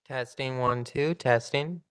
Testing 1, 2, testing.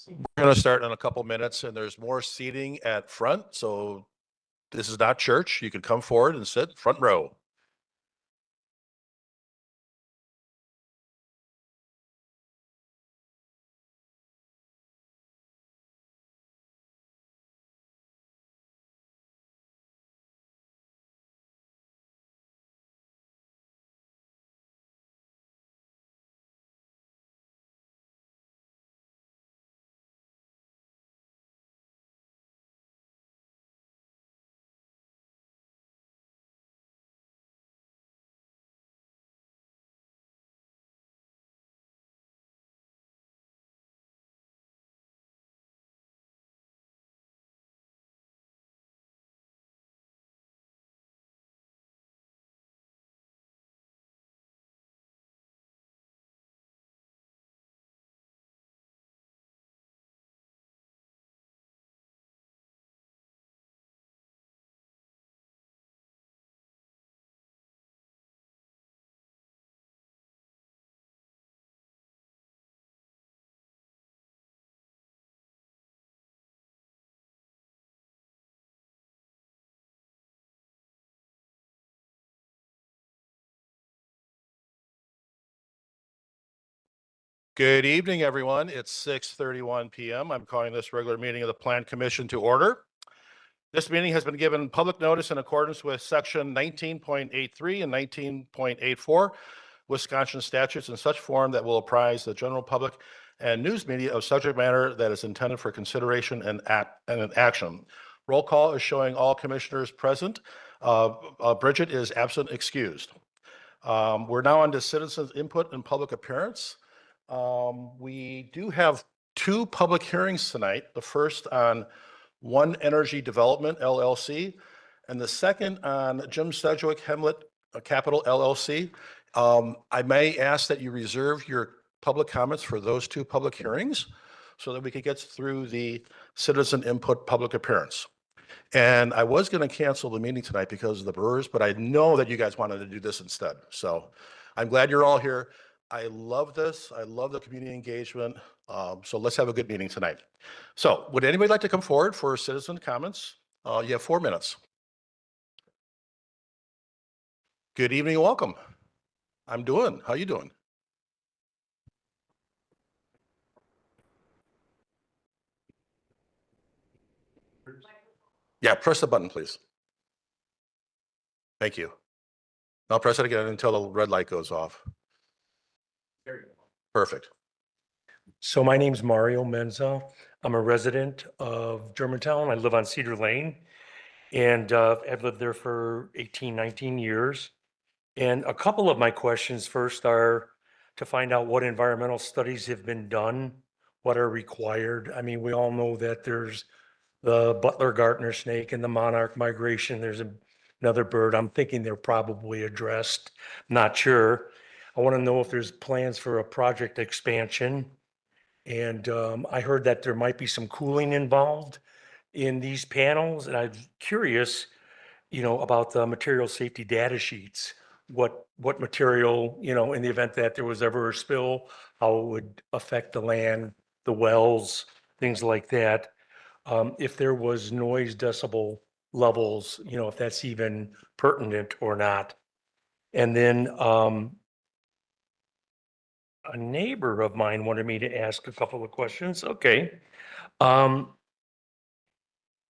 We're going to start in a couple minutes, and there's more seating at front. So this is not church. You can come forward and sit front row. Good evening, everyone. It's 6:31 p.m. I'm calling this regular meeting of the Plan Commission to order. This meeting has been given public notice in accordance with section 19.83 and 19.84 Wisconsin statutes in such form that will apprise the general public and news media of subject matter that is intended for consideration and an action. Roll call is showing all commissioners present. Bridget is absent excused. We're now on to citizens input and public appearance. We do have two public hearings tonight. The first on One Energy Development LLC, and the second on Jim Sedgwick Hemlet Capital LLC. I may ask that you reserve your public comments for those two public hearings so that we could get through the citizen input public appearance. And I was going to cancel the meeting tonight because of the Brewers, but I know that you guys wanted to do this instead. So I'm glad you're all here. I love this. I love the community engagement. So let's have a good meeting tonight. So would anybody like to come forward for citizen comments? You have 4 minutes. Good evening and welcome. I'm doing. How you doing? Yeah, press the button, please. Thank you. I'll press it again until the red light goes off. There you go. Perfect. So my name's Mario Menza. I'm a resident of Germantown. I live on Cedar Lane, and I've lived there for 18, 19 years. And a couple of my questions first are to find out what environmental studies have been done, what are required. I mean, we all know that there's the Butler Gartner snake and the monarch migration. There's another bird. I'm thinking they're probably addressed. Not sure. I want to know if there's plans for a project expansion. And I heard that there might be some cooling involved in these panels. And I'm curious, about the material safety data sheets. What material, in the event that there was ever a spill, how it would affect the land, the wells, things like that. If there was noise decibel levels, if that's even pertinent or not. And then a neighbor of mine wanted me to ask a couple of questions. Okay.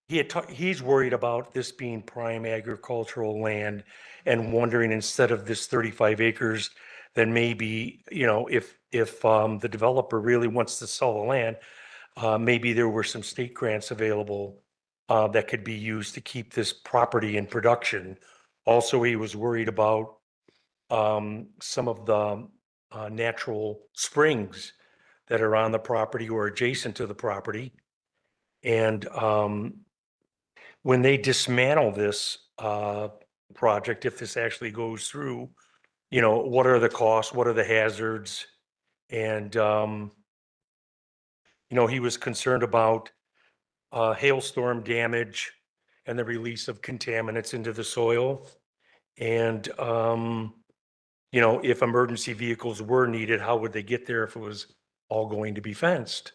He's worried about this being prime agricultural land and wondering, instead of this 35 acres, then maybe, if the developer really wants to sell the land, maybe there were some state grants available that could be used to keep this property in production. Also, he was worried about some of the natural springs that are on the property or adjacent to the property. And when they dismantle this project, if this actually goes through, what are the costs? What are the hazards? And, he was concerned about hailstorm damage and the release of contaminants into the soil. And, if emergency vehicles were needed, how would they get there if it was all going to be fenced?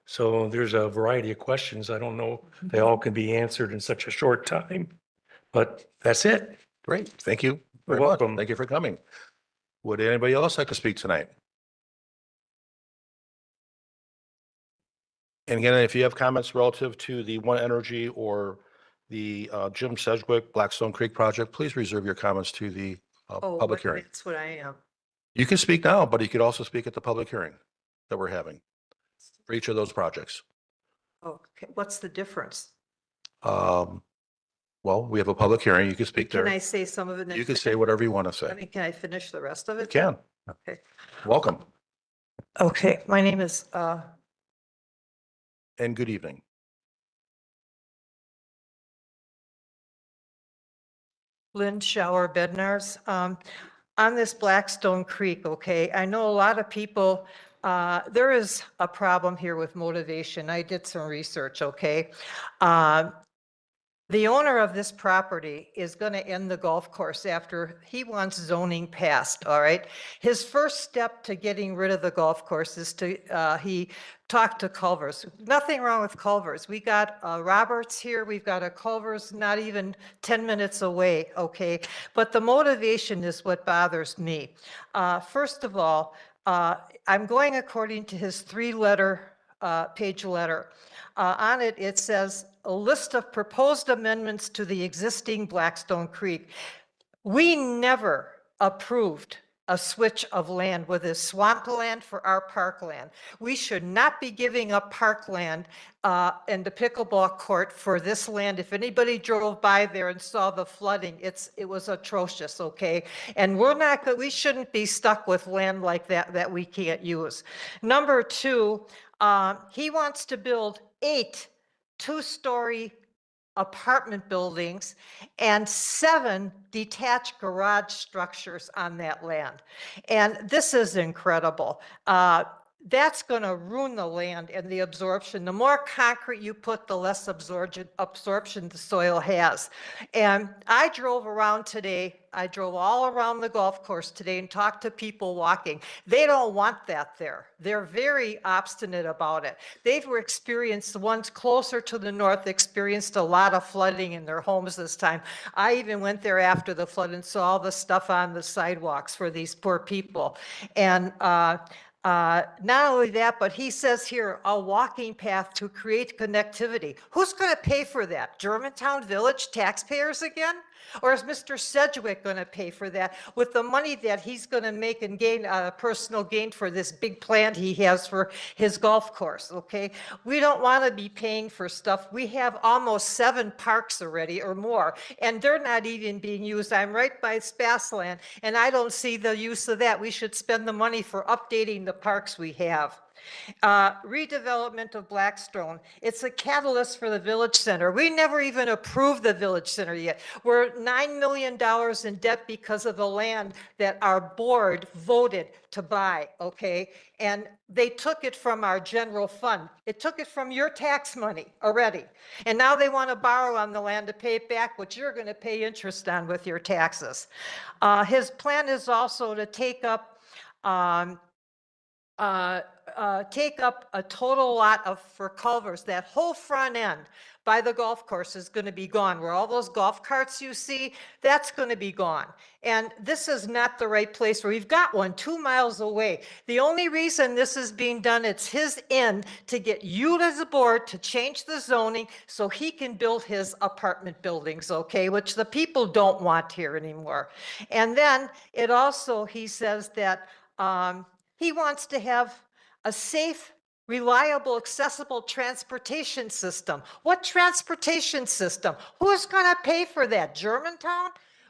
So there's a variety of questions. I don't know if they all can be answered in such a short time, but that's it. Great. Thank you You're very much. welcome. Thank you for coming. Would anybody else like to speak tonight? And again, if you have comments relative to the One Energy or the Jim Sedgwick Blackstone Creek project, please reserve your comments to the public hearing. That's what I am. You can speak now, but you could also speak at the public hearing that we're having for each of those projects. Okay, what's the difference? Well, we have a public hearing. You can speak Can I there. say some of it? You can say whatever you want to I say. mean, can I finish the rest of You it? can. Okay. Welcome Okay, my name is, and good evening. Lynn Shower Bednars. On this Blackstone Creek, okay, I know a lot of people, there is a problem here with motivation. I did some research, okay? The owner of this property is going to end the golf course after he wants zoning passed, all right? His first step to getting rid of the golf course is he talked to Culvers. Nothing wrong with Culvers. We got Roberts here, we've got a Culvers not even 10 minutes away, okay? But the motivation is what bothers me. First of all, I'm going according to his 3-letter page letter. On it, it says, a list of proposed amendments to the existing Blackstone Creek. We never approved a switch of land with this swampland for our parkland. We should not be giving up parkland and the pickleball court for this land. If anybody drove by there and saw the flooding, it was atrocious, okay? And we shouldn't be stuck with land like that we can't use. Number 2, he wants to build 8 2-story apartment buildings and 7 detached garage structures on that land. And this is incredible. That's going to ruin the land and the absorption. The more concrete you put, the less absorption the soil has. And I drove around today. I drove all around the golf course today and talked to people walking. They don't want that there. They're very obstinate about it. They've experienced, the ones closer to the north experienced a lot of flooding in their homes this time. I even went there after the flood and saw all the stuff on the sidewalks for these poor people. And not only that, but he says here, a walking path to create connectivity. Who's going to pay for that? Germantown Village taxpayers again? Or is Mr. Sedgwick going to pay for that with the money that he's going to make and gain personal gain for this big plan he has for his golf course, okay? We don't want to be paying for stuff. We have almost 7 parks already or more, and they're not even being used. I'm right by Spassland, and I don't see the use of that. We should spend the money for updating the parks we have. Redevelopment of Blackstone. It's a catalyst for the Village Center. We never even approved the Village Center yet. We're $9 million in debt because of the land that our board voted to buy, okay? And they took it from our general fund. It took it from your tax money already. And now they want to borrow on the land to pay it back, which you're going to pay interest on with your taxes. His plan is also to take up a total lot for Culvers. That whole front end by the golf course is going to be gone. Where all those golf carts you see, that's going to be gone. And this is not the right place where we've got one 2 miles away. The only reason this is being done, it's his end to get you as a board to change the zoning so he can build his apartment buildings, okay, which the people don't want here anymore. And then it also, he says that he wants to have a safe, reliable, accessible transportation system. What transportation system? Who's going to pay for that? Germantown?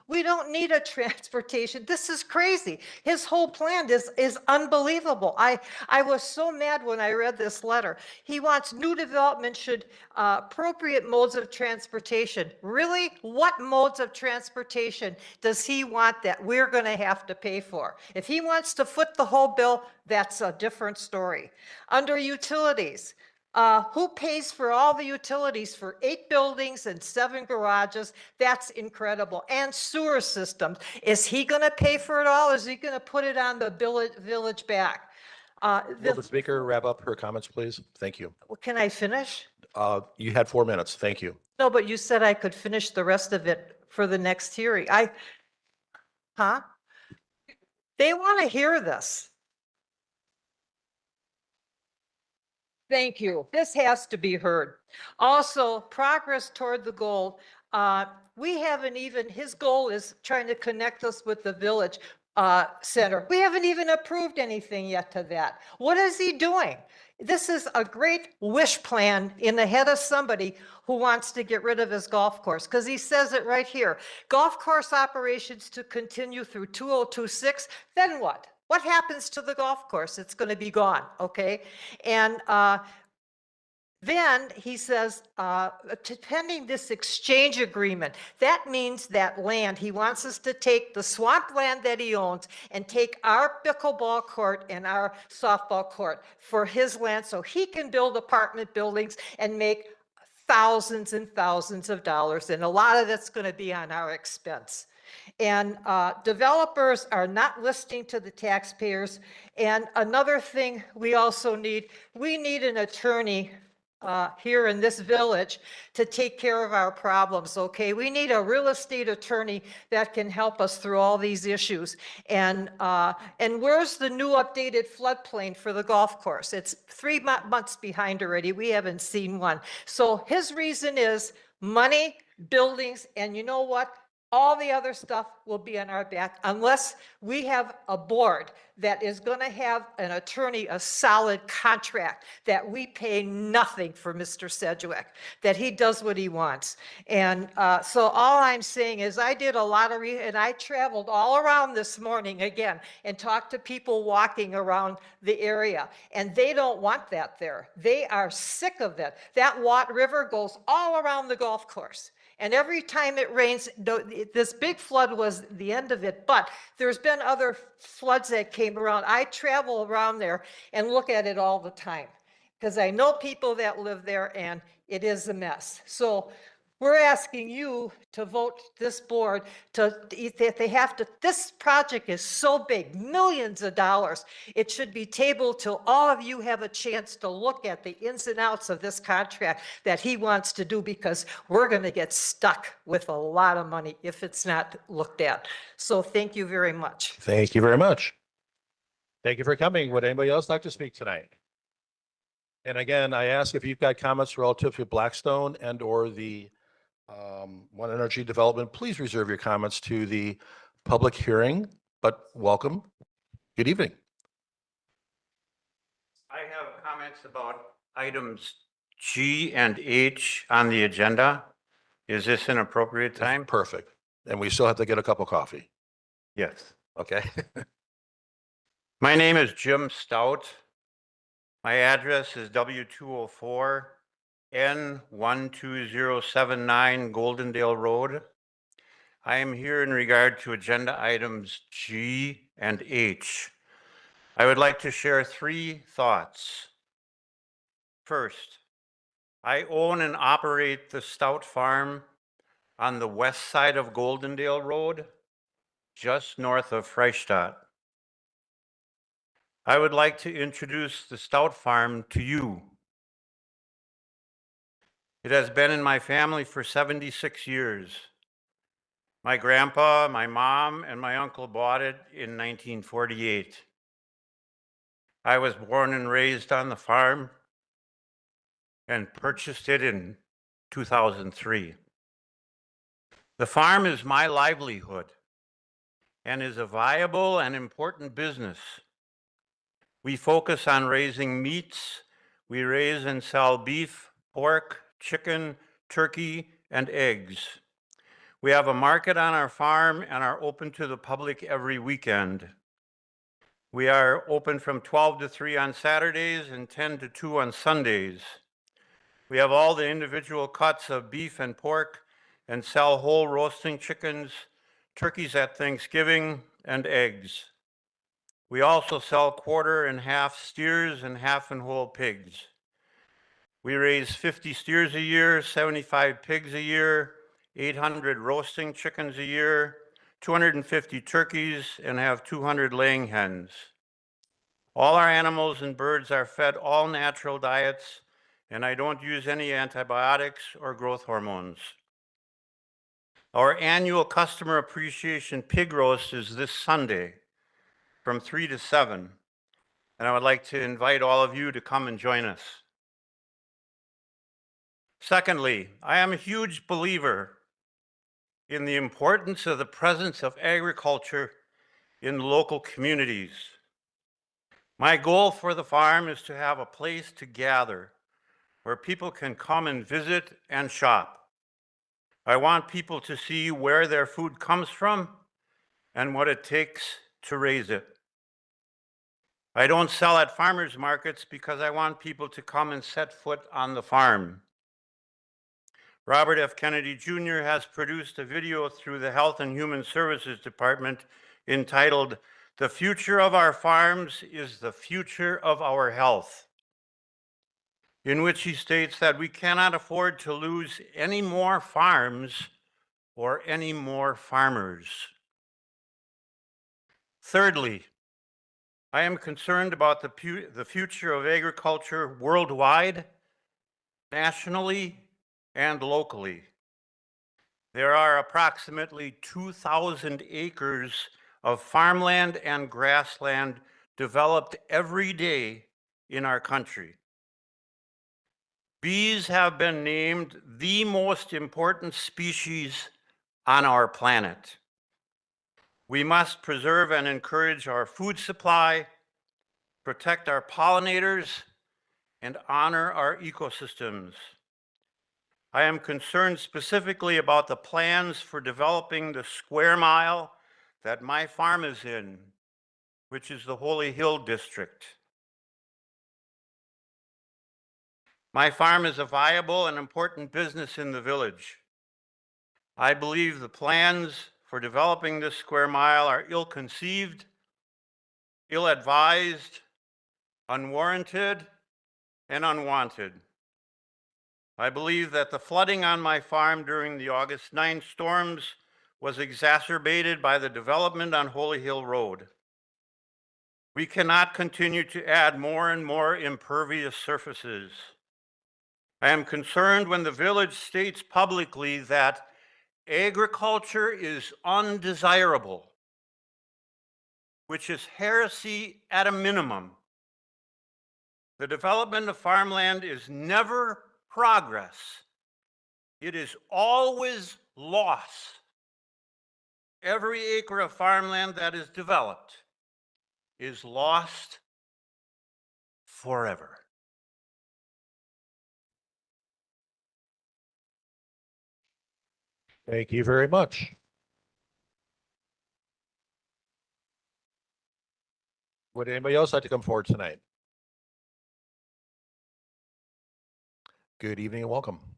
We don't need a transportation. This is crazy. His whole plan is unbelievable. I was so mad when I read this letter. He wants new development should appropriate modes of transportation. Really? What modes of transportation does he want that we're going to have to pay for? If he wants to foot the whole bill, that's a different story. Under utilities, who pays for all the utilities for 8 buildings and 7 garages? That's incredible. And sewer systems. Is he going to pay for it all? Is he going to put it on the village back? Will the speaker wrap up her comments, please? Thank you. Can I finish? You had 4 minutes. Thank you. No, but you said I could finish the rest of it for the next hearing. Huh? They want to hear this. Thank you. This has to be heard. Also, progress toward the goal. We haven't even, his goal is trying to connect us with the village center. We haven't even approved anything yet to that. What is he doing? This is a great wish plan in the head of somebody who wants to get rid of his golf course, because he says it right here. Golf course operations to continue through 2026. Then what? What happens to the golf course? It's going to be gone, okay? And then he says, pending this exchange agreement, that means that land, he wants us to take the swamp land that he owns and take our pickleball court and our softball court for his land so he can build apartment buildings and make thousands and thousands of dollars. And a lot of that's going to be on our expense. And developers are not listening to the taxpayers. And another thing we also need, we need an attorney here in this village to take care of our problems, okay? We need a real estate attorney that can help us through all these issues. And where's the new updated floodplain for the golf course? It's 3 months behind already. We haven't seen one. So his reason is money, buildings, and you know what? All the other stuff will be on our back unless we have a board that is going to have an attorney, a solid contract that we pay nothing for Mr. Sedgwick, that he does what he wants. And so all I'm saying is I did a lot of, and I traveled all around this morning again and talked to people walking around the area, and they don't want that there. They are sick of it. That Watt River goes all around the golf course. And every time it rains, this big flood was the end of it, but there's been other floods that came around. I travel around there and look at it all the time because I know people that live there and it is a mess. So we're asking you to vote this board they have to, this project is so big, millions of dollars. It should be tabled till all of you have a chance to look at the ins and outs of this contract that he wants to do, because we're going to get stuck with a lot of money if it's not looked at. So thank you very much. Thank you very much. Thank you for coming. Would anybody else like to speak tonight? And again, I ask if you've got comments relative to Blackstone and or the One Energy Development, please reserve your comments to the public hearing, but welcome. Good evening. I have comments about items G and H on the agenda. Is this an appropriate time? Perfect. And we still have to get a cup of coffee. Yes. Okay. My name is Jim Stout. My address is W204 N12079 Goldendale Road. I am here in regard to agenda items G and H. I would like to share 3 thoughts. First, I own and operate the Stout Farm on the west side of Goldendale Road, just north of Freistadt. I would like to introduce the Stout Farm to you. It has been in my family for 76 years. My grandpa, my mom, and my uncle bought it in 1948. I was born and raised on the farm and purchased it in 2003. The farm is my livelihood and is a viable and important business. We focus on raising meats. We raise and sell beef, pork, chicken, turkey, and eggs. We have a market on our farm and are open to the public every weekend. We are open from 12 to 3 on Saturdays and 10 to 2 on Sundays. We have all the individual cuts of beef and pork and sell whole roasting chickens, turkeys at Thanksgiving, and eggs. We also sell quarter and half steers and half and whole pigs. We raise 50 steers a year, 75 pigs a year, 800 roasting chickens a year, 250 turkeys, and have 200 laying hens. All our animals and birds are fed all natural diets, and I don't use any antibiotics or growth hormones. Our annual customer appreciation pig roast is this Sunday from 3 to 7, and I would like to invite all of you to come and join us. Secondly, I am a huge believer in the importance of the presence of agriculture in local communities. My goal for the farm is to have a place to gather where people can come and visit and shop. I want people to see where their food comes from and what it takes to raise it. I don't sell at farmers markets because I want people to come and set foot on the farm. Robert F. Kennedy Jr. has produced a video through the Health and Human Services Department entitled, "The Future of Our Farms is the Future of Our Health," in which he states that we cannot afford to lose any more farms or any more farmers. Thirdly, I am concerned about the future of agriculture worldwide, nationally, and locally. There are approximately 2,000 acres of farmland and grassland developed every day in our country. Bees have been named the most important species on our planet. We must preserve and encourage our food supply, protect our pollinators, and honor our ecosystems. I am concerned specifically about the plans for developing the square mile that my farm is in, which is the Holy Hill District. My farm is a viable and important business in the village. I believe the plans for developing this square mile are ill-conceived, ill-advised, unwarranted, and unwanted. I believe that the flooding on my farm during the August 9 storms was exacerbated by the development on Holy Hill Road. We cannot continue to add more and more impervious surfaces. I am concerned when the village states publicly that agriculture is undesirable, which is heresy at a minimum. The development of farmland is never progress. It is always loss. Every acre of farmland that is developed is lost forever. Thank you very much. Would anybody else like to come forward tonight? Good evening and welcome.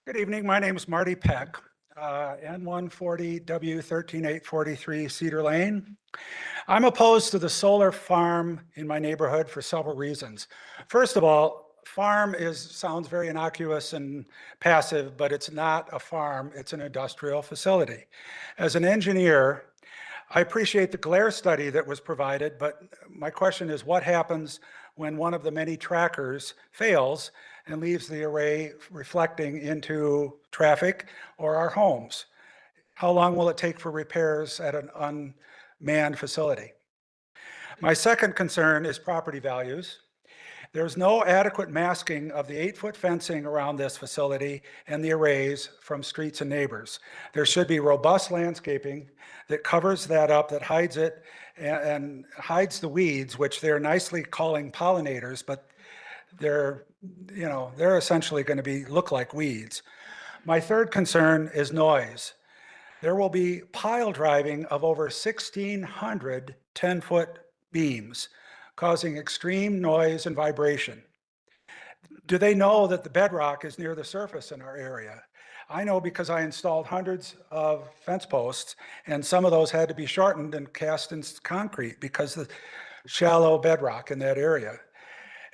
Good evening. My name is Marty Peck, N140W13843 Cedar Lane. I'm opposed to the solar farm in my neighborhood for several reasons. First of all, farm sounds very innocuous and passive, but it's not a farm, it's an industrial facility. As an engineer, I appreciate the glare study that was provided, but my question is what happens when one of the many trackers fails and leaves the array reflecting into traffic or our homes? How long will it take for repairs at an unmanned facility? My second concern is property values. There's no adequate masking of the 8-foot fencing around this facility and the arrays from streets and neighbors. There should be robust landscaping that covers that up, that hides it and hides the weeds, which they're nicely calling pollinators, but they're essentially going to look like weeds. My third concern is noise. There will be pile driving of over 1,600 10-foot beams, causing extreme noise and vibration. Do they know that the bedrock is near the surface in our area? I know because I installed hundreds of fence posts, and some of those had to be shortened and cast in concrete because of the shallow bedrock in that area.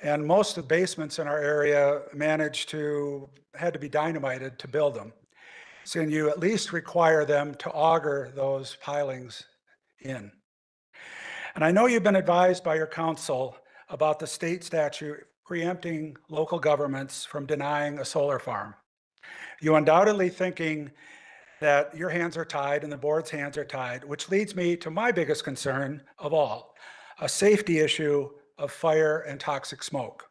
And most of the basements in our area had to be dynamited to build them. So you at least require them to auger those pilings in. And I know you've been advised by your council about the state statute preempting local governments from denying a solar farm. You undoubtedly thinking that your hands are tied and the board's hands are tied, which leads me to my biggest concern of all, a safety issue of fire and toxic smoke.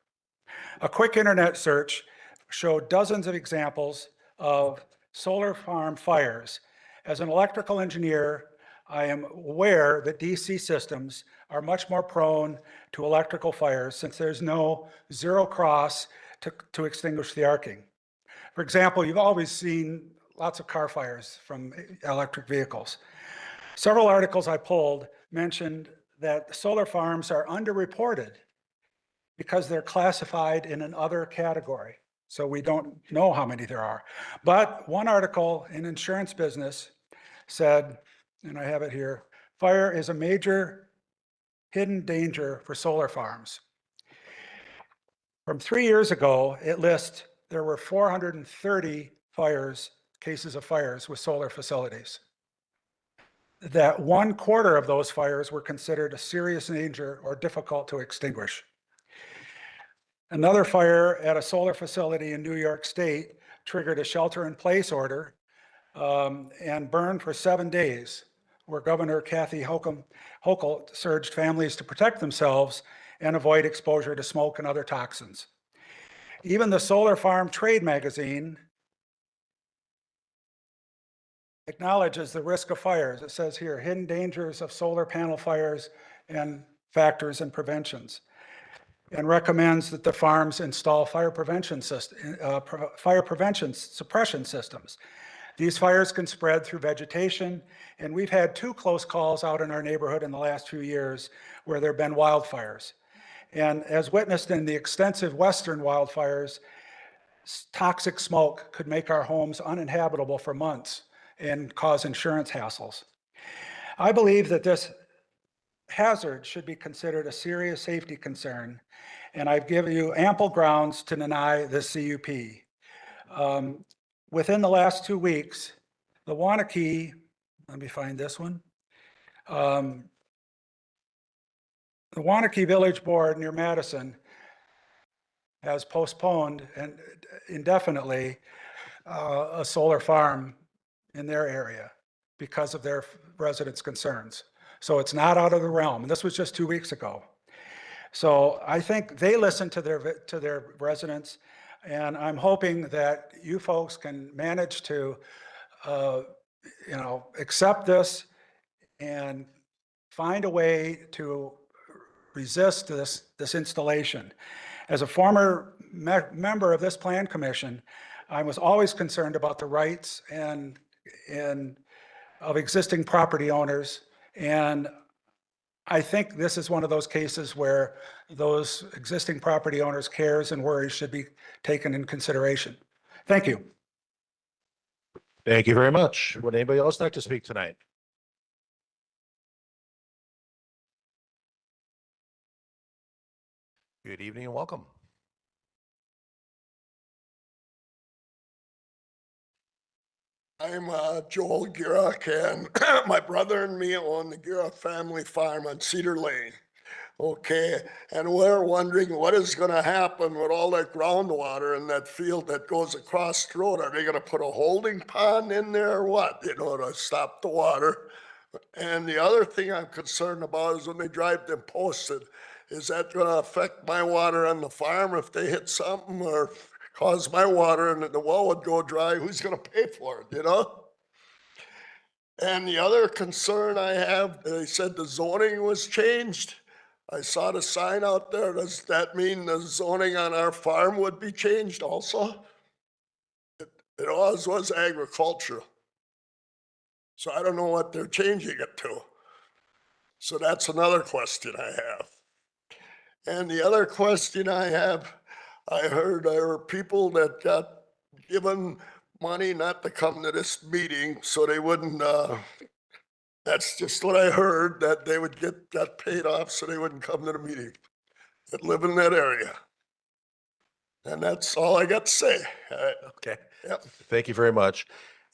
A quick internet search showed dozens of examples of solar farm fires. As an electrical engineer, I am aware that DC systems are much more prone to electrical fires since there's no zero cross to extinguish the arcing. For example, you've always seen lots of car fires from electric vehicles. Several articles I pulled mentioned that solar farms are underreported because they're classified in an other category. So we don't know how many there are. But one article in Insurance Business said, and I have it here, fire is a major hidden danger for solar farms. From 3 years ago, it lists there were 430 cases of fires with solar facilities. That 1/4 of those fires were considered a serious danger or difficult to extinguish. Another fire at a solar facility in New York State triggered a shelter-in-place order and burned for 7 days, where Governor Kathy Hochul urged families to protect themselves and avoid exposure to smoke and other toxins. Even the Solar Farm Trade magazine acknowledges the risk of fires. It says here, hidden dangers of solar panel fires and factors and preventions, and recommends that the farms install fire prevention suppression systems. These fires can spread through vegetation, and we've had 2 close calls out in our neighborhood in the last few years where there have been wildfires. And as witnessed in the extensive western wildfires, toxic smoke could make our homes uninhabitable for months and cause insurance hassles. I believe that this hazard should be considered a serious safety concern, and I've given you ample grounds to deny this CUP. Within the last 2 weeks, the Waunakee, let me find this one. The Waunakee Village Board near Madison has postponed and indefinitely a solar farm in their area because of their residents' concerns. So it's not out of the realm. And this was just 2 weeks ago. So I think they listen to their residents, and I'm hoping that you folks can manage to, accept this and find a way to resist this installation. As a former member of this plan commission, I was always concerned about the rights and of existing property owners. And I think this is one of those cases where those existing property owners' cares and worries should be taken in consideration. Thank you. Thank you very much. Would anybody else like to speak tonight? Good evening and welcome. I'm Joel Gurek, and my brother and me own the Gurek family farm on Cedar Lane. Okay, and we're wondering what is going to happen with all that groundwater in that field that goes across the road. Are they going to put a holding pond in there or what, to stop the water? And the other thing I'm concerned about is when they drive them posted, is that going to affect my water on the farm if they hit something or cause my water and the well would go dry? Who's going to pay for it, And the other concern I have, they said the zoning was changed. I saw the sign out there. Does that mean the zoning on our farm would be changed also? It always was agricultural. So I don't know what they're changing it to. So that's another question I have. And the other question I have, I heard there were people that got given money not to come to this meeting so they wouldn't, that's just what I heard, that they would got paid off so they wouldn't come to the meeting that live in that area. And that's all I got to say. Okay. Yep. Thank you very much.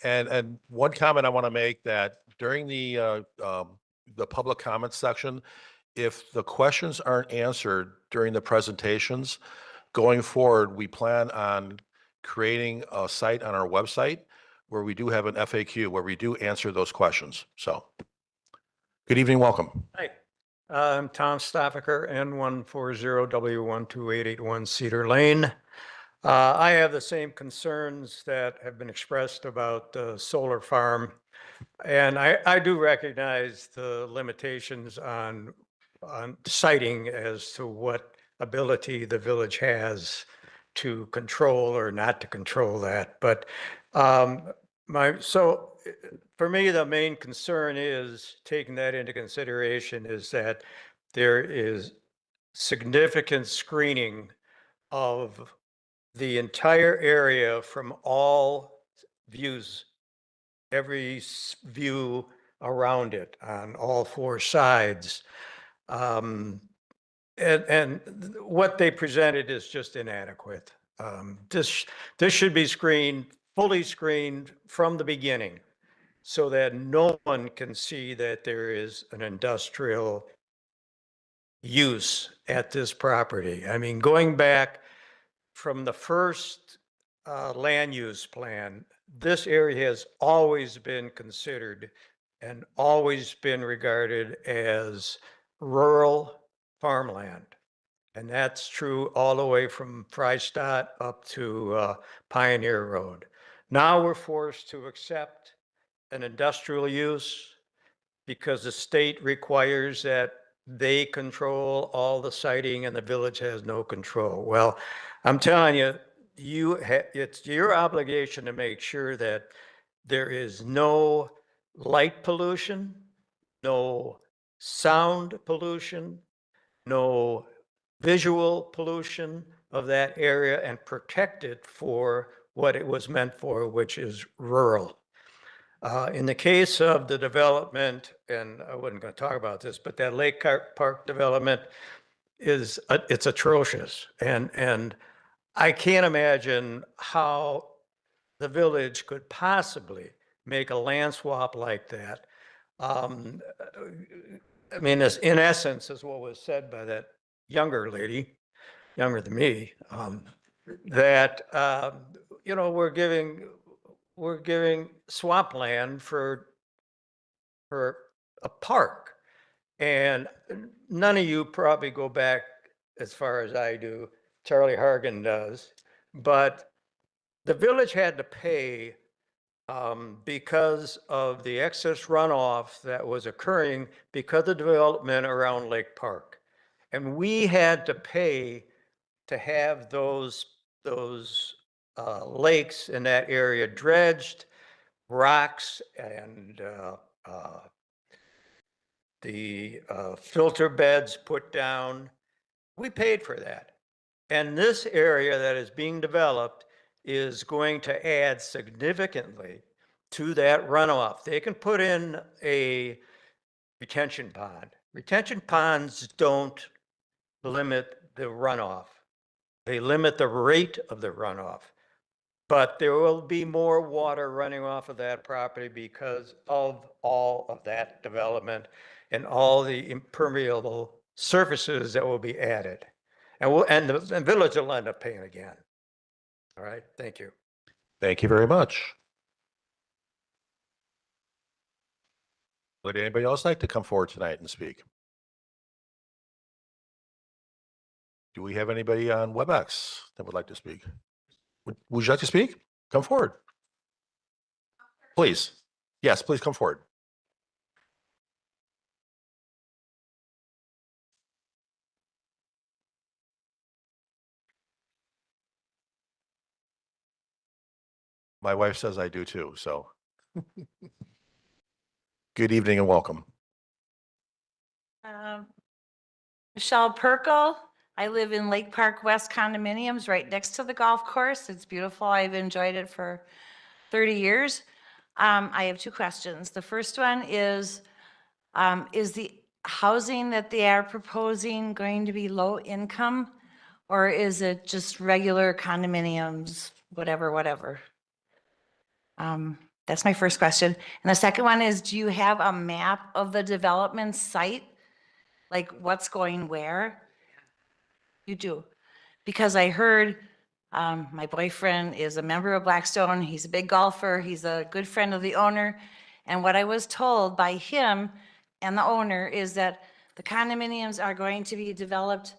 And one comment I want to make that during the public comment section, if the questions aren't answered during the presentations, going forward, we plan on creating a site on our website where we do have an FAQ where we do answer those questions. So, good evening, welcome. Hi, I'm Tom Stoffaker, N140W12881 Cedar Lane. I have the same concerns that have been expressed about the solar farm. And I do recognize the limitations on citing as to what ability the village has to control or not to control that. But for me, the main concern is taking that into consideration is that there is significant screening of the entire area from all views, every view around it on all four sides. And what they presented is just inadequate. This should be fully screened from the beginning so that no one can see that there is an industrial use at this property. I mean, going back from the first land use plan, this area has always been considered and always been regarded as rural farmland. And that's true all the way from Freistadt up to Pioneer Road. Now we're forced to accept an industrial use because the state requires that they control all the siting and the village has no control. Well, I'm telling you, it's your obligation to make sure that there is no light pollution, no sound pollution, no visual pollution of that area, and protect it for what it was meant for, which is rural. In the case of the development, and I wasn't going to talk about this, but that Lake Park development it's atrocious. And I can't imagine how the village could possibly make a land swap like that. I mean, in essence, is what was said by that younger lady, younger than me, that, we're giving swampland for a park. And none of you probably go back as far as I do. Charlie Hargan does. But the village had to pay because of the excess runoff that was occurring because of development around Lake Park. And we had to pay to have those lakes in that area dredged, rocks and the filter beds put down. We paid for that. And this area that is being developed is going to add significantly to that runoff. They can put in a retention pond. Retention ponds don't limit the runoff. They limit the rate of the runoff. But there will be more water running off of that property because of all of that development and all the impermeable surfaces that will be added. And the village will end up paying again. All right, thank you. Thank you very much. Would anybody else like to come forward tonight and speak? Do we have anybody on WebEx that would like to speak? Would you like to speak? Come forward. Please. Yes, please come forward. My wife says I do too, so. Good evening and welcome. Michelle Perkle. I live in Lake Park West condominiums right next to the golf course. It's beautiful. I've enjoyed it for 30 years. I have two questions. The first one is the housing that they are proposing going to be low income, or is it just regular condominiums, whatever? That's my first question. And the second one is, do you have a map of the development site? Like what's going where? You do. Because I heard my boyfriend is a member of Blackstone. He's a big golfer. He's a good friend of the owner. And what I was told by him and the owner is that the condominiums are going to be developed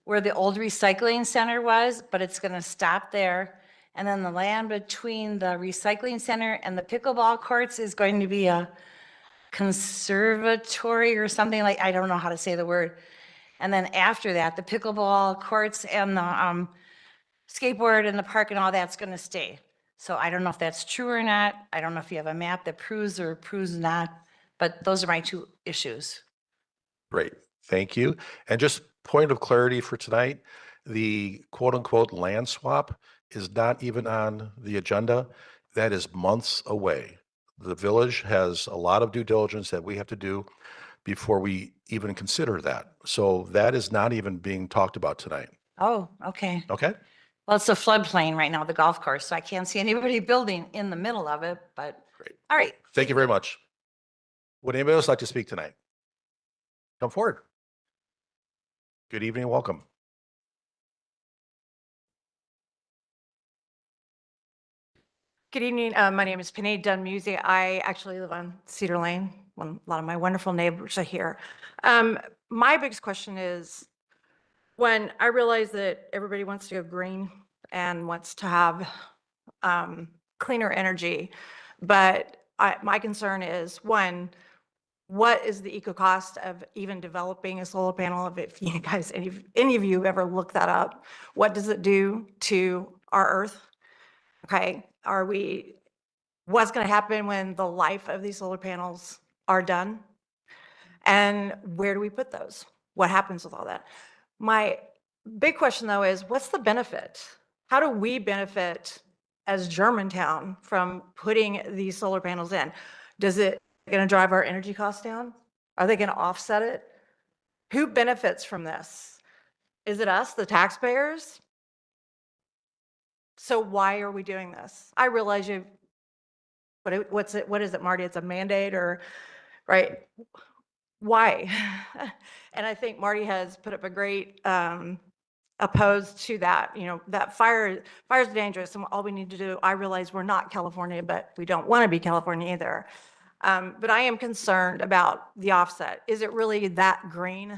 where the old recycling center was, but it's going to stop there. And then the land between the recycling center and the pickleball courts is going to be a conservatory or something like, I don't know how to say the word. And then after that, the pickleball courts and the skateboard and the park and all that's going to stay. So I don't know if that's true or not. I don't know if you have a map that proves or proves not, but those are my two issues. Great, thank you. And just point of clarity for tonight, the quote unquote land swap is not even on the agenda. That is months away. The village has a lot of due diligence that we have to do before we even consider that. So that is not even being talked about tonight. Oh, okay. Okay? Well, it's a floodplain right now, the golf course, so I can't see anybody building in the middle of it, but. Great. All right. Thank you very much. Would anybody else like to speak tonight? Come forward. Good evening, and welcome. Good evening. My name is Panay Dunmusi. I actually live on Cedar Lane. A lot of my wonderful neighbors are here. My biggest question is, when I realize that everybody wants to go green and wants to have cleaner energy, but my concern is, one, what is the eco cost of even developing a solar panel? If you guys, any of you ever looked that up, what does it do to our earth? Okay, what's going to happen when the life of these solar panels are done? And where do we put those? What happens with all that? My big question though is, what's the benefit? How do we benefit as Germantown from putting these solar panels in? Is it going to drive our energy costs down? Are they going to offset it? Who benefits from this? Is it us, the taxpayers? So why are we doing this? I realize what is it, Marty? It's a mandate or, right? Why? And I think Marty has put up a great opposed to that. You know, that fire is dangerous, and all we need to do, I realize we're not California, but we don't want to be California either. But I am concerned about the offset. Is it really that green?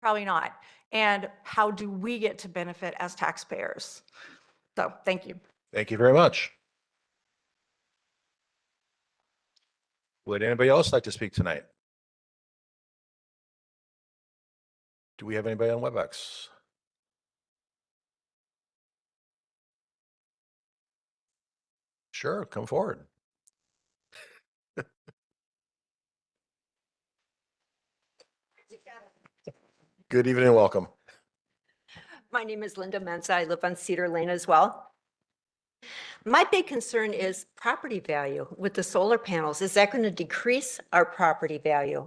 Probably not. And how do we get to benefit as taxpayers? So thank you. Thank you very much. Would anybody else like to speak tonight? Do we have anybody on WebEx? Sure, come forward. Good evening and welcome. My name is Linda Menza. I live on Cedar Lane as well. My big concern is property value with the solar panels. Is that going to decrease our property value?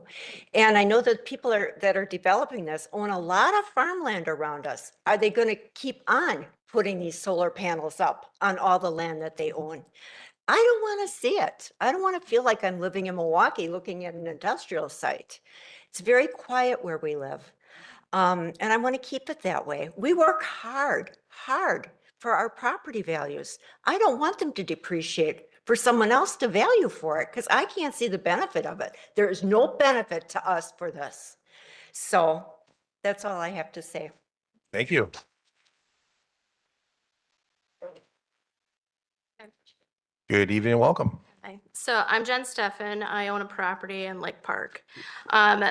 And I know that people that are developing this own a lot of farmland around us. Are they going to keep on putting these solar panels up on all the land that they own? I don't want to see it. I don't want to feel like I'm living in Milwaukee looking at an industrial site. It's very quiet where we live. And I want to keep it that way. We work hard for our property values. I don't want them to depreciate for someone else to value for it, because I can't see the benefit of it. There is no benefit to us for this. So that's all I have to say. Thank you. Good evening and welcome. Hi. So I'm Jen Steffen. I own a property in Lake Park.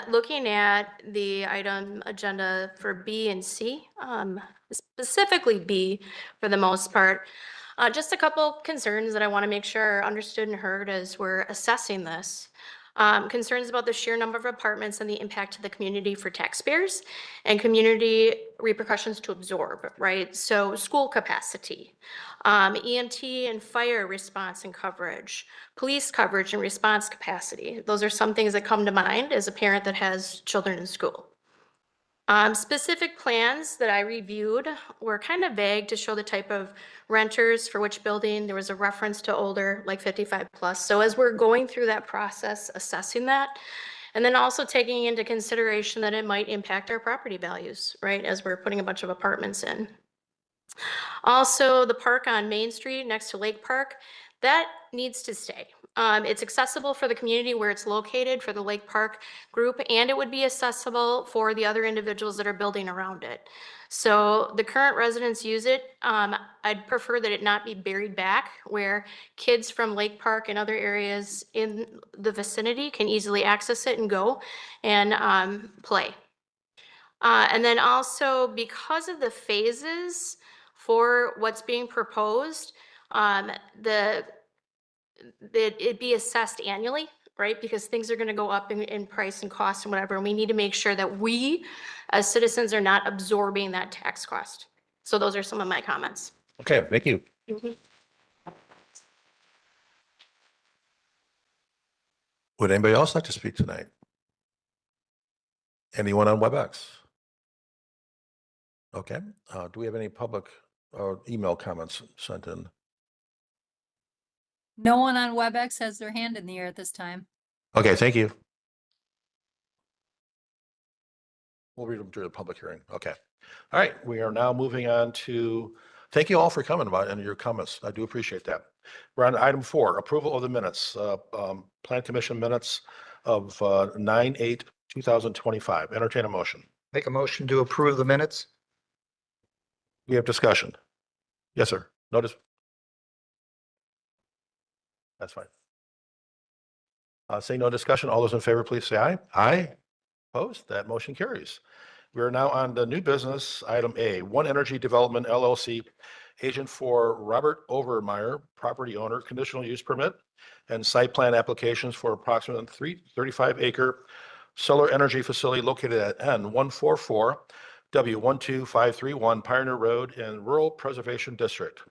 Looking at the item agenda for B and C, specifically B for the most part, just a couple concerns that I want to make sure are understood and heard as we're assessing this. Concerns about the sheer number of apartments and the impact to the community for taxpayers and community repercussions to absorb, right? So school capacity, EMT and fire response and coverage, police coverage and response capacity. Those are some things that come to mind as a parent that has children in school. Specific plans that I reviewed were kind of vague to show the type of renters for which building. There was a reference to older, like 55 plus. So as we're going through that process, assessing that, and then also taking into consideration that it might impact our property values, right, as we're putting a bunch of apartments in. Also, the park on Main Street next to Lake Park, that needs to stay. It's accessible for the community where it's located for the Lake Park group, and it would be accessible for the other individuals that are building around it. So the current residents use it. I'd prefer that it not be buried back where kids from Lake Park and other areas in the vicinity can easily access it and go and play. And then also because of the phases for what's being proposed, it be assessed annually, right? Because things are going to go up in price and cost and whatever. And we need to make sure that we as citizens are not absorbing that tax cost. So those are some of my comments. Okay, thank you. Mhm. Would anybody else like to speak tonight? Anyone on WebEx? Okay, do we have any public or email comments sent in? No one on WebEx has their hand in the air at this time. Okay, thank you. We'll read them during the public hearing. Okay. All right, we are now moving on to, thank you all for coming about and your comments. I do appreciate that. We're on item 4, approval of the minutes, Plan Commission minutes of 9/8/2025. Entertain a motion. Make a motion to approve the minutes? We have discussion. Yes, sir. Notice. That's fine. Seeing no discussion, all those in favor, please say aye. Aye. Opposed? That motion carries. We are now on the new business, item A, One Energy Development LLC, agent for Robert Overmeyer, property owner, conditional use permit and site plan applications for approximately 35-acre solar energy facility located at N144 W12531 Pioneer Road in Rural Preservation District.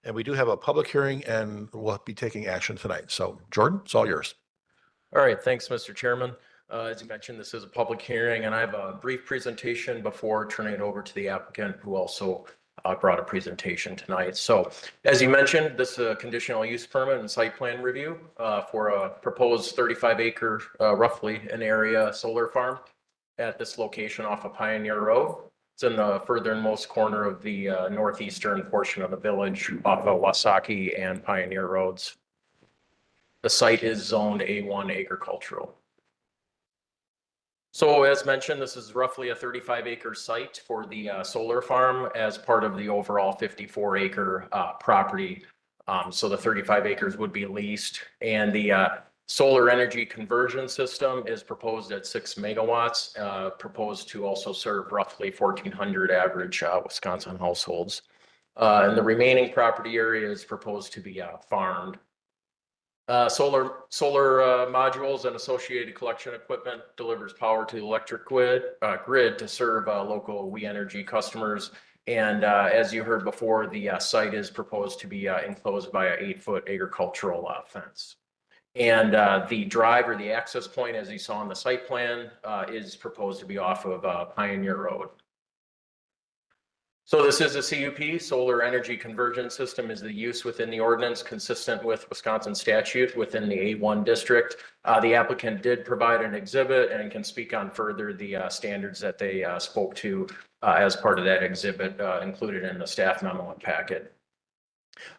And we do have a public hearing and we'll be taking action tonight. So Jordan, it's all yours. All right, thanks, Mr. Chairman. As you mentioned, this is a public hearing and I have a brief presentation before turning it over to the applicant who also brought a presentation tonight. So as you mentioned, this is a conditional use permit and site plan review for a proposed 35-acre, roughly an area solar farm at this location off of Pioneer Road. It's in the furthernmost corner of the northeastern portion of the village off of Wasaki and Pioneer Roads. The site is zoned A1 agricultural. So as mentioned, this is roughly a 35-acre site for the solar farm as part of the overall 54-acre property. So the 35 acres would be leased, and the solar energy conversion system is proposed at 6 megawatts, proposed to also serve roughly 1,400 average Wisconsin households. And the remaining property area is proposed to be farmed. Solar modules and associated collection equipment delivers power to the electric grid to serve local We Energy customers. And as you heard before, the site is proposed to be enclosed by an 8-foot agricultural fence. And the drive or the access point, as you saw on the site plan, is proposed to be off of Pioneer Road. So this is a CUP, solar energy conversion system is the use within the ordinance consistent with Wisconsin statute within the A1 district. The applicant did provide an exhibit and can speak on further the standards that they spoke to as part of that exhibit included in the staff memo and packet.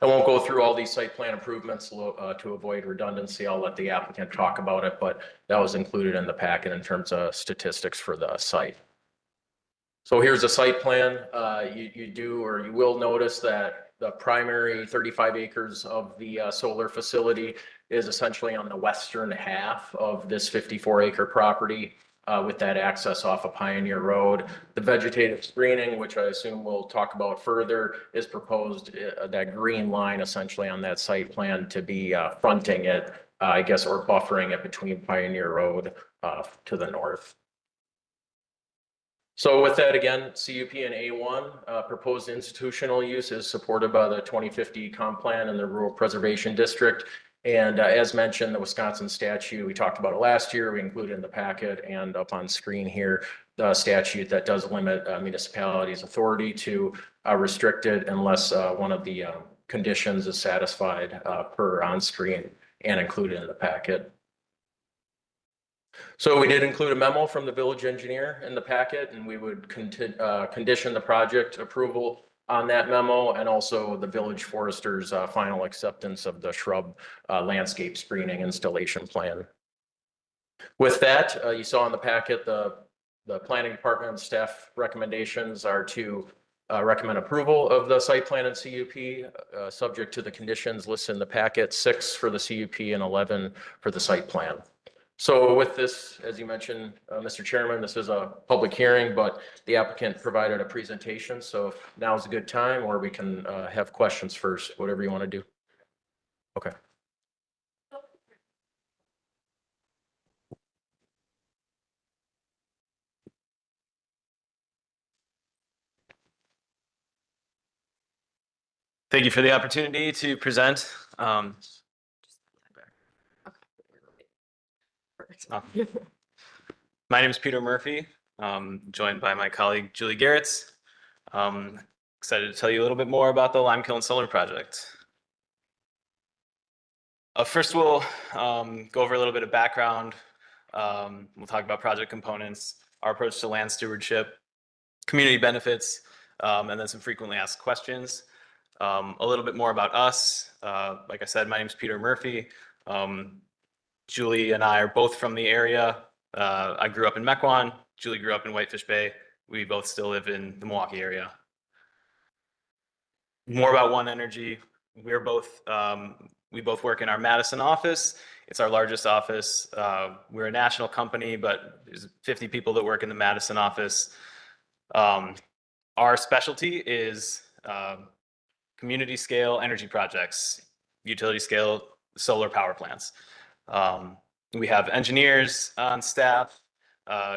I won't go through all these site plan improvements to avoid redundancy. I'll let the applicant talk about it, but that was included in the packet in terms of statistics for the site. So here's a site plan. You will notice that the primary 35 acres of the solar facility is essentially on the western half of this 54-acre property with that access off of Pioneer Road. The vegetative screening, which I assume we'll talk about further, is proposed, that green line essentially on that site plan to be fronting it, I guess, or buffering it between Pioneer Road to the north. So with that, again, CUP and A1, proposed institutional use is supported by the 2050 comp plan and the Rural Preservation District. And as mentioned, the Wisconsin statute, we talked about it last year, we included in the packet and up on screen here, the statute that does limit municipalities' authority to restrict it unless one of the conditions is satisfied per on screen and included in the packet. So we did include a memo from the village engineer in the packet, and we would condition the project approval on that memo, and also the village forester's final acceptance of the shrub landscape screening installation plan. With that, you saw in the packet, the planning department and staff recommendations are to recommend approval of the site plan and CUP, subject to the conditions listed in the packet, 6 for the CUP and 11 for the site plan. So with this, as you mentioned, Mr. Chairman, this is a public hearing, but the applicant provided a presentation. So if now is a good time, or we can have questions first, whatever you want to do. Okay. Thank you for the opportunity to present. My name is Peter Murphy, joined by my colleague Julie Garretts. Excited to tell you a little bit more about the Limekiln Solar Project. First, we'll go over a little bit of background. We'll talk about project components, our approach to land stewardship, community benefits, and then some frequently asked questions. A little bit more about us. Like I said, my name is Peter Murphy. Julie and I are both from the area. I grew up in Mequon. Julie grew up in Whitefish Bay. We both still live in the Milwaukee area. More about One Energy. We both work in our Madison office. It's our largest office. We're a national company, but there's 50 people that work in the Madison office. Our specialty is community scale energy projects, utility scale solar power plants. We have engineers on staff,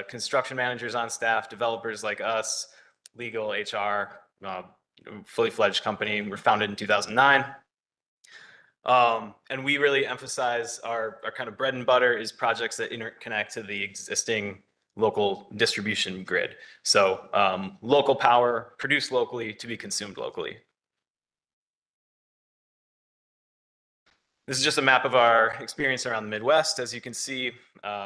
construction managers on staff, developers like us, legal, HR, fully fledged company. We're founded in 2009. And we really emphasize our kind of bread and butter is projects that interconnect to the existing local distribution grid. So local power produced locally to be consumed locally. This is just a map of our experience around the Midwest. As you can see,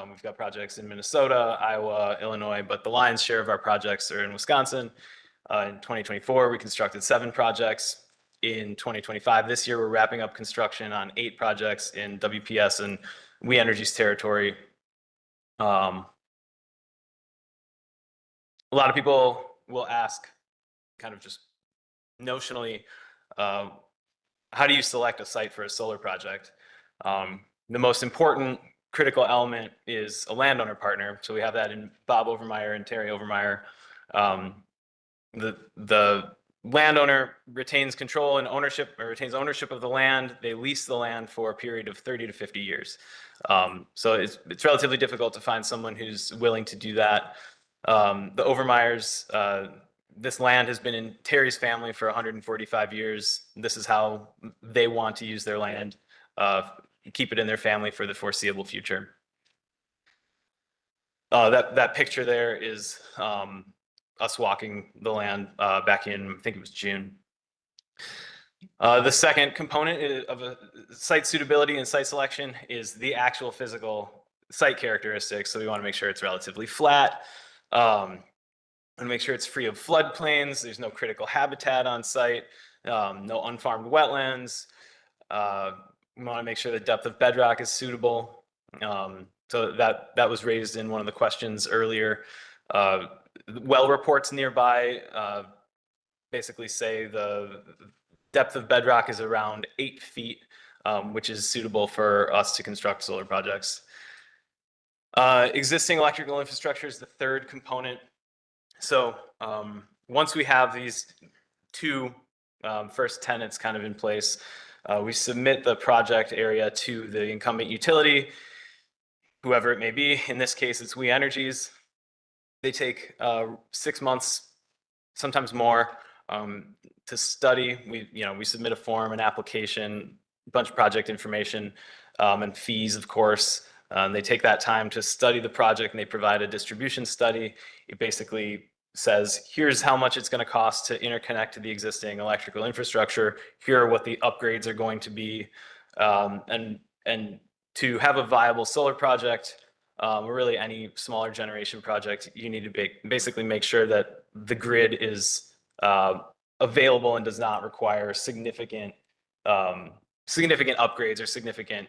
we've got projects in Minnesota, Iowa, Illinois, but the lion's share of our projects are in Wisconsin. In 2024, we constructed 7 projects. In 2025, this year, we're wrapping up construction on 8 projects in WPS and We Energy's territory. A lot of people will ask, kind of just notionally, how do you select a site for a solar project? The most important critical element is a landowner partner. So we have that in Bob Overmeyer and Terry Overmeyer. The landowner retains control and ownership, or retains ownership of the land. They lease the land for a period of 30 to 50 years. So it's relatively difficult to find someone who's willing to do that. The Overmeyers, this land has been in Terry's family for 145 years. This is how they want to use their land, keep it in their family for the foreseeable future. That picture there is us walking the land back in, I think it was June. The second component of a site suitability and site selection is the actual physical site characteristics. So we want to make sure it's relatively flat, and make sure it's free of floodplains. There's no critical habitat on site, no unfarmed wetlands. We want to make sure the depth of bedrock is suitable. So that was raised in one of the questions earlier. Well reports nearby basically say the depth of bedrock is around 8 feet, which is suitable for us to construct solar projects. Existing electrical infrastructure is the third component. So once we have these 2 first tenants kind of in place, we submit the project area to the incumbent utility, whoever it may be. In this case, it's We Energies. They take 6 months, sometimes more, to study. We submit a form, an application. bunch of project information and fees, of course. They take that time to study the project and they provide a distribution study. It basically says, here's how much it's going to cost to interconnect to the existing electrical infrastructure. Here are what the upgrades are going to be. And to have a viable solar project, or really any smaller generation project, you need to basically make sure that the grid is available and does not require significant upgrades or significant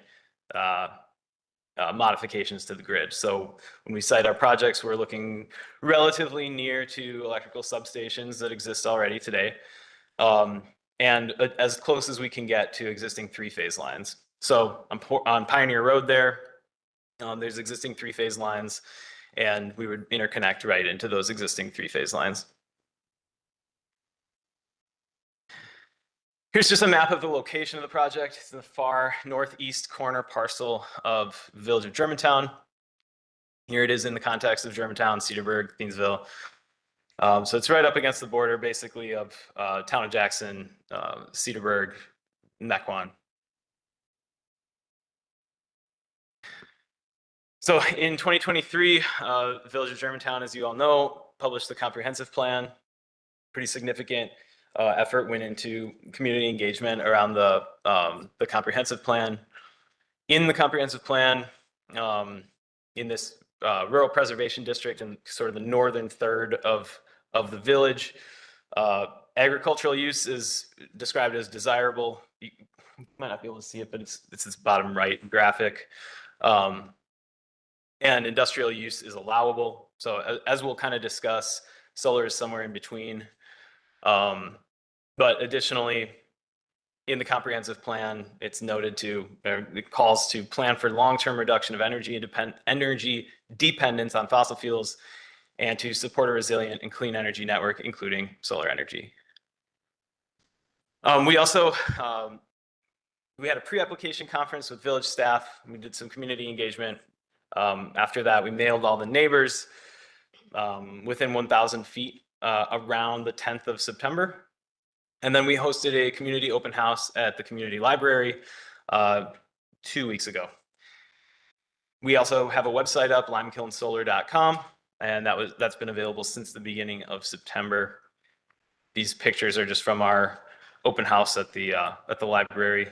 modifications to the grid. So when we site our projects, we're looking relatively near to electrical substations that exist already today, and as close as we can get to existing three-phase lines. So on Pioneer Road there's existing three-phase lines, and we would interconnect right into those existing three-phase lines. Here's just a map of the location of the project. It's in the far northeast corner parcel of the village of Germantown. Here it is in the context of Germantown, Cedarburg, Thiensville. So it's right up against the border, basically, of town of Jackson, Cedarburg, Mequon. So in 2023, the village of Germantown, as you all know, published the comprehensive plan. Pretty significant effort went into community engagement around the comprehensive plan. In the comprehensive plan, in this rural preservation district and sort of the northern third of the village, agricultural use is described as desirable. You might not be able to see it, but it's this bottom right graphic. And industrial use is allowable. So as we'll kind of discuss, solar is somewhere in between. But additionally, in the comprehensive plan, it's noted it calls to plan for long-term reduction of energy dependence on fossil fuels and to support a resilient and clean energy network, including solar energy. We also, we had a pre-application conference with village staff. We did some community engagement. After that, we mailed all the neighbors within 1,000 feet around the 10th of September. And then we hosted a community open house at the community library 2 weeks ago. We also have a website up, limekilnsolar.com, and that's been available since the beginning of September. These pictures are just from our open house at the library.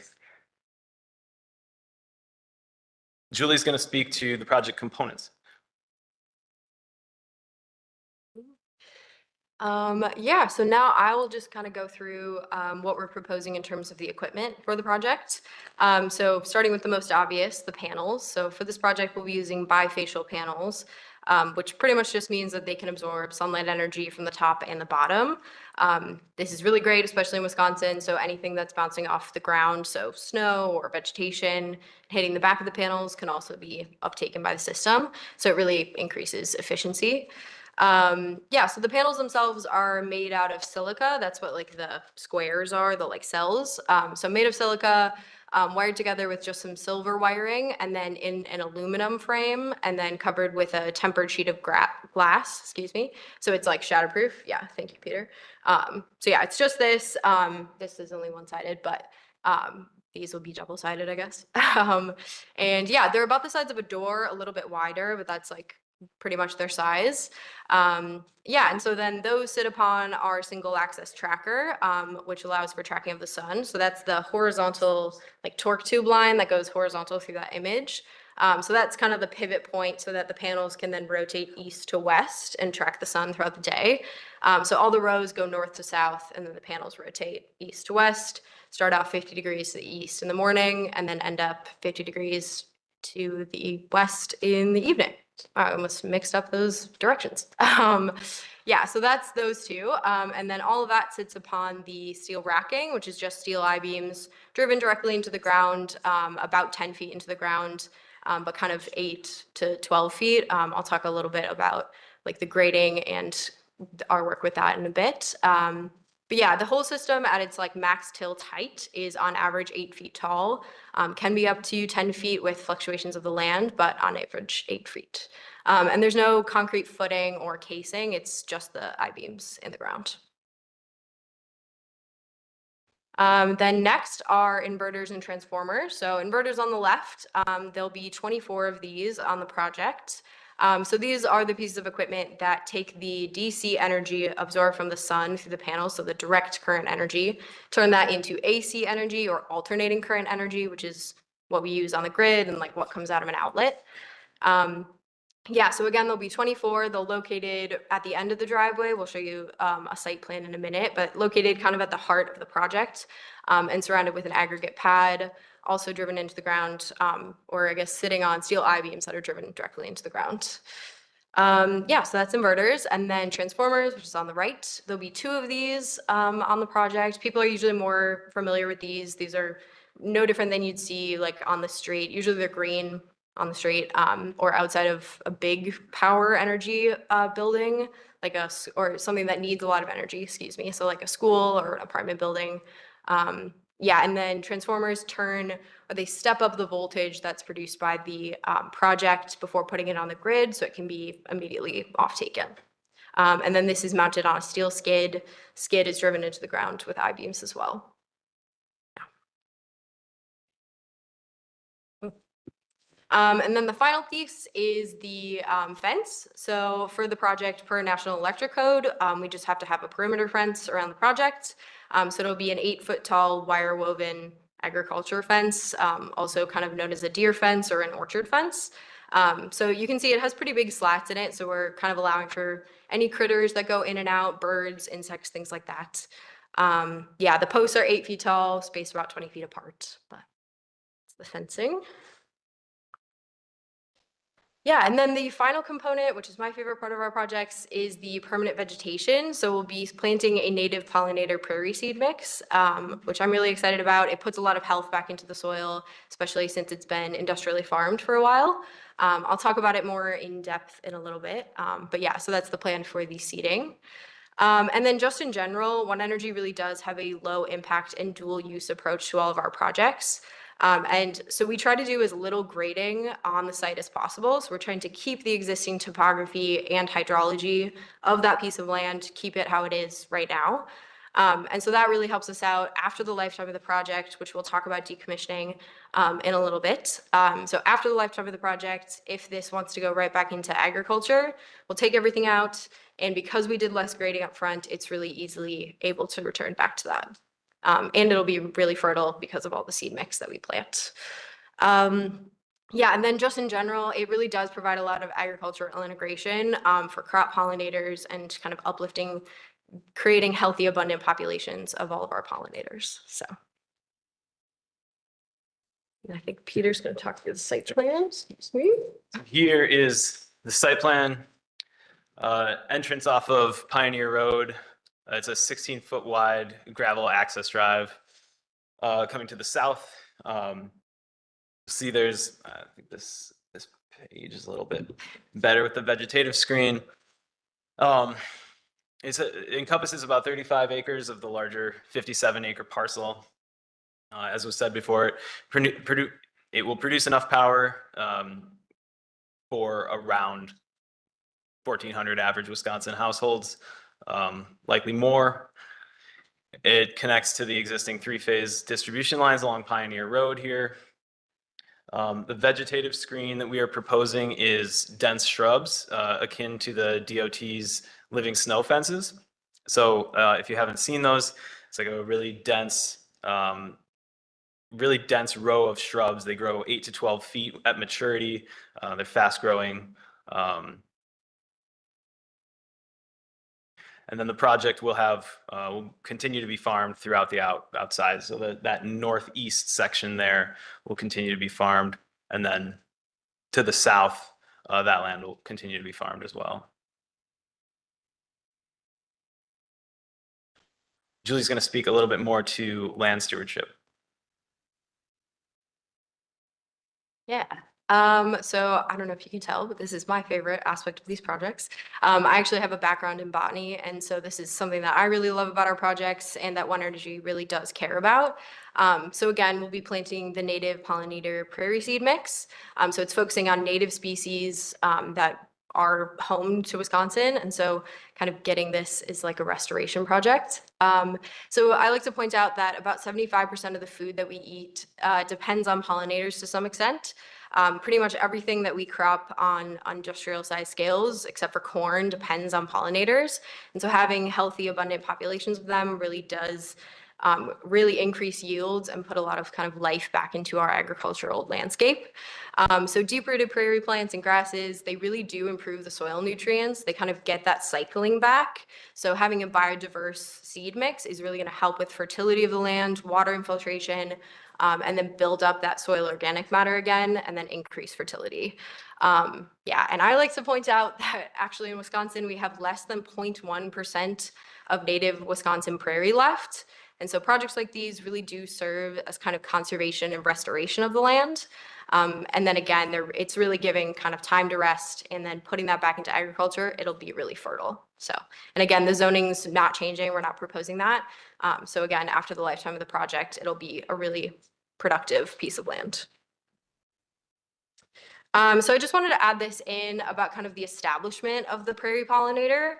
Julie's going to speak to the project components. Yeah, so now I will just kind of go through what we're proposing in terms of the equipment for the project. So starting with the most obvious, the panels. So for this project, we'll be using bifacial panels, which pretty much just means that they can absorb sunlight energy from the top and the bottom. This is really great, especially in Wisconsin. So anything that's bouncing off the ground, so snow or vegetation, hitting the back of the panels can also be uptaken by the system. So it really increases efficiency. Yeah, so the panels themselves are made out of silica. That's what like the squares are, the like cells. So made of silica, wired together with just some silver wiring and then in an aluminum frame and then covered with a tempered sheet of glass, excuse me. So it's like shatterproof. Yeah, thank you, Peter. So yeah, it's just this. This is only one-sided, but these will be double-sided, I guess. And yeah, they're about the size of a door, a little bit wider, but that's like pretty much their size. Yeah, and so then those sit upon our single axis tracker, which allows for tracking of the sun. So that's the horizontal like torque tube line that goes horizontal through that image. So that's kind of the pivot point so that the panels can then rotate east to west and track the sun throughout the day. So all the rows go north to south and then the panels rotate east to west, start out 50 degrees to the east in the morning and then end up 50 degrees to the west in the evening. I almost mixed up those directions. Yeah, so that's those two. And then all of that sits upon the steel racking, which is just steel I-beams driven directly into the ground, about 10 feet into the ground, but kind of 8 to 12 feet. I'll talk a little bit about like the grading and our work with that in a bit. But yeah, the whole system at its like max tilt height is on average 8 feet tall, can be up to 10 feet with fluctuations of the land, but on average 8 feet. And there's no concrete footing or casing, it's just the I-beams in the ground. Then next are inverters and transformers. So inverters on the left, there'll be 24 of these on the project. So these are the pieces of equipment that take the DC energy absorbed from the sun through the panels, so the direct current energy, turn that into AC energy or alternating current energy, which is what we use on the grid and like what comes out of an outlet. Yeah, so again, there'll be 24. They're located at the end of the driveway. We'll show you a site plan in a minute, but located kind of at the heart of the project and surrounded with an aggregate pad, also driven into the ground, or I guess sitting on steel I-beams that are driven directly into the ground. Yeah, so that's inverters. And then transformers, which is on the right. There'll be 2 of these on the project. People are usually more familiar with these. These are no different than you'd see like on the street. Usually they're green on the street or outside of a big power energy building, like or something that needs a lot of energy, excuse me. So like a school or an apartment building. Yeah, and then transformers they step up the voltage that's produced by the project before putting it on the grid so it can be immediately off taken. And then this is mounted on a steel skid. Skid is driven into the ground with I-beams as well. And then the final piece is the fence. So for the project per National Electric Code, we just have to have a perimeter fence around the project. So it'll be an 8-foot tall wire woven agriculture fence, also kind of known as a deer fence or an orchard fence. So you can see it has pretty big slats in it. So we're kind of allowing for any critters that go in and out, birds, insects, things like that. Yeah, the posts are 8 feet tall, spaced about 20 feet apart, but it's the fencing. Yeah, and then the final component, which is my favorite part of our projects, is the permanent vegetation. So we'll be planting a native pollinator prairie seed mix, which I'm really excited about. It puts a lot of health back into the soil, especially since it's been industrially farmed for a while. I'll talk about it more in depth in a little bit. But yeah, so that's the plan for the seeding. And then just in general, One Energy really does have a low impact and dual use approach to all of our projects. And so we try to do as little grading on the site as possible. So we're trying to keep the existing topography and hydrology of that piece of land, keep it how it is right now. And so that really helps us out after the lifetime of the project, which we'll talk about decommissioning in a little bit. So after the lifetime of the project, if this wants to go right back into agriculture, we'll take everything out. And because we did less grading up front, it's really easily able to return back to that. And it'll be really fertile because of all the seed mix that we plant. Yeah, and then just in general, it really does provide a lot of agricultural integration for crop pollinators and kind of uplifting, creating healthy, abundant populations of all of our pollinators. So and I think Peter's going to talk through the site plan. Excuse me. Here is the site plan. Entrance off of Pioneer Road. It's a 16-foot wide gravel access drive. Coming to the south, see there's, I think this page is a little bit better with the vegetative screen. It encompasses about 35 acres of the larger 57-acre parcel. As was said before, it will produce enough power for around 1,400 average Wisconsin households. Likely more. It connects to the existing 3-phase distribution lines along Pioneer Road here. The vegetative screen that we are proposing is dense shrubs akin to the DOT's living snow fences. So if you haven't seen those, it's like a really dense row of shrubs. They grow 8 to 12 feet at maturity. They're fast growing. And then the project will continue to be farmed throughout the outside. So that northeast section there will continue to be farmed. And then to the south, that land will continue to be farmed as well. Julie's going to speak a little bit more to land stewardship. Yeah. So I don't know if you can tell, but this is my favorite aspect of these projects. I actually have a background in botany, and so this is something that I really love about our projects and that One Energy really does care about. So again, we'll be planting the native pollinator prairie seed mix. So it's focusing on native species that our home to Wisconsin. And so kind of getting this is like a restoration project. So I like to point out that about 75% of the food that we eat depends on pollinators to some extent. Pretty much everything that we crop on industrial size scales, except for corn, depends on pollinators. And so having healthy, abundant populations of them really does really increase yields and put a lot of kind of life back into our agricultural landscape. So deep-rooted prairie plants and grasses, they really do improve the soil nutrients. They kind of get that cycling back. So having a biodiverse seed mix is really going to help with fertility of the land, water infiltration, and then build up that soil organic matter again, and then increase fertility. Yeah, and I like to point out that actually in Wisconsin, we have less than 0.1% of native Wisconsin prairie left. And so projects like these really do serve as kind of conservation and restoration of the land. And then again, it's really giving kind of time to rest and then putting that back into agriculture, it'll be really fertile. So, and again, the zoning's not changing. We're not proposing that. So again, after the lifetime of the project, it'll be a really productive piece of land. So I just wanted to add this in about kind of the establishment of the prairie pollinator.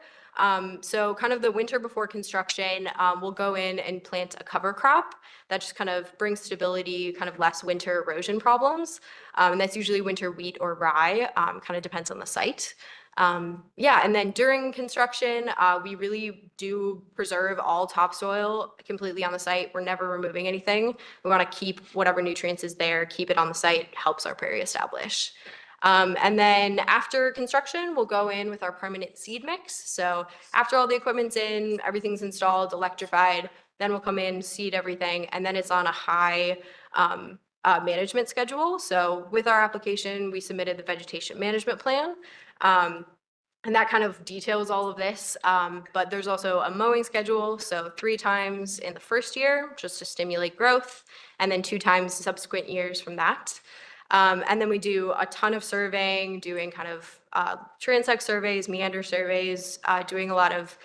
So kind of the winter before construction, we'll go in and plant a cover crop that just kind of brings stability, kind of less winter erosion problems. And that's usually winter wheat or rye, kind of depends on the site. Yeah, and then during construction, we really do preserve all topsoil completely on the site. We're never removing anything. We want to keep whatever nutrients is there, keep it on the site, helps our prairie establish. And then after construction, we'll go in with our permanent seed mix. So after all the equipment's in, everything's installed, electrified, then we'll come in, seed everything, and then it's on a high management schedule. So with our application, we submitted the vegetation management plan. And that kind of details all of this, but there's also a mowing schedule. So 3 times in the first year, just to stimulate growth, and then 2 times subsequent years from that. And then we do a ton of surveying, doing kind of transect surveys, meander surveys, doing a lot of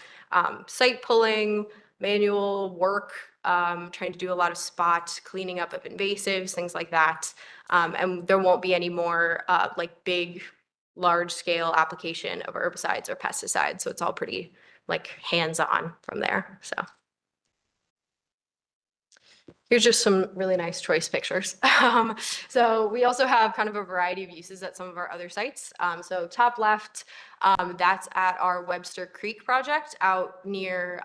site pulling, manual work, trying to do a lot of spot cleaning up of invasives, things like that. And there won't be any more like big, large scale application of herbicides or pesticides. So it's all pretty like hands-on from there. So here's just some really nice choice pictures. So we also have kind of a variety of uses at some of our other sites. So top left, that's at our Webster Creek project out near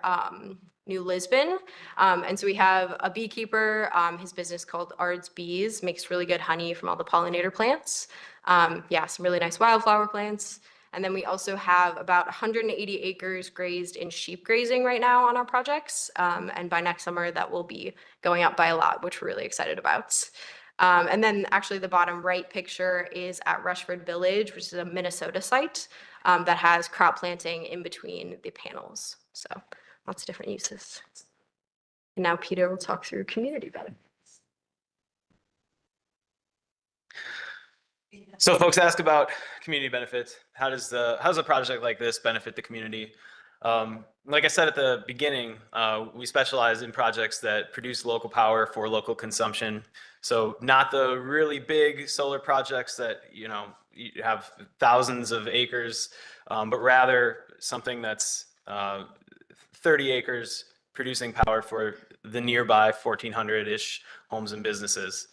New Lisbon. And so we have a beekeeper, his business called Ard's Bees, makes really good honey from all the pollinator plants. Yeah, some really nice wildflower plants. And then we also have about 180 acres grazed in sheep grazing right now on our projects. And by next summer, that will be going up by a lot, which we're really excited about. And then actually the bottom right picture is at Rushford Village, which is a Minnesota site that has crop planting in between the panels. So lots of different uses. And now Peter will talk through community benefits. So folks ask about community benefits. How does a project like this benefit the community? Like I said at the beginning, we specialize in projects that produce local power for local consumption. So not the really big solar projects that, you have thousands of acres, but rather something that's 30 acres producing power for the nearby 1,400-ish homes and businesses.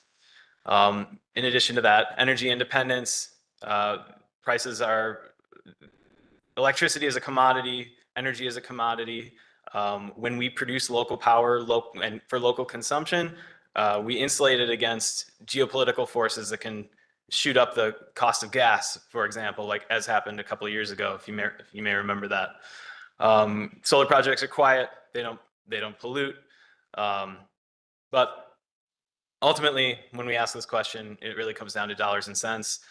In addition to that, energy independence, electricity is a commodity, energy is a commodity. When we produce local power and for local consumption, we insulate it against geopolitical forces that can shoot up the cost of gas, for example, like as happened a couple of years ago, if you may remember that. Solar projects are quiet, they don't pollute, but ultimately, when we ask this question, it really comes down to dollars and cents.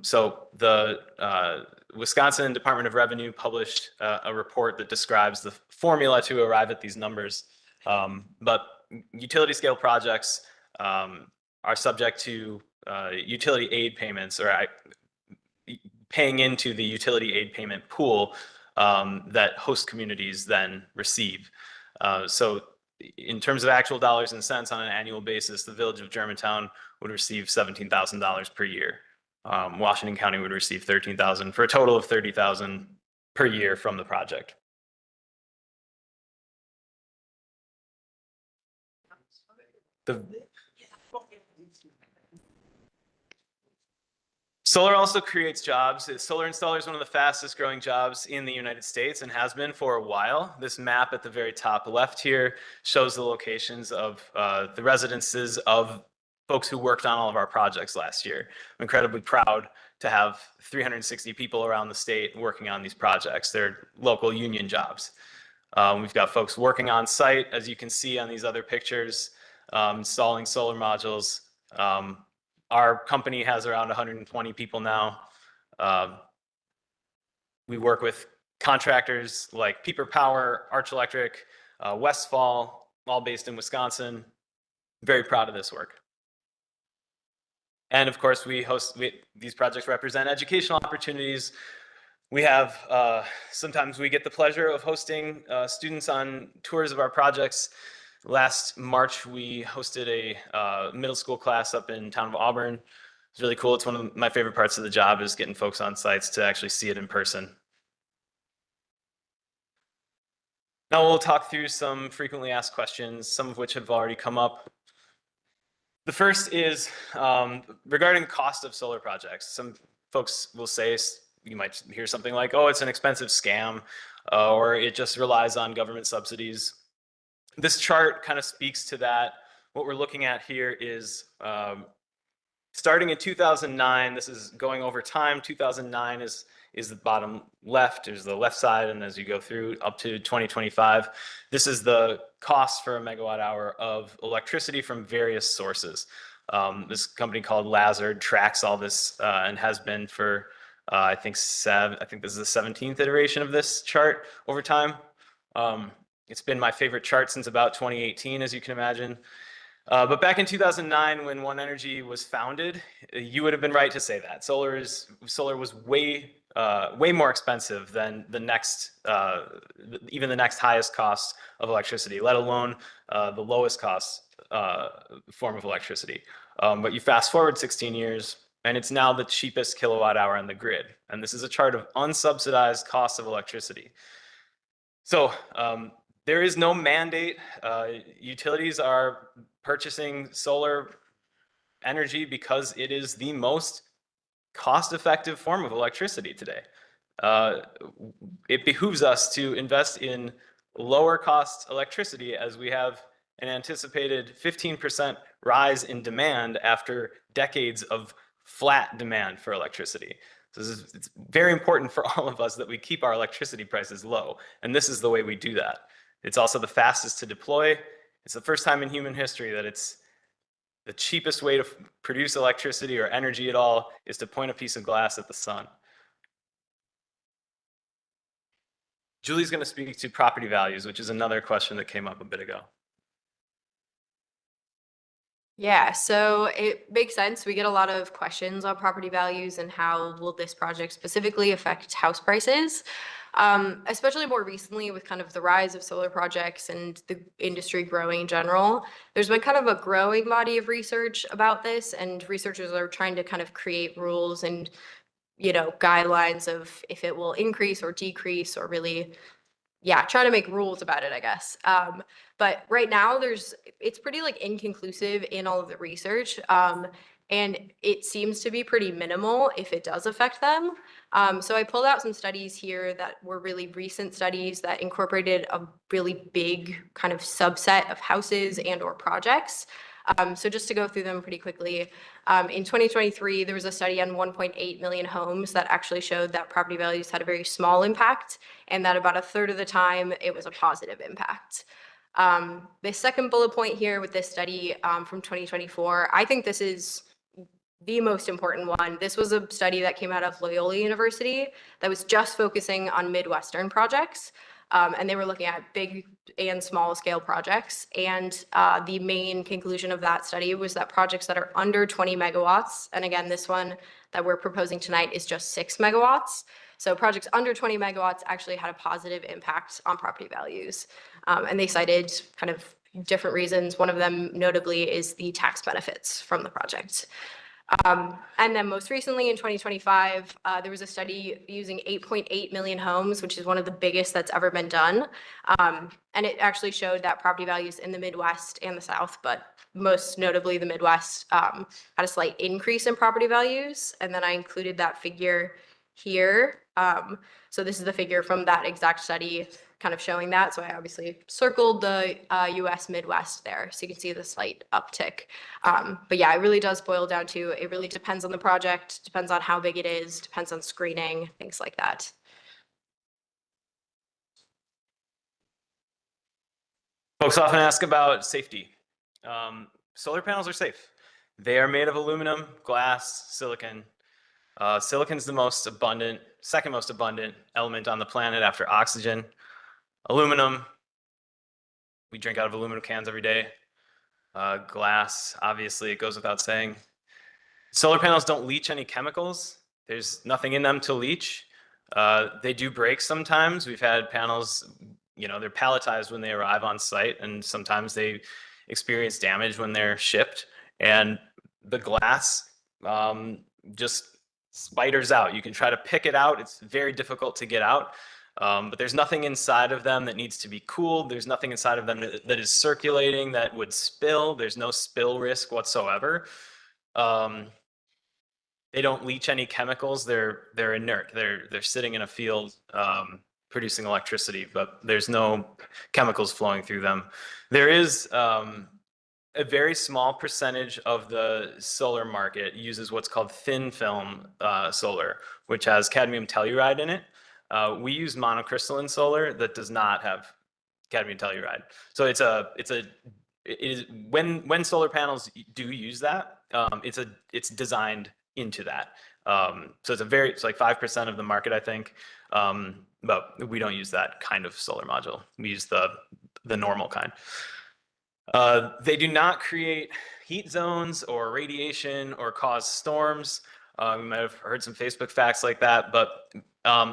So the Wisconsin Department of Revenue published a report that describes the formula to arrive at these numbers. But utility scale projects are subject to utility aid payments, or paying into the utility aid payment pool that host communities then receive. So in terms of actual dollars and cents on an annual basis, the village of Germantown would receive $17,000 per year Washington County would receive 13,000 for a total of 30,000 per year from the project. Solar also creates jobs. Solar installer is one of the fastest growing jobs in the United States and has been for a while. This map at the very top left here shows the locations of the residences of folks who worked on all of our projects last year. I'm incredibly proud to have 360 people around the state working on these projects. They're local union jobs. We've got folks working on site, as you can see on these other pictures, installing solar modules. Our company has around 120 people now. We work with contractors like Pieper Power, Arch Electric, Westfall, all based in Wisconsin. Very proud of this work. And of course, these projects represent educational opportunities. We have, sometimes we get the pleasure of hosting students on tours of our projects. Last March, we hosted a middle school class up in town of Auburn. It's really cool. It's one of my favorite parts of the job is getting folks on sites to actually see it in person. Now we'll talk through some frequently asked questions, some of which have already come up. The first is regarding the cost of solar projects. Some folks will say, you might hear something like, oh, it's an expensive scam, or it just relies on government subsidies. This chart kind of speaks to that. What we're looking at here is starting in 2009, this is going over time. 2009 is the bottom left, is the left side, and as you go through up to 2025, this is the cost for a megawatt hour of electricity from various sources. This company called Lazard tracks all this and has been for I think this is the 17th iteration of this chart over time. It's been my favorite chart since about 2018, as you can imagine. But back in 2009, when One Energy was founded, you would have been right to say that. Solar was way more expensive than the next, even the next highest cost of electricity, let alone the lowest cost form of electricity. But you fast forward 16 years, and it's now the cheapest kilowatt hour on the grid. And this is a chart of unsubsidized costs of electricity. So there is no mandate. Utilities are purchasing solar energy because it is the most cost-effective form of electricity today. It behooves us to invest in lower cost electricity as we have an anticipated 15% rise in demand after decades of flat demand for electricity. So it's very important for all of us that we keep our electricity prices low, and this is the way we do that. It's also the fastest to deploy. It's the first time in human history that it's the cheapest way to produce electricity or energy at all is to point a piece of glass at the sun. Julie's going to speak to property values, which is another question that came up a bit ago. Yeah, so it makes sense. We get a lot of questions on property values and how will this project specifically affect house prices, especially more recently with kind of the rise of solar projects and the industry growing in general. There's been kind of a growing body of research about this, and researchers are trying to kind of create rules and, you know, guidelines of if it will increase or decrease or really, yeah, try to make rules about it, I guess. But right now it's pretty like inconclusive in all of the research. And it seems to be pretty minimal if it does affect them. So I pulled out some studies here that were really recent studies that incorporated a really big kind of subset of houses and or projects. So just to go through them pretty quickly, in 2023, there was a study on 1.8 million homes that actually showed that property values had a very small impact and that about a third of the time it was a positive impact. The second bullet point here with this study from 2024, I think this is the most important one. This was a study that came out of Loyola University that was just focusing on Midwestern projects. And they were looking at big and small scale projects. And the main conclusion of that study was that projects that are under 20 megawatts, and again, this one that we're proposing tonight is just 6 megawatts. So projects under 20 megawatts actually had a positive impact on property values. And they cited kind of different reasons. One of them notably is the tax benefits from the project. And then most recently in 2025, there was a study using 8.8 million homes, which is one of the biggest that's ever been done. And it actually showed that property values in the Midwest and the South, but most notably the Midwest, had a slight increase in property values. And then I included that figure here. So this is the figure from that exact study kind of showing that. So I obviously circled the US Midwest there. So you can see the slight uptick. But yeah, it really does boil down to, it really depends on the project, depends on how big it is, depends on screening, things like that. Folks often ask about safety. Solar panels are safe. They are made of aluminum, glass, silicon. Silicon's the most abundant, second most abundant element on the planet after oxygen. Aluminum, we drink out of aluminum cans every day. Glass, obviously, it goes without saying. Solar panels don't leach any chemicals. There's nothing in them to leach. They do break sometimes. We've had panels, you know, they're palletized when they arrive on site, and sometimes they experience damage when they're shipped. And the glass just spiders out. You can try to pick it out. It's very difficult to get out. But there's nothing inside of them that needs to be cooled. There's nothing inside of them that is circulating that would spill. There's no spill risk whatsoever. They don't leach any chemicals. They're inert. They're sitting in a field producing electricity, but there's no chemicals flowing through them. There is a very small percentage of the solar market uses what's called thin film solar, which has cadmium telluride in it. We use monocrystalline solar that does not have cadmium telluride. So when solar panels do use that, it's designed into that. So it's like 5% of the market, I think. But we don't use that kind of solar module. We use the normal kind. They do not create heat zones or radiation or cause storms. You might have heard some Facebook facts like that, but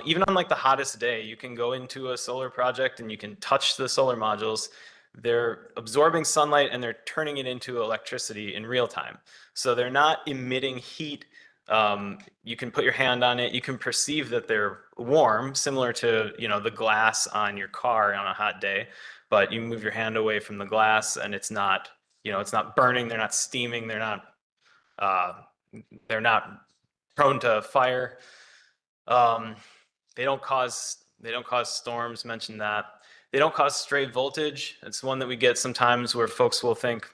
even on like the hottest day, you can go into a solar project and you can touch the solar modules. They're absorbing sunlight and they're turning it into electricity in real time. So they're not emitting heat. You can put your hand on it. You can perceive that they're warm, similar to, you know, the glass on your car on a hot day. But you move your hand away from the glass and it's not, you know, it's not burning. They're not steaming. They're not prone to fire. They don't cause storms. Mentioned that. They don't cause stray voltage. It's one that we get sometimes where folks will think,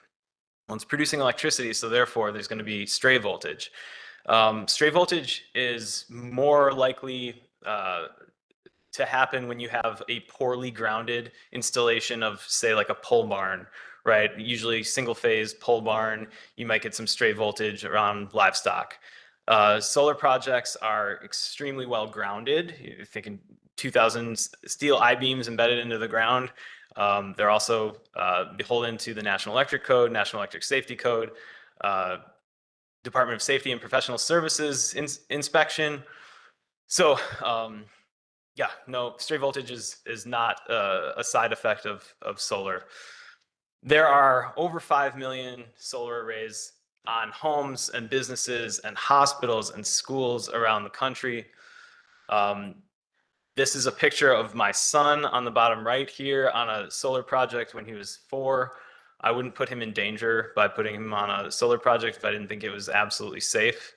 well, it's producing electricity, so therefore there's going to be stray voltage. Stray voltage is more likely to happen when you have a poorly grounded installation of, say, like a pole barn, right? Usually single phase pole barn, you might get some stray voltage around livestock. Solar projects are extremely well grounded. You're thinking 2,000 steel I-beams embedded into the ground. They're also beholden to the National Electric Code, National Electric Safety Code, Department of Safety and Professional Services inspection. So yeah, no, stray voltage is not a side effect of solar. There are over 5 million solar arrays on homes and businesses and hospitals and schools around the country. This is a picture of my son on the bottom right here on a solar project when he was 4. I wouldn't put him in danger by putting him on a solar project if I didn't think it was absolutely safe.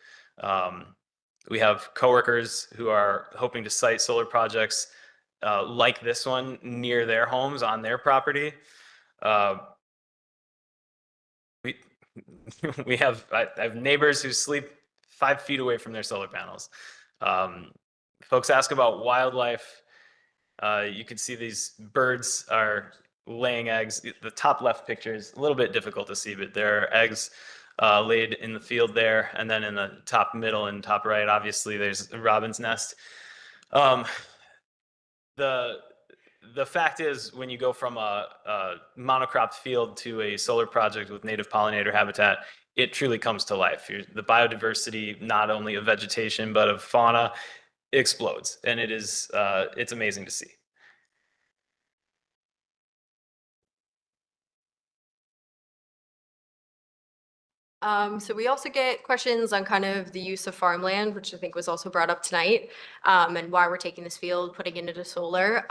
We have coworkers who are hoping to site solar projects like this one near their homes on their property. I have neighbors who sleep 5 feet away from their solar panels. Folks ask about wildlife. You can see these birds are laying eggs. The top left picture is a little bit difficult to see, but there are eggs laid in the field there. And then in the top middle and top right, obviously there's a robin's nest. The fact is, when you go from a monocropped field to a solar project with native pollinator habitat, it truly comes to life. The biodiversity, not only of vegetation, but of fauna, explodes. And it's amazing to see. So we also get questions on kind of the use of farmland, which I think was also brought up tonight, and why we're taking this field, putting it into solar.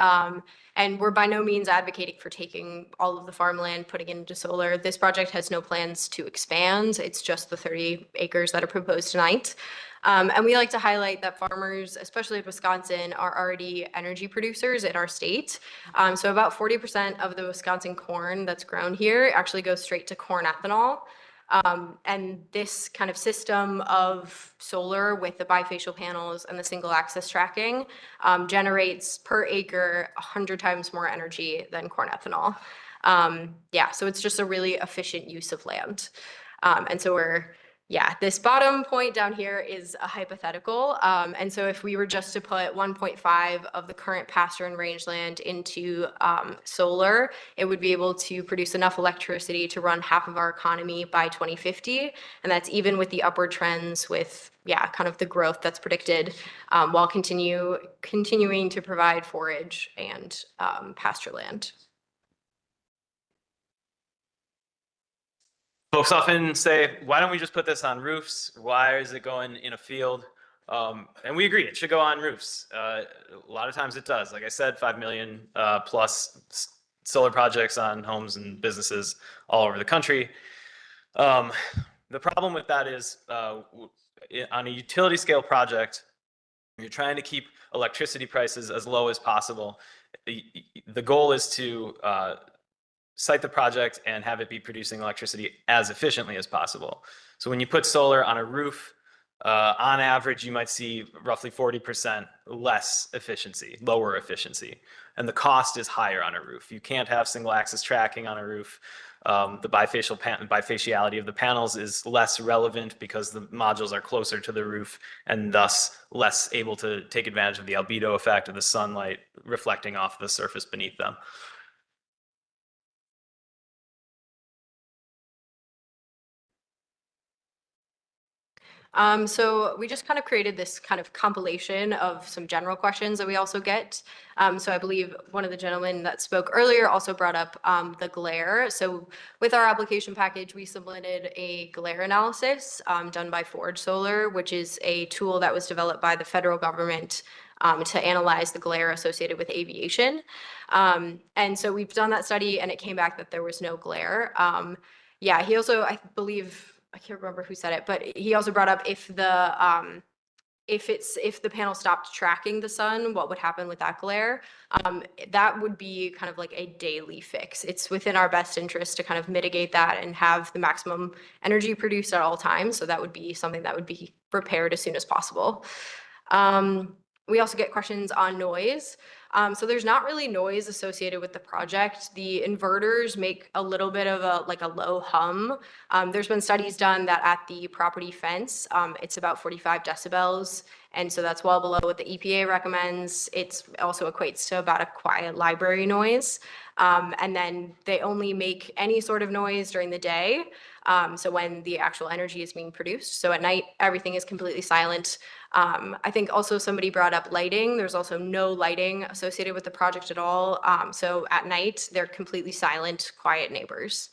And we're by no means advocating for taking all of the farmland, putting it into solar. This project has no plans to expand. It's just the 30 acres that are proposed tonight. And we like to highlight that farmers, especially in Wisconsin, are already energy producers in our state. So about 40% of the Wisconsin corn that's grown here actually goes straight to corn ethanol. And this kind of system of solar with the bifacial panels and the single axis tracking generates per acre 100 times more energy than corn ethanol. Yeah, so it's just a really efficient use of land. And so this bottom point down here is a hypothetical. And so if we were just to put 1.5 of the current pasture and rangeland into solar, it would be able to produce enough electricity to run half of our economy by 2050. And that's even with the upward trends with, kind of the growth that's predicted while continuing to provide forage and pasture land. Folks often say, why don't we just put this on roofs? Why is it going in a field? And we agree, it should go on roofs. A lot of times it does. Like I said, 5 million plus solar projects on homes and businesses all over the country. The problem with that is on a utility scale project, you're trying to keep electricity prices as low as possible. The goal is to site the project and have it be producing electricity as efficiently as possible. So when you put solar on a roof, on average, you might see roughly 40% less efficiency, lower efficiency. And the cost is higher on a roof. You can't have single axis tracking on a roof. The bifaciality of the panels is less relevant because the modules are closer to the roof and thus less able to take advantage of the albedo effect of the sunlight reflecting off the surface beneath them. So we just kind of created this kind of compilation of some general questions that we also get. So I believe one of the gentlemen that spoke earlier also brought up the glare. So with our application package, we submitted a glare analysis done by Forge Solar, which is a tool that was developed by the federal government to analyze the glare associated with aviation. And so we've done that study and it came back that there was no glare. He also, I believe, I can't remember who said it, but he also brought up if the panel stopped tracking the sun, what would happen with that glare? That would be kind of like a daily fix. It's within our best interest to kind of mitigate that and have the maximum energy produced at all times. So that would be something that would be repaired as soon as possible. We also get questions on noise. So there's not really noise associated with the project. The inverters make a little bit of a low hum. There's been studies done that at the property fence, it's about 45 decibels. And so that's well below what the EPA recommends. It also equates to about a quiet library noise. And then they only make any sort of noise during the day. So when the actual energy is being produced. So at night, everything is completely silent. I think also somebody brought up lighting. There's also no lighting associated with the project at all. So at night, they're completely silent, quiet neighbors.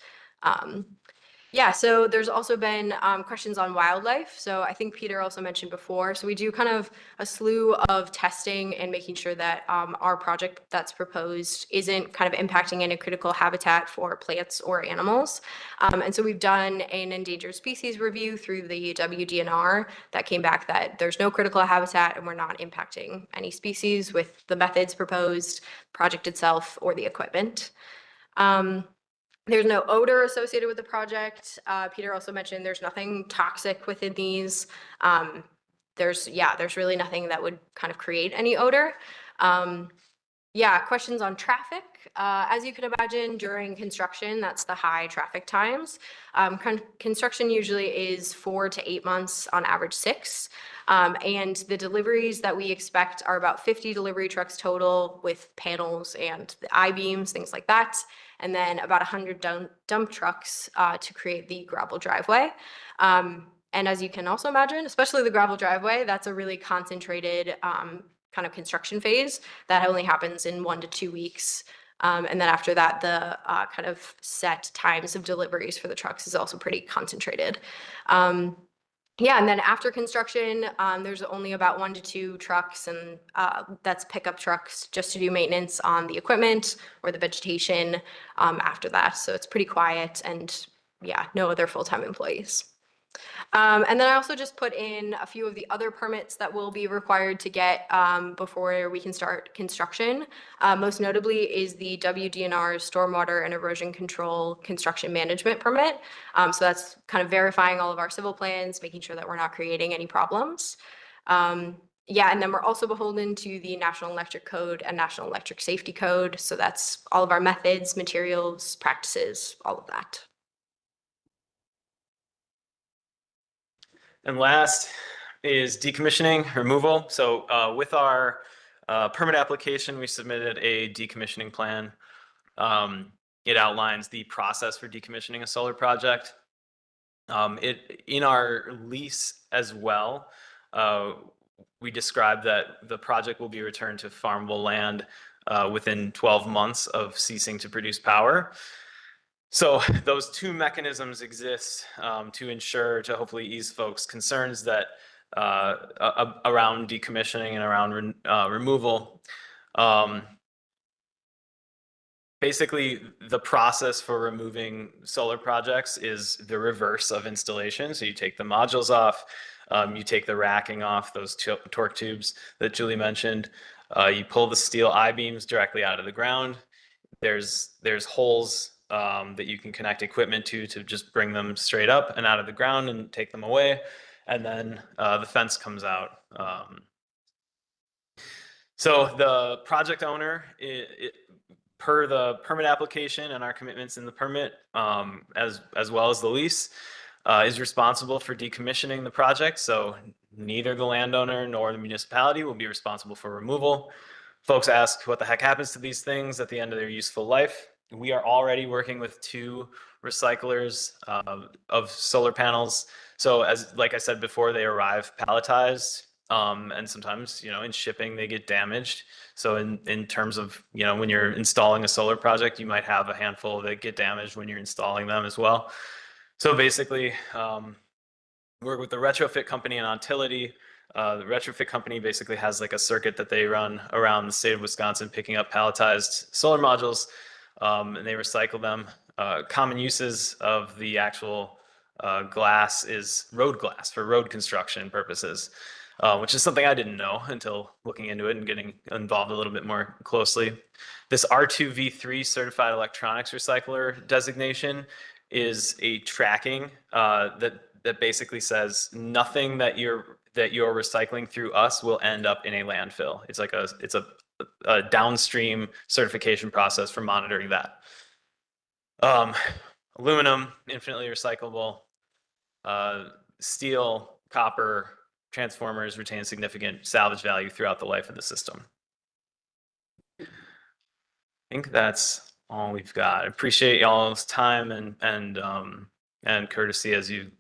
So there's also been questions on wildlife. So I think Peter also mentioned before. So we do kind of a slew of testing and making sure that our project that's proposed isn't kind of impacting any critical habitat for plants or animals. And so we've done an endangered species review through the WDNR that came back that there's no critical habitat and we're not impacting any species with the methods proposed, project itself, or the equipment. There's no odor associated with the project. Peter also mentioned there's nothing toxic within these. There's really nothing that would kind of create any odor. Questions on traffic. As you can imagine, during construction, that's the high traffic times. Construction usually is 4 to 8 months, on average 6. And the deliveries that we expect are about 50 delivery trucks total with panels and the I-beams, things like that. And then about 100 dump trucks to create the gravel driveway. And as you can also imagine, especially the gravel driveway, that's a really concentrated kind of construction phase that only happens in 1 to 2 weeks. And then after that, the kind of set times of deliveries for the trucks is also pretty concentrated. Yeah, and then after construction, there's only about 1 to 2 trucks, and that's pickup trucks just to do maintenance on the equipment or the vegetation after that. So it's pretty quiet, and yeah, no other full-time employees. And then I also just put in a few of the other permits that will be required to get before we can start construction. Most notably is the WDNR Stormwater and Erosion Control Construction Management Permit. So that's kind of verifying all of our civil plans, making sure that we're not creating any problems. Yeah, and then we're also beholden to the National Electric Code and National Electric Safety Code. So that's all of our methods, materials, practices, all of that. And last is decommissioning removal. So with our permit application, we submitted a decommissioning plan. It outlines the process for decommissioning a solar project. In our lease as well, we described that the project will be returned to farmable land within 12 months of ceasing to produce power. So those two mechanisms exist to hopefully ease folks' concerns that around decommissioning and around removal. Basically, the process for removing solar projects is the reverse of installation. So you take the modules off, you take the racking off, those torque tubes that Julie mentioned. You pull the steel I-beams directly out of the ground. There's holes that you can connect equipment to just bring them straight up and out of the ground and take them away. And then the fence comes out. So the project owner, per the permit application and our commitments in the permit, as well as the lease, is responsible for decommissioning the project. So neither the landowner nor the municipality will be responsible for removal. Folks ask what the heck happens to these things at the end of their useful life. We are already working with 2 recyclers of solar panels. So like I said before, they arrive palletized, and sometimes, in shipping, they get damaged. So in terms of, when you're installing a solar project, you might have a handful that get damaged when you're installing them as well. So basically, work with the retrofit company in Ontility. The retrofit company basically has like a circuit that they run around the state of Wisconsin, picking up palletized solar modules. And they recycle them. Common uses of the actual glass is road glass for road construction purposes, which is something I didn't know until looking into it and getting involved a little bit more closely. This R2V3 certified electronics recycler designation is a tracking that basically says nothing that you're recycling through us will end up in a landfill. It's like a downstream certification process for monitoring that. Aluminum, infinitely recyclable. Steel, copper, transformers retain significant salvage value throughout the life of the system. I think that's all we've got. I appreciate y'all's time and courtesy as you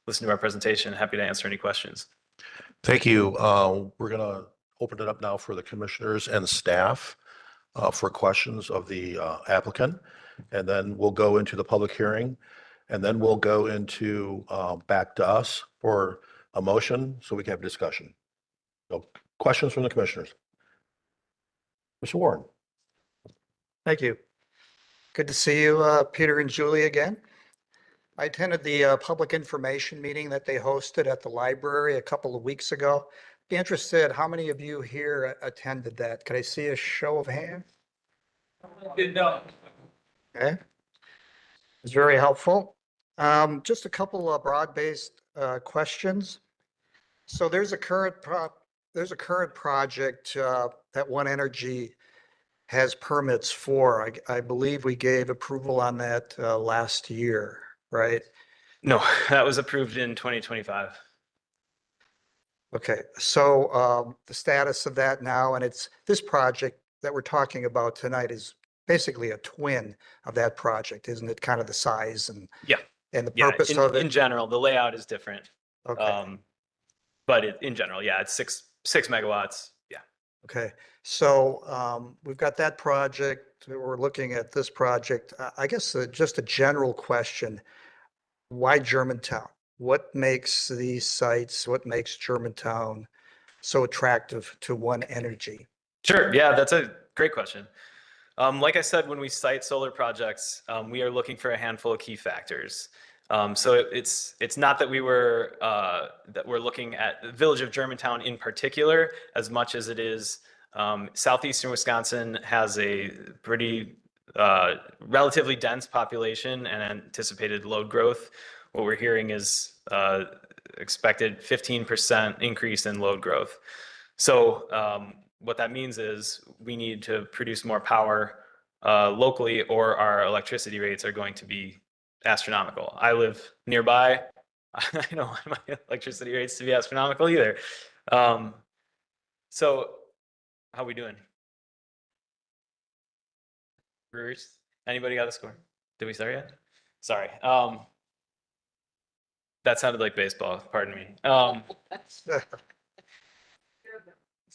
listen to our presentation. Happy to answer any questions. Thank you. We're going to open it up now for the commissioners and staff for questions of the applicant. And then we'll go into the public hearing. And then we'll go into back to us for a motion so we can have discussion. So questions from the commissioners. Mr. Warren. Thank you. Good to see you, Peter and Julie again. I attended the public information meeting that they hosted at the library a couple of weeks ago. Be interested, how many of you here attended that? Could I see a show of hands? No. Okay. It's very helpful. Just a couple of broad-based questions. So there's a current project that One Energy has permits for. I believe we gave approval on that last year, right? No, that was approved in 2025. Okay, so the status of that now, and it's this project that we're talking about tonight is basically a twin of that project, isn't it? Kind of the size and the purpose of it. In general, the layout is different. Okay. But in general, yeah, it's six megawatts. Yeah. Okay, so we've got that project. We're looking at this project. I guess just a general question. Why Germantown? What makes these sites, what makes Germantown so attractive to One Energy? Sure. Yeah, that's a great question. Like I said, when we cite solar projects, we are looking for a handful of key factors. So it's not that we're looking at the village of Germantown in particular, as much as it is southeastern Wisconsin has a pretty relatively dense population and anticipated load growth. What we're hearing is expected 15% increase in load growth. So what that means is we need to produce more power locally, or our electricity rates are going to be astronomical. I live nearby. I don't want my electricity rates to be astronomical either. So how are we doing? Brewers? Anybody got a score? Did we start yet? Sorry. That sounded like baseball. Pardon me.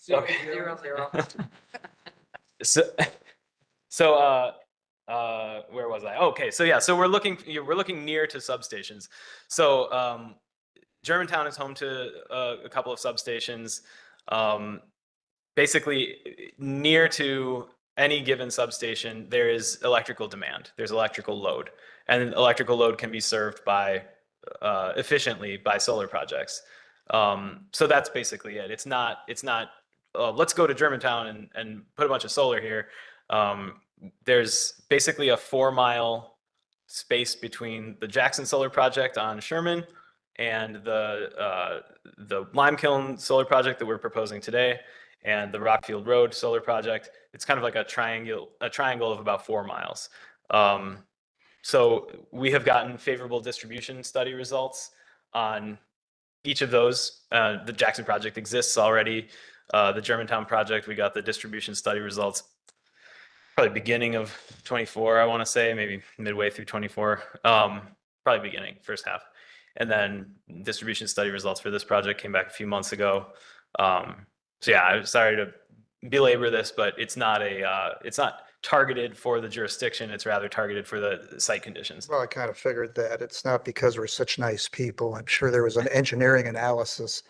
Okay. 0-0. So where was I? Okay, so yeah, so we're looking near to substations. So Germantown is home to a couple of substations. Basically, near to any given substation, there is electrical demand. There's electrical load, and electrical load can be served by efficiently by solar projects. So that's basically it. It's not let's go to Germantown and put a bunch of solar here. There's basically a 4-mile space between the Jackson Solar Project on Sherman and the Lime Kiln Solar Project that we're proposing today, and the Rockfield Road Solar Project. It's kind of like a triangle of about 4 miles. So we have gotten favorable distribution study results on each of those. The Jackson project exists already. The Germantown project, we got the distribution study results probably beginning of 24, I want to say, maybe midway through 24, probably beginning, first half. And then distribution study results for this project came back a few months ago. So yeah, I'm sorry to belabor this, but it's not targeted for the jurisdiction. It's rather targeted for the site conditions. Well, I kind of figured that. It's not because we're such nice people. I'm sure there was an engineering analysis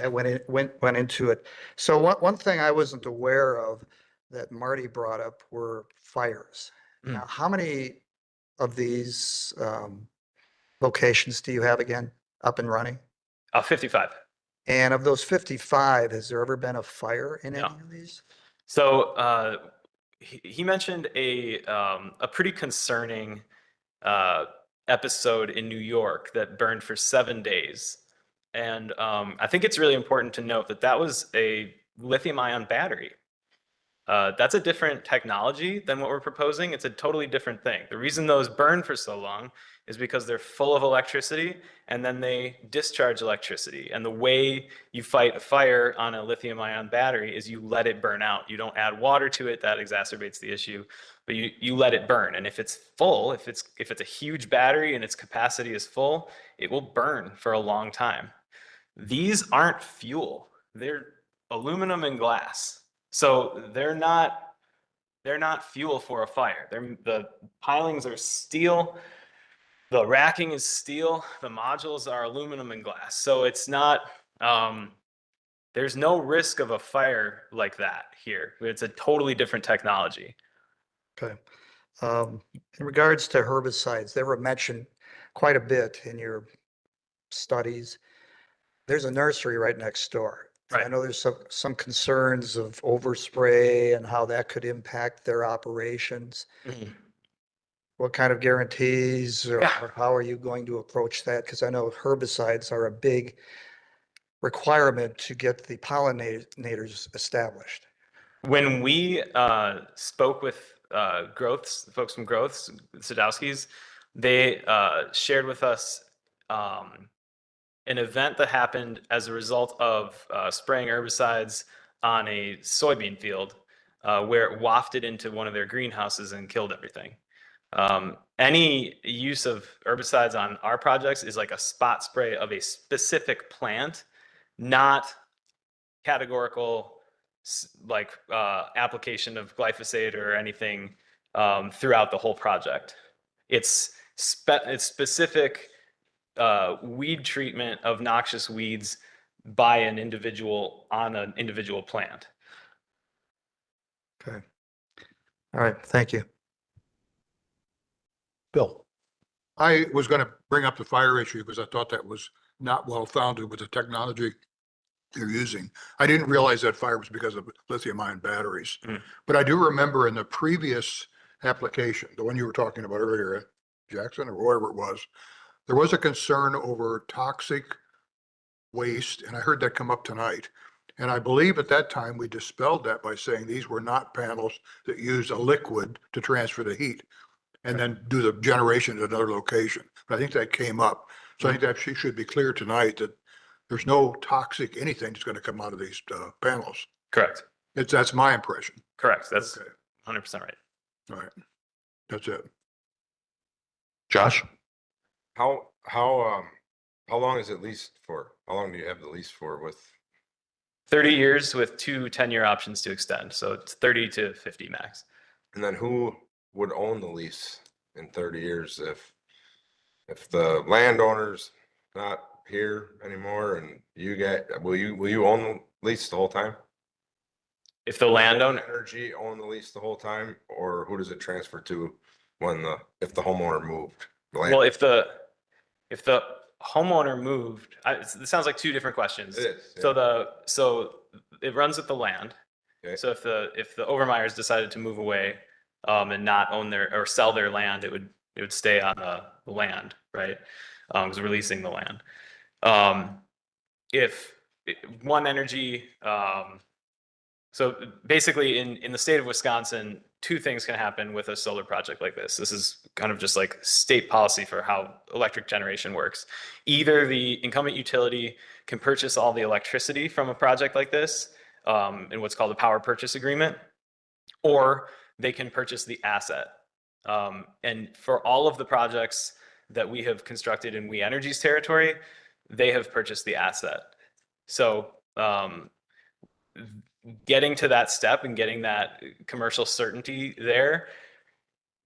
that went into it. So one thing I wasn't aware of that Marty brought up were fires. Now, how many of these locations do you have again up and running? 55. And of those 55, has there ever been a fire in any of these? So he mentioned a pretty concerning episode in New York that burned for 7 days. And I think it's really important to note that that was a lithium-ion battery. That's a different technology than what we're proposing. It's a totally different thing. The reason those burn for so long is because they're full of electricity and then they discharge electricity. And the way you fight a fire on a lithium-ion battery is you let it burn out. You don't add water to it, that exacerbates the issue, but you let it burn. And if it's full, if it's a huge battery and its capacity is full, it will burn for a long time. These aren't fuel. They're aluminum and glass. So they're not fuel for a fire. The pilings are steel, the racking is steel, the modules are aluminum and glass. So it's not, there's no risk of a fire like that here. It's a totally different technology. Okay. In regards to herbicides, they were mentioned quite a bit in your studies. There's a nursery right next door. Right. I know there's some concerns of overspray and how that could impact their operations. Mhm. What kind of guarantees or how are you going to approach that? Because I know herbicides are a big requirement to get the pollinators established. When we spoke with folks from Growths, Sadowskis, they shared with us an event that happened as a result of spraying herbicides on a soybean field where it wafted into one of their greenhouses and killed everything. Any use of herbicides on our projects is like a spot spray of a specific plant, not categorical application of glyphosate or anything throughout the whole project. It's specific weed treatment of noxious weeds by an individual on an individual plant. Okay. All right, thank you. Bill. I was going to bring up the fire issue because I thought that was not well founded with the technology they're using. I didn't realize that fire was because of lithium ion batteries. But I do remember in the previous application, the one you were talking about earlier, Jackson or whoever it was, there was a concern over toxic waste, and I heard that come up tonight. And I believe at that time we dispelled that by saying these were not panels that use a liquid to transfer the heat and then do the generation at another location. But I think that came up. So I think that she should be clear tonight that there's no toxic anything that's going to come out of these panels. Correct. That's my impression. Correct. That's Okay. 100% right. All right. That's it. Josh? How long is it leased for? How long do you have the lease for with? 30 years with 2 10-year options to extend. So it's 30 to 50 max. And then who would own the lease in 30 years if the landowner's not here anymore and you will you own the lease the whole time? If the landowner Energy own the lease the whole time, or who does it transfer to if the homeowner moved? Well, if the homeowner moved, it sounds like 2 different questions. It is, yeah. So it runs with the land. Okay. So if the Overmeyers decided to move away and not own or sell their land, it would stay on the land, right? Because we're leasing the land. If One Energy, so basically in the state of Wisconsin, 2 things can happen with a solar project like this. This is kind of just like state policy for how electric generation works. Either the incumbent utility can purchase all the electricity from a project like this in what's called a power purchase agreement, or they can purchase the asset. And for all of the projects that we have constructed in We Energy's territory, they have purchased the asset. So getting to that step and getting that commercial certainty there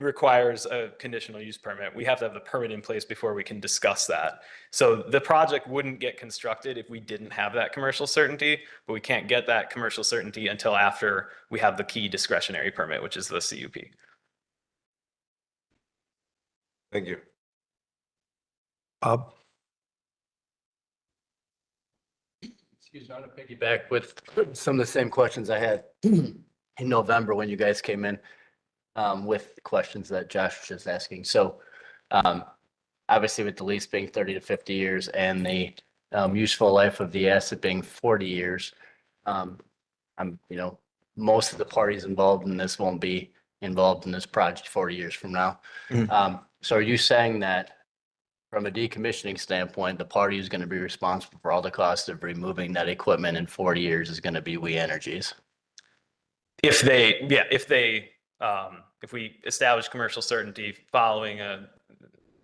requires a conditional use permit. We have to have the permit in place before we can discuss that. So the project wouldn't get constructed if we didn't have that commercial certainty, but we can't get that commercial certainty until after we have the key discretionary permit, which is the CUP. Thank you. Bob? Excuse me, I want to piggyback with some of the same questions I had in November when you guys came in with the questions that Josh was just asking. So obviously with the lease being 30 to 50 years and the useful life of the asset being 40 years, most of the parties involved in this won't be involved in this project 40 years from now. So are you saying that from a decommissioning standpoint, the party who's going to be responsible for all the costs of removing that equipment in 40 years is going to be We Energies? If we establish commercial certainty following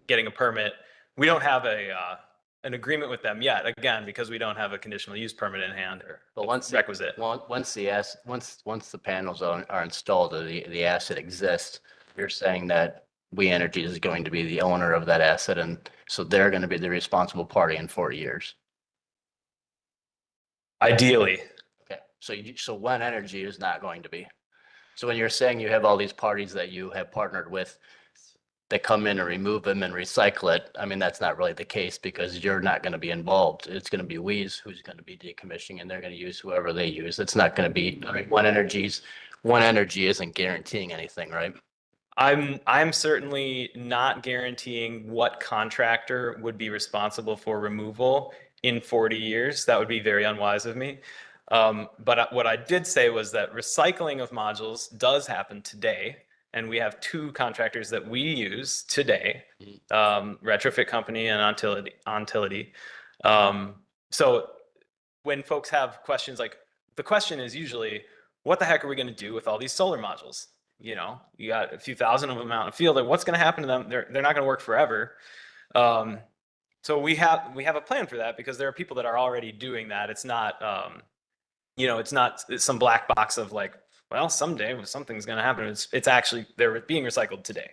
getting a permit, we don't have an agreement with them yet, again, because we don't have a conditional use permit in hand or requisite. Once the panels are installed, the asset exists, you're saying that We Energies is going to be the owner of that asset, and so they're going to be the responsible party in 40 years. Ideally. Okay, so One Energy is not going to be. So when you're saying you have all these parties that you have partnered with that come in and remove them and recycle it, I mean, that's not really the case because you're not going to be involved. It's going to be We's who's going to be decommissioning, and they're going to use whoever they use. It's not going to be One Energy isn't guaranteeing anything, right? I'm certainly not guaranteeing what contractor would be responsible for removal in 40 years. That would be very unwise of me. But what I did say was that recycling of modules does happen today. And we have 2 contractors that we use today, Retrofit Company and Ontility. So when folks have questions, like the question is usually, what the heck are we going to do with all these solar modules? You know, you got a few thousand of them out in the field. Like, what's going to happen to them? They're not going to work forever. So we have a plan for that because there are people that are already doing that. It's not it's not it's some black box of like, well, someday something's going to happen. It's actually, they're being recycled today.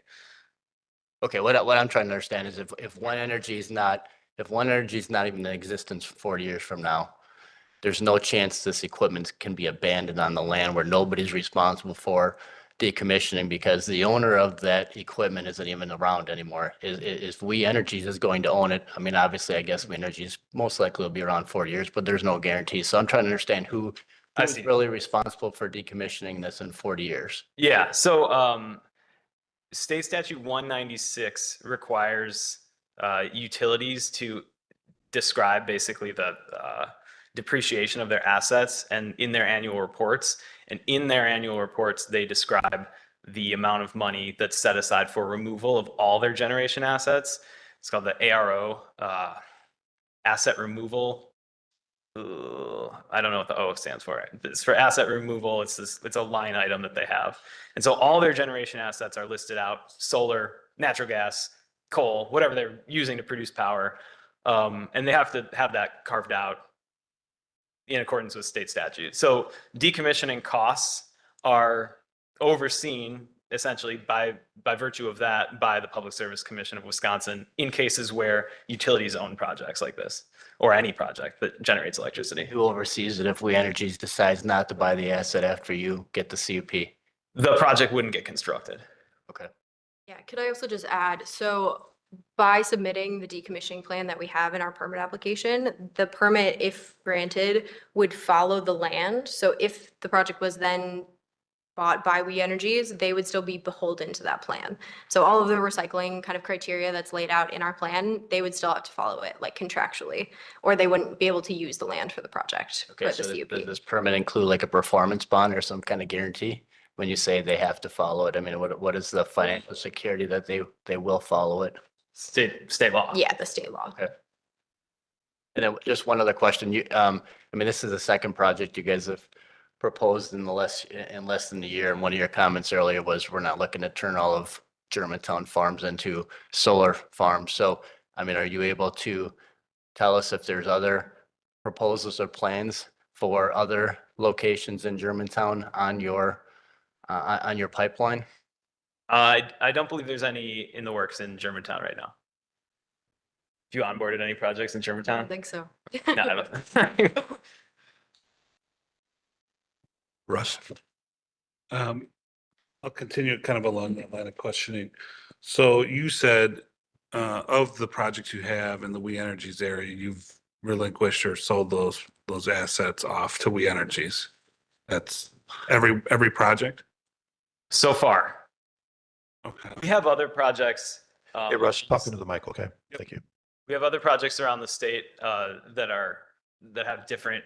Okay, what I'm trying to understand is if one energy is not even in existence 40 years from now, there's no chance this equipment can be abandoned on the land where nobody's responsible for decommissioning because the owner of that equipment isn't even around anymore. Is We Energies is going to own it. I mean, obviously, I guess We Energies most likely will be around 40 years, but there's no guarantee. So I'm trying to understand who's really responsible for decommissioning this in 40 years. Yeah. So State Statute 196 requires utilities to describe basically the depreciation of their assets and in their annual reports. And in their annual reports, they describe the amount of money that's set aside for removal of all their generation assets. It's called the ARO, asset removal. I don't know what the O stands for. It's for asset removal. It's a line item that they have. And so all their generation assets are listed out: solar, natural gas, coal, whatever they're using to produce power. And they have to have that carved out in accordance with state statute. So decommissioning costs are overseen essentially by virtue of that by the Public Service Commission of Wisconsin in cases where utilities own projects like this or any project that generates electricity. Who oversees it if We Energies decides not to buy the asset after you get the CUP? The project wouldn't get constructed. Okay. Yeah, could I also just add, so by submitting the decommissioning plan that we have in our permit application, the permit, if granted, would follow the land. So if the project was then bought by We Energies, they would still be beholden to that plan. So all of the recycling kind of criteria that's laid out in our plan, they would still have to follow it, like contractually, or they wouldn't be able to use the land for the project. Okay, for so the CUP. does this permit include like a performance bond or some kind of guarantee when you say they have to follow it? I mean, what is the financial security that they will follow it? State law. Yeah, the state law. Okay. And then just one other question. I mean, this is the second project you guys have proposed in less than a year. And one of your comments earlier was we're not looking to turn all of Germantown farms into solar farms. So, I mean, are you able to tell us if there's other proposals or plans for other locations in Germantown on your pipeline? I don't believe there's any in the works in Germantown right now. Have you onboarded any projects in I Germantown? don't think so. No, I haven't. Russ? I'll continue kind of along that line of questioning. So you said of the projects you have in the We Energies area, you've relinquished or sold those assets off to We Energies. That's every project? So far. Okay. We have other projects. Hey, Russ, talk into the mic, okay? Thank you. We have other projects around the state that have different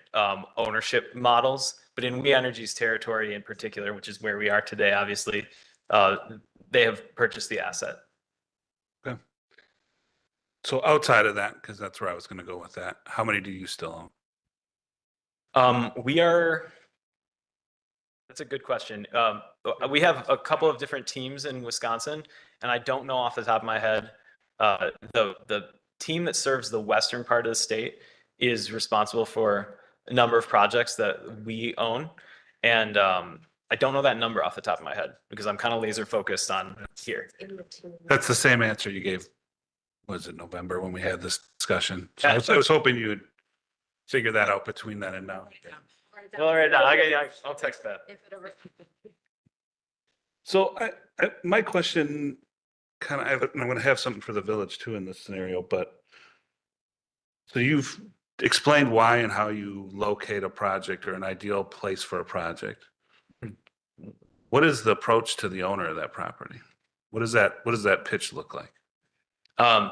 ownership models, but in We Energies territory in particular, which is where we are today, obviously, they have purchased the asset. Okay. So outside of that, because that's where I was going to go with that, how many do you still own? That's a good question. We have a couple of different teams in Wisconsin, and I don't know off the top of my head. The team that serves the western part of the state is responsible for a number of projects that we own. And I don't know that number off the top of my head because I'm kind of laser focused on here. That's the same answer you gave, was it November when we had this discussion? So I was hoping you'd figure that out between then and now. Well, right now, I'll text that. So my question kind of, I'm going to have something for the village too in this scenario, but so you've explained why and how you locate a project or an ideal place for a project. What is the approach to the owner of that property? What does that pitch look like?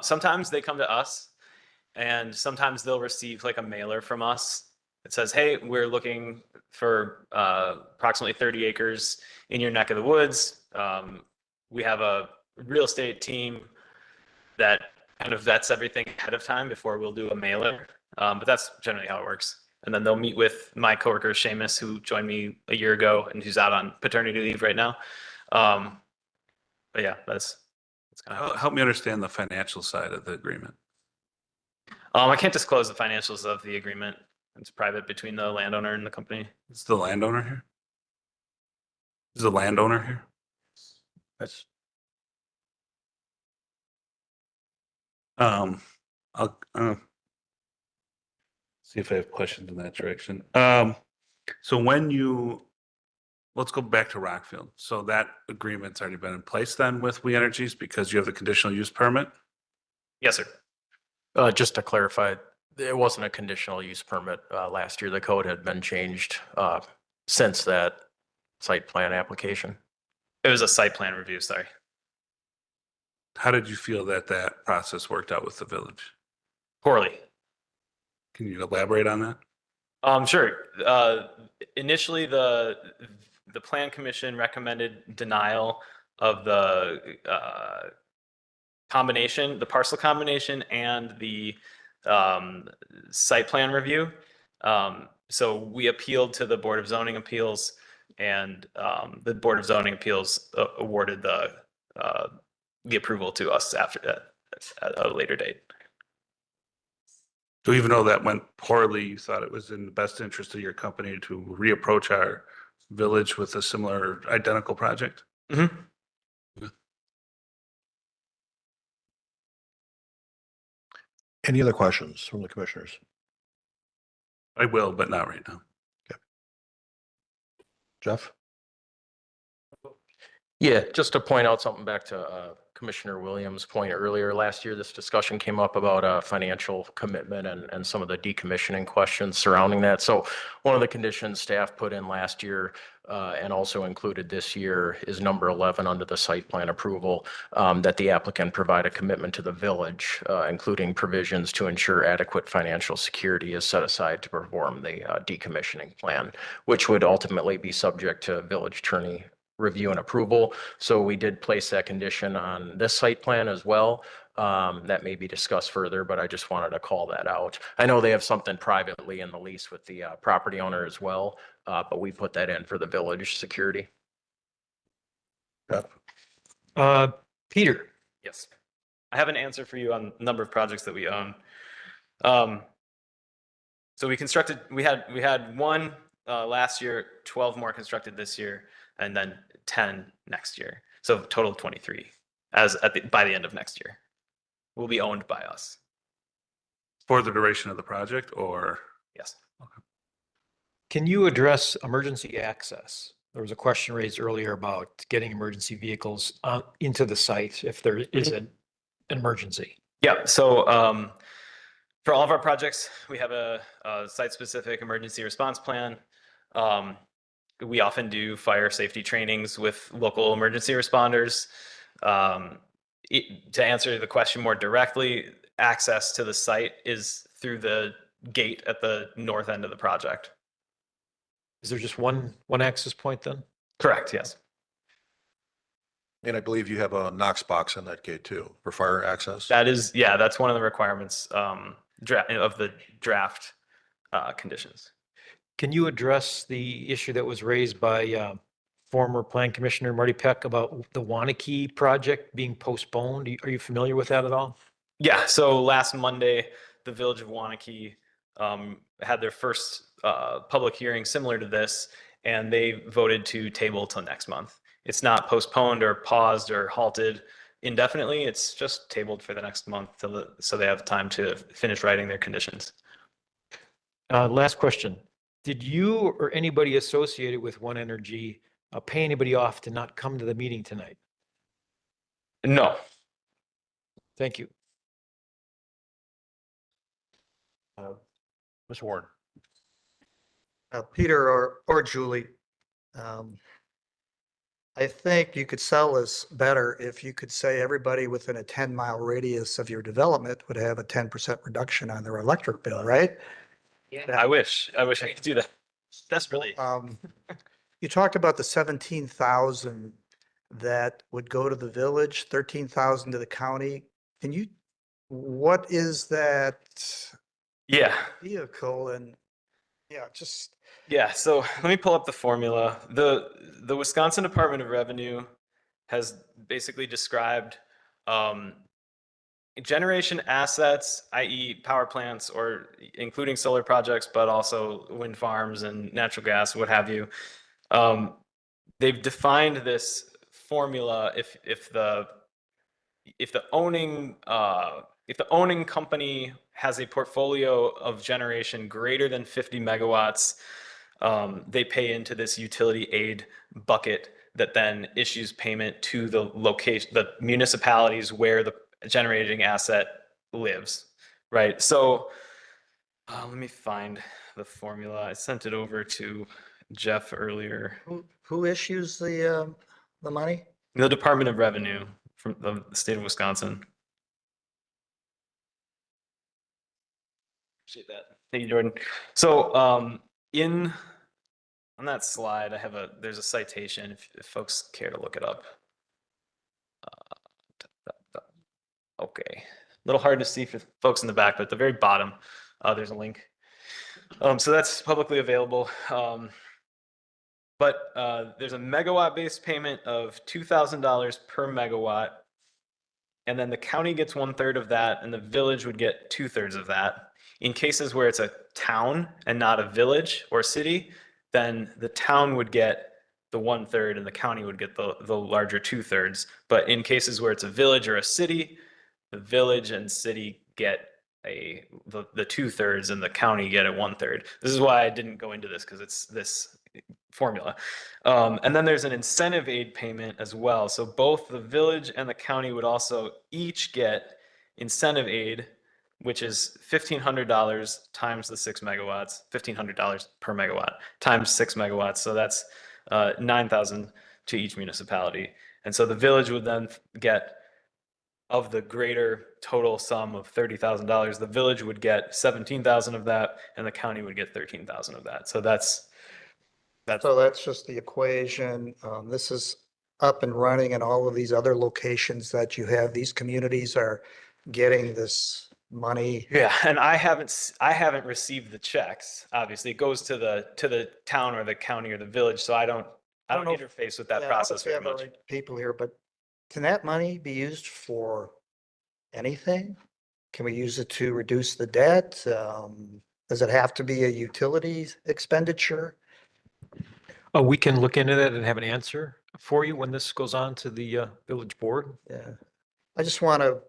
Sometimes they come to us and sometimes they'll receive like a mailer from us. It says, hey, we're looking for approximately 30 acres in your neck of the woods. We have a real estate team that kind of vets everything ahead of time before we'll do a mailer. But that's generally how it works. And then they'll meet with my coworker, Seamus, who joined me a year ago and who's out on paternity leave right now. But yeah, that's kind of help me understand the financial side of the agreement. I can't disclose the financials of the agreement. It's private between the landowner and the company. Is the landowner here? Is the landowner here? That's I'll see if I have questions in that direction. So let's go back to Rockfield. So that agreement's already been in place then with We Energies because you have the conditional use permit? Yes, sir. Just to clarify, it wasn't a conditional use permit. Last year, the code had been changed since that site plan application. It was a site plan review, sorry. How did you feel that process worked out with the village? Poorly. Can you elaborate on that? Sure. Initially, the plan commission recommended denial of the combination, the parcel combination and the site plan review. So we appealed to the Board of Zoning Appeals, and the Board of Zoning Appeals awarded the approval to us after that at a later date. So even though that went poorly, you thought it was in the best interest of your company to reapproach our village with a similar identical project? Mm-hmm. Any other questions from the commissioners? I will, but not right now. Jeff? Yeah, just to point out something back to Commissioner Williams' point earlier, last year, this discussion came up about financial commitment and some of the decommissioning questions surrounding that. So one of the conditions staff put in last year and also included this year is number 11 under the site plan approval, that the applicant provide a commitment to the village, including provisions to ensure adequate financial security is set aside to perform the decommissioning plan, which would ultimately be subject to village attorney review and approval. So we did place that condition on this site plan as well. That may be discussed further, but I just wanted to call that out. I know they have something privately in the lease with the property owner as well, but we put that in for the village security. Peter. Yes. I have an answer for you on the number of projects that we own. So we had one last year, 12 more constructed this year, and then 10 next year. So total of 23 by the end of next year will be owned by us. For the duration of the project or? Yes. Okay. Can you address emergency access? There was a question raised earlier about getting emergency vehicles into the site if there is an emergency. Yeah, so for all of our projects, we have a site-specific emergency response plan. We often do fire safety trainings with local emergency responders. To answer the question more directly, access to the site is through the gate at the north end of the project. Is there just one access point then? Correct, yes. And I believe you have a Knox box on that gate too for fire access. That's one of the requirements of the draft conditions. Can you address the issue that was raised by former Plan Commissioner Marty Peck about the Wanakee project being postponed? Are you familiar with that at all? Yeah, so last Monday, the Village of Wanakee had their first public hearing similar to this, and they voted to table till next month. It's not postponed or paused or halted indefinitely. It's just tabled for the next month so they have time to finish writing their conditions. Last question. Did you or anybody associated with One Energy pay anybody off to not come to the meeting tonight? No. Thank you. Ms. Warren. Peter or Julie, I think you could sell this better if you could say everybody within a 10-mile radius of your development would have a 10% reduction on their electric bill, right? Yeah, I wish I could do that. Desperately. You talked about the 17,000 that would go to the village, 13,000 to the county. What is that? Yeah. Vehicle and Yeah, so let me pull up the formula. The Wisconsin Department of Revenue has basically described generation assets, i.e. power plants or including solar projects, but also wind farms and natural gas, what have you. They've defined this formula if the owning company has a portfolio of generation greater than 50 megawatts, they pay into this utility aid bucket that then issues payment to the location, the municipalities where the generating asset lives, right? So let me find the formula. I sent it over to Jeff earlier. Who issues the money? The Department of Revenue from the state of Wisconsin. Appreciate that. Thank you, Jordan. So on that slide, there's a citation if folks care to look it up. Okay, a little hard to see for folks in the back, but at the very bottom, there's a link. So that's publicly available. But there's a megawatt-based payment of $2,000 per megawatt, and then the county gets 1/3 of that, and the village would get 2/3 of that. In cases where it's a town and not a village or city, then the town would get the 1/3 and the county would get the larger 2/3. But in cases where it's a village or a city, the village and city get the 2/3 and the county get a 1/3. This is why I didn't go into this, because it's this formula. And then there's an incentive aid payment as well. So both the village and the county would also each get incentive aid, which is $1,500 times the 6 megawatts, $1,500 per megawatt times 6 megawatts. So that's $9,000 to each municipality. And so the village would then get, of the greater total sum of $30,000, the village would get 17,000 of that, and the county would get 13,000 of that. So that's So that's just the equation. This is up and running in all of these other locations that you have. These communities are getting this money. Yeah, and I haven't received the checks. Obviously, it goes to the town or the county or the village, so I don't know if- interface with that Yeah, process obviously I very have the much. right people here, but can that money be used for anything? Can we use it to reduce the debt? Does it have to be a utilities expenditure? We can look into that and have an answer for you when this goes on to the village board. Yeah. I just want to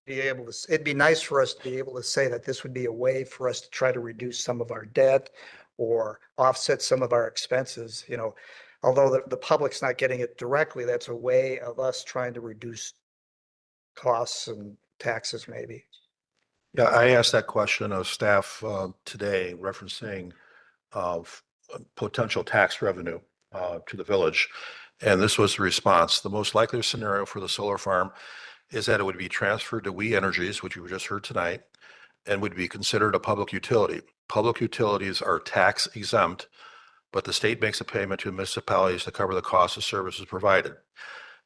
be able to, it'd be nice for us to be able to say that this would be a way for us to try to reduce some of our debt or offset some of our expenses, although the public's not getting it directly, that's a way of us trying to reduce costs and taxes maybe. Yeah, I asked that question of staff today, referencing potential tax revenue to the village. And this was the response. The most likely scenario for the solar farm is that it would be transferred to We Energies, which you just heard tonight, and would be considered a public utility. Public utilities are tax exempt, but the state makes a payment to municipalities to cover the cost of services provided.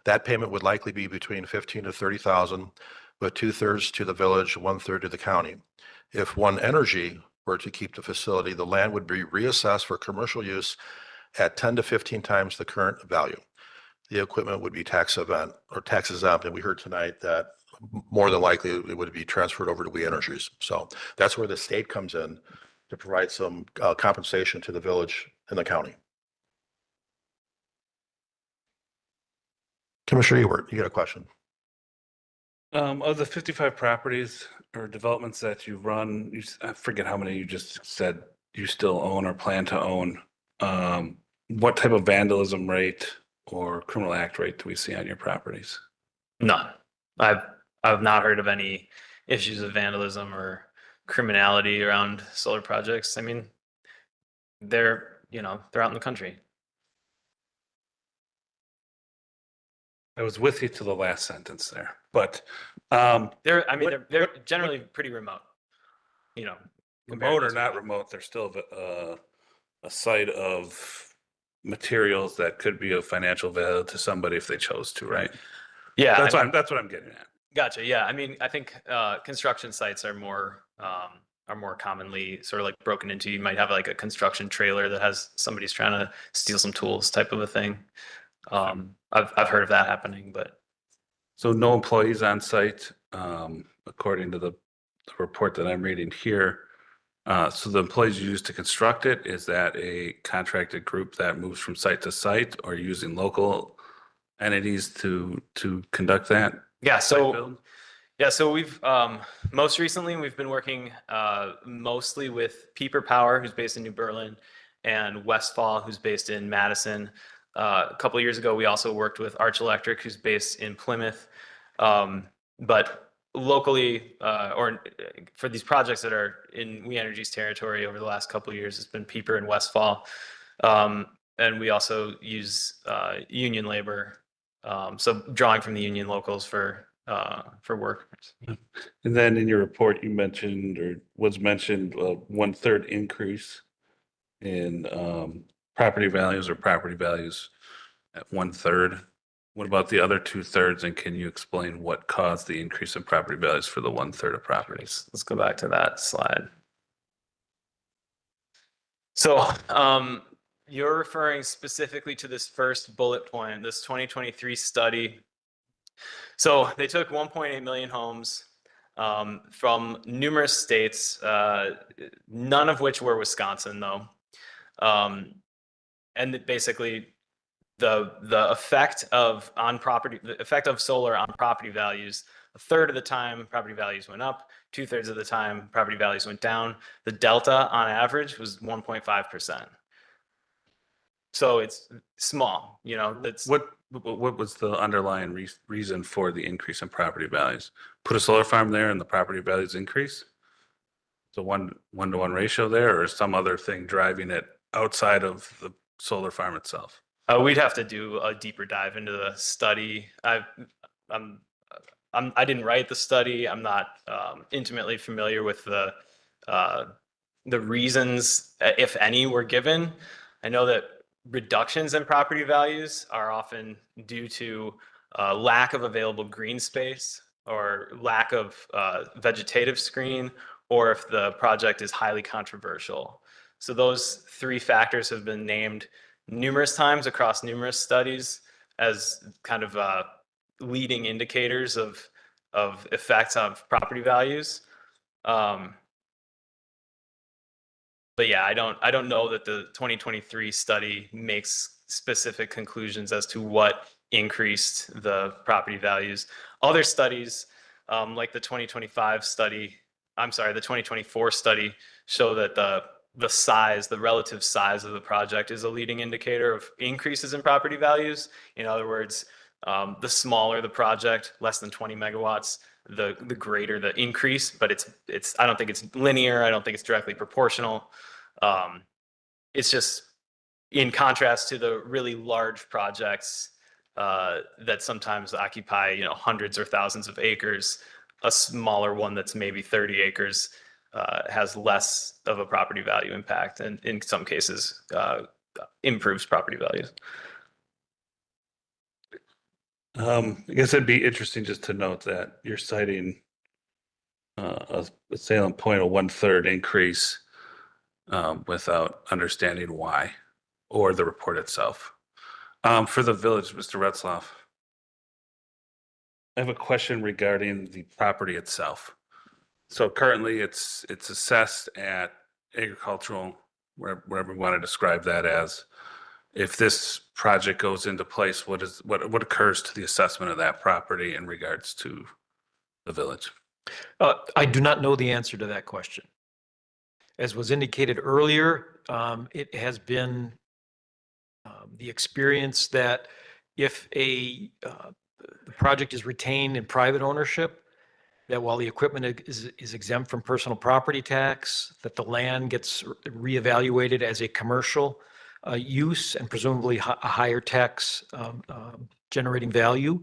That payment would likely be between $15,000 to $30,000, with 2/3 to the village, 1/3 to the county. If One Energy were to keep the facility, the land would be reassessed for commercial use at 10 to 15 times the current value. The equipment would be tax exempt, and we heard tonight that more than likely it would be transferred over to We Energies. So that's where the state comes in to provide some compensation to the village and the county. Commissioner Ewert, you got a question? Of the 55 properties or developments that you've run, I forget how many you just said you still own or plan to own. What type of vandalism rate or criminal act rate do we see on your properties? None. I've not heard of any issues of vandalism or criminality around solar projects. I mean, they're out in the country. I was with you to the last sentence there, but they're generally pretty remote. Remote or not remote, they're still a site of materials that could be of financial value to somebody if they chose to, right? Yeah, that's what I'm getting at. Gotcha. Yeah, I mean, I think construction sites are more commonly sort of like broken into. You might have like a construction trailer that has somebody's trying to steal some tools, type of a thing. I've heard of that happening, but so no employees on site according to the report that I'm reading here. So the employees you use to construct it, is that a contracted group that moves from site to site, or using local entities to conduct that? Yeah, site so build? we've most recently we've been working mostly with Pieper Power, who's based in New Berlin, and Westfall, who's based in Madison. A couple of years ago, we also worked with Arch Electric, who's based in Plymouth. But locally, or for these projects that are in We Energy's territory over the last couple of years, it's been Pieper and Westfall. And we also use union labor, so drawing from the union locals for workers. And then in your report, you mentioned, or was mentioned, 1/3 increase in property values, or property values at 1/3. What about the other 2/3? And can you explain what caused the increase in property values for the 1/3 of properties? Let's go back to that slide. So you're referring specifically to this first bullet point, this 2023 study. So they took 1.8 million homes from numerous states, none of which were Wisconsin, though. And basically, the effect of solar on property values, 1/3 of the time property values went up, 2/3 of the time property values went down. The delta on average was 1.5%. So it's small, you know. That's What was the underlying reason for the increase in property values? Put a solar farm there and the property values increase? So 1-to-1 ratio there, or some other thing driving it outside of the solar farm itself? We'd have to do a deeper dive into the study. I didn't write the study. I'm not intimately familiar with the reasons, if any, were given. I know that reductions in property values are often due to lack of available green space, or lack of vegetative screen, or if the project is highly controversial. So those 3 factors have been named numerous times across numerous studies as kind of leading indicators of effects on property values. But yeah, I don't know that the 2023 study makes specific conclusions as to what increased the property values. Other studies, like the 2024 study, show that the relative size of the project is a leading indicator of increases in property values. In other words, the smaller the project, less than 20 megawatts, the greater the increase. But I don't think it's linear. I don't think it's directly proportional. It's just in contrast to the really large projects that sometimes occupy, hundreds or thousands of acres. A smaller one that's maybe 30 acres has less of a property value impact, and in some cases improves property values. I guess it'd be interesting just to note that you're citing a salient point of 1/3 increase without understanding why, or the report itself. For the village, Mr. Retzloff, I have a question regarding the property itself. So currently it's assessed at agricultural, wherever we want to describe that as. If this project goes into place, what occurs to the assessment of that property in regards to the village? I do not know the answer to that question. As was indicated earlier, it has been the experience that if the project is retained in private ownership, that while the equipment is exempt from personal property tax, that the land gets reevaluated as a commercial use and presumably a higher tax generating value.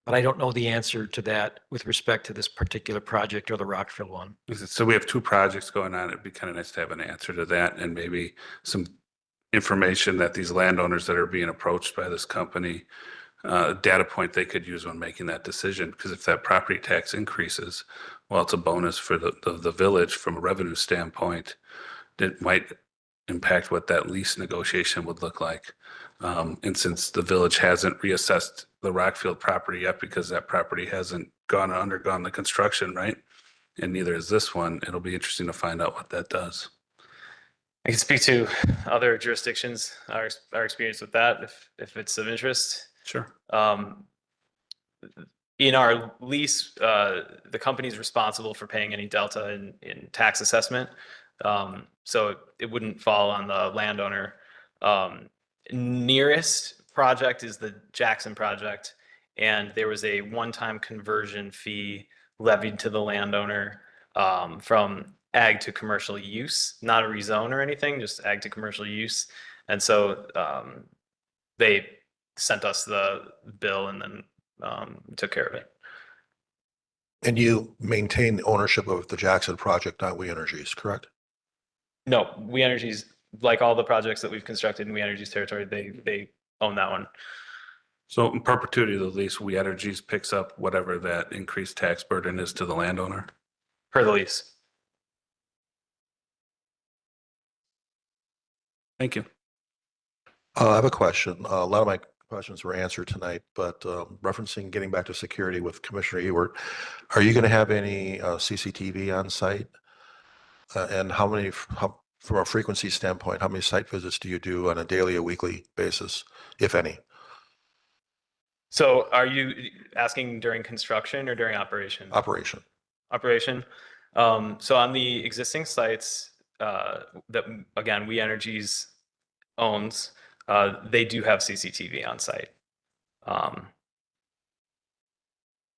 But I don't know the answer to that with respect to this particular project or the Rockville one. So we have 2 projects going on. It'd be kind of nice to have an answer to that, and maybe some information that these landowners that are being approached by this company, data point they could use when making that decision. Because if that property tax increases, well, it's a bonus for the village from a revenue standpoint. It might impact what that lease negotiation would look like. And since the village hasn't reassessed the Rockfield property yet, because that property hasn't undergone the construction, right? And neither is this one, it'll be interesting to find out what that does. I can speak to other jurisdictions, our experience with that, if it's of interest. Sure. In our lease, the company's responsible for paying any delta in tax assessment. So it wouldn't fall on the landowner. Nearest project is the Jackson project, and there was a one-time conversion fee levied to the landowner from ag to commercial use, not a rezone or anything, just ag to commercial use. And so they sent us the bill and then took care of it. And you maintain the ownership of the Jackson project, not We Energies, correct? No, We Energies, like all the projects that we've constructed in We Energies territory, they own that one. So in perpetuity of the lease, We Energies picks up whatever that increased tax burden is to the landowner? Per the lease. Thank you. I have a question. A lot of my questions were answered tonight, but referencing getting back to security with Commissioner Ewert, are you going to have any CCTV on site? And how many, from a frequency standpoint, how many site visits do you do on a daily or weekly basis, if any? So are you asking during construction or during operation? Operation. Operation. So on the existing sites that, again, We Energies owns, they do have CCTV on site.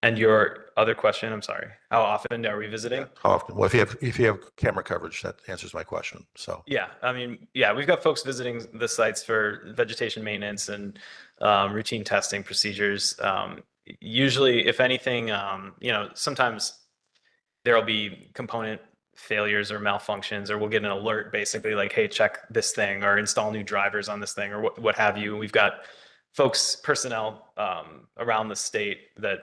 And your other question, I'm sorry, how often are we visiting? How often? Well, if you have camera coverage, that answers my question. So Yeah, I mean, yeah, we've got folks visiting the sites for vegetation maintenance and routine testing procedures. Usually, if anything, sometimes there'll be component failures or malfunctions, or we'll get an alert basically like, hey, check this thing or install new drivers on this thing or what have you. We've got personnel around the state that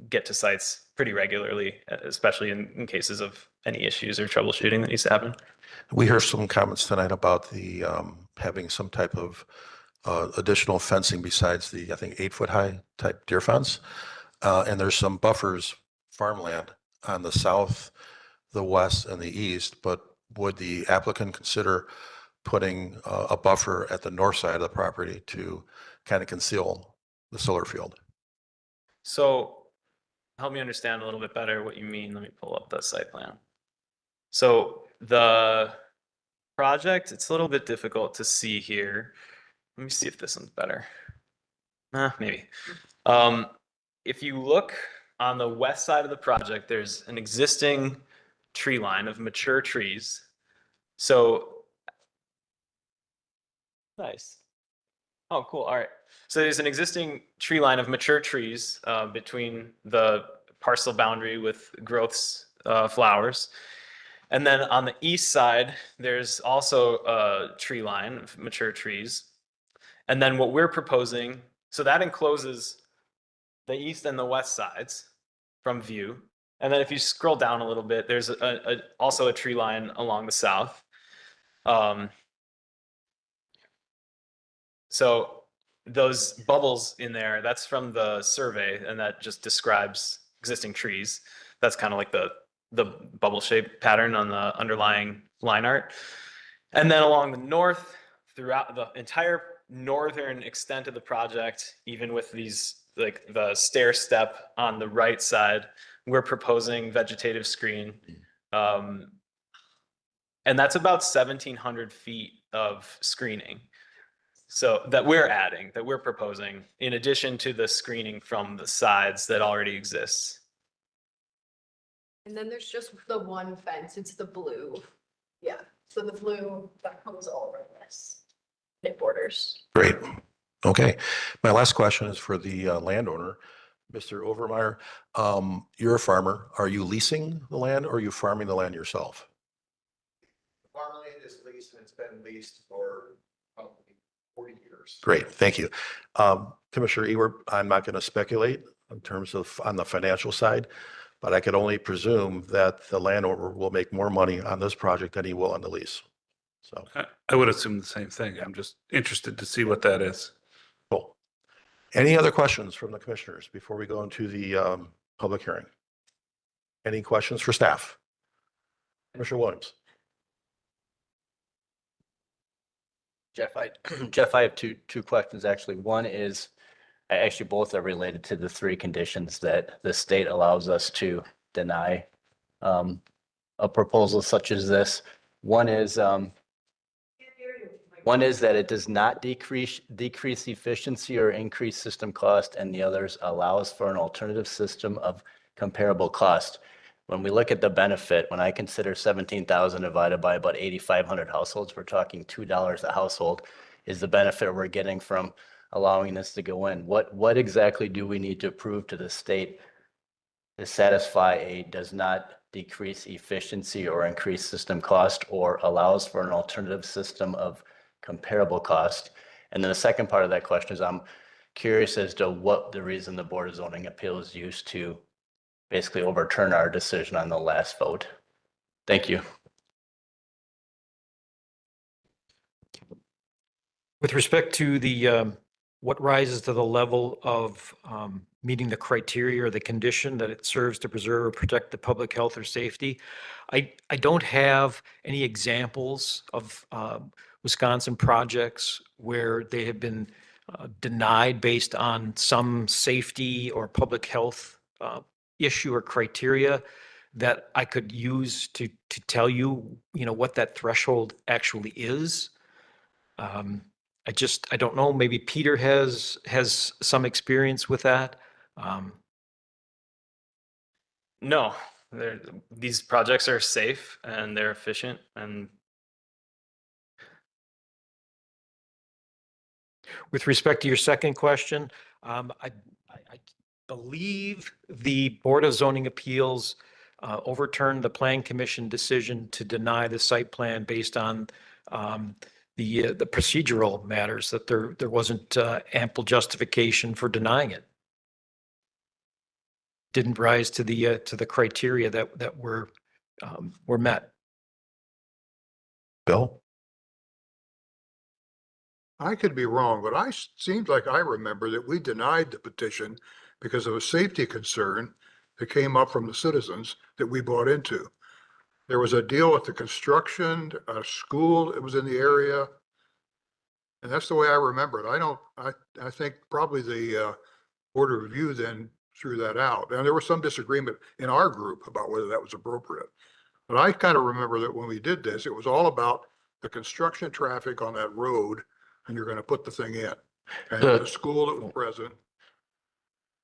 get to sites pretty regularly, especially in cases of any issues or troubleshooting that needs to happen. we heard some comments tonight about the having some type of additional fencing besides the, I think, 8-foot high type deer fence. And there's some buffers, farmland on the south, the west, and the east. But would the applicant consider putting a buffer at the north side of the property to kind of conceal the solar field? So help me understand a little bit better what you mean. Let me pull up the site plan. So the project, it's a little bit difficult to see here. Let me see if this one's better. Maybe. If you look on the west side of the project, there's an existing tree line of mature trees. So nice. Oh, cool. All right. So there's an existing tree line of mature trees between the parcel boundary with growths flowers. And then on the east side, there's also a tree line of mature trees. And then what we're proposing, so that encloses the east and the west sides from view. And then if you scroll down a little bit, there's also a tree line along the south. So those bubbles in there, that's from the survey, and that just describes existing trees. That's kind of like the bubble shape pattern on the underlying line art. And then along the north, throughout the entire northern extent of the project, even with these, like the stair step on the right side, we're proposing vegetative screen. And that's about 1,700 feet of screening. So that we're adding, that we're proposing, in addition to the screening from the sides that already exists. And then there's just the one fence, it's the blue. Yeah, so the blue that comes over this, it borders. Great. Okay. My last question is for the landowner, Mr. Overmeyer. You're a farmer. Are you leasing the land or are you farming the land yourself? Farmland is leased and it's been leased for probably 40 years. Great. Thank you. Commissioner Ewert, I'm not going to speculate in terms of on the financial side, but I could only presume that the landowner will make more money on this project than he will on the lease. So, I would assume the same thing. I'm just interested to see what that is. cool. Any other questions from the commissioners before we go into the public hearing? Any questions for staff? Commissioner Williams. Jeff, I have two questions, actually. One is, actually, both are related to the three conditions that the state allows us to deny a proposal such as this. One is that it does not decrease efficiency or increase system cost, and the others allows for an alternative system of comparable cost. When we look at the benefit, when I consider 17,000 divided by about 8,500 households, we're talking $2 a household is the benefit we're getting from allowing this to go in. What exactly do we need to prove to the state to satisfy a does not decrease efficiency or increase system cost, or allows for an alternative system of comparable cost? And then the second part of that question is, I'm curious as to what the reason the Board of Zoning Appeals used to basically overturn our decision on the last vote. Thank you. With respect to the, what rises to the level of meeting the criteria or the condition that it serves to preserve or protect the public health or safety, I don't have any examples of Wisconsin projects where they have been denied based on some safety or public health issue or criteria that I could use to tell you, what that threshold actually is. I don't know, maybe Peter has some experience with that. No, these projects are safe and they're efficient. And with respect to your second question, I believe the Board of Zoning Appeals overturned the Plan Commission decision to deny the site plan based on the procedural matters, that there wasn't ample justification for denying it. Didn't rise to the criteria that were met. Bill? I could be wrong, but seems like I remember that we denied the petition because of a safety concern that came up from the citizens that we bought into. There was a deal with the construction, a school that was in the area. And that's the way I remember it. I think probably the Board of Review then threw that out. And there was some disagreement in our group about whether that was appropriate. But I kind of remember that when we did this, it was all about the construction traffic on that road, and you're going to put the thing in. And the school that was present.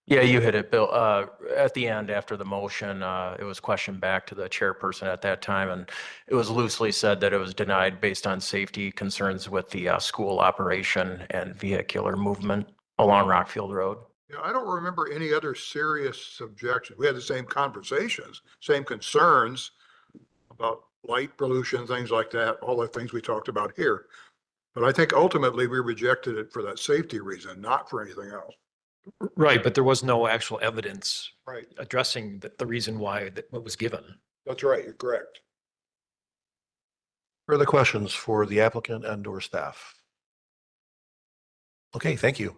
Yeah, you hit it, Bill. At the end, after the motion, it was questioned back to the chairperson at that time, and it was loosely said that it was denied based on safety concerns with the school operation and vehicular movement along Rockfield Road. Yeah, I don't remember any other serious objections. We had the same conversations, same concerns about light pollution, things like that, all the things we talked about here. But I think ultimately we rejected it for that safety reason, not for anything else. Right, but there was no actual evidence Right. addressing the reason why that was given. That's right, you're correct. Further questions for the applicant and or staff? Okay, thank you.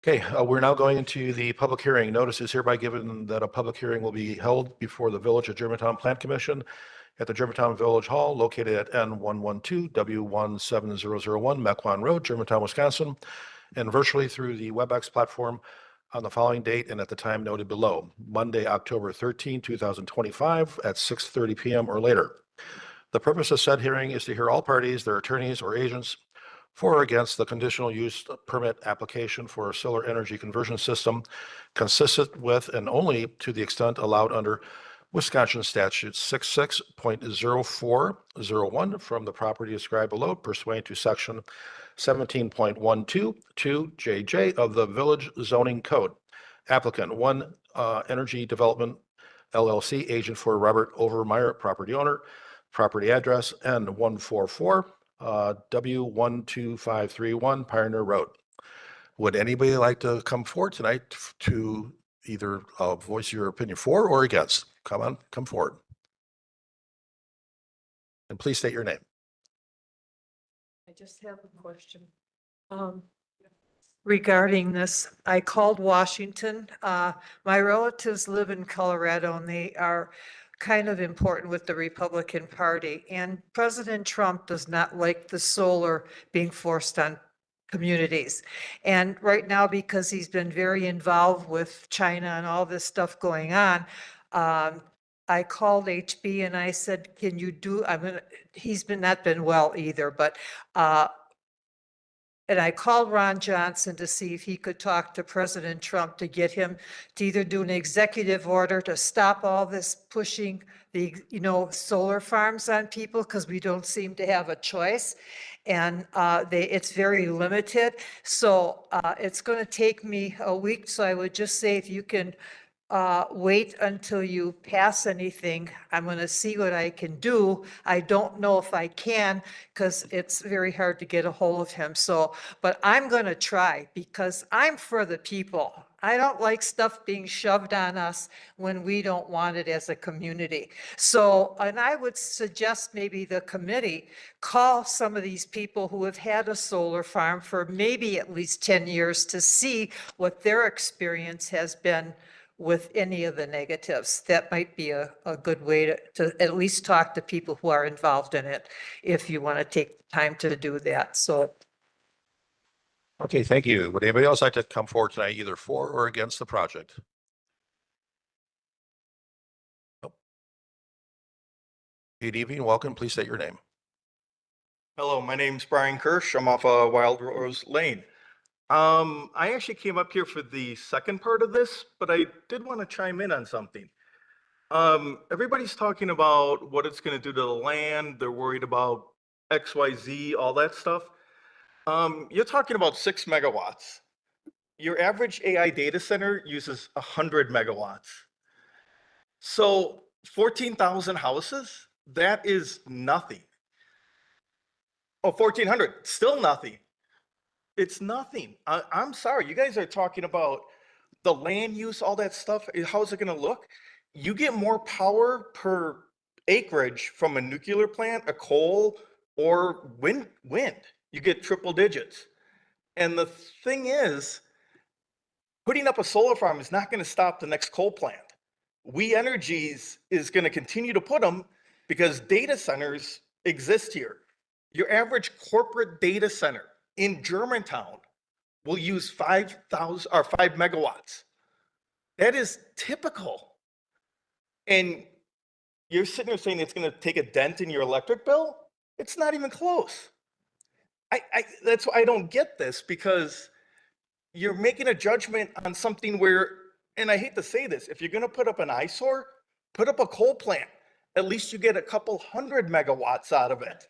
Okay, we're now going into the public hearing. Notice is hereby given that a public hearing will be held before the Village of Germantown Plan Commission at the Germantown Village Hall located at N112W17001 Mequon Road, Germantown, Wisconsin, and virtually through the WebEx platform on the following date and at the time noted below, Monday, October 13, 2025 at 6:30 p.m. or later. The purpose of said hearing is to hear all parties, their attorneys or agents, for or against the conditional use permit application for a solar energy conversion system consistent with and only to the extent allowed under Wisconsin Statute 66.0401 from the property described below pursuant to Section 17.122JJ of the Village Zoning Code. Applicant One Energy Development LLC, agent for Robert Overmeyer, property owner, property address N144 W12531 Pioneer Road. Would anybody like to come forward tonight to either voice your opinion for or against? Come on, come forward. And please state your name. I just have a question. Regarding this, I called Washington. My relatives live in Colorado and they are kind of important with the Republican Party. And President Trump does not like the solar being forced on communities. And right now, because he's been very involved with China and all this stuff going on, I called HB and I said, can you do, he's not been well either, but, and I called Ron Johnson to see if he could talk to President Trump to get him to either do an executive order to stop all this pushing the, solar farms on people, because we don't seem to have a choice. And it's very limited. So it's going to take me a week. So I would just say if you can wait until you pass anything. I'm going to see what I can do. I don't know if I can because it's very hard to get a hold of him. So, but I'm going to try because I'm for the people. I don't like stuff being shoved on us when we don't want it as a community. So, and I would suggest maybe the committee call some of these people who have had a solar farm for maybe at least 10 years to see what their experience has been with any of the negatives. That might be a good way to at least talk to people who are involved in it, if you want to take time to do that. So. Okay, thank you. Would anybody else like to come forward tonight, either for or against the project? Nope. Good evening, welcome. Please state your name. Hello, my name's Brian Kirsch. I'm off Wild Rose Lane. I actually came up here for the second part of this, but I did want to chime in on something. Everybody's talking about what it's going to do to the land. They're worried about XYZ, all that stuff. You're talking about 6 megawatts. Your average AI data center uses 100 megawatts. So 14,000 houses, that is nothing. Oh, 1,400, still nothing. It's nothing. I'm sorry. You guys are talking about the land use, all that stuff. How's it going to look? You get more power per acreage from a nuclear plant, a coal, or wind. You get triple digits. And the thing is, putting up a solar farm is not going to stop the next coal plant. We Energies is going to continue to put them because data centers exist here. Your average corporate data center in Germantown will use 5,000 or 5 megawatts. That is typical. And you're sitting there saying it's going to take a dent in your electric bill? It's not even close. That's why I don't get this, because you're making a judgment on something where, and I hate to say this, if you're going to put up an eyesore, put up a coal plant. At least you get a couple 100 megawatts out of it.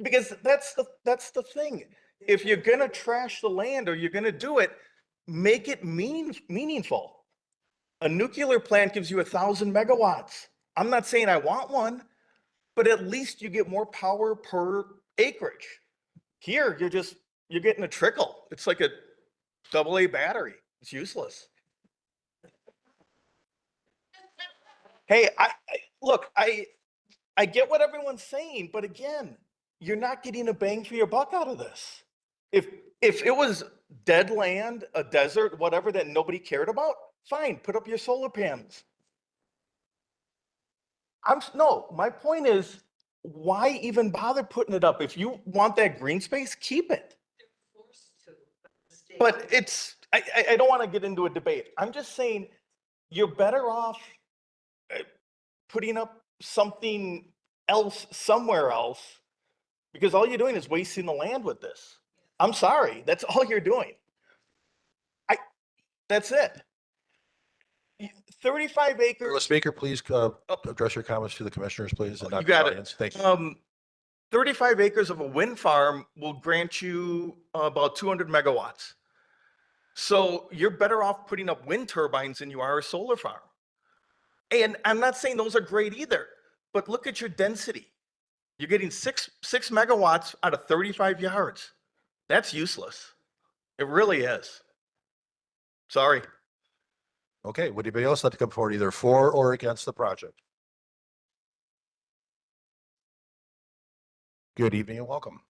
Because that's the thing. If you're going to trash the land or you're going to do it, make it meaningful. A nuclear plant gives you 1,000 megawatts. I'm not saying I want one, but at least you get more power per acreage. Here, you're getting a trickle. It's like a AA battery. It's useless. Hey, look, I get what everyone's saying, but again, you're not getting a bang for your buck out of this. If it was dead land, a desert, whatever that nobody cared about, fine, put up your solar panels. No, my point is, why even bother putting it up? If you want that green space, keep it. But I don't want to get into a debate. I'm just saying you're better off putting up something else somewhere else, because all you're doing is wasting the land with this. I'm sorry. That's all you're doing. That's it. 35 acres. The speaker, please address your comments to the commissioners, please. And not You got the it. audience. Thank you. 35 acres of a wind farm will grant you about 200 megawatts. So you're better off putting up wind turbines than you are a solar farm. And I'm not saying those are great either, but look at your density. You're getting six megawatts out of 35 yards. That's useless. It really is. Sorry. Okay, would anybody else like to come forward, either for or against the project? Good evening and welcome.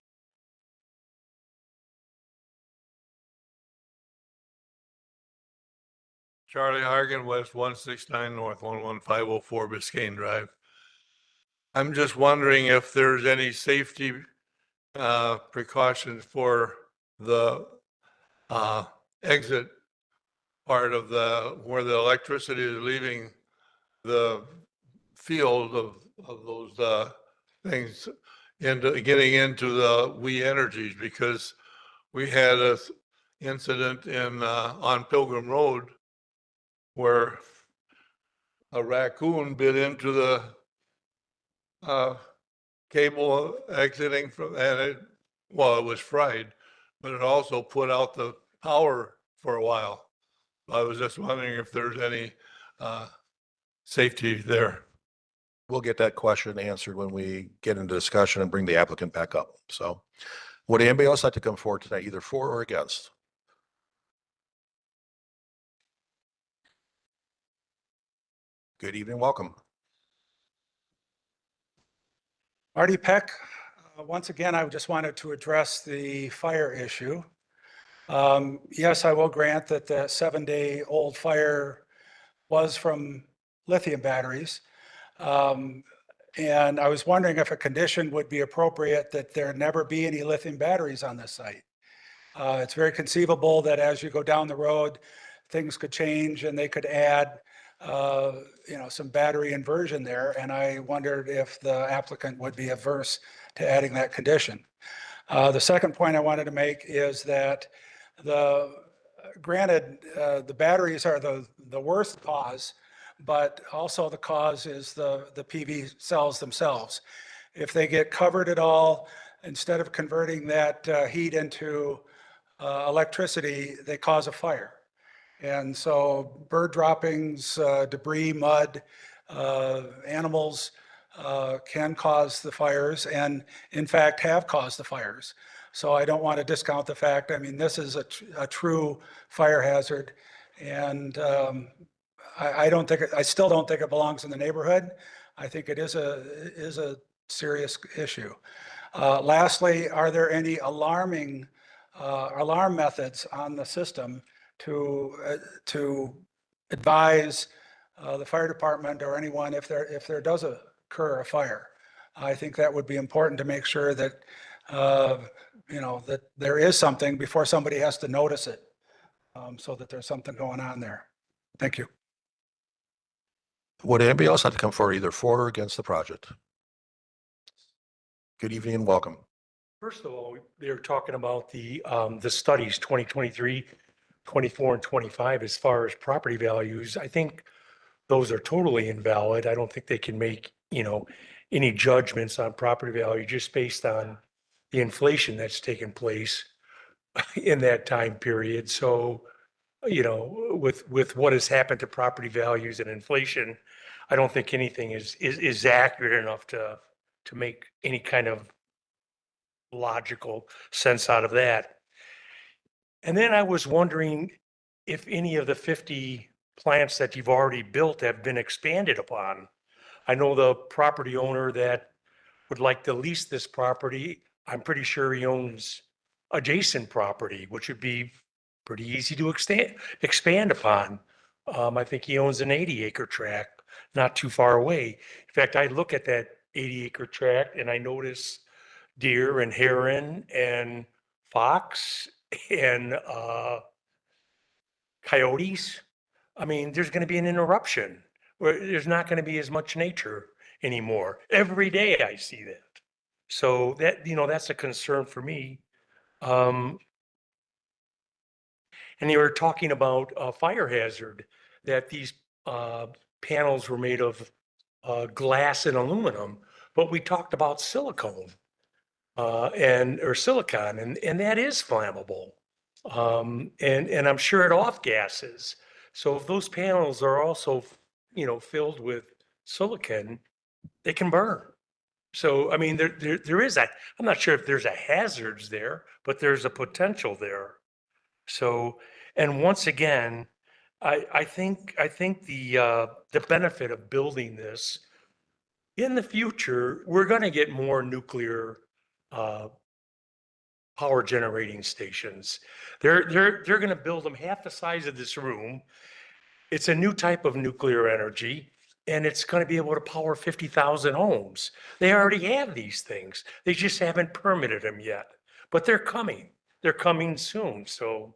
Charlie Hargan, West 169 North 11504 Biscayne Drive. I'm just wondering if there's any safety precautions for the exit part of where the electricity is leaving the field of those things into getting into the We Energies, because we had a incident on Pilgrim Road where a raccoon bit into the cable exiting from, and it was fried, but it also put out the power for a while. I was just wondering if there's any safety there. We'll get that question answered when we get into discussion and bring the applicant back up. So would anybody else like to come forward tonight, either for or against? Good evening, welcome. Marty Peck. Once again, I just wanted to address the fire issue. Yes, I will grant that the 7-day-old fire was from lithium batteries. And I was wondering if a condition would be appropriate that there never be any lithium batteries on this site. It's very conceivable that as you go down the road, things could change and they could add some battery inversion there. And I wondered if the applicant would be averse to adding that condition. The second point I wanted to make is that granted, the batteries are the worst cause, but also the cause is the PV cells themselves. If they get covered at all, instead of converting that heat into electricity, they cause a fire. And so bird droppings, debris, mud, animals can cause the fires, and in fact have caused the fires. So I don't want to discount the fact. I mean, this is a true fire hazard, and I still don't think it belongs in the neighborhood. I think it is a serious issue. Lastly, are there any alarm methods on the system to advise the fire department or anyone if there does occur a fire? I think that would be important to make sure that that there is something before somebody has to notice it, so that there's something going on there. Thank you. Would anybody else like to come forward, either for or against the project? Good evening and welcome. First of all, they were talking about the studies 2023, 24, and 25 as far as property values. I think those are totally invalid. I don't think they can make, any judgments on property value just based on the inflation that's taken place in that time period. So, with what has happened to property values and inflation, I don't think anything is accurate enough to make any kind of logical sense out of that. And then I was wondering if any of the 50 plants that you've already built have been expanded upon. I know the property owner that would like to lease this property, I'm pretty sure he owns adjacent property, which would be pretty easy to expand upon. I think he owns an 80-acre tract not too far away. In fact, I look at that 80-acre tract and I notice deer and heron and fox and coyotes. I mean, there's going to be an interruption where there's not going to be as much nature anymore. Every day I see that. So that's a concern for me. And they were talking about a fire hazard, that these panels were made of glass and aluminum, but we talked about silicone or silicon, and that is flammable. And I'm sure it off gases. So if those panels are also, filled with silicon, they can burn. So, I mean, there is I'm not sure if there's a hazards there, but there's a potential there. So, and once again, I think the benefit of building this in the future, we're going to get more nuclear power generating stations. They're going to build them half the size of this room. It's a new type of nuclear energy, and it's going to be able to power 50,000 homes. They already have these things. They just haven't permitted them yet, but they're coming. They're coming soon. So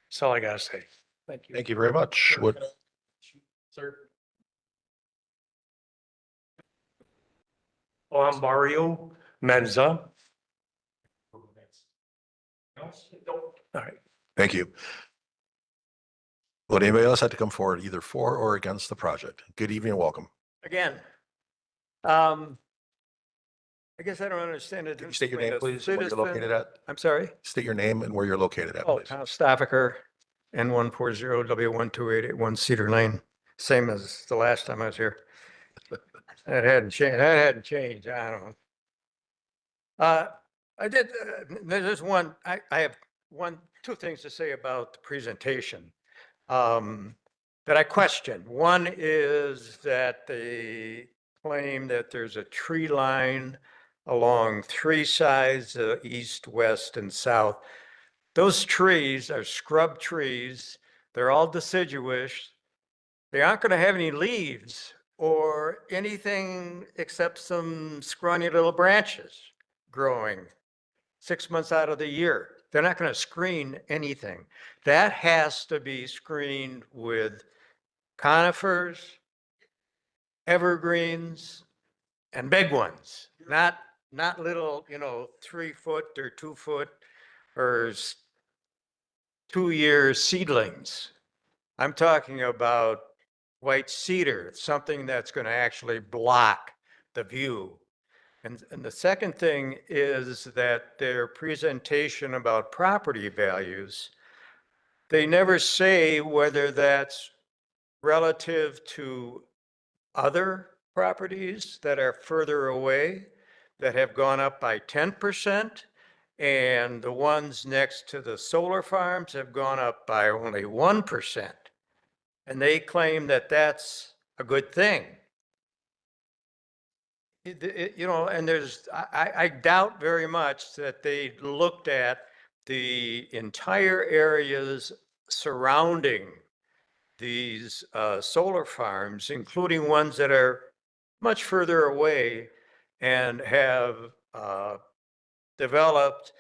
that's all I got to say. Thank you. Thank you very much. What, Sir? Oh, I'm Mario Menza. All right. thank you. Would anybody else like to come forward either for or against the project? Good evening and welcome. Again, I guess I don't understand it. Can you state your name, please, and where you're located at? I'm sorry? State your name and where you're located at, Oh, please. Tom Stavaker, N140W1288 Cedar Lane, same as the last time I was here. That hadn't changed. That hadn't changed. I don't know. I did, there's one, I have two things to say about the presentation that I question. One is that they claim that there's a tree line along three sides, east, west, and south. Those trees are scrub trees. They're all deciduous. They aren't going to have any leaves or anything except some scrawny little branches growing 6 months out of the year. They're not going to screen anything. That has to be screened with conifers, evergreens, and big ones, not little, 3 foot or 2 foot or 2-year seedlings. I'm talking about white cedar, something that's going to actually block the view. And the second thing is that their presentation about property values, they never say whether that's relative to other properties that are further away that have gone up by 10%, and the ones next to the solar farms have gone up by only 1%. And they claim that that's a good thing. And I doubt very much that they looked at the entire areas surrounding these solar farms, including ones that are much further away, and have developed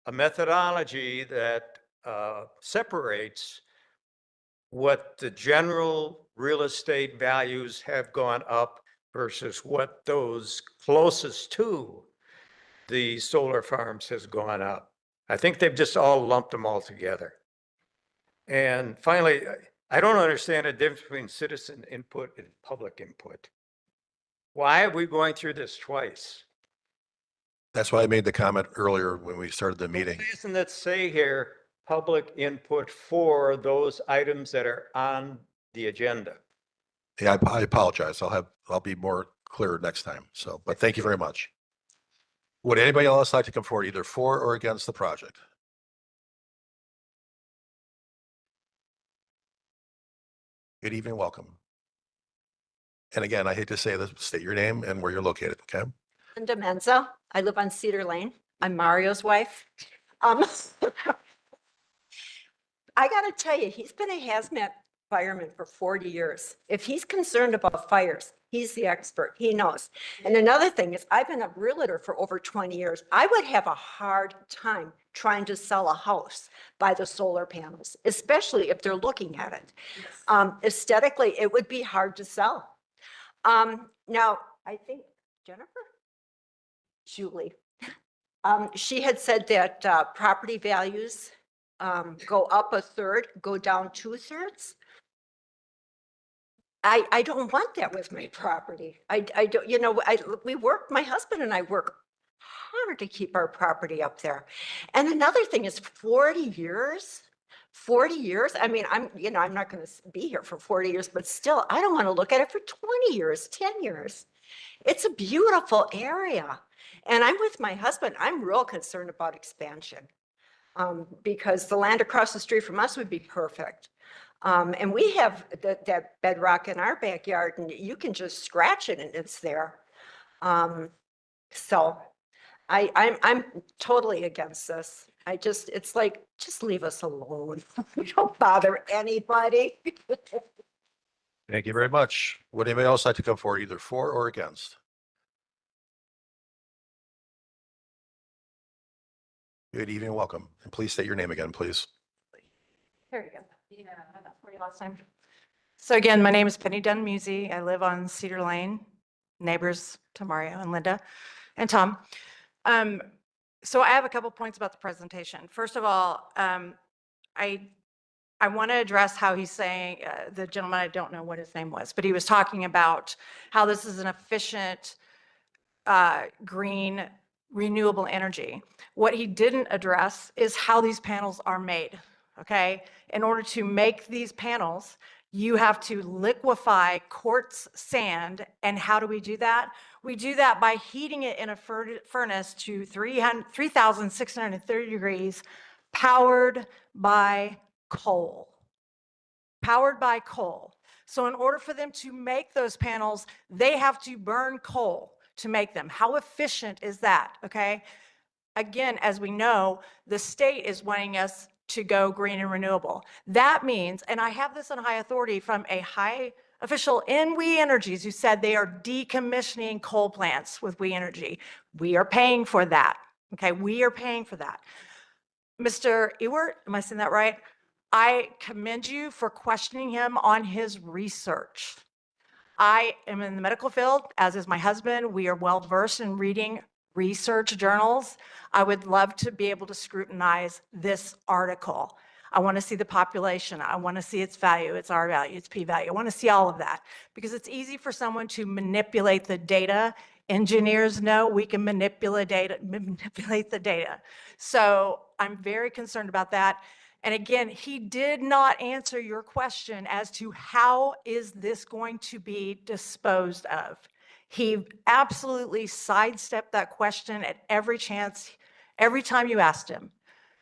a methodology that separates what the general real estate values have gone up versus what those closest to the solar farms has gone up. I think they've just all lumped them all together. And finally, I don't understand the difference between citizen input and public input. Why are we going through this twice? That's why I made the comment earlier when we started the meeting. Doesn't that say here, public input for those items that are on the agenda? Yeah, I apologize. I'll be more clear next time. So, but thank you very much. Would anybody else like to come forward either for or against the project? Good evening, welcome. And again, I hate to say this, state your name and where you're located, okay? Linda Menza. I live on Cedar Lane. I'm Mario's wife. I gotta tell you, he's been a hazmat fireman for 40 years. If he's concerned about fires, he's the expert. He knows. And another thing is, I've been a realtor for over 20 years. I would have a hard time trying to sell a house by the solar panels, especially if they're looking at it. Aesthetically, it would be hard to sell. Now, I think Julie, she had said that property values go up 1/3, go down 2/3. I don't want that with my property. I don't, my husband and I work hard to keep our property up there. And another thing is 40 years. 40 years. I mean, I'm not going to be here for 40 years, but still, I don't want to look at it for 20 years, 10 years. It's a beautiful area. And I'm with my husband. I'm real concerned about expansion because the land across the street from us would be perfect. And we have that bedrock in our backyard, and you can just scratch it and it's there. So I'm totally against this. It's like, just leave us alone. Don't bother anybody. Thank you very much. Would anybody else like to come forward either for or against? Good evening, welcome. And please state your name again, please. There you go. Yeah, I had that for you last time. So again, my name is Penny Dunn-Musey. I live on Cedar Lane, neighbors to Mario and Linda and Tom. So I have a couple points about the presentation. First of all, I want to address how he's saying, the gentleman, I don't know what his name was, but he was talking about how this is an efficient, green, renewable energy. What he didn't address is how these panels are made, okay? In order to make these panels, you have to liquefy quartz sand. And how do we do that? We do that by heating it in a furnace to 3,630 degrees, powered by coal. Powered by coal. So in order for them to make those panels, they have to burn coal to make them. How efficient is that? Okay. Again, as we know, the state is wanting us to go green and renewable. That means, and I have this on high authority from a high official in We Energies who said they are decommissioning coal plants with We Energy. We are paying for that. Okay. We are paying for that. Mr. Ewert, am I saying that right? I commend you for questioning him on his research. I am in the medical field, as is my husband. We are well versed in reading research journals. I would love to be able to scrutinize this article. I want to see the population. I want to see its value, its R value, its P value. I want to see all of that because it's easy for someone to manipulate the data. Engineers know we can manipulate the data. So I'm very concerned about that. And again, he did not answer your question as to how is this going to be disposed of. He absolutely sidestepped that question at every chance. Every time you asked him,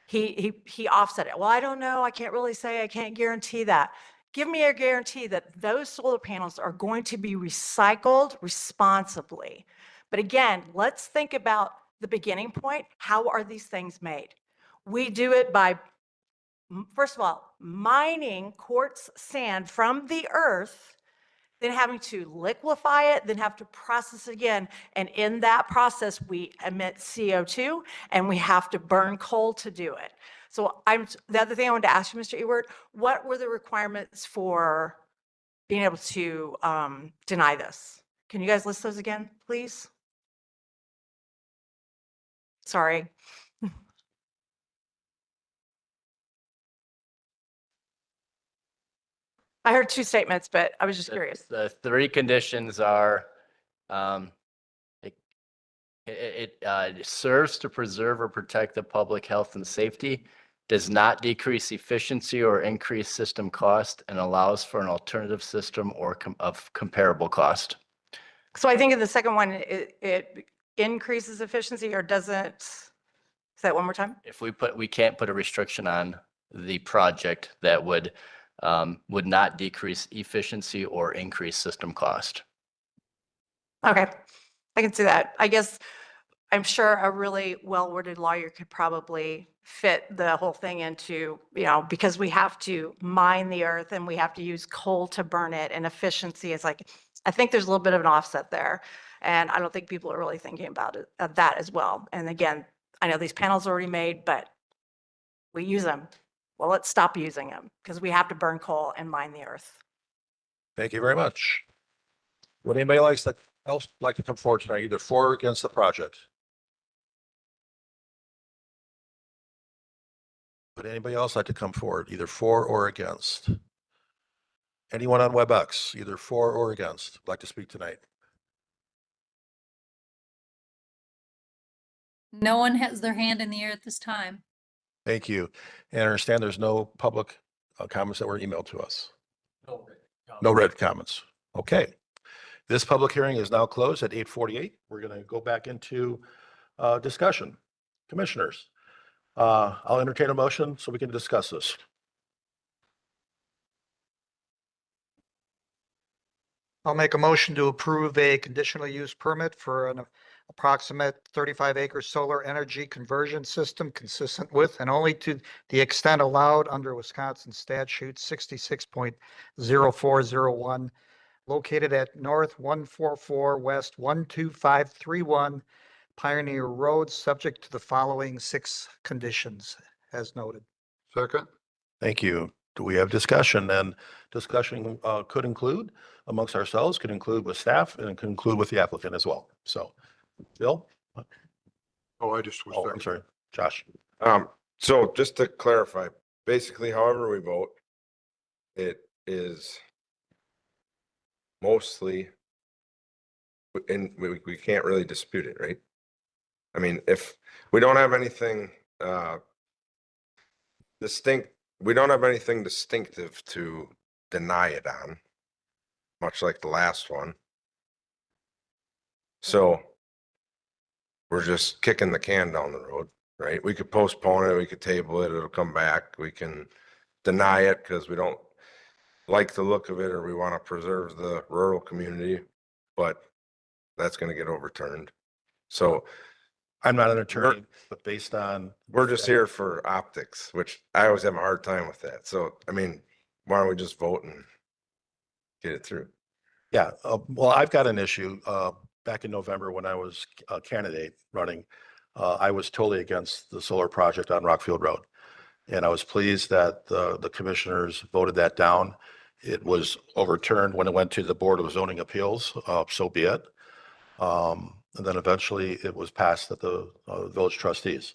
he offset it. Well, I don't know. I can't really say. I can't guarantee that. Give me a guarantee that those solar panels are going to be recycled responsibly. But again, let's think about the beginning point. How are these things made? We do it by, first of all, mining quartz sand from the earth, then having to liquefy it, then have to process it again. And in that process, we emit CO2 and we have to burn coal to do it. So the other thing I wanted to ask you, Mr. Ewert, what were the requirements for being able to deny this? Can you guys list those again, please? Sorry. I heard two statements, but I was just curious. The three conditions are, it serves to preserve or protect the public health and safety, does not decrease efficiency or increase system cost, and allows for an alternative system or of comparable cost. So I think in the second one, it increases efficiency or doesn't. Say that one more time. If we can't put a restriction on the project that would not decrease efficiency or increase system cost. Okay, I can see that. I guess I'm sure a really well-worded lawyer could probably fit the whole thing into, because we have to mine the earth and we have to use coal to burn it, and efficiency is like, I think there's a little bit of an offset there. And I don't think people are really thinking about it, that as well. And again, I know these panels are already made, but we use them. Well, let's stop using them because we have to burn coal and mine the earth. Thank you very much. Would anybody else like to come forward tonight, either for or against the project? Would anybody else like to come forward, either for or against? Anyone on WebEx, either for or against, like to speak tonight? No one has their hand in the air at this time. Thank you. And I understand there's no public comments that were emailed to us. No red comments. Okay. This public hearing is now closed at 8:48. We're going to go back into discussion. Commissioners, I'll entertain a motion so we can discuss this. I'll make a motion to approve a conditional use permit for approximate 35-acre solar energy conversion system consistent with and only to the extent allowed under Wisconsin statute 66.0401, located at North 144 West 12531 Pioneer Road, subject to the following 6 conditions as noted. Second. Thank you. Do we have discussion? And discussion could include amongst ourselves, could include with staff, and could include with the applicant as well. So, Bill? Oh, I just was. Oh, I'm sorry, Josh. So just to clarify, basically however we vote, it is mostly, and we can't really dispute it, right? I mean, if we don't have anything we don't have anything distinctive to deny it on, much like the last one. So we're just kicking the can down the road, right? We could postpone it, we could table it, it'll come back. We can deny it because we don't like the look of it or we want to preserve the rural community, but that's going to get overturned. So I'm not an attorney, but based on. We're just here for optics, which I always have a hard time with that. So, I mean, why don't we just vote and get it through? Yeah, well, I've got an issue. Back in November when I was a candidate running, I was totally against the solar project on Rockfield Road. And I was pleased that the commissioners voted that down. It was overturned when it went to the Board of Zoning Appeals, so be it. And then eventually it was passed at the village trustees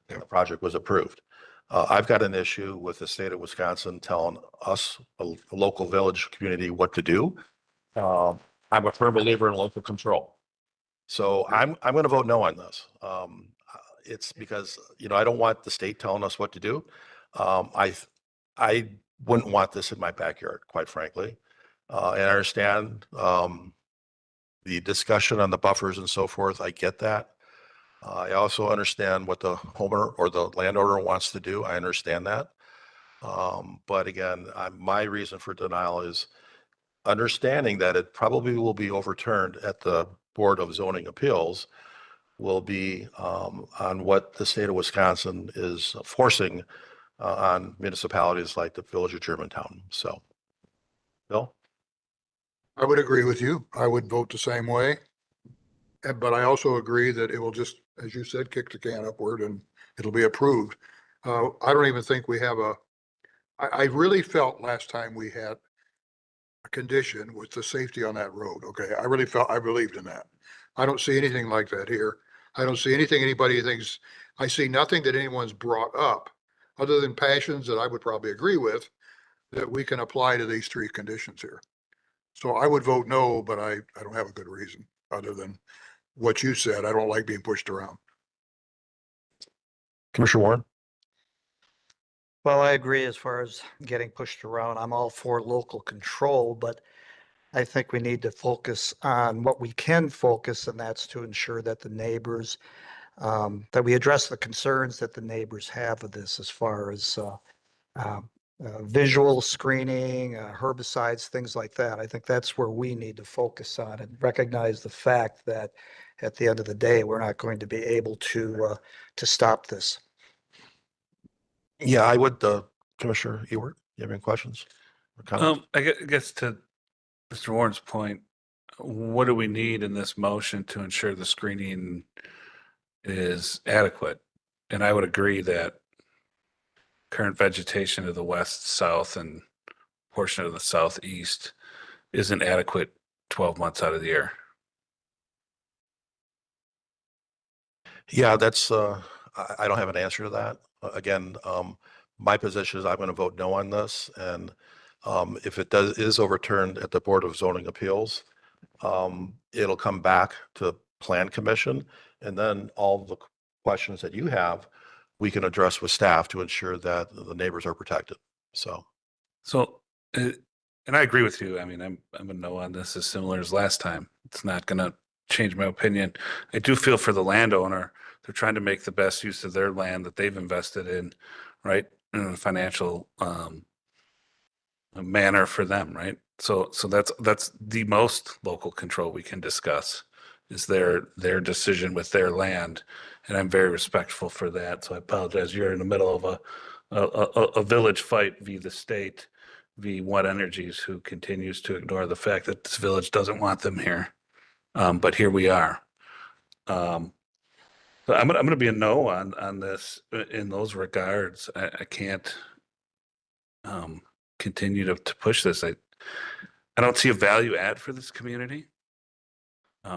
and the project was approved. I've got an issue with the state of Wisconsin telling us, a local village community, what to do. I'm a firm believer in local control. So I'm going to vote no on this. It's because, you know, I don't want the state telling us what to do. I wouldn't want this in my backyard, quite frankly. And I understand the discussion on the buffers and so forth. I get that. I also understand what the homeowner or the landowner wants to do. I understand that. But again, my reason for denial is understanding that it probably will be overturned at the Board of Zoning Appeals, will be on what the state of Wisconsin is forcing on municipalities like the Village of Germantown. So, Bill? I would agree with you. I would vote the same way. But I also agree that it will just, as you said, kick the can upward and it'll be approved. I don't even think we have I really felt last time we had a condition with the safety on that road. Okay. I believed in that. I don't see anything like that here. I don't see anything anybody thinks. I see nothing that anyone's brought up other than passions that I would probably agree with that we can apply to these 3 conditions here. So I would vote no, but I don't have a good reason other than what you said. I don't like being pushed around. Commissioner Warren? Well, I agree as far as getting pushed around. I'm all for local control, but I think we need to focus on what we can focus, and that's to ensure that the neighbors, that we address the concerns that the neighbors have of this as far as visual screening, herbicides, things like that. I think that's where we need to focus on and recognize the fact that at the end of the day, we're not going to be able to stop this. Yeah, I would, Commissioner Ewert, you have any questions or comments? I guess to Mr. Warren's point, what do we need in this motion to ensure the screening is adequate? And I would agree that current vegetation to the west, south, and portion of the southeast isn't adequate 12 months out of the year. Yeah, that's, I don't have an answer to that. Again, my position is I'm going to vote no on this. And if it is overturned at the Board of Zoning Appeals, it'll come back to Plan Commission. And then all the questions that you have, we can address with staff to ensure that the neighbors are protected. So, and I agree with you. I mean, I'm a no on this, as similar as last time. It's not going to change my opinion. I do feel for the landowner. They're trying to make the best use of their land that they've invested in, right, in a financial manner for them, right? So that's the most local control we can discuss is their decision with their land. And I'm very respectful for that. So I apologize. You're in the middle of a village fight via the state, via One Energies, who continues to ignore the fact that this village doesn't want them here. But here we are. So I'm gonna be a no on this in those regards. I can't continue to push this. I don't see a value add for this community.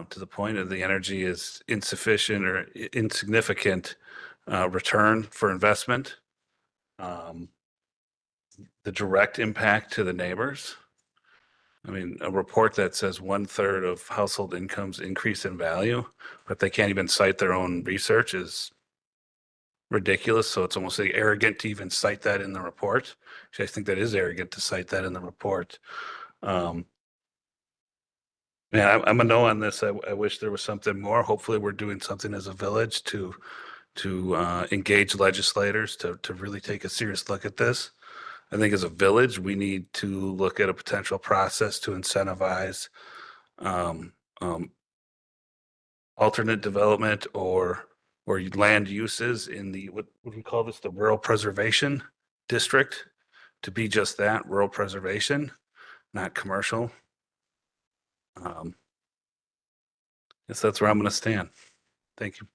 To the point of the energy is insufficient or insignificant return for investment. The direct impact to the neighbors. I mean, a report that says 1/3 of household incomes increase in value, but they can't even cite their own research is ridiculous. So it's almost like arrogant to even cite that in the report. Actually, I think that is arrogant to cite that in the report. Yeah, I'm a no on this. I wish there was something more. Hopefully, we're doing something as a village to engage legislators to really take a serious look at this. I think as a village, we need to look at a potential process to incentivize alternate development or land uses in the, what do we call this, the rural preservation district, to be just that, rural preservation, not commercial. Guess that's where I'm going to stand. Thank you.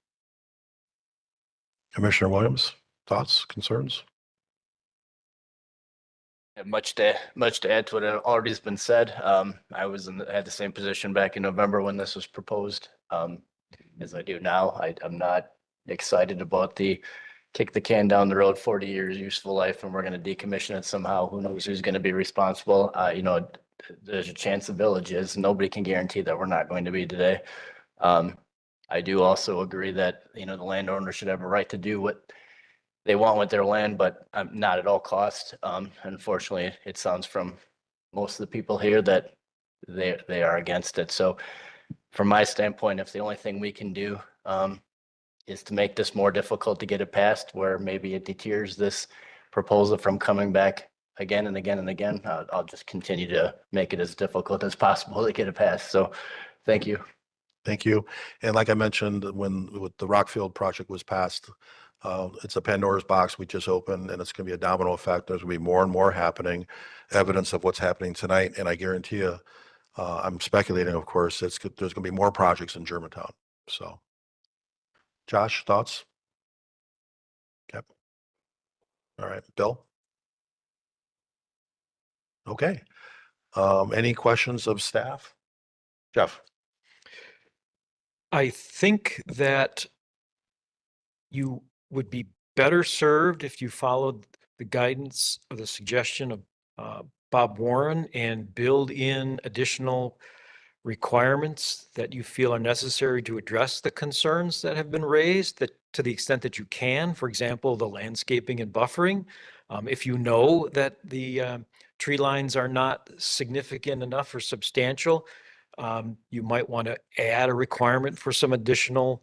Commissioner Williams, thoughts, concerns? Yeah, much to add to what already has been said. I had the same position back in November when this was proposed, as I do now. I'm not excited about the kick the can down the road, 40 years useful life, and we're going to decommission it somehow. Who knows who's going to be responsible? There's a chance the village is. Nobody can guarantee that we're not going to be today. I do also agree that, the landowner should have a right to do what they want with their land, but not at all cost. Unfortunately, it sounds from most of the people here that they are against it. So from my standpoint, if the only thing we can do is to make this more difficult to get it passed, where maybe it deters this proposal from coming back again and again and again, I'll just continue to make it as difficult as possible to get it passed. So thank you. Thank you. And like I mentioned, when the Rockfield project was passed, it's a Pandora's box we just opened, and it's going to be a domino effect. There's going to be more and more happening, evidence of what's happening tonight. And I guarantee you, I'm speculating, of course, there's going to be more projects in Germantown. So, Josh, thoughts? Okay. All right, Bill? Okay. Any questions of staff? Jeff? I think that you would be better served if you followed the guidance or the suggestion of Bob Warren and build in additional requirements that you feel are necessary to address the concerns that have been raised, that to the extent that you can. For example, the landscaping and buffering. If you know that the tree lines are not significant enough or substantial, you might want to add a requirement for some additional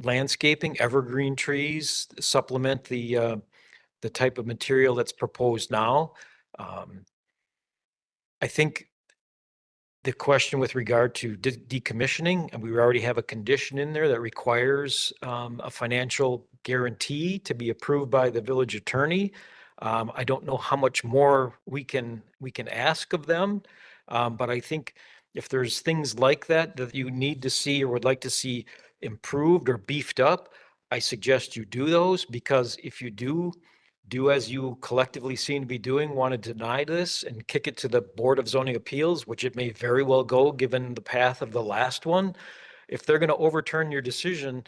landscaping, evergreen trees, supplement the type of material that's proposed now. I think the question with regard to decommissioning, and we already have a condition in there that requires a financial guarantee to be approved by the village attorney. I don't know how much more we can ask of them, but I think if there's things like that that you need to see or would like to see improved or beefed up, I suggest you do those, because if you do as you collectively seem to be doing, want to deny this and kick it to the Board of Zoning Appeals, which it may very well go given the path of the last one, if they're going to overturn your decision,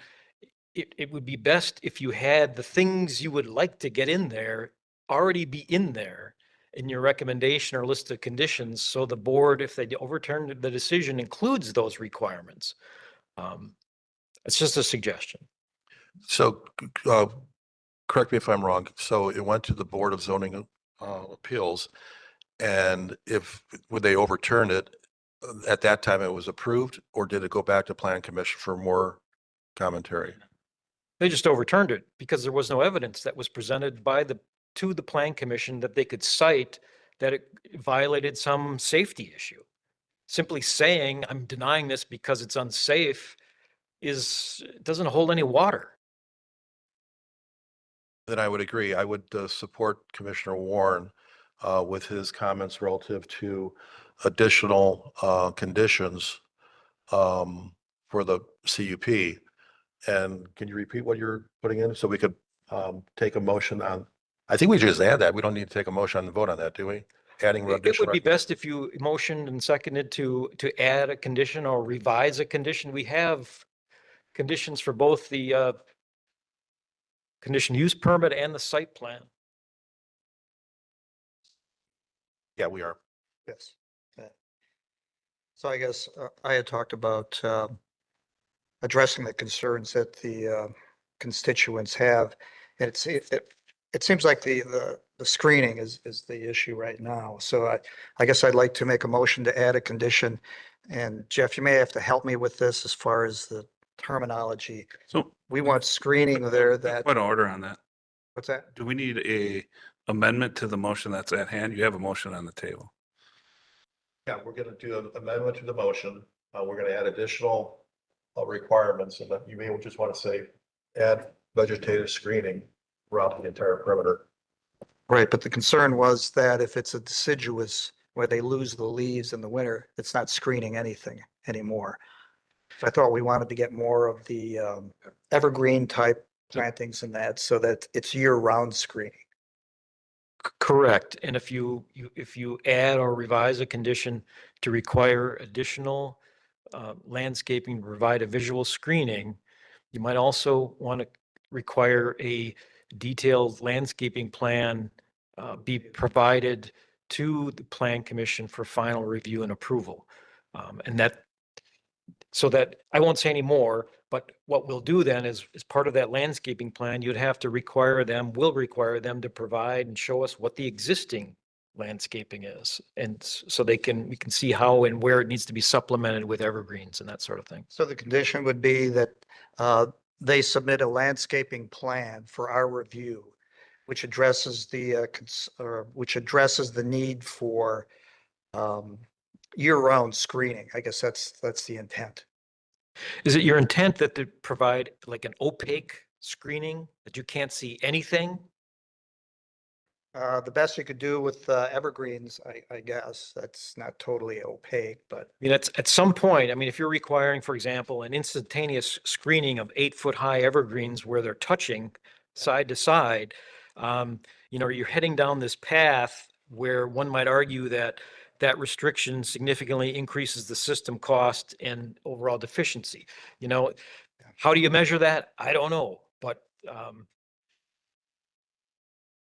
it would be best if you had the things you would like to get in there already be in there in your recommendation or list of conditions, so the board, if they overturn the decision, includes those requirements. It's just a suggestion. So, correct me if I'm wrong. So it went to the Board of Zoning Appeals, and would they overturn it, at that time it was approved, or did it go back to Plan Commission for more commentary? They just overturned it because there was no evidence that was presented to the Plan Commission that they could cite that it violated some safety issue. simply saying, I'm denying this because it's unsafe doesn't hold any water. Then I would agree. I would support Commissioner Warren with his comments relative to additional conditions for the CUP. And can you repeat what you're putting in so we could take a motion on? I think we just add that. We don't need to take a motion and vote on that, do we? Adding It additional. would be best if you motioned and seconded to add a condition or revise a condition. We have conditions for both the condition use permit and the site plan. Yeah, we are. Yes. So I guess I had talked about addressing the concerns that the constituents have. And it seems like the screening is the issue right now. So I guess I'd like to make a motion to add a condition. And Jeff, you may have to help me with this as far as the terminology. So We want screening there that, what order on that? what's that? Do we need a amendment to the motion that's at hand? You have a motion on the table. Yeah, we're going to do an amendment to the motion. We're going to add additional requirements, and that you may just want to say, add vegetative screening throughout the entire perimeter. Right, but the concern was that if it's a deciduous where they lose the leaves in the winter, it's not screening anything anymore. So I thought we wanted to get more of the evergreen type plantings in that so that it's year-round screening. Correct. And if you add or revise a condition to require additional landscaping, provide a visual screening, you might also want to require a detailed landscaping plan be provided to the Plan Commission for final review and approval. So that I won't say any more, but what we'll do then is, as part of that landscaping plan, you'd have to will require them to provide and show us what the existing landscaping is. And so we can see how and where it needs to be supplemented with evergreens and that sort of thing. So the condition would be that they submit a landscaping plan for our review, which addresses the need for year-round screening. I guess that's the intent. Is it your intent that to provide like an opaque screening that you can't see anything? The best you could do with evergreens, I guess, that's not totally opaque, but I mean, at some point, I mean, if you're requiring, for example, an instantaneous screening of 8-foot-high evergreens where they're touching side to side, you're heading down this path where one might argue that restriction significantly increases the system cost and overall deficiency. How do you measure that? I don't know, but I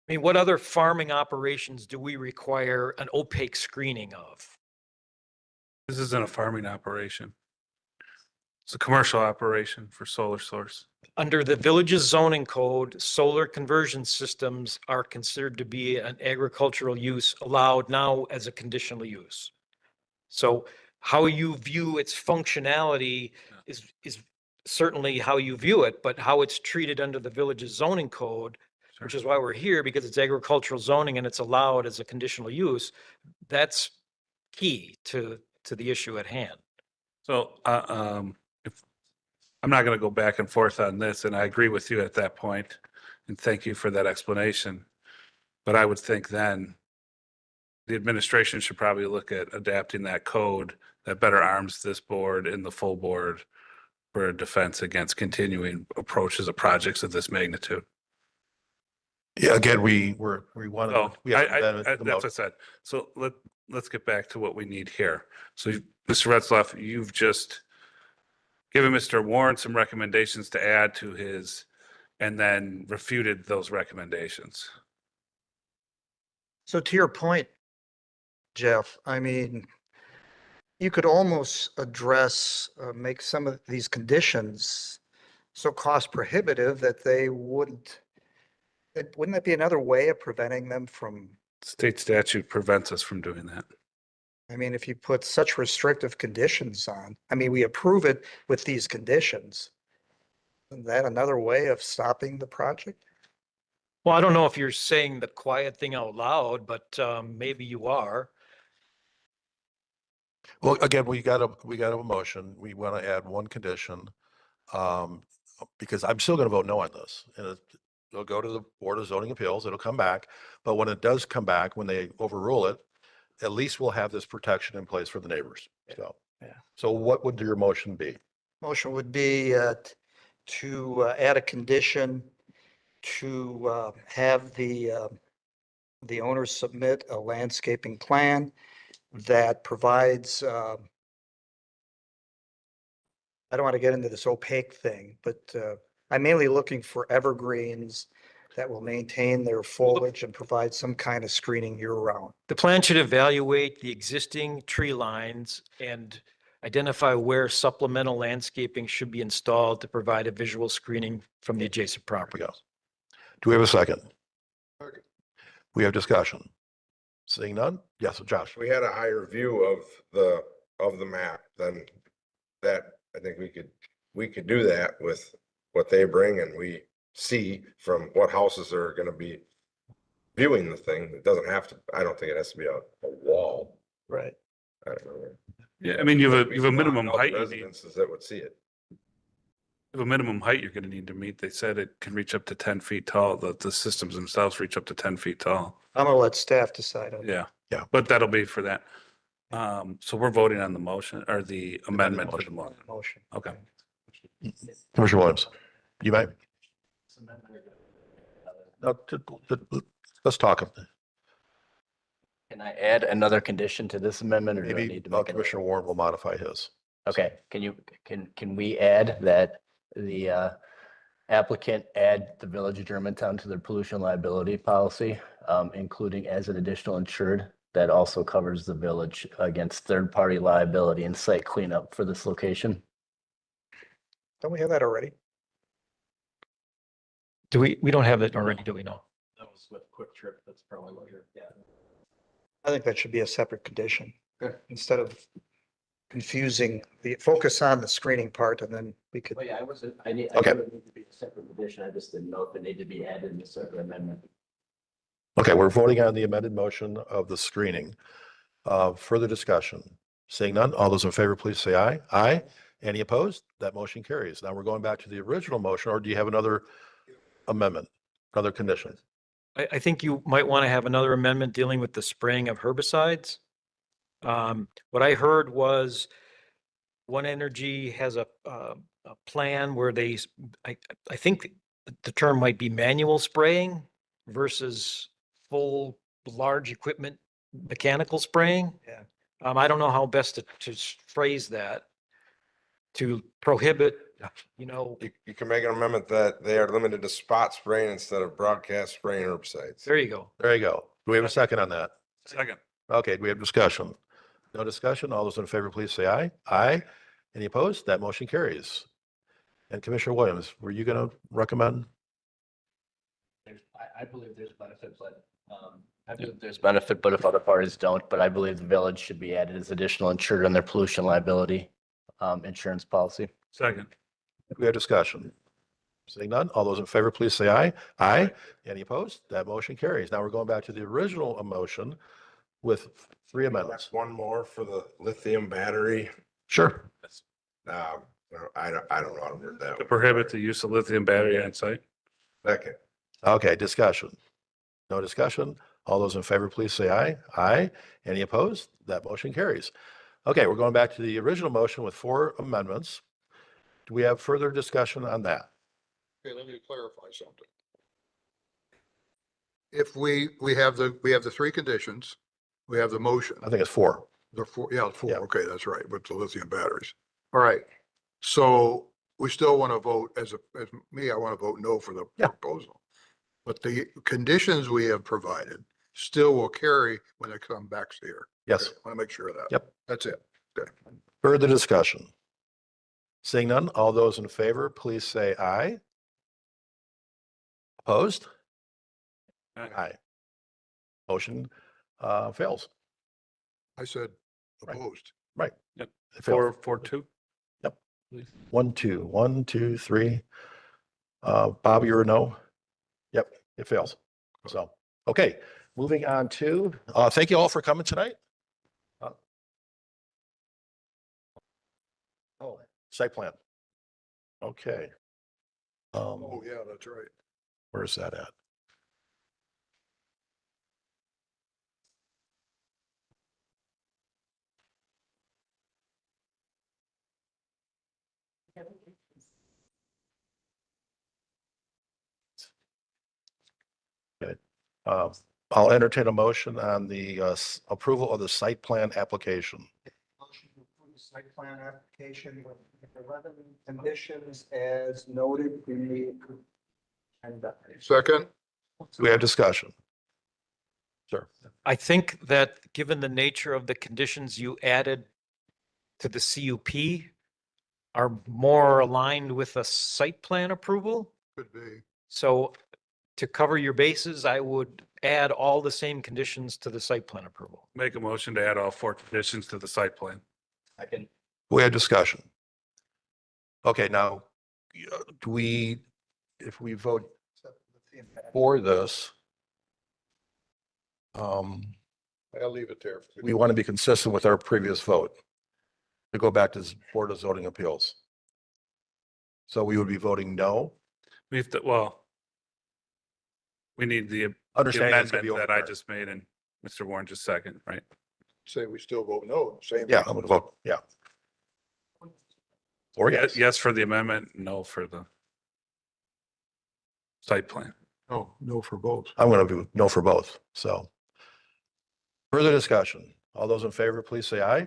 mean, what other farming operations do we require an opaque screening of? This isn't a farming operation. It's a commercial operation for solar source. Under the village's zoning code, solar conversion systems are considered to be an agricultural use allowed now as a conditional use. So how you view its functionality is certainly how you view it, but how it's treated under the village's zoning code, which is why we're here, because it's agricultural zoning and it's allowed as a conditional use, that's key to the issue at hand. So I'm not going to go back and forth on this, and I agree with you at that point, and thank you for that explanation. But I would think then the administration should probably look at adapting that code that better arms this board and the full board for defense against continuing approaches of projects of this magnitude. Yeah, again, we want to. That's what I said. So let's get back to what we need here. So Mr. Retzloff, you've just given Mr. Warren some recommendations to add to his, and then refuted those recommendations. so to your point, Jeff, I mean, you could almost make some of these conditions so cost prohibitive that they wouldn't that be another way of preventing them from, State statute prevents us from doing that. I mean, if you put such restrictive conditions on, I mean, we approve it with these conditions. Isn't that another way of stopping the project? Well, I don't know if you're saying the quiet thing out loud, but maybe you are. Well, again, we got a motion. We want to add one condition. Because I'm still going to vote no on this. And it'll go to the Board of Zoning Appeals. It'll come back. But when it does come back, when they overrule it, at least we'll have this protection in place for the neighbors. So, Yeah. so what would your motion be? Motion would be to add a condition to have the owners submit a landscaping plan that provides, I don't want to get into this opaque thing, but I'm mainly looking for evergreens that will maintain their foliage and provide some kind of screening year round. The plan should evaluate the existing tree lines and identify where supplemental landscaping should be installed to provide a visual screening from the adjacent property. Do we have a second? We have discussion. Seeing none? Yes, Josh. We had a higher view of the map than that. I think we could do that with what they bring, and we see from what houses are gonna be viewing the thing. It doesn't have to, I don't think it has to be a wall. Right. I don't know. Yeah, I mean, you have a minimum All the height you need. Residences that would see it. You have a minimum height you're gonna need to meet. They said it can reach up to 10 feet tall. The systems themselves reach up to 10 feet tall. I'm gonna let staff decide on that. Yeah. Yeah. But that'll be for that. So we're voting on the motion or the amendment to the motion. Motion. Okay. Commissioner Williams, you might. No, let's talk. Can I add another condition to this amendment or do I Maybe need to make it? Commissioner Warren will modify his. Okay, can we add that the applicant add the Village of Germantown to their pollution liability policy, including as an additional insured that also covers the village against third-party liability and site cleanup for this location? Don't we have that already? We don't have it already, do we know? That was with Quick Trip, that's probably what you're, yeah. I think that should be a separate condition. Instead of confusing focus on the screening part and then we could. Well, yeah, I wasn't, I knew Okay. it needed to be a separate condition, I just didn't know if it needed to be added in a separate amendment. Okay, we're voting on the amended motion of the screening. Further discussion. Seeing none, all those in favor, please say aye. Aye. Any opposed? That motion carries. Now we're going back to the original motion, or do you have another amendment, another condition? I think you might want to have another amendment dealing with the spraying of herbicides. What I heard was One Energy has a plan where I think the term might be manual spraying versus full large equipment mechanical spraying. Yeah. I don't know how best to phrase that to prohibit, You can make an amendment that they are limited to spot spraying instead of broadcast spraying herbicides. there you go. There you go. Do we have a second on that? Second. Okay, do we have discussion? No discussion? All those in favor, please say aye. Aye. Any opposed? That motion carries. And Commissioner Williams, were you going to recommend? I believe there's benefit, but I believe there's benefit, but if other parties don't, but I believe the village should be added as additional insured on their pollution liability insurance policy. Second. We have discussion. Seeing none, all those in favor, please say aye. Aye. Any opposed? That motion carries. Now we're going back to the original motion with three amendments. One more for the lithium battery. Sure. I don't know how to word that. To prohibit the use of lithium battery on site. Second. Okay, discussion. No discussion. All those in favor, please say aye. Aye. Any opposed? That motion carries. Okay, we're going back to the original motion with four amendments. Do we have further discussion on that? Okay, let me clarify something. If we have the three conditions, we have the motion. I think it's four. The four, yeah, four, Yeah. okay, that's right, with the lithium batteries. All right, so we still want to vote as me, I want to vote no for the proposal. But the conditions we have provided still will carry when it comes back here. Yes. I want to make sure of that. Yep. That's it. Okay. Further discussion. Seeing none, all those in favor, please say aye. Opposed? Aye. Motion fails. I said opposed. Right. Yep. It failed. 4-2. Yep. 1, 2, 1, 2, 3. Bob, you're a no? Yep, it fails. So, okay, moving on to, thank you all for coming tonight. site plan. Okay. Oh, yeah, that's right. Where's that at? Good. I'll entertain a motion on the approval of the site plan application. Motion to approve the site plan application with 11 conditions as noted in the. Second, We have discussion. Sir. I think that given the nature of the conditions you added to the CUP are more aligned with a site plan approval. could be. So to cover your bases, I would add all the same conditions to the site plan approval. Make a motion to add all 4 conditions to the site plan. I can, We had discussion. Okay, now, do we, if we vote for this, I'll leave it there. we want to be consistent with our previous vote. To go back to the Board of Zoning Appeals. So we would be voting no. We have to, well, we need the Understanding it's gonna amendment be that I overturned. just made and Mr. Warren just second, right? Say we still vote no, same. Yeah, I'm gonna vote, yeah. Or yes. Yes for the amendment, no for the site plan. Oh, no for both. I'm gonna be no for both, so. Further discussion. All those in favor, please say aye.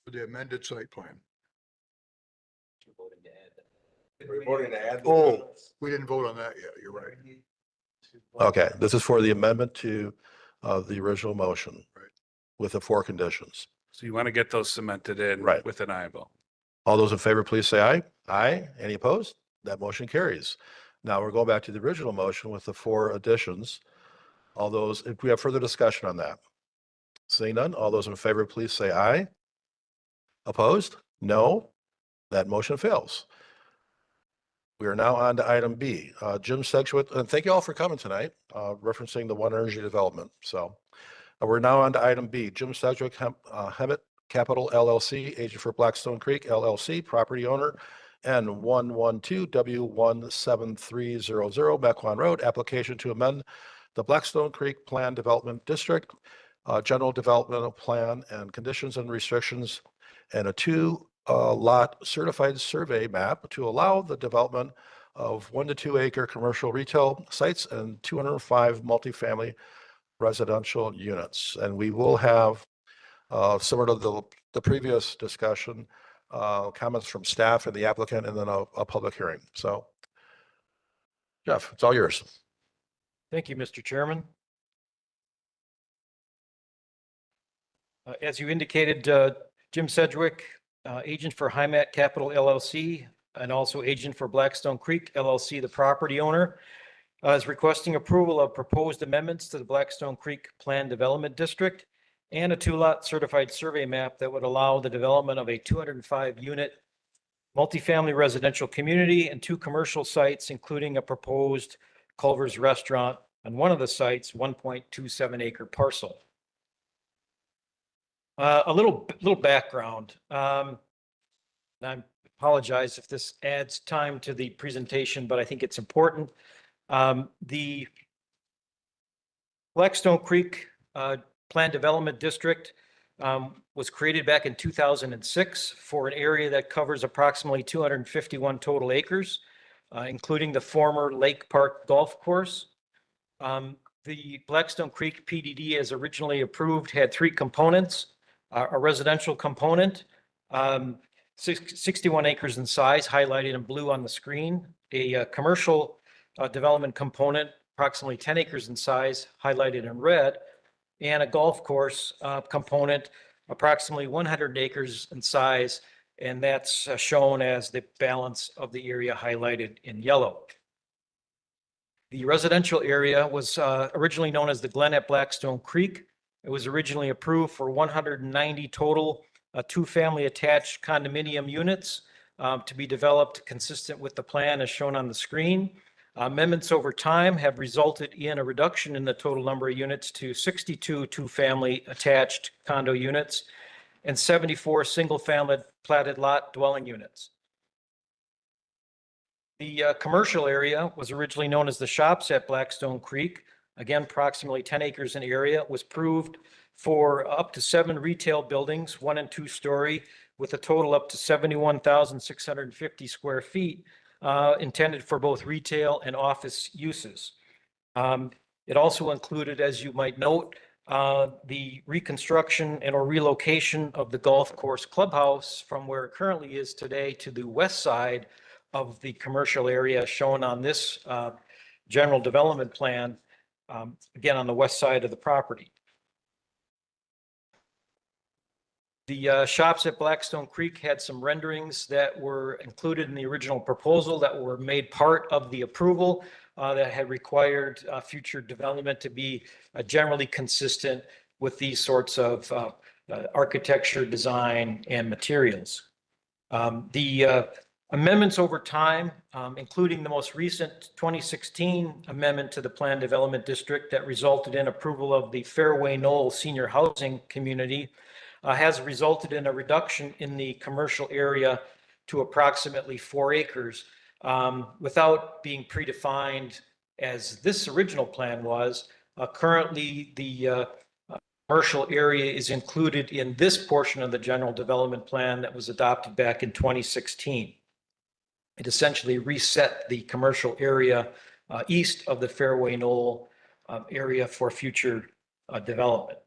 For the amended site plan. We're voting to add. Oh, we didn't vote on that yet. You're right. Okay, this is for the amendment to the original motion. Right. With the 4 conditions. So you want to get those cemented in Right. with an aye vote. All those in favor, please say aye. Aye. Any opposed? That motion carries. Now we're going back to the original motion with the 4 additions. All those, if we have further discussion on that. Seeing none, all those in favor, please say aye. Opposed? No. That motion fails. We are now on to item B. Jim Sedgwick, and thank you all for coming tonight, referencing the One Energy Development. So we're now on to item B. Jim Sedgwick, Hemet Capital LLC, agent for Blackstone Creek LLC, property owner, and 112W17300 Mequon Road, application to amend the Blackstone Creek Plan Development District, General Developmental Plan and conditions and restrictions, and a 2 lot certified survey map to allow the development of 1 to 2 acre commercial retail sites and 205 multifamily residential units. And we will have, similar to the previous discussion, comments from staff and the applicant, and then a public hearing. So Jeff, it's all yours. Thank you, Mr. Chairman. As you indicated, Jim Sedgwick, agent for Hymat Capital LLC, and also agent for Blackstone Creek LLC, the property owner, is requesting approval of proposed amendments to the Blackstone Creek Plan Development District and a 2 lot certified survey map that would allow the development of a 205 unit multifamily residential community and 2 commercial sites, including a proposed Culver's Restaurant on one of the sites, 1.27 acre parcel. A little background. I apologize if this adds time to the presentation, but I think it's important. The Blackstone Creek Plan Development District was created back in 2006 for an area that covers approximately 251 total acres, including the former Lake Park Golf Course. The Blackstone Creek PDD, as originally approved, had 3 components. A residential component, 61 acres in size, highlighted in blue on the screen. A commercial development component, approximately 10 acres in size, highlighted in red. And a golf course component, approximately 100 acres in size, and that's shown as the balance of the area highlighted in yellow. The residential area was originally known as the Glen at Blackstone Creek. It was originally approved for 190 total 2-family attached condominium units to be developed consistent with the plan as shown on the screen. Amendments over time have resulted in a reduction in the total number of units to 62 2-family attached condo units and 74 single-family platted lot dwelling units. The commercial area was originally known as the Shops at Blackstone Creek. Again, approximately 10 acres in area, was approved for up to 7 retail buildings, 1 and 2 story, with a total up to 71,650 square feet, intended for both retail and office uses. It also included, as you might note, the reconstruction and or relocation of the golf course clubhouse from where it currently is today to the west side of the commercial area shown on this general development plan, again, on the west side of the property. The Shops at Blackstone Creek had some renderings that were included in the original proposal that were made part of the approval that had required future development to be generally consistent with these sorts of architecture, design, and materials. The amendments over time, including the most recent 2016 amendment to the Plan Development District that resulted in approval of the Fairway Knoll Senior Housing Community, has resulted in a reduction in the commercial area to approximately 4 acres without being predefined as this original plan was. Currently, the commercial area is included in this portion of the general development plan that was adopted back in 2016. It essentially reset the commercial area east of the Fairway Knoll area for future development.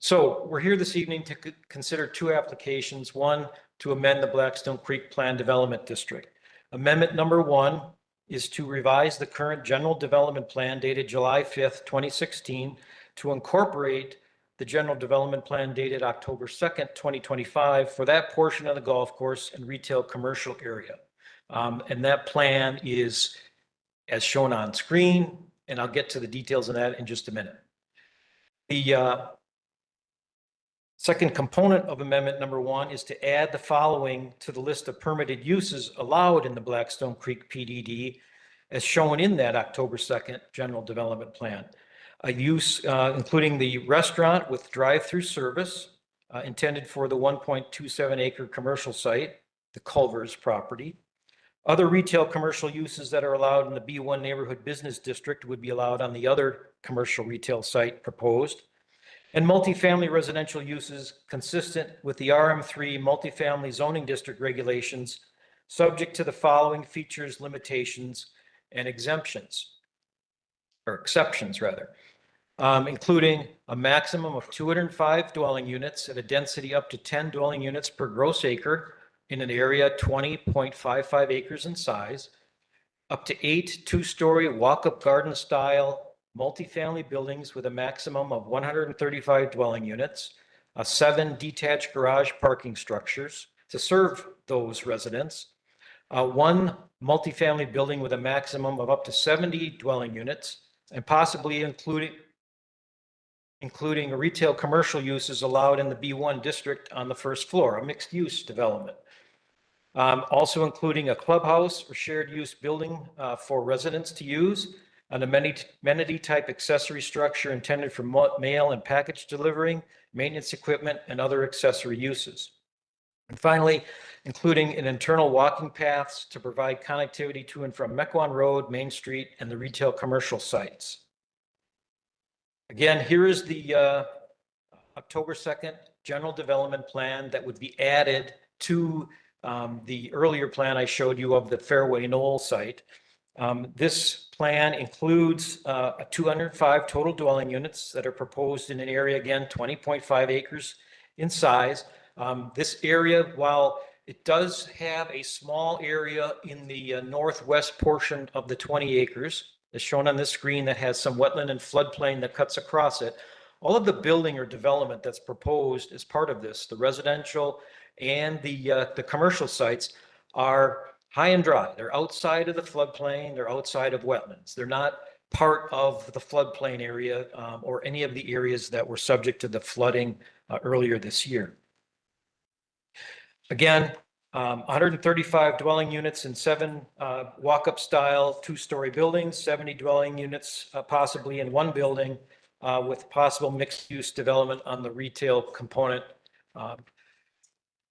So we're here this evening to consider 2 applications. One, to amend the Blackstone Creek Plan Development District. Amendment number 1 is to revise the current general development plan dated July 5th, 2016 to incorporate the general development plan dated October 2nd, 2025 for that portion of the golf course and retail commercial area. And that plan is as shown on screen, and I'll get to the details of that in just a minute. The second component of amendment number 1 is to add the following to the list of permitted uses allowed in the Blackstone Creek PDD as shown in that October 2nd general development plan. A use including the restaurant with drive-through service intended for the 1.27 acre commercial site, the Culver's property. Other retail commercial uses that are allowed in the B1 neighborhood business district would be allowed on the other commercial retail site proposed. And multifamily residential uses consistent with the RM3 multifamily zoning district regulations, subject to the following features, limitations, and exemptions, or exceptions rather, including a maximum of 205 dwelling units at a density up to 10 dwelling units per gross acre in an area 20.55 acres in size, up to 8 2-story walk-up garden style multifamily buildings with a maximum of 135 dwelling units, 7 detached garage parking structures to serve those residents, 1 multifamily building with a maximum of up to 70 dwelling units, and possibly including retail commercial uses allowed in the B1 district on the first floor, a mixed-use development. Also including a clubhouse or shared use building for residents to use, an amenity type accessory structure intended for mail and package delivering, maintenance equipment, and other accessory uses. And finally, including an internal walking paths to provide connectivity to and from Mequon Road, Main Street, and the retail commercial sites. Again, here is the October 2nd general development plan that would be added to the earlier plan I showed you of the Fairway Knoll site. This plan includes 205 total dwelling units that are proposed in an area, again, 20.5 acres in size. This area, while it does have a small area in the northwest portion of the 20 acres, as shown on this screen, that has some wetland and floodplain that cuts across it, all of the building or development that's proposed as part of this, the residential and the commercial sites, are high and dry. They're outside of the floodplain, they're outside of wetlands. They're not part of the floodplain area or any of the areas that were subject to the flooding earlier this year. Again, 135 dwelling units in 7 walk-up style 2-story buildings, 70 dwelling units possibly in 1 building with possible mixed-use development on the retail component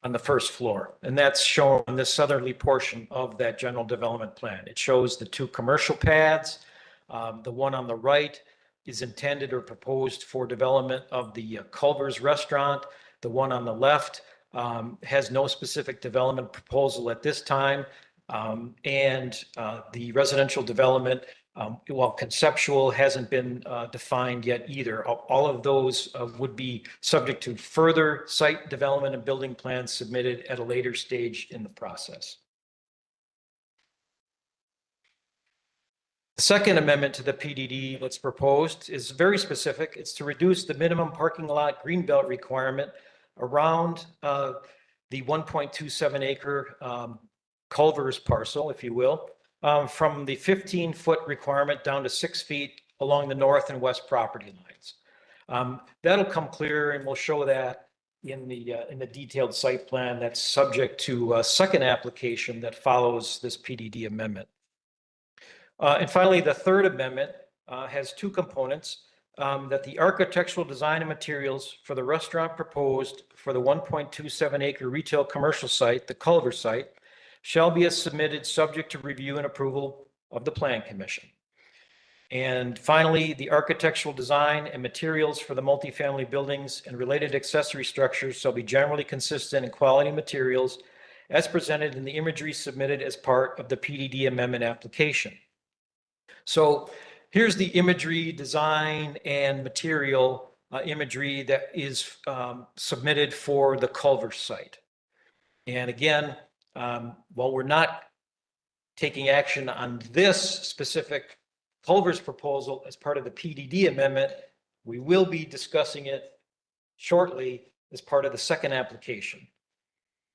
on the first floor. And that's shown on this southerly portion of that general development plan. It shows the 2 commercial pads. The one on the right is intended or proposed for development of the Culver's Restaurant. The one on the left has no specific development proposal at this time. The residential development, while conceptual, hasn't been defined yet either. All of those would be subject to further site development and building plans submitted at a later stage in the process. The second amendment to the PDD that's proposed is very specific. It's to reduce the minimum parking lot greenbelt requirement around the 1.27 acre Culver's parcel, if you will, from the 15-foot requirement down to 6 feet along the north and west property lines. That'll come clear, and we'll show that in the detailed site plan that's subject to a second application that follows this PDD amendment. And finally, the third amendment has 2 components. That the architectural design and materials for the restaurant proposed for the 1.27 acre retail commercial site, the Culver site, shall be submitted subject to review and approval of the Plan Commission. And finally, the architectural design and materials for the multifamily buildings and related accessory structures shall be generally consistent in quality materials as presented in the imagery submitted as part of the PDD amendment application. So here's the imagery, design, and material imagery that is submitted for the Culver site. And again, while we're not taking action on this specific Culver's proposal as part of the PDD amendment, we will be discussing it shortly as part of the second application.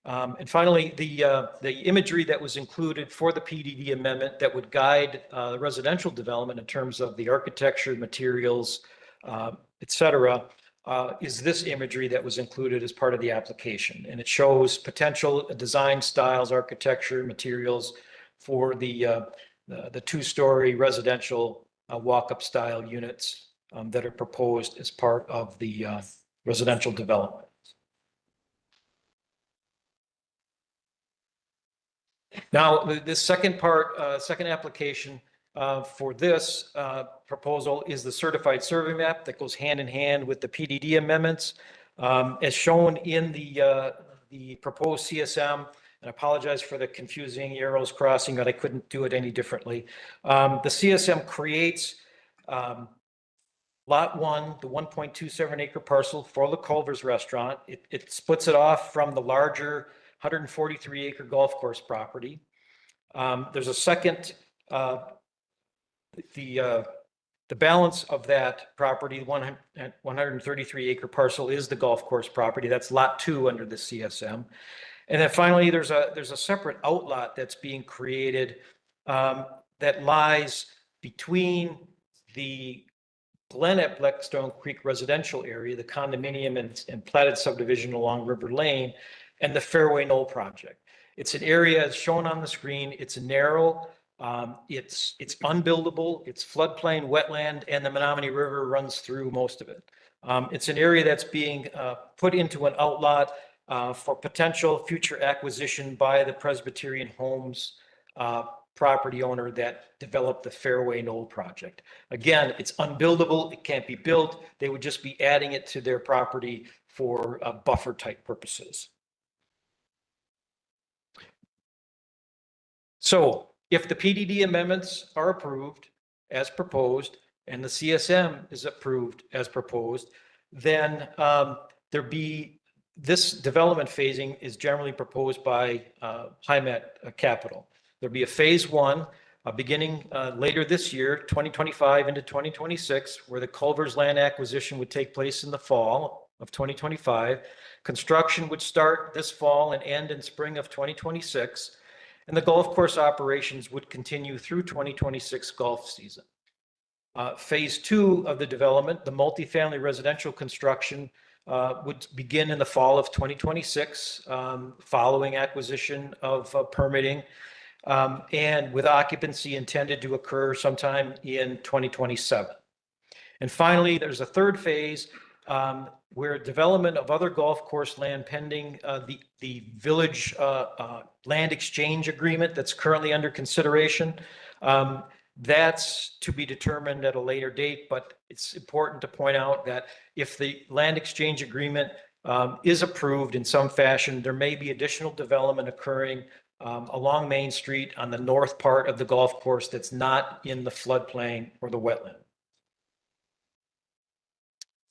And finally, the imagery that was included for the PDD amendment that would guide the residential development in terms of the architecture, materials, et cetera, is this imagery that was included as part of the application. And it shows potential design styles, architecture, materials for the 2-story residential walk-up style units that are proposed as part of the residential development. Now, this second part, second application for this proposal is the certified survey map that goes hand in hand with the PDD amendments. As shown in the proposed CSM, and I apologize for the confusing arrows crossing, but I couldn't do it any differently. The CSM creates Lot 1, the 1.27 acre parcel for the Culver's Restaurant. It splits it off from the larger 143 acre golf course property. There's a second, the balance of that property, 133 acre parcel, is the golf course property. That's Lot 2 under the CSM. And then finally, there's a separate outlot that's being created that lies between the Glen at Blackstone Creek residential area, the condominium and platted subdivision along River Lane, and the Fairway Knoll project. It's an area as shown on the screen. It's narrow, it's unbuildable, it's floodplain, wetland, and the Menominee River runs through most of it. It's an area that's being put into an outlot for potential future acquisition by the Presbyterian Homes property owner that developed the Fairway Knoll project. Again, it's unbuildable, it can't be built. They would just be adding it to their property for buffer type purposes. So if the PDD amendments are approved as proposed and the CSM is approved as proposed, then this development phasing is generally proposed by HIMET Capital. There'll be a phase 1 beginning later this year, 2025 into 2026, where the Culver's land acquisition would take place in the fall of 2025. Construction would start this fall and end in spring of 2026. And the golf course operations would continue through 2026 golf season. Phase 2 of the development, the multifamily residential construction, would begin in the fall of 2026, following acquisition of permitting, and with occupancy intended to occur sometime in 2027. And finally, there's a third phase where development of other golf course land pending the village land exchange agreement that's currently under consideration. That's to be determined at a later date, but it's important to point out that if the land exchange agreement is approved in some fashion, there may be additional development occurring along Main Street on the north part of the golf course that's not in the floodplain or the wetland.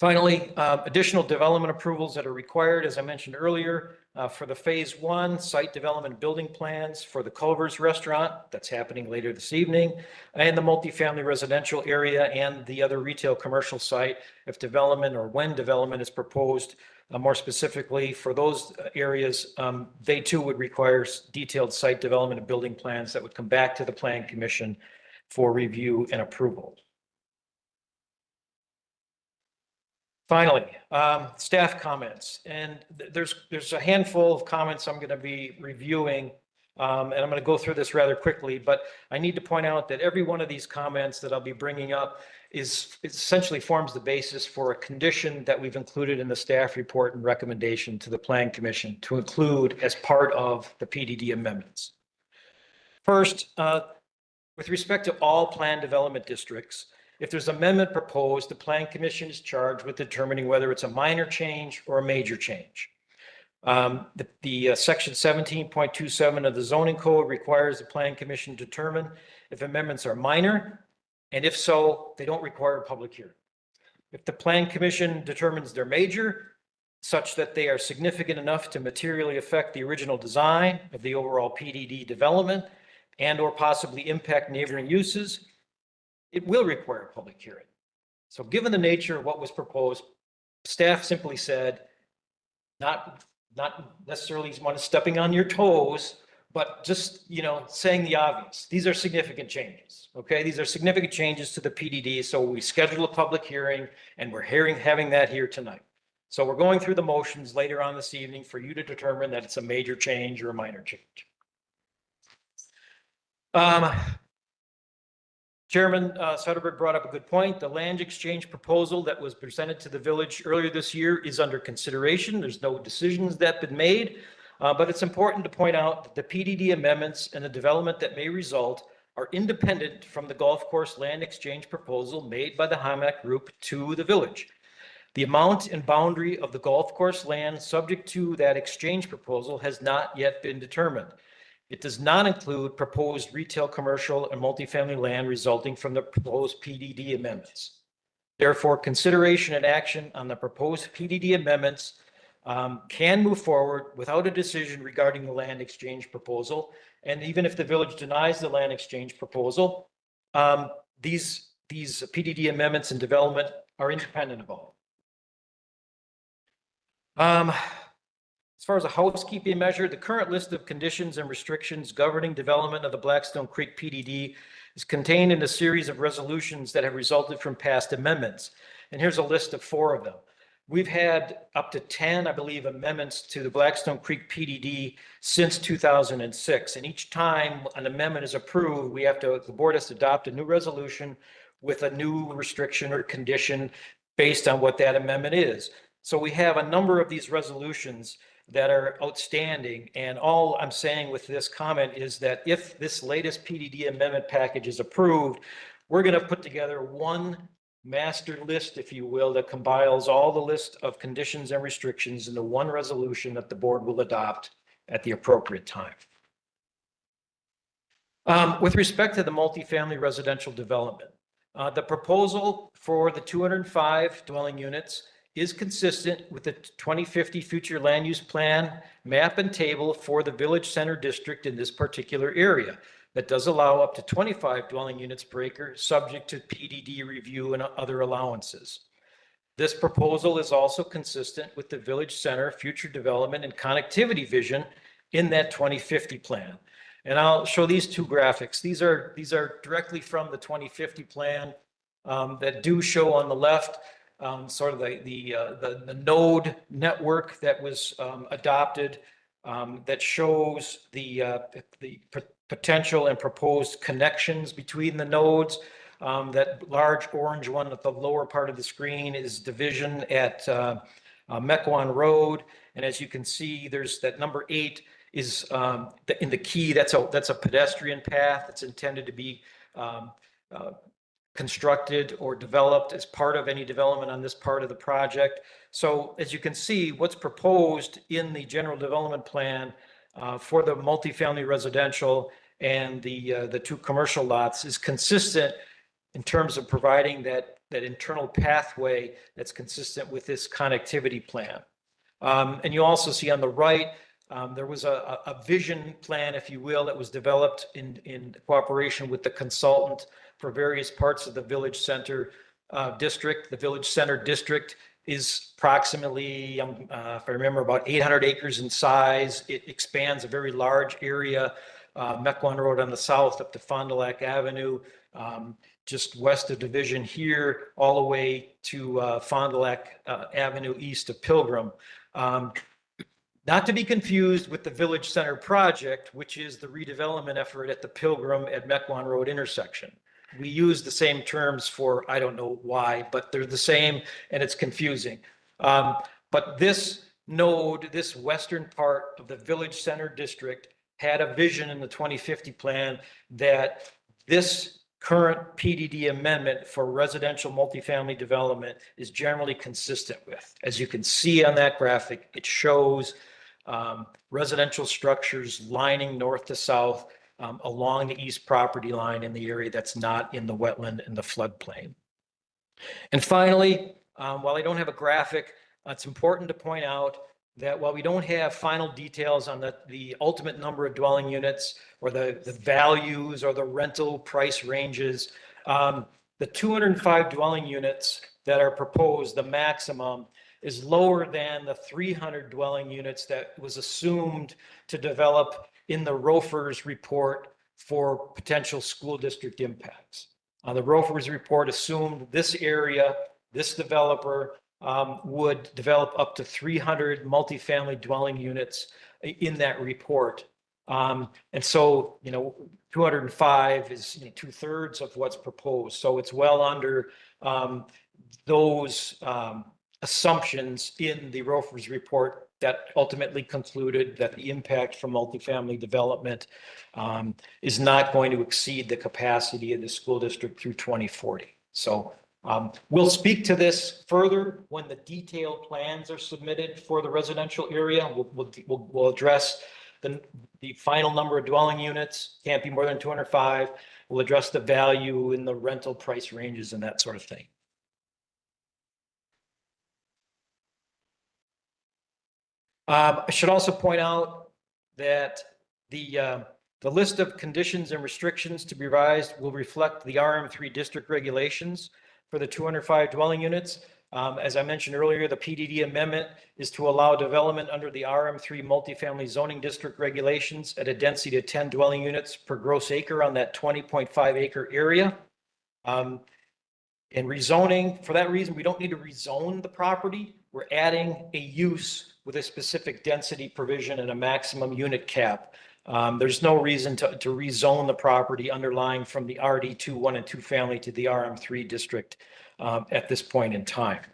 Finally, additional development approvals that are required, as I mentioned earlier, for the phase 1 site development building plans for the Culver's Restaurant, that's happening later this evening, and the multifamily residential area and the other retail commercial site, if development or when development is proposed, more specifically for those areas, they too would require detailed site development and building plans that would come back to the Plan Commission for review and approval. Finally, staff comments, and there's a handful of comments I'm going to be reviewing, and I'm going to go through this rather quickly, but I need to point out that every one of these comments that I'll be bringing up essentially forms the basis for a condition that we've included in the staff report and recommendation to the Plan Commission to include as part of the PDD amendments. First, with respect to all planned development districts, if there's amendment proposed, the Plan Commission is charged with determining whether it's a minor change or a major change. The section 17.27 of the zoning code requires the Plan Commission to determine if amendments are minor, and if so, they don't require a public hearing. If the Plan Commission determines they're major, such that they are significant enough to materially affect the original design of the overall PDD development and or possibly impact neighboring uses, it will require a public hearing. So given the nature of what was proposed, staff simply said, not necessarily stepping on your toes, but just, saying the obvious. These are significant changes, okay? These are significant changes to the PDD, so we scheduled a public hearing, and we're having that here tonight. So we're going through the motions later on this evening for you to determine that it's a major change or a minor change. Chairman Sutterberg brought up a good point. The land exchange proposal that was presented to the village earlier this year is under consideration. There's no decisions that have been made, but it's important to point out that the PDD amendments and the development that may result are independent from the golf course land exchange proposal made by the Hamac Group to the village. The amount and boundary of the golf course land subject to that exchange proposal has not yet been determined. It does not include proposed retail, commercial, and multifamily land resulting from the proposed PDD amendments. Therefore, consideration and action on the proposed PDD amendments can move forward without a decision regarding the land exchange proposal. And even if the village denies the land exchange proposal, these PDD amendments and development are independent of all. As far as a housekeeping measure, the current list of conditions and restrictions governing development of the Blackstone Creek PDD is contained in a series of resolutions that have resulted from past amendments. And here's a list of 4 of them. We've had up to 10, I believe, amendments to the Blackstone Creek PDD since 2006. And each time an amendment is approved, the board has to adopt a new resolution with a new restriction or condition based on what that amendment is. So we have a number of these resolutions that are outstanding. And all I'm saying with this comment is that if this latest PDD amendment package is approved, we're going to put together one master list, if you will, that compiles all the list of conditions and restrictions into one resolution that the board will adopt at the appropriate time. With respect to the multifamily residential development, the proposal for the 205 dwelling units is consistent with the 2050 future land use plan map and table for the village center district in this particular area that does allow up to 25 dwelling units per acre subject to PDD review and other allowances. This proposal is also consistent with the village center future development and connectivity vision in that 2050 plan. And I'll show these 2 graphics. These are directly from the 2050 plan that do show on the left sort of the node network that was adopted that shows the potential and proposed connections between the nodes. That large orange one at the lower part of the screen is division at Mequon Road. And as you can see, there's that number 8 is in the key. That's a pedestrian path. It's intended to be constructed or developed as part of any development on this part of the project. So as you can see, what's proposed in the general development plan for the multifamily residential and the 2 commercial lots is consistent in terms of providing that internal pathway that's consistent with this connectivity plan. And you also see on the right, there was a vision plan, if you will, that was developed in cooperation with the consultant for various parts of the village center district. The village center district is approximately, if I remember, about 800 acres in size. It expands a very large area, Mequon Road on the south up to Fond du Lac Avenue, just west of Division here, all the way to Fond du Lac Avenue east of Pilgrim. Not to be confused with the Village Center project, which is the redevelopment effort at the Pilgrim at Mequon Road intersection. We use the same terms for, I don't know why, but they're the same and it's confusing. But this node, this western part of the Village Center district had a vision in the 2050 plan that this current PDD amendment for residential multifamily development is generally consistent with. As you can see on that graphic, it shows residential structures lining north to south along the east property line in the area that's not in the wetland and the floodplain. And finally, while I don't have a graphic, it's important to point out that while we don't have final details on the ultimate number of dwelling units or the values or the rental price ranges, the 205 dwelling units that are proposed, the maximum, is lower than the 300 dwelling units that was assumed to develop in the Rofers report for potential school district impacts. The Rofers report assumed this area, this developer, would develop up to 300 multifamily dwelling units in that report. And so, 205 is 2/3 of what's proposed. So it's well under those assumptions in the Rofers report that ultimately concluded that the impact from multifamily development is not going to exceed the capacity of the school district through 2040. So we'll speak to this further when the detailed plans are submitted for the residential area. We'll address the final number of dwelling units, can't be more than 205. We'll address the value in the rental price ranges and that sort of thing. I should also point out that the list of conditions and restrictions to be revised will reflect the RM3 district regulations for the 205 dwelling units. As I mentioned earlier, the PDD amendment is to allow development under the RM3 multifamily zoning district regulations at a density of 10 dwelling units per gross acre on that 20.5 acre area. And rezoning, for that reason, we don't need to rezone the property. We're adding a use with a specific density provision and a maximum unit cap. There's no reason to rezone the property underlying from the RD2 1 and 2 family to the RM3 district at this point in time.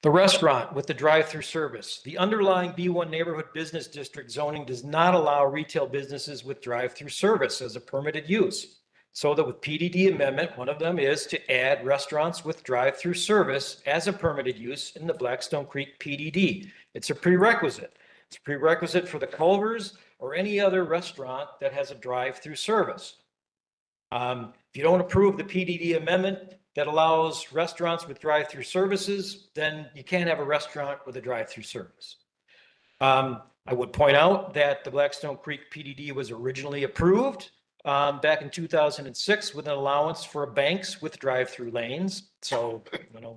The restaurant with the drive-through service. The underlying B1 neighborhood business district zoning does not allow retail businesses with drive-through service as a permitted use. So that with PDD amendment, one of them is to add restaurants with drive-through service as a permitted use in the Blackstone Creek PDD. It's a prerequisite. It's a prerequisite for the Culvers or any other restaurant that has a drive-through service. If you don't approve the PDD amendment that allows restaurants with drive-through services, then you can't have a restaurant with a drive-through service. I would point out that the Blackstone Creek PDD was originally approved back in 2006 with an allowance for banks with drive-through lanes. So,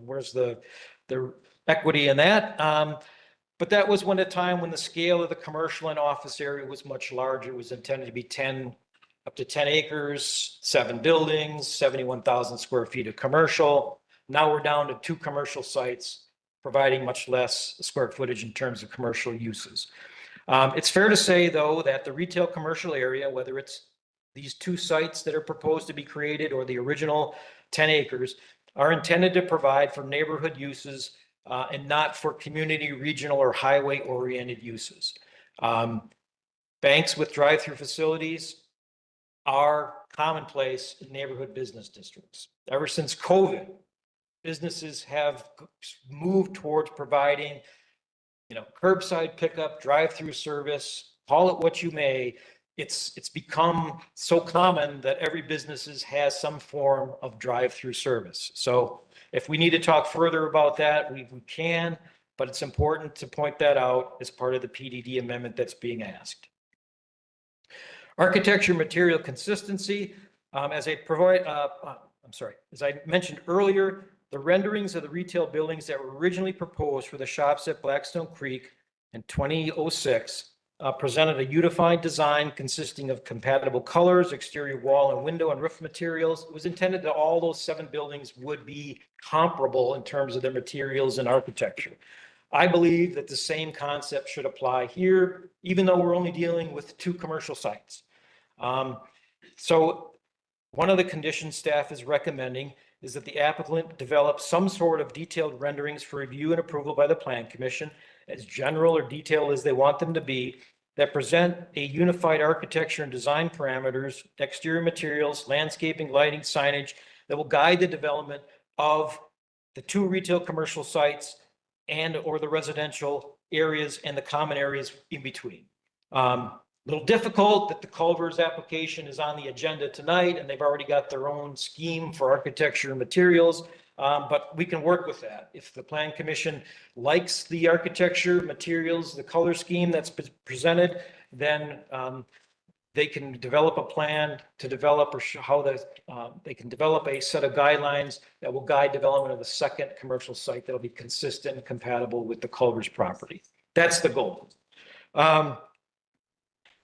where's the equity in that? But that was a time when the scale of the commercial and office area was much larger. It was intended to be up to 10 acres, 7 buildings, 71,000 square feet of commercial. Now we're down to 2 commercial sites, providing much less square footage in terms of commercial uses. It's fair to say, though, that the retail commercial area, whether it's these 2 sites that are proposed to be created or the original 10 acres, are intended to provide for neighborhood uses and not for community, regional, or highway-oriented uses. Banks with drive-through facilities are commonplace in neighborhood business districts. Ever since COVID, businesses have moved towards providing, curbside pickup, drive-through service, call it what you may. It's become so common that every business has some form of drive-through service. So if we need to talk further about that, we can, but it's important to point that out as part of the PDD amendment that's being asked. Architecture material consistency, as I mentioned earlier, the renderings of the retail buildings that were originally proposed for the shops at Blackstone Creek in 2006 presented a unified design consisting of compatible colors, exterior wall and window and roof materials. It was intended that all those 7 buildings would be comparable in terms of their materials and architecture. I believe that the same concept should apply here, even though we're only dealing with 2 commercial sites. So one of the conditions staff is recommending is that the applicant develop some sort of detailed renderings for review and approval by the Plan Commission, as general or detailed as they want them to be, that present a unified architecture and design parameters, exterior materials, landscaping, lighting, signage that will guide the development of the 2 retail commercial sites and or the residential areas and the common areas in between. Little difficult that the Culver's application is on the agenda tonight and they've already got their own scheme for architecture and materials, but we can work with that. If the Plan Commission likes the architecture, materials, the color scheme that's presented, then they can develop a plan to develop or show how they can develop a set of guidelines that will guide development of the second commercial site that will be consistent and compatible with the Culver's property. That's the goal.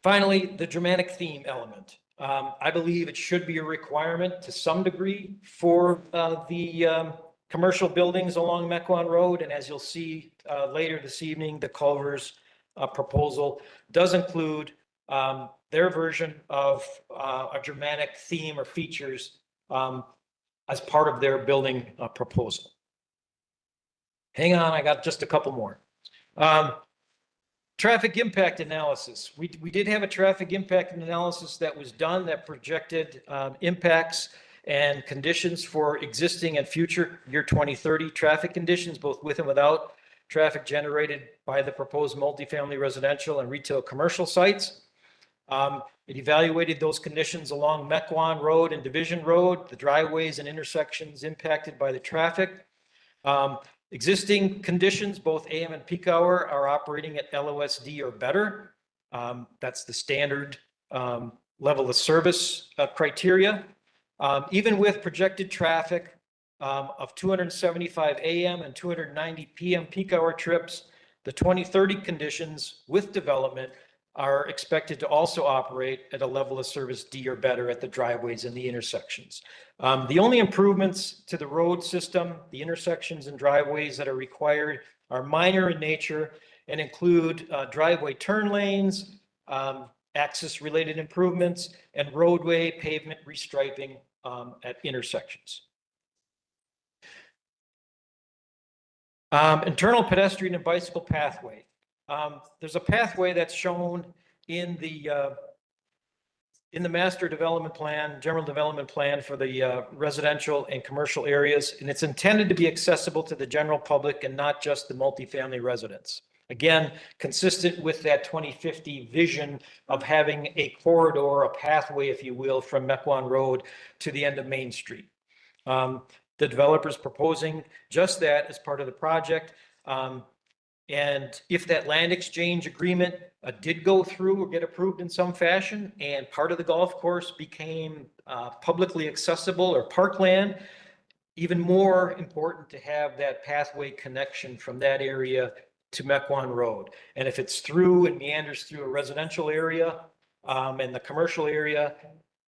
Finally, the dramatic theme element. I believe it should be a requirement to some degree for the commercial buildings along Mequon Road. And as you'll see later this evening, the Culver's proposal does include their version of a dramatic theme or features as part of their building proposal. Hang on, I got just a couple more. Traffic impact analysis. We did have a traffic impact analysis that was done that projected impacts and conditions for existing and future year 2030 traffic conditions, both with and without traffic generated by the proposed multifamily residential and retail commercial sites. It evaluated those conditions along Mequon Road and Division Road, the driveways and intersections impacted by the traffic. Existing conditions, both AM and peak hour, are operating at LOSD or better. That's the standard level of service criteria. Even with projected traffic of 275 AM and 290 PM peak hour trips, the 2030 conditions with development are expected to also operate at a level of service D or better at the driveways and the intersections. The only improvements to the road system, the intersections and driveways that are required are minor in nature and include driveway turn lanes, access-related improvements, and roadway pavement restriping at intersections. Internal pedestrian and bicycle pathway. There's a pathway that's shown in the master development plan, general development plan for the residential and commercial areas, and it's intended to be accessible to the general public and not just the multifamily residents. Again, consistent with that 2050 vision of having a corridor, a pathway, if you will, from Mequon Road to the end of Main Street. The developer's proposing just that as part of the project. And if that land exchange agreement did go through or get approved in some fashion and part of the golf course became publicly accessible or parkland, even more important to have that pathway connection from that area to Mequon Road. And if it's through and meanders through a residential area and the commercial area,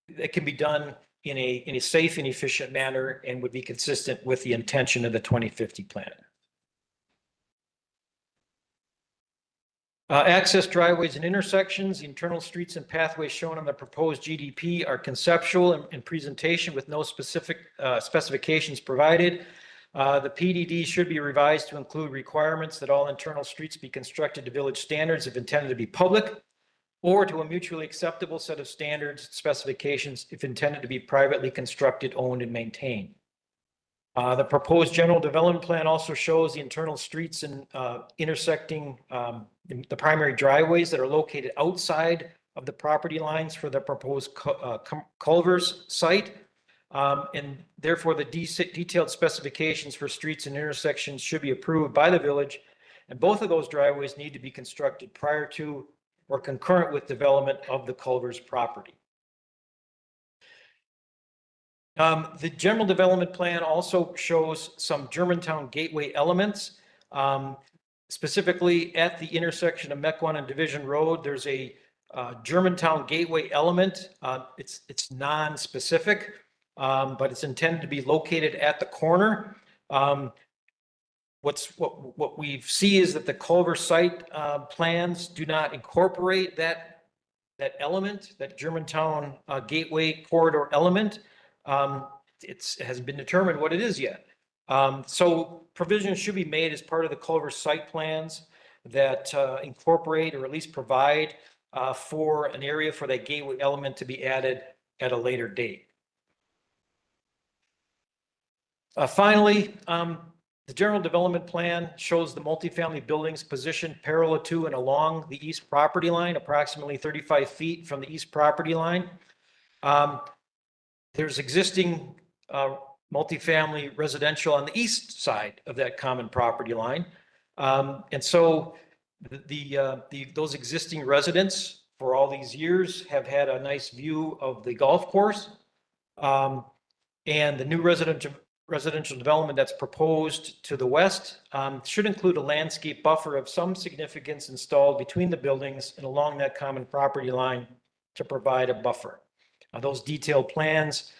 it can be done in a safe and efficient manner and would be consistent with the intention of the 2050 plan. Access driveways and intersections, the internal streets and pathways shown on the proposed GDP are conceptual and presentation with no specific specifications provided. The PDD should be revised to include requirements that all internal streets be constructed to village standards if intended to be public, or to a mutually acceptable set of standards, specifications if intended to be privately constructed, owned, and maintained. The proposed general development plan also shows the internal streets and intersecting the primary driveways that are located outside of the property lines for the proposed Culvers site. And therefore, the detailed specifications for streets and intersections should be approved by the village. And both of those driveways need to be constructed prior to or concurrent with development of the Culvers property. The general development plan also shows some Germantown gateway elements. Specifically at the intersection of Mequon and Division Road, there's a Germantown gateway element. It's non-specific, but it's intended to be located at the corner. What we see is that the Culver site plans do not incorporate that element, that Germantown gateway corridor element. It hasn't been determined what it is yet. So provisions should be made as part of the Culver site plans that incorporate or at least provide for an area for that gateway element to be added at a later date. Finally, the general development plan shows the multifamily buildings positioned parallel to and along the east property line, approximately 35 feet from the east property line. There's existing multifamily residential on the east side of that common property line. And so those existing residents for all these years have had a nice view of the golf course. And the new residential development that's proposed to the west should include a landscape buffer of some significance installed between the buildings and along that common property line to provide a buffer. Those detailed plans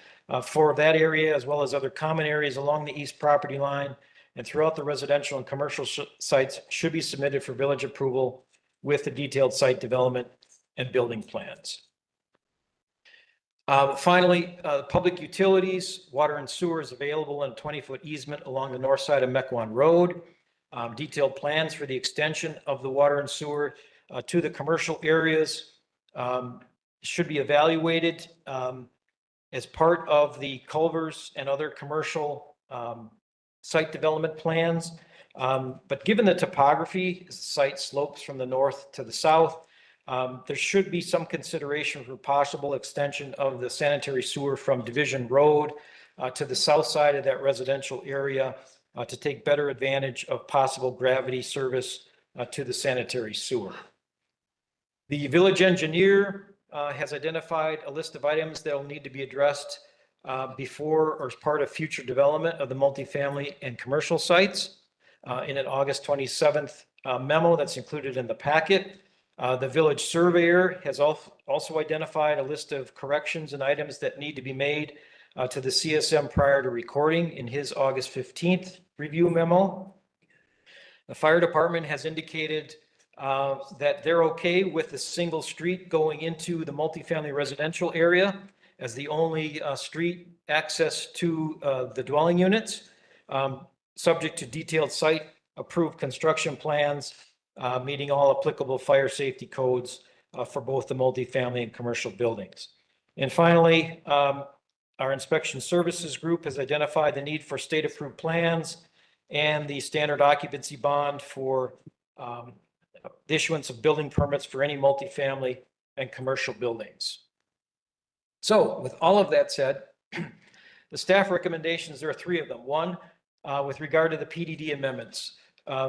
for that area, as well as other common areas along the east property line and throughout the residential and commercial sites, should be submitted for village approval with the detailed site development and building plans. Finally, public utilities, water and sewer is available in a 20-foot easement along the north side of Mequon Road. Detailed plans for the extension of the water and sewer to the commercial areas should be evaluated as part of the Culvers and other commercial site development plans. But given the topography, the site slopes from the north to the south, there should be some consideration for possible extension of the sanitary sewer from Division Road to the south side of that residential area to take better advantage of possible gravity service to the sanitary sewer. The village engineer has identified a list of items that will need to be addressed before or as part of future development of the multifamily and commercial sites in an August 27th memo that's included in the packet. The village surveyor has also identified a list of corrections and items that need to be made to the CSM prior to recording in his August 15th review memo. The fire department has indicated that they're okay with the single street going into the multifamily residential area as the only street access to the dwelling units, subject to detailed site approved construction plans, meeting all applicable fire safety codes for both the multifamily and commercial buildings. And finally, our inspection services group has identified the need for state approved plans and the standard occupancy bond for the issuance of building permits for any multifamily and commercial buildings. So with all of that said, the staff recommendations, there are three of them. One, with regard to the PDD amendments,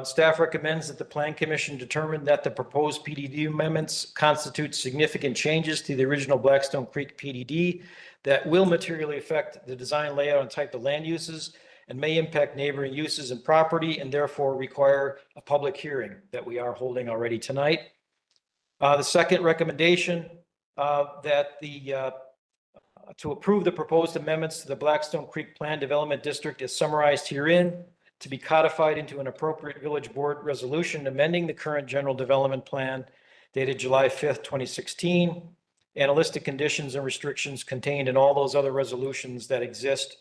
staff recommends that the Plan Commission determine that the proposed PDD amendments constitute significant changes to the original Blackstone Creek PDD that will materially affect the design, layout, and type of land uses and may impact neighboring uses and property and therefore require a public hearing that we are holding already tonight. The second recommendation that to approve the proposed amendments to the Blackstone Creek Plan Development District is summarized herein to be codified into an appropriate village board resolution amending the current general development plan dated July 5th, 2016, and a list of conditions and restrictions contained in all those other resolutions that exist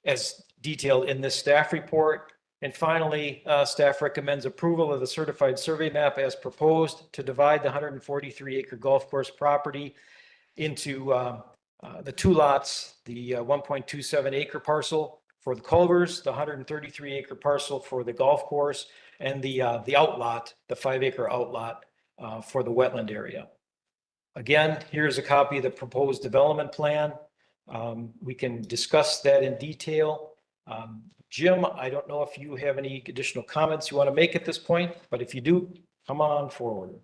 as detailed in this staff report. And finally, staff recommends approval of the certified survey map as proposed to divide the 143-acre golf course property into the two lots, the 1.27 acre parcel for the Culvers, the 133-acre parcel for the golf course, and the outlot, the 5-acre outlot for the wetland area. Again, here's a copy of the proposed development plan. We can discuss that in detail. Jim, I don't know if you have any additional comments you want to make at this point, but if you do, come on forward.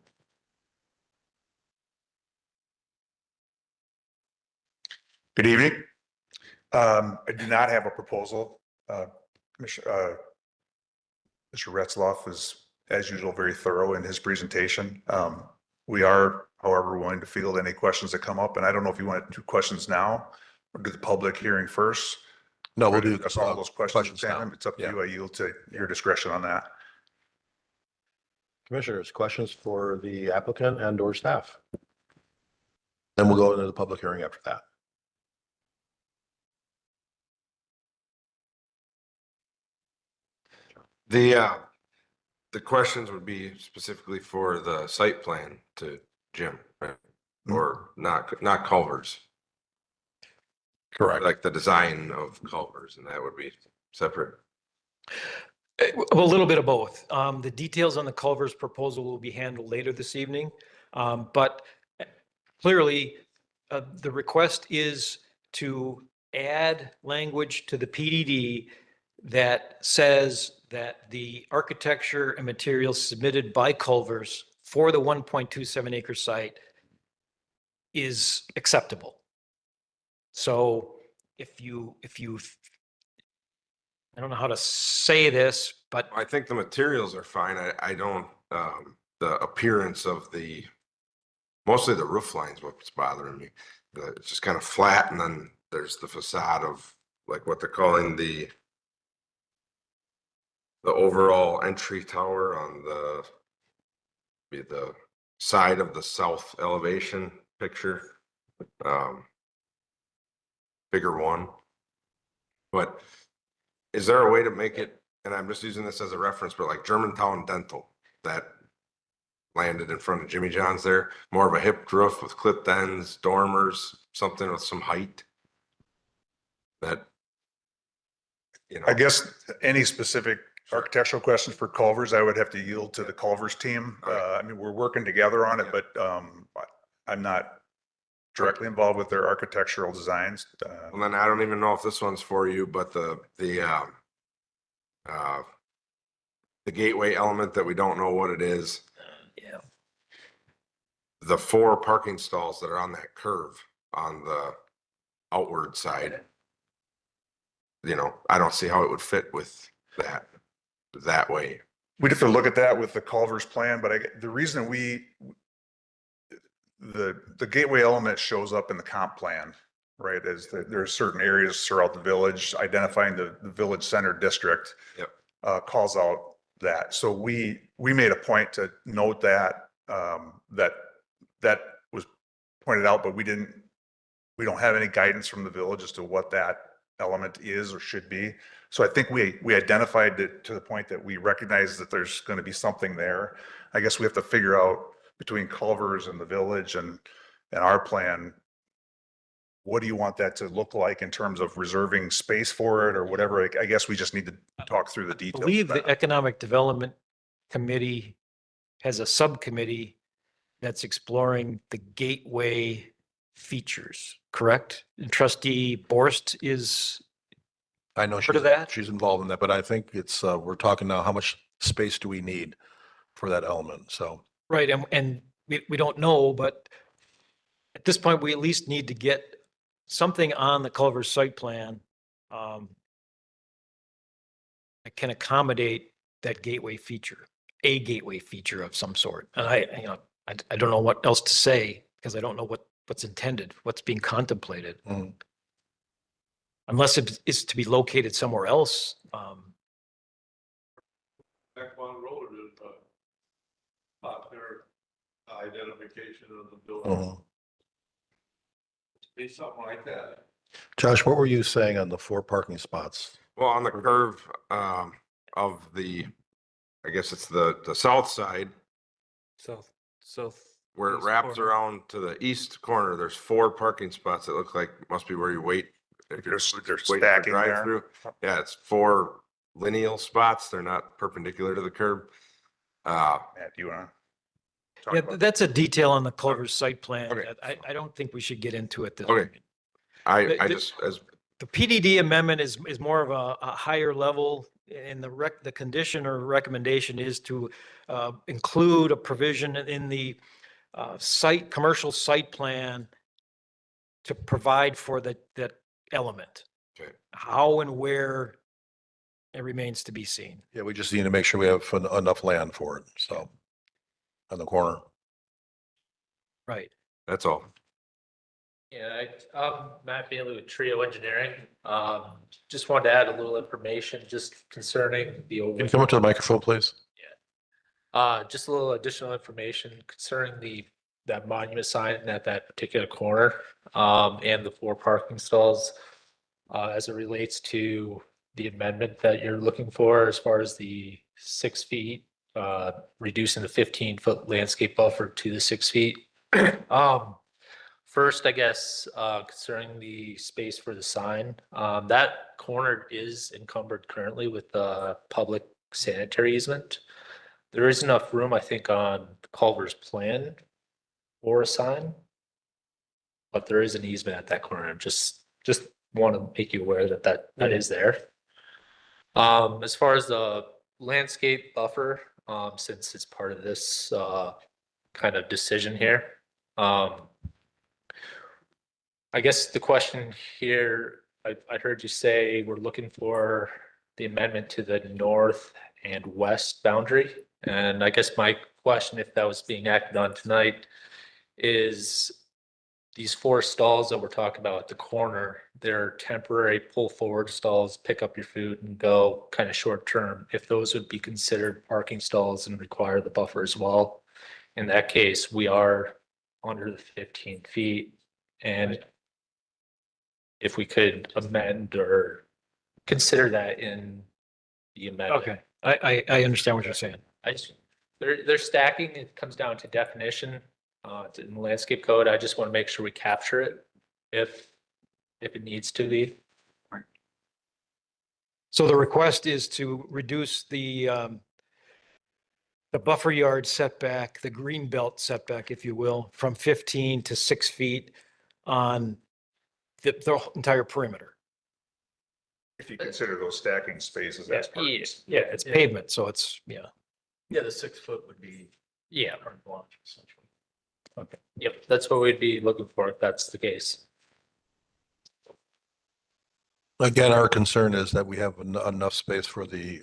Good evening. I do not have a proposal. Mr. Retzloff is, as usual, very thorough in his presentation. We are, however, willing to field any questions that come up, and I don't know if you want to do questions now or do the public hearing first. No, we'll do discuss all those questions now. now. It's up to you. I yield to your discretion on that. Commissioners, questions for the applicant and or staff? Then we'll go into the public hearing after that. The questions would be specifically for the site plan to Jim, right? Or not Culvers. Correct. Like the design of Culvers, and that would be separate. A little bit of both. The details on the Culvers proposal will be handled later this evening. But clearly, the request is to add language to the PDD that says that the architecture and materials submitted by Culvers for the 1.27 acre site is acceptable. So if you, I don't know how to say this, but I think the materials are fine. I don't, the appearance of mostly the roof line's what's bothering me. It's just kind of flat, and then there's the facade of like what they're calling the overall entry tower on the side of the south elevation picture. Bigger one. But is there a way to make it, and I'm just using this as a reference, but like Germantown Dental, that landed in front of Jimmy John's there, more of a hipped roof with clipped ends, dormers, something with some height that, you know. I guess any specific architectural questions for Culvers, I would have to yield to the Culvers team. I mean, we're working together on it, but I'm not directly involved with their architectural designs. Well, then I don't even know if this one's for you, but the gateway element that we don't know what it is. Yeah. The 4 parking stalls that are on that curve on the outward side, you know, I don't see how it would fit with that way. We'd have to look at that with the Culvers plan, but the reason the gateway element shows up in the comp plan, right? Is that there are certain areas throughout the village, identifying the village center district. Yep. Calls out that. So we made a point to note that, that was pointed out, but we don't have any guidance from the village as to what that element is or should be. So I think we identified it to the point that we recognize that there's going to be something there. I guess we have to figure out between Culvers and the village and our plan, what do you want that to look like in terms of reserving space for it or whatever? I guess we just need to talk through the I details. believe of the that. Economic Development Committee has a subcommittee that's exploring the gateway features, correct? And Trustee Borst is I know part of that? she's involved in that, but I think it's, we're talking now, how much space do we need for that element? So. Right, and we don't know, but at this point, we at least need to get something on the Culvers site plan that can accommodate that gateway feature, a gateway feature of some sort. And I don't know what else to say because I don't know what's intended, what's being contemplated. Unless it is to be located somewhere else. Back on road is not their identification of the building. Be something like that. Josh, what were you saying on the 4 parking spots? Well, on the curve, of the, I guess it's the south side, So where it east wraps corner. around to the east corner, there's 4 parking spots that look like must be where you wait. If you're They're waiting for stacking there. drive-through. Yeah, it's 4 lineal spots. They're not perpendicular to the curb. Matt, do you want to? Yeah, that's a detail on the Culver's site plan. that I don't think we should get into it this Okay. moment. I The- just, as, The PDD amendment is more of a higher level, and the condition or recommendation is to include a provision in the commercial site plan to provide for that element. Okay. How and where, it remains to be seen. Yeah, we just need to make sure we have enough land for it, so, on the corner. Right. that's all. Yeah, Matt Bailey with Trio Engineering. Just wanted to add a little information just concerning the. Can you come up to the microphone, please? Just a little additional information concerning that monument sign at that particular corner, and the 4 parking stalls, as it relates to the amendment that you're looking for as far as the 6 feet, reducing the 15-foot landscape buffer to the 6 feet. First, I guess, concerning the space for the sign, that corner is encumbered currently with the public sanitary easement. There is enough room, I think, on Culver's plan for a sign, but there is an easement at that corner. Just want to make you aware that is there. As far as the landscape buffer, since it's part of this kind of decision here, I guess the question here, I heard you say we're looking for the amendment to the north and west boundary. And I guess my question, if that was being acted on tonight, is these 4 stalls that we're talking about at the corner, they're temporary pull forward stalls, pick up your food and go, kind of short term. If those would be considered parking stalls and require the buffer as well, in that case, we are under the 15 feet. And if we could amend or consider that in the amendment. Okay, I understand what you're saying. They're stacking, it comes down to definition, it's in the landscape code. I just want to make sure we capture it if it needs to be. So the request is to reduce the buffer yard setback, the green belt setback, if you will, from 15 to 6 feet on the entire perimeter. If you consider those stacking spaces as parking. Yeah, it's pavement, so it's, yeah. Yeah, the 6 foot would be. Yeah. Essentially. Okay, yep, that's what we'd be looking for if that's the case. Again, our concern is that we have enough space for the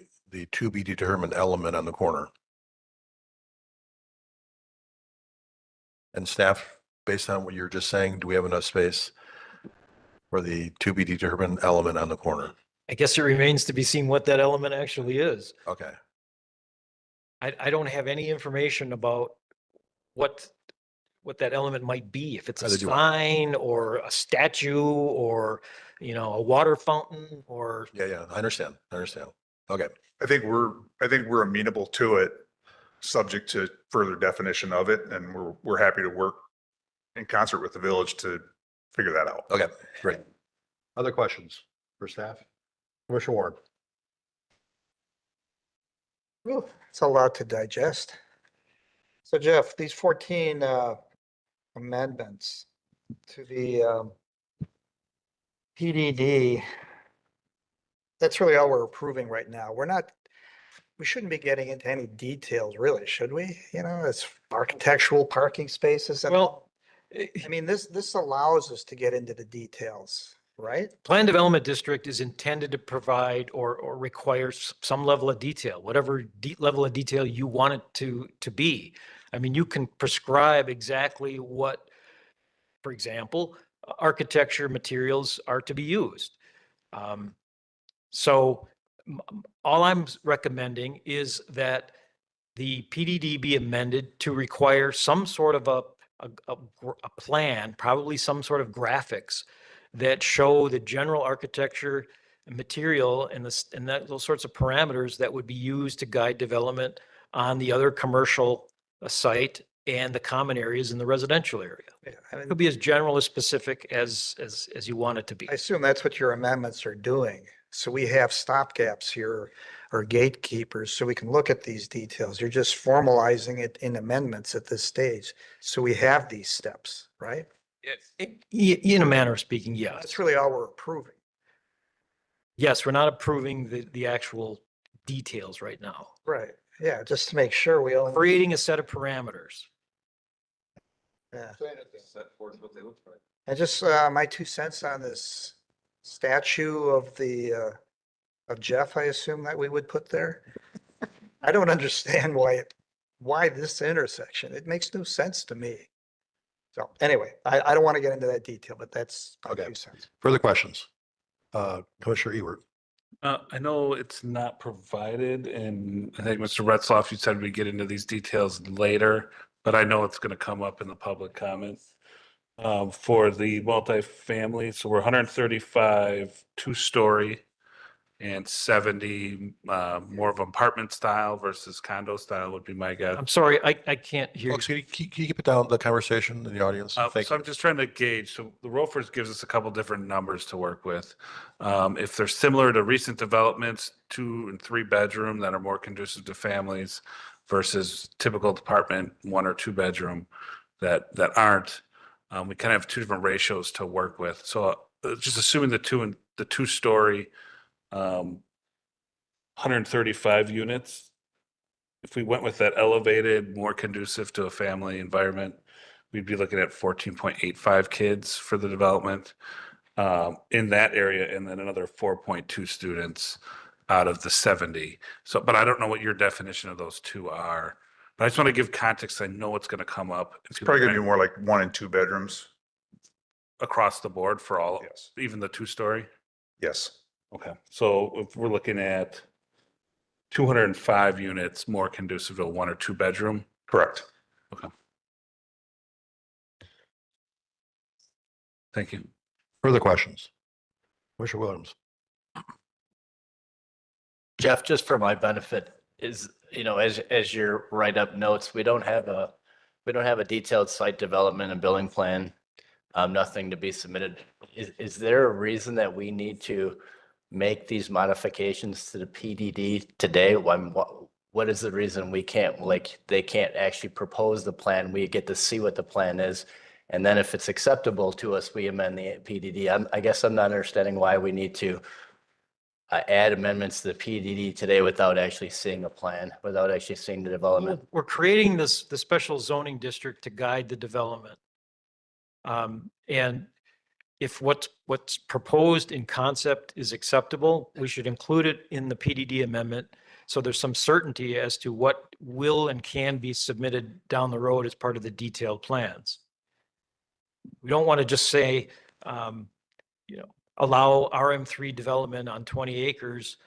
to be determined element on the corner. And staff, based on what you're just saying, do we have enough space for the to be determined element on the corner? I guess it remains to be seen what that element actually is. Okay. I don't have any information about what that element might be, if it's a Neither do I. sign or a statue or, a water fountain or. Yeah, I understand. Okay. I think we're amenable to it, subject to further definition of it, and we're happy to work in concert with the village to figure that out. Okay, great. Other questions for staff? Commissioner Warren? Whew, it's a lot to digest. So Jeff, these 14 amendments to the PDD, that's really all we're approving right now. We shouldn't be getting into any details really, should we? It's architectural parking spaces. Well, I mean, this allows us to get into the details, right? Plan Development District is intended to provide or require some level of detail, whatever level of detail you want it to be. I mean, you can prescribe exactly what, for example, architecture materials are to be used. So all I'm recommending is that the PDD be amended to require some sort of a plan, probably some sort of graphics that show the general architecture material and those sorts of parameters that would be used to guide development on the other commercial site and the common areas in the residential area. It could be as general as specific as you want it to be. I assume that's what your amendments are doing. So we have stopgaps here or gatekeepers, so we can look at these details. You're just formalizing it in amendments at this stage. So we have these steps, right? In a manner of speaking, yes. That's really all we're approving. Yes, we're not approving the actual details right now. Right. Yeah, just to make sure we all. Creating a set of parameters. Yeah. And just my 2 cents on this statue of the of Jeff, I assume that we would put there. I don't understand why this intersection. It makes no sense to me. So anyway, I don't want to get into that detail, but that's my Okay. 2 cents. Further questions? Commissioner Ewert. I know it's not provided, and I think Mr. Retzloff, you said we get into these details later, but I know it's going to come up in the public comments. For the multifamily, so we're 135 two-story and 70 more of apartment style versus condo style would be my guess. I'm sorry, I can't hear you. Folks, can you keep it down, the conversation in the audience? Thank So you. I'm just trying to gauge. So the ROFRs gives us a couple different numbers to work with. If they're similar to recent developments, 2 and 3 bedroom that are more conducive to families versus typical apartment, 1 or 2 bedroom that aren't. We kind of have 2 different ratios to work with. So just assuming the 2-story, 135 units. If we went with that elevated, more conducive to a family environment, we'd be looking at 14.85 kids for the development in that area, and then another 4.2 students out of the 70. So, but I don't know what your definition of those 2 are. But I just want to give context. I know it's going to come up. It's probably going to be more like 1 and 2 bedrooms. Across the board for all, Yes. even the 2-story? Yes. Okay, so if we're looking at 205 units more conducive to a 1 or 2 bedroom? Correct. Okay. Thank you. Further questions? Commissioner Williams. Jeff, just for my benefit, is, as your write-up notes, we don't have a detailed site development and building plan, nothing to be submitted. Is there a reason that we need to make these modifications to the PDD today? What is the reason we can't, they can't actually propose the plan? We get to see what the plan is. And then if it's acceptable to us, we amend the PDD. I guess I'm not understanding why we need to add amendments to the PDD today without actually seeing a plan, without actually seeing the development. We're creating the special zoning district to guide the development. And if what's proposed in concept is acceptable, we should include it in the PDD amendment. So there's some certainty as to what will and can be submitted down the road as part of the detailed plans. We don't want to just say, allow RM3 development on 20 acres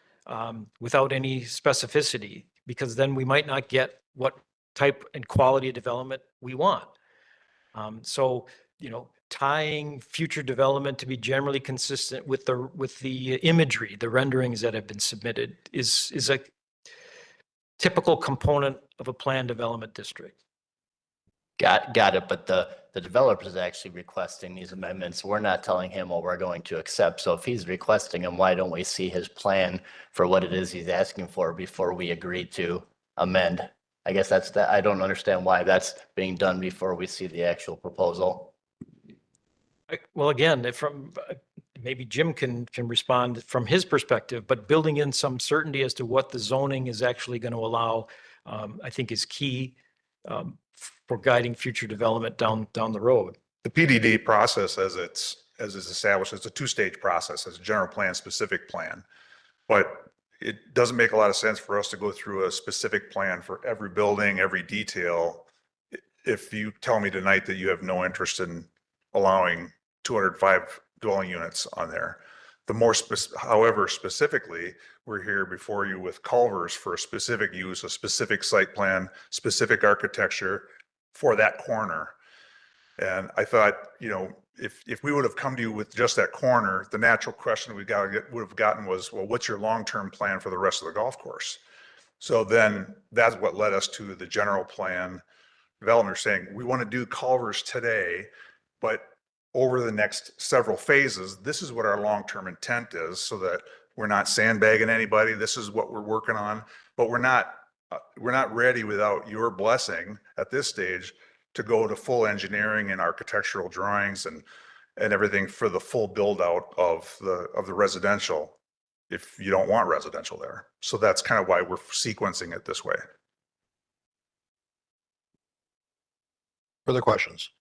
without any specificity, because then we might not get what type and quality of development we want. So, tying future development to be generally consistent with the imagery, the renderings that have been submitted is a typical component of a planned development district. Got it. But the developer is actually requesting these amendments. We're not telling him what we're going to accept. So if he's requesting them, why don't we see his plan for what it is he's asking for before we agree to amend? I guess I don't understand why that's being done before we see the actual proposal. Well, again, maybe Jim can respond from his perspective, but building in some certainty as to what the zoning is actually going to allow, I think is key for guiding future development down the road. The PDD process, as is established, it's a 2-stage process. It's a general plan, specific plan. But it doesn't make a lot of sense for us to go through a specific plan for every building, every detail. If you tell me tonight that you have no interest in allowing 205 dwelling units on there, however, specifically, we're here before you with Culvers for a specific use, a specific site plan, specific architecture for that corner. And I thought, if we would have come to you with just that corner, the natural question would have gotten was, well, what's your long-term plan for the rest of the golf course? So then that's what led us to the general plan development saying, we want to do Culvers today, but over the next several phases, this is what our long-term intent is, so that we're not sandbagging anybody. This is what we're working on, but we're not ready without your blessing at this stage to go to full engineering and architectural drawings and everything for the full build out of the residential, if you don't want residential there. So that's kind of why we're sequencing it this way. Further questions?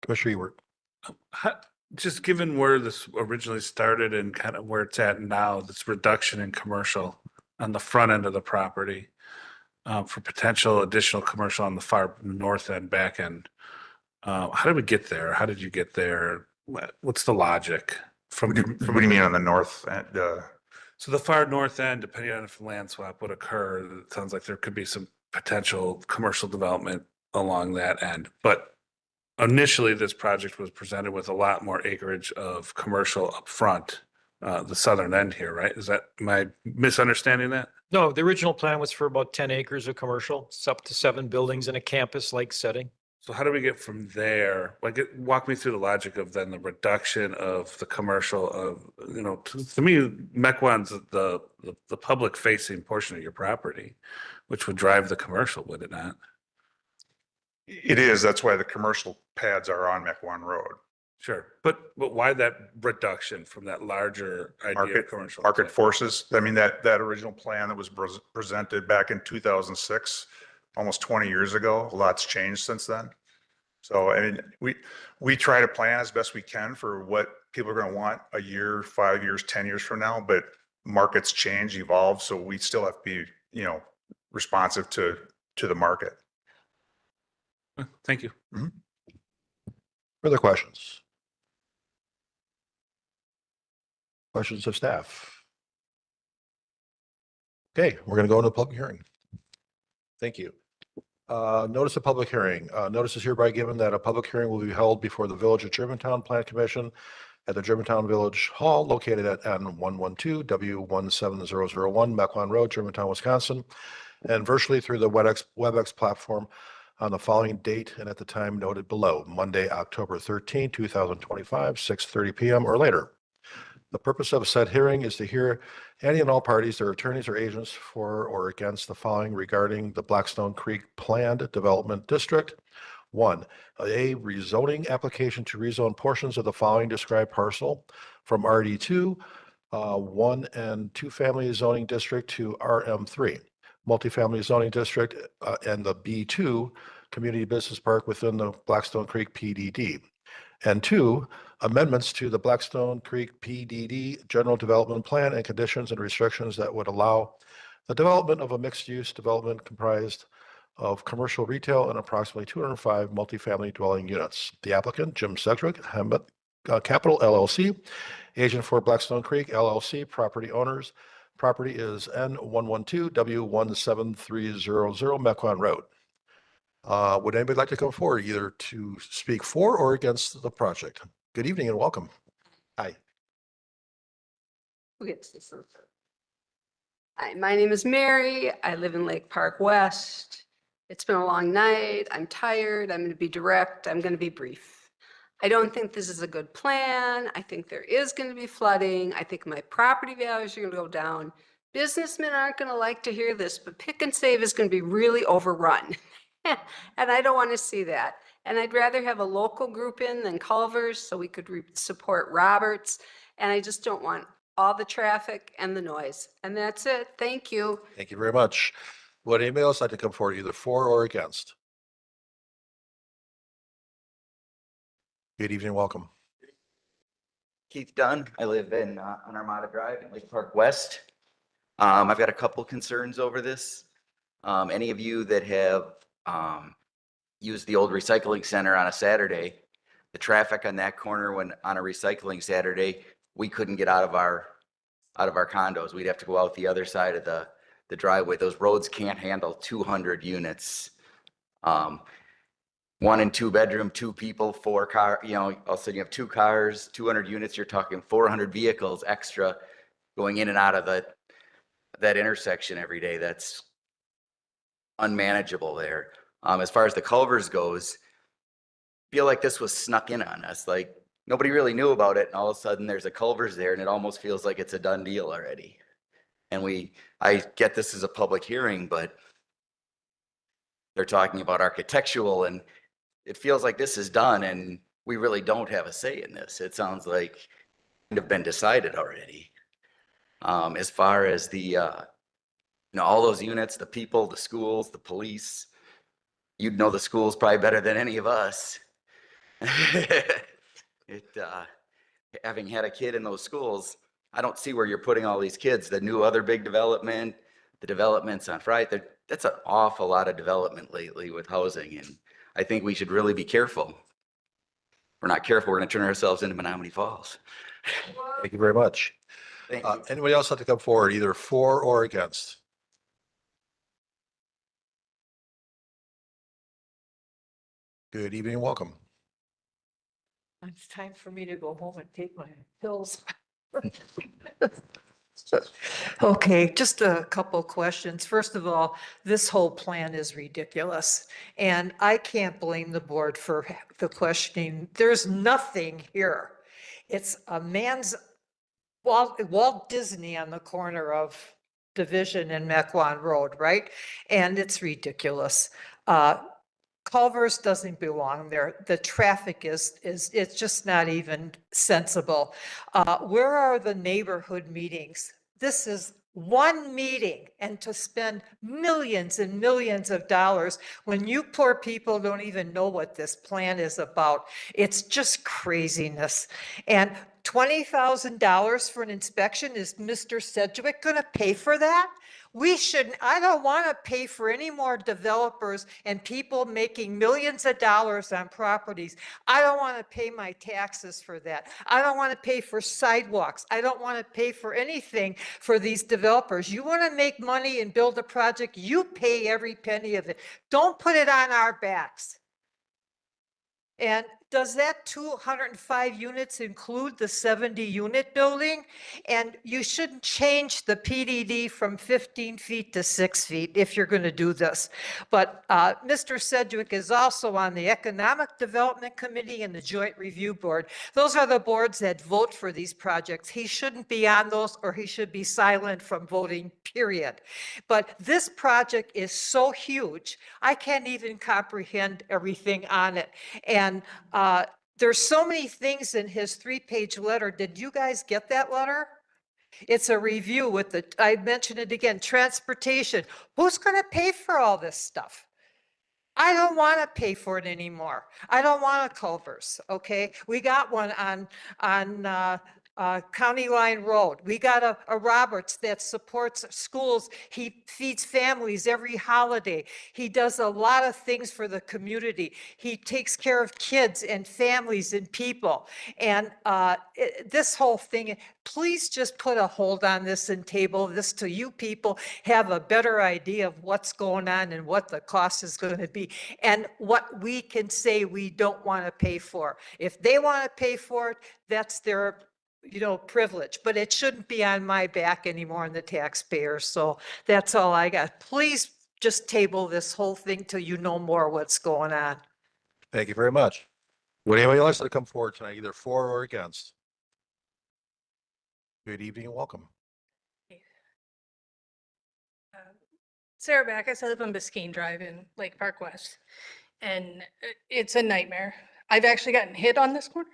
Commissioner Ewert. Just given where this originally started and kind of where it's at now, this reduction in commercial on the front end of the property, for potential additional commercial on the far north end, back end. How did we get there? How did you get there? What's the logic from? What do you mean on the north end? So the far north end, depending on if land swap would occur, it sounds like there could be some potential commercial development along that end. But initially, this project was presented with a lot more acreage of commercial up front, the southern end here, right? Am I misunderstanding that? No, the original plan was for about 10 acres of commercial. It's up to 7 buildings in a campus-like setting. So how do we get from there? Walk me through the logic of then the reduction of the commercial of, to me, Mequon's the public facing portion of your property, which would drive the commercial, would it not? It is. That's why the commercial pads are on Mequon Road. Sure. But why that reduction from that larger idea of commercial? Market forces. I mean, that original plan that was presented back in 2006, almost 20 years ago, a lot's changed since then. So, I mean, we try to plan as best we can for what people are going to want a year, 5 years, 10 years from now, but markets change, evolve. So we still have to be, responsive to the market. Thank you. Mm-hmm. Further questions? Questions of staff? Okay, we're going to go into a public hearing. Thank you. Notice of public hearing. Notice is hereby given that a public hearing will be held before the Village of Germantown Plan Commission at the Germantown Village Hall located at N112W17001 Mequon Road, Germantown, Wisconsin, and virtually through the WebEx platform on the following date and at the time noted below, Monday, October 13, 2025, 6:30 p.m. or later. The purpose of said hearing is to hear any and all parties, their attorneys or agents for or against the following regarding the Blackstone Creek Planned Development District. 1, a rezoning application to rezone portions of the following described parcel from RD2, 1 and 2 family zoning district to RM3, multifamily zoning district, and the B2 community business park within the Blackstone Creek PDD. And 2, amendments to the Blackstone Creek PDD General Development Plan and conditions and restrictions that would allow the development of a mixed-use development comprised of commercial retail and approximately 205 multifamily dwelling units. The applicant, Jim Sedgwick, Capital LLC, agent for Blackstone Creek LLC, property owners. Property is N112W17300 Mequon Road. Would anybody like to come forward either to speak for or against the project? Good evening and welcome. Hi. Who gets this? Hi, my name is Mary. I live in Lake Park West. It's been a long night. I'm tired. I'm going to be direct. I'm going to be brief. I don't think this is a good plan. I think there is going to be flooding. I think my property values are going to go down. Businessmen aren't going to like to hear this, but Pick and Save is going to be really overrun. And I don't want to see that. And I'd rather have a local group in than Culvers so we could support Roberts. And I just don't want all the traffic and the noise. And that's it. Thank you. Thank you very much. Would anybody else like to come forward either for or against? Good evening, welcome. Keith Dunn. I live on Armada Drive in Lake Park West. I've got a couple concerns over this. Any of you that have used the old recycling center on a Saturday, the traffic on that corner when on a recycling Saturday, we couldn't get out of our condos. We'd have to go out the other side of the driveway. Those roads can't handle 200 units. 1 and 2 bedroom, 2 people, 4 car, you know, all of a sudden you have 2 cars, 200 units, you're talking 400 vehicles extra going in and out of that intersection every day. That's unmanageable there. As far as the Culvers goes, I feel like this was snuck in on us. Like nobody really knew about it. And all of a sudden there's a Culvers there and it almost feels like it's a done deal already. And I get this as a public hearing, but they're talking about architectural and it feels like this is done and we really don't have a say in this. It sounds like it kind of been decided already. As far as the, you know, all those units, the people, the schools, the police, you'd know the schools probably better than any of us. Having had a kid in those schools, I don't see where you're putting all these kids. The new other big development, the developments on Friday, that's an awful lot of development lately with housing. And I think we should really be careful. If we're not careful, we're going to turn ourselves into Menominee Falls. Thank you very much. Thank you. Anybody else like to come forward, either for or against? Good evening and welcome. It's time for me to go home and take my pills. Okay, just a couple questions. First of all, this whole plan is ridiculous. And I can't blame the board for the questioning. There's nothing here. It's a man's Walt Disney on the corner of Division and Mequon Road, right? And it's ridiculous. Culvers doesn't belong there. The traffic it's just not even sensible. Where are the neighborhood meetings? This is one meeting and to spend millions and millions of dollars when you poor people don't even know what this plan is about. It's just craziness. And $20,000 for an inspection, is Mr. Sedgwick going to pay for that? We shouldn't. I don't want to pay for any more developers and people making millions of dollars on properties. I don't want to pay my taxes for that. I don't want to pay for sidewalks. I don't want to pay for anything for these developers. You want to make money and build a project, you pay every penny of it. Don't put it on our backs. And does that 205 units include the 70 unit building? And you shouldn't change the PDD from 15 feet to 6 feet if you're going to do this. But Mr. Sedgwick is also on the Economic Development Committee and the Joint Review Board. Those are the boards that vote for these projects. He shouldn't be on those, or he should be silent from voting, period. But this project is so huge, I can't even comprehend everything on it. And there's so many things in his 3-page letter. Did you guys get that letter? It's a review with I mentioned it again, transportation. Who's going to pay for all this stuff? I don't want to pay for it anymore. I don't want a Culvers, okay? We got one on County Line Road. We got a Roberts that supports schools. He feeds families every holiday. He does a lot of things for the community. He takes care of kids and families and people. And this whole thing, please just put a hold on this and table this till you people have a better idea of what's going on and what the cost is going to be and what we can say we don't want to pay for. If they want to pay for it, that's their privilege, but it shouldn't be on my back anymore and the taxpayers. So that's all I got. Please just table this whole thing till you know more what's going on. Thank you very much. Would anybody else like to come forward tonight, either for or against? Good evening and welcome. Sarah Backus, I live on Biscayne Drive in Lake Park West, and it's a nightmare. I've actually gotten hit on this corner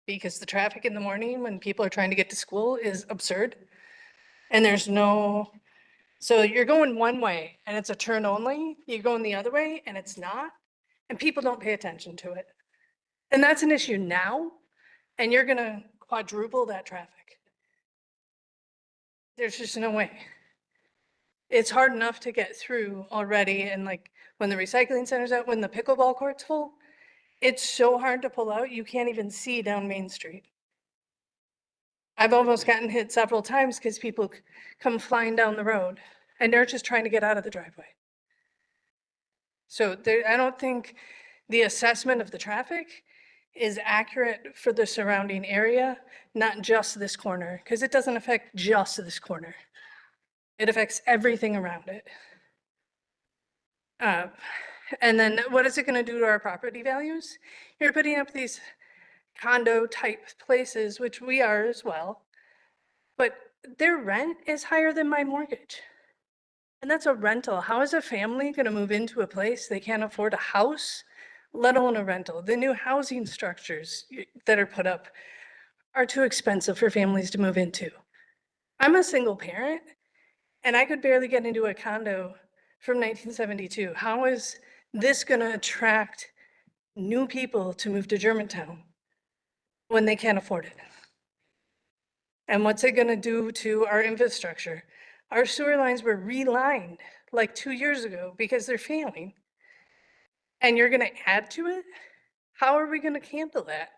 because the traffic in the morning when people are trying to get to school is absurd. And so you're going one way and it's a turn only, you're going the other way and it's not, and people don't pay attention to it. And that's an issue now, and you're gonna quadruple that traffic. There's just no way. It's hard enough to get through already, and like when the recycling center's out, when the pickleball court's full, it's so hard to pull out, you can't even see down Main Street. I've almost gotten hit several times because people come flying down the road and they're just trying to get out of the driveway. So I don't think the assessment of the traffic is accurate for the surrounding area, not just this corner, because it doesn't affect just this corner. It affects everything around it. And then what is it going to do to our property values? You're putting up these condo type places, which we are as well, but their rent is higher than my mortgage. And that's a rental. How is a family going to move into a place they can't afford a house, let alone a rental? The new housing structures that are put up are too expensive for families to move into. I'm a single parent and I could barely get into a condo from 1972. How is this going to attract new people to move to Germantown when they can't afford it? And what's it going to do to our infrastructure? Our sewer lines were relined like 2 years ago because they're failing. And you're going to add to it? How are we going to handle that?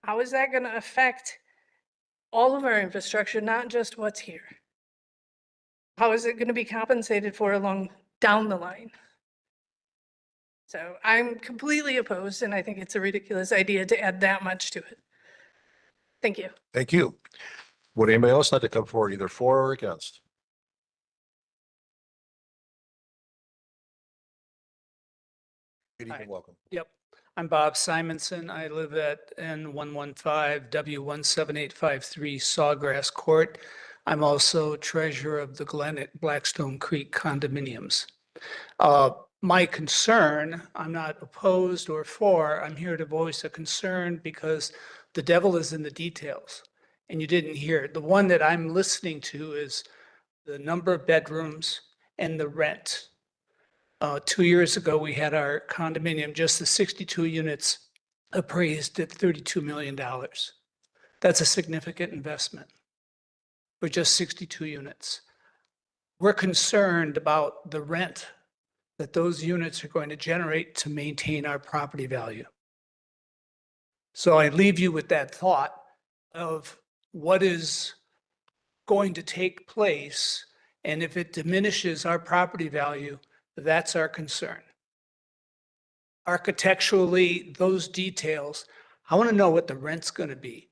How is that going to affect all of our infrastructure, not just what's here? How is it going to be compensated for along down the line? So I'm completely opposed, and I think it's a ridiculous idea to add that much to it. Thank you. Thank you. Would anybody else like to come forward either for or against? Good evening, welcome. Yep. I'm Bob Simonson. I live at N115 W17853 Sawgrass Court. I'm also treasurer of the Glen at Blackstone Creek condominiums. My concern, I'm not opposed or for, I'm here to voice a concern because the devil is in the details. And you didn't hear it. The one that I'm listening to is the number of bedrooms and the rent. 2 years ago, we had our condominium, just the 62 units appraised at $32 million. That's a significant investment for just 62 units. We're concerned about the rent that those units are going to generate to maintain our property value. So I leave you with that thought of what is going to take place, and if it diminishes our property value, that's our concern. Architecturally, those details, I want to know what the rent's going to be.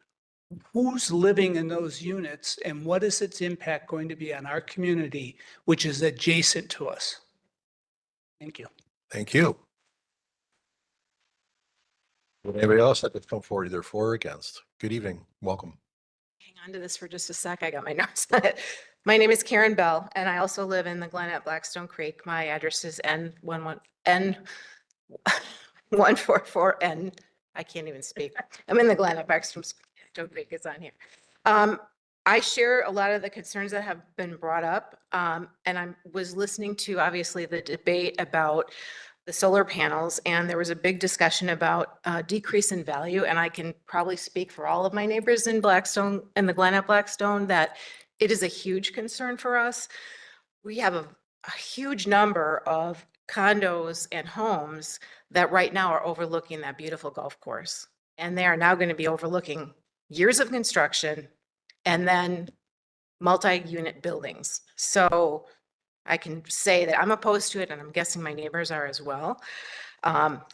Who's living in those units and what is its impact going to be on our community, which is adjacent to us? Thank you. Thank you. Would anybody else like to come forward either for or against? Good evening, welcome. Hang on to this for just a sec. I got my notes on it. My name is Karen Bell, and I also live in the Glen at Blackstone Creek. My address is N144N. I can't even speak. I'm in the Glen at Blackstone Creek. It's on here. I share a lot of the concerns that have been brought up, and I was listening to obviously the debate about the solar panels, and there was a big discussion about decrease in value. And I can probably speak for all of my neighbors in Blackstone and the Glen at Blackstone that it is a huge concern for us. We have a huge number of condos and homes that right now are overlooking that beautiful golf course. And they are now going to be overlooking years of construction and then multi-unit buildings. So I can say that I'm opposed to it, and I'm guessing my neighbors are as well.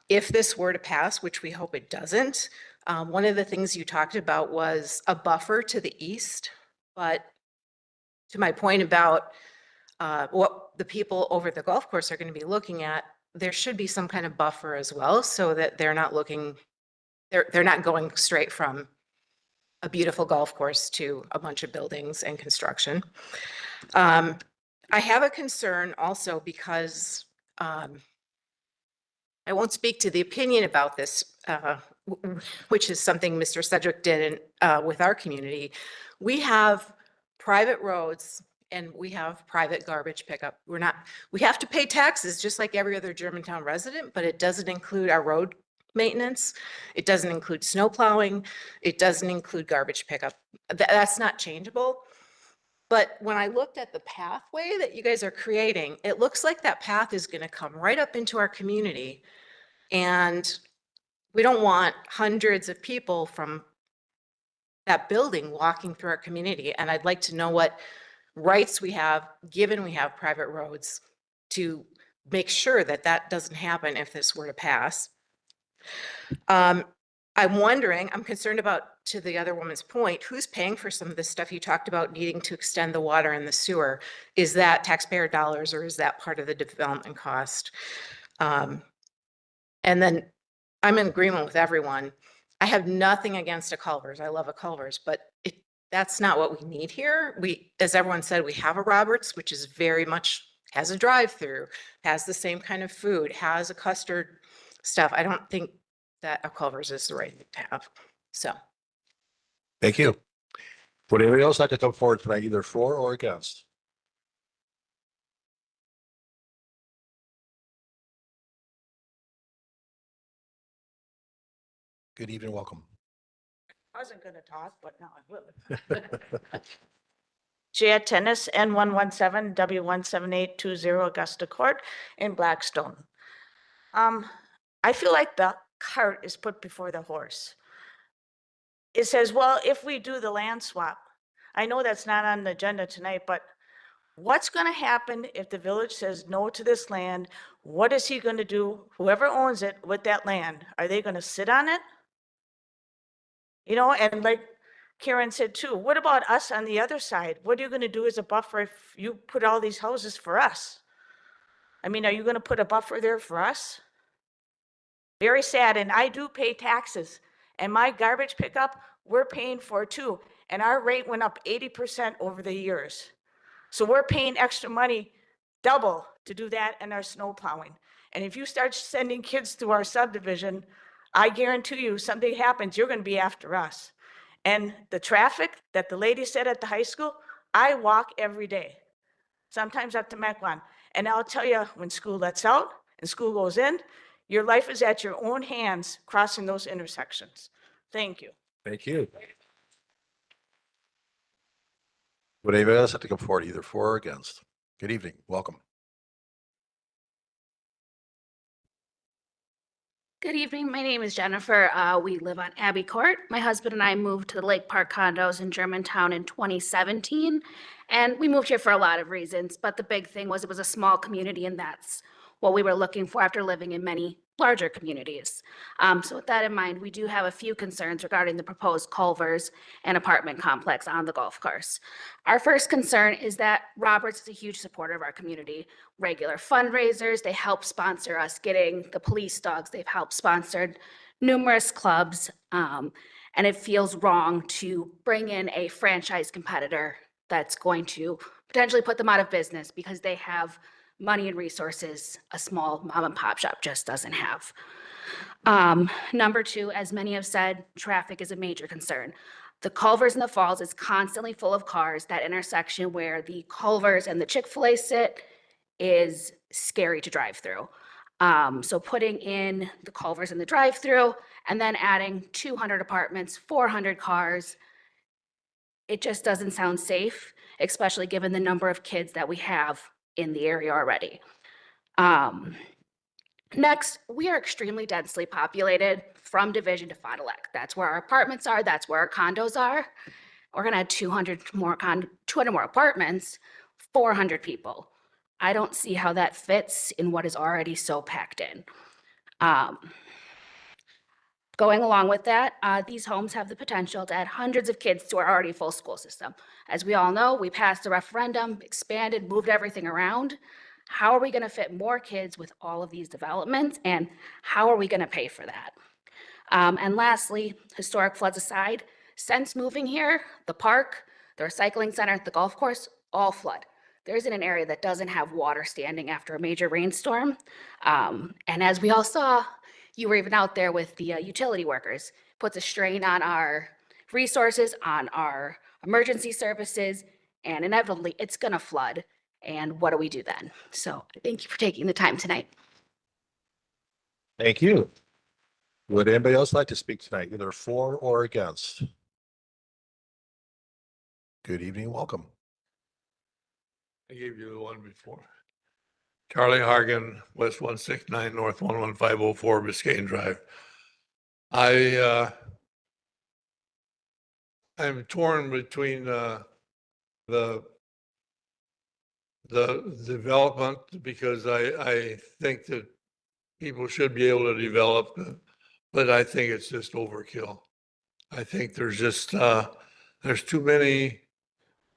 If this were to pass, which we hope it doesn't, one of the things you talked about was a buffer to the east. But to my point about what the people over the golf course are going to be looking at, there should be some kind of buffer as well, so that they're not looking, they're not going straight from a beautiful golf course to a bunch of buildings and construction. I have a concern also because I won't speak to the opinion about this, which is something Mr. Sedgwick did with our community. We have private roads and we have private garbage pickup. We have to pay taxes just like every other Germantown resident, but it doesn't include our road maintenance. It doesn't include snow plowing. It doesn't include garbage pickup. That's not changeable. But when I looked at the pathway that you guys are creating, it looks like that path is going to come right up into our community. And we don't want hundreds of people from that building walking through our community. And I'd like to know what rights we have, given we have private roads, to make sure that that doesn't happen if this were to pass. I'm wondering, I'm concerned about, to the other woman's point, who's paying for some of this stuff you talked about needing to extend the water and the sewer? Is that taxpayer dollars or is that part of the development cost? And then I'm in agreement with everyone. I have nothing against a Culvers. I love a Culvers, but that's not what we need here. As everyone said, we have a Roberts, which is very much, has a drive-through, has the same kind of food, has a custard stuff. I don't think that a Culvers is the right thing to have. So. Thank you. Would anybody else like to come forward tonight, either for or against? Good evening, welcome. I wasn't going to talk, but now I will. Jan Tennis, N117 W17820 Augusta Court in Blackstone. I feel like the cart is put before the horse. It says, well, if we do the land swap, I know that's not on the agenda tonight, but what's going to happen if the village says no to this land? What is he going to do, whoever owns it, with that land? Are they going to sit on it? You know, and like Karen said too, what about us on the other side? What are you going to do as a buffer if you put all these houses for us? I mean, are you going to put a buffer there for us? Very sad. And I do pay taxes, and my garbage pickup, we're paying for too. And our rate went up 80% over the years. So we're paying extra money, double, to do that and our snow plowing. And if you start sending kids through our subdivision, I guarantee you something happens, you're going to be after us. And the traffic that the lady said at the high school, I walk every day, sometimes up to Mequon. And I'll tell you, when school lets out and school goes in, your life is at your own hands crossing those intersections. Thank you. Thank you. Would anybody else have to come forward, either for or against? Good evening, welcome. Good evening. My name is Jennifer. We live on Abbey Court. My husband and I moved to the Lake Park condos in Germantown in 2017. And we moved here for a lot of reasons, but the big thing was it was a small community, and that's what we were looking for after living in many larger communities. So with that in mind, we do have a few concerns regarding the proposed Culvers and apartment complex on the golf course. Our first concern is that Roberts is a huge supporter of our community. Regular fundraisers, they help sponsor us getting the police dogs, they've helped sponsor numerous clubs, and it feels wrong to bring in a franchise competitor that's going to potentially put them out of business because they have money and resources a small mom and pop shop just doesn't have. Number two, as many have said, traffic is a major concern. The Culvers in the Falls is constantly full of cars. That intersection where the Culvers and the Chick-fil-A sit is scary to drive through. So putting in the Culvers in the drive-through and then adding 200 apartments, 400 cars, it just doesn't sound safe, especially given the number of kids that we have in the area already. Next, we are extremely densely populated from Division to Fond du Lac. That's where our apartments are. That's where our condos are. We're gonna have 200 more apartments, 400 people. I don't see how that fits in what is already so packed in. Going along with that, these homes have the potential to add hundreds of kids to our already full school system. As we all know, we passed a referendum, expanded, moved everything around. How are we going to fit more kids with all of these developments, and how are we going to pay for that? And lastly, historic floods aside, since moving here, the park, the recycling center, the golf course, all flood. There isn't an area that doesn't have water standing after a major rainstorm. And as we all saw, you were even out there with the utility workers, puts a strain on our resources, on our emergency services, and inevitably it's gonna flood. And what do we do then? So thank you for taking the time tonight. Thank you. Would anybody else like to speak tonight, either for or against? Good evening, welcome. I gave you the one before. Charlie Hargan, West 169, North 11504, Biscayne Drive. I'm torn between the the development because I think that people should be able to develop, but I think it's just overkill. I think there's just, there's too many,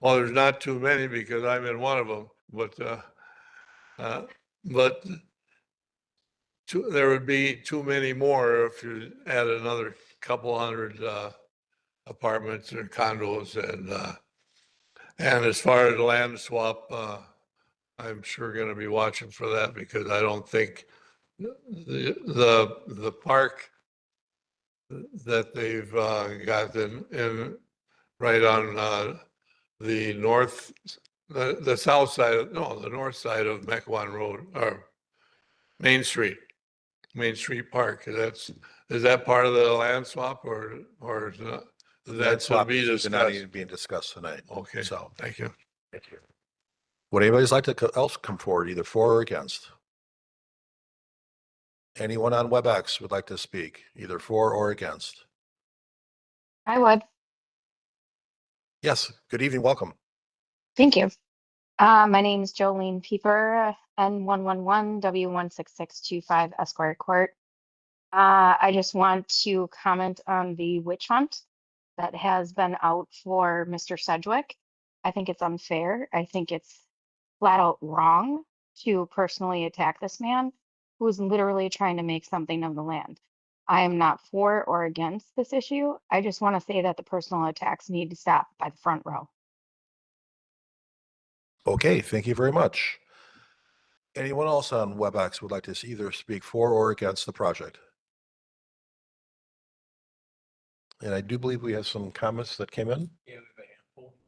well, there's not too many because I'm in one of them, but there would be too many more if you add another couple hundred, apartments or condos and as far as land swap, I'm sure gonna be watching for that because I don't think the park that they've got in right on the north, the south side, no, the north side of Mequon Road or Main Street Park. Is that part of the land swap or is that? Land That's to swap be is not discussed. even being discussed tonight. Okay, So, thank you. would anybody like to else come forward, either for or against? Anyone on WebEx would like to speak, either for or against? I would. Yes, good evening, welcome. Thank you. My name is Jolene Pieper, N111W16625 Esquire Court. I just want to comment on the witch hunt that has been out for Mr. Sedgwick. I think it's unfair. I think it's flat out wrong to personally attack this man who is literally trying to make something of the land. I am not for or against this issue. I just want to say that the personal attacks need to stop by the front row. Okay, thank you very much. Anyone else on WebEx would like to either speak for or against the project? And I do believe we have some comments that came in.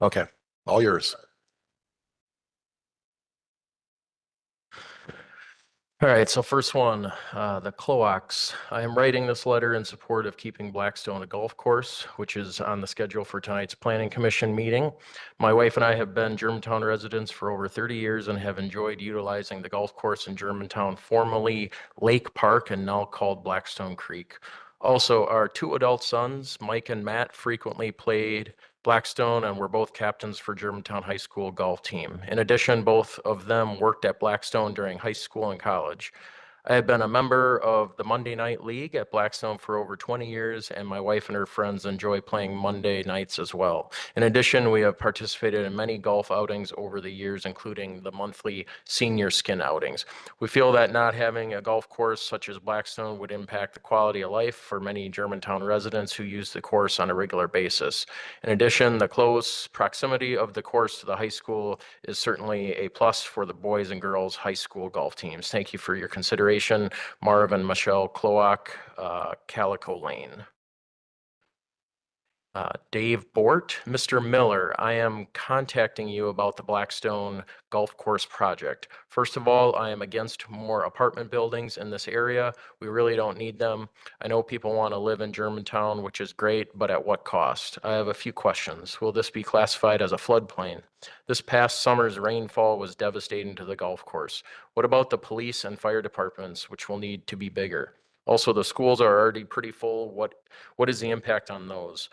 Okay, all yours. All right, so first one, the Cloacs. I am writing this letter in support of keeping Blackstone a golf course, which is on the schedule for tonight's Planning Commission meeting. My wife and I have been Germantown residents for over 30 years and have enjoyed utilizing the golf course in Germantown, formerly Lake Park and now called Blackstone Creek. Also, our two adult sons, Mike and Matt, frequently played Blackstone and were both captains for Germantown High School golf team. In addition, both of them worked at Blackstone during high school and college. I have been a member of the Monday Night League at Blackstone for over 20 years, and my wife and her friends enjoy playing Monday nights as well. In addition, we have participated in many golf outings over the years, including the monthly senior skin outings. We feel that not having a golf course such as Blackstone would impact the quality of life for many Germantown residents who use the course on a regular basis. In addition, the close proximity of the course to the high school is certainly a plus for the boys and girls high school golf teams. Thank you for your consideration. Marv and Michelle Cloak, Calico Lane. Dave Bort, Mr. Miller, I am contacting you about the Blackstone Golf Course project. First of all, I am against more apartment buildings in this area. We really don't need them. I know people want to live in Germantown, which is great, but at what cost? I have a few questions. Will this be classified as a floodplain? This past summer's rainfall was devastating to the golf course. What about the police and fire departments, which will need to be bigger? Also, the schools are already pretty full. What is the impact on those?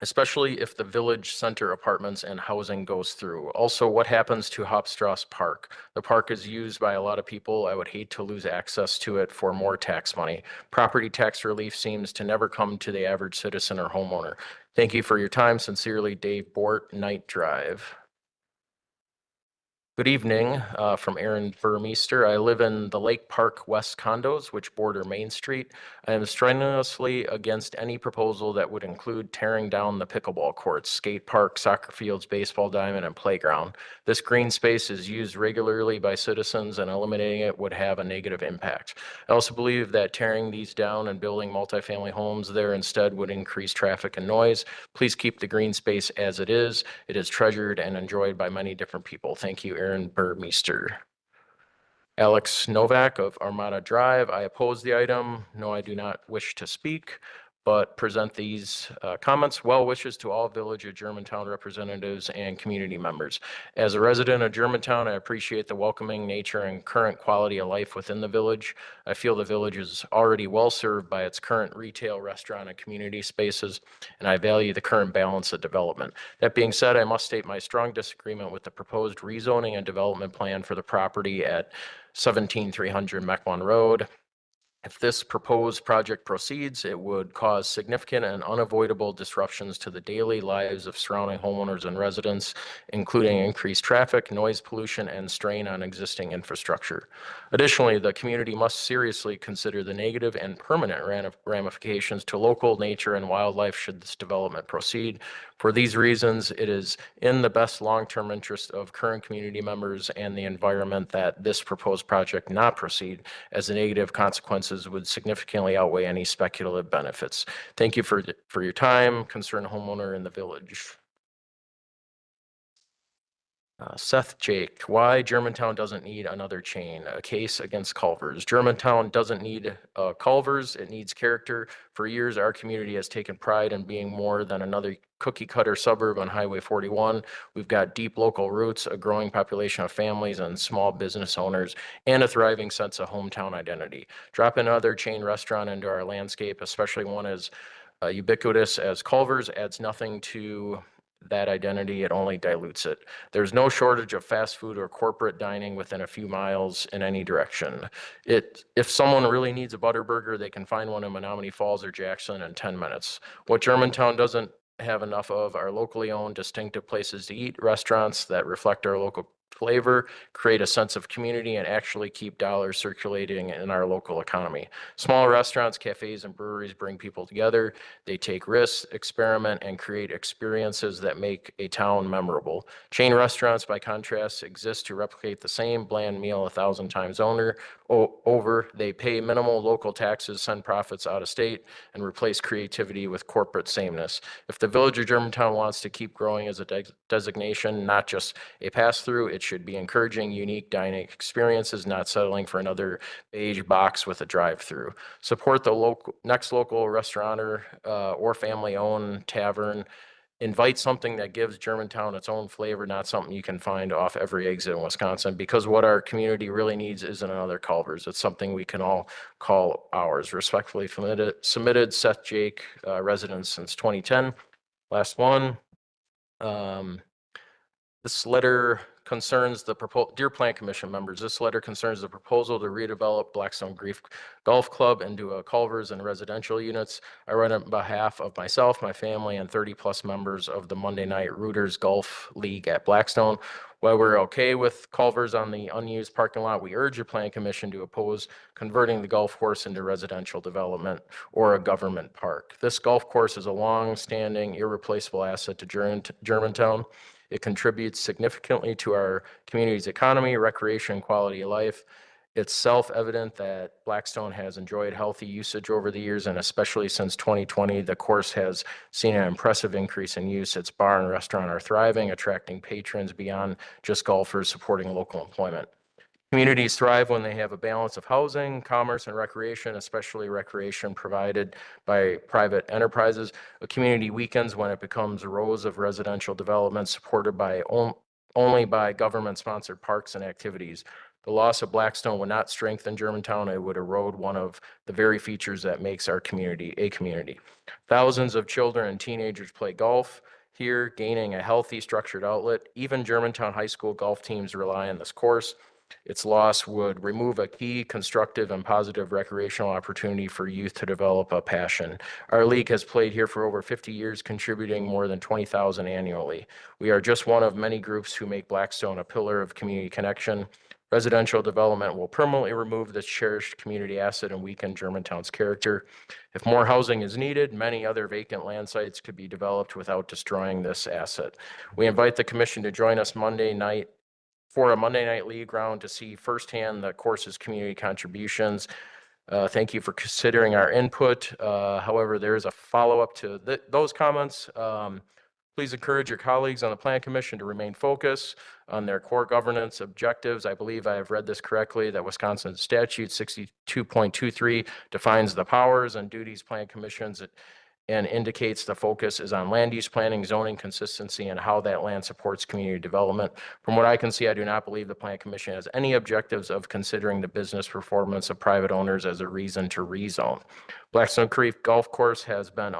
Especially if the village center apartments and housing goes through. Also, what happens to Hopstrasse Park? The park is used by a lot of people. I would hate to lose access to it for more tax money. Property tax relief seems to never come to the average citizen or homeowner. Thank you for your time. Sincerely, Dave Bort, Night Drive. Good evening, from Aaron Burmeister. I live in the Lake Park West condos, which border Main Street. I am strenuously against any proposal that would include tearing down the pickleball courts, skate park, soccer fields, baseball diamond, and playground. This green space is used regularly by citizens, and eliminating it would have a negative impact. I also believe that tearing these down and building multifamily homes there instead would increase traffic and noise. Please keep the green space as it is. It is treasured and enjoyed by many different people. Thank you, Aaron Burmeister. Alex Novak of Armada Drive. I oppose the item. No, I do not wish to speak. but present these comments. Well wishes to all Village of Germantown representatives and community members. As a resident of Germantown, I appreciate the welcoming nature and current quality of life within the village. I feel the village is already well served by its current retail, restaurant, and community spaces, and I value the current balance of development. That being said, I must state my strong disagreement with the proposed rezoning and development plan for the property at 17300 Mequon Road. If this proposed project proceeds, it would cause significant and unavoidable disruptions to the daily lives of surrounding homeowners and residents, including increased traffic, noise pollution, and strain on existing infrastructure. Additionally, the community must seriously consider the negative and permanent ramifications to local nature and wildlife should this development proceed. For these reasons, it is in the best long-term interest of current community members and the environment that this proposed project not proceed, as the negative consequences would significantly outweigh any speculative benefits. Thank you for your time, concerned homeowner in the village. Seth Jake, why Germantown doesn't need another chain, a case against Culvers. Germantown doesn't need Culvers, it needs character. For years, our community has taken pride in being more than another cookie cutter suburb on Highway 41. We've got deep local roots, a growing population of families and small business owners, and a thriving sense of hometown identity. Drop another chain restaurant into our landscape, especially one as ubiquitous as Culvers, adds nothing to that identity, it only dilutes it. There's no shortage of fast food or corporate dining within a few miles in any direction. If someone really needs a Butterburger, they can find one in Menominee Falls or Jackson in 10 minutes. What Germantown doesn't have enough of are locally owned, distinctive places to eat, restaurants that reflect our local flavor, create a sense of community, and actually keep dollars circulating in our local economy. Smaller restaurants, cafes, and breweries bring people together. They take risks, experiment, and create experiences that make a town memorable. Chain restaurants, by contrast, exist to replicate the same bland meal 1,000 times over. They pay minimal local taxes, send profits out of state, and replace creativity with corporate sameness. If the Village of Germantown wants to keep growing as a designation, not just a pass-through, it should be encouraging unique dining experiences, not settling for another beige box with a drive-through. Support the next local restaurateur or family-owned tavern. Invite something that gives Germantown its own flavor, not something you can find off every exit in Wisconsin, because what our community really needs isn't another Culvers. It's something we can all call ours. Respectfully submitted Seth Jake, resident since 2010. Last one. This letter concerns the Dear Plan Commission members, this letter concerns the proposal to redevelop Blackstone Grief Golf Club into a Culvers and residential units. I run on behalf of myself, my family, and 30+ members of the Monday Night Rooters Golf League at Blackstone. While we're okay with Culvers on the unused parking lot, we urge the Plan Commission to oppose converting the golf course into residential development or a government park. This golf course is a long-standing, irreplaceable asset to Germantown. It contributes significantly to our community's economy, recreation, and quality of life. It's self-evident that Blackstone has enjoyed healthy usage over the years, and especially since 2020, the course has seen an impressive increase in use. Its bar and restaurant are thriving, attracting patrons beyond just golfers, supporting local employment. Communities thrive when they have a balance of housing, commerce, and recreation, especially recreation provided by private enterprises. A community weakens when it becomes rows of residential development supported by only by government-sponsored parks and activities. The loss of Blackstone would not strengthen Germantown. It would erode one of the very features that makes our community a community. Thousands of children and teenagers play golf here, gaining a healthy, structured outlet. Even Germantown High School golf teams rely on this course. Its loss would remove a key constructive and positive recreational opportunity for youth to develop a passion. Our league has played here for over 50 years, contributing more than 20,000 annually. We are just one of many groups who make Blackstone a pillar of community connection. Residential development will permanently remove this cherished community asset and weaken Germantown's character. If more housing is needed, many other vacant land sites could be developed without destroying this asset. We invite the commission to join us Monday night for a Monday Night League round to see firsthand the course's community contributions. Thank you for considering our input. However, there is a follow-up to those comments. Please encourage your colleagues on the Plan Commission to remain focused on their core governance objectives. I believe I have read this correctly, that Wisconsin statute 62.23 defines the powers and duties Plan Commissions and indicates the focus is on land use planning, zoning consistency, and how that land supports community development. From what I can see, I do not believe the Plan Commission has any objectives of considering the business performance of private owners as a reason to rezone. Blackstone Creek Golf Course has been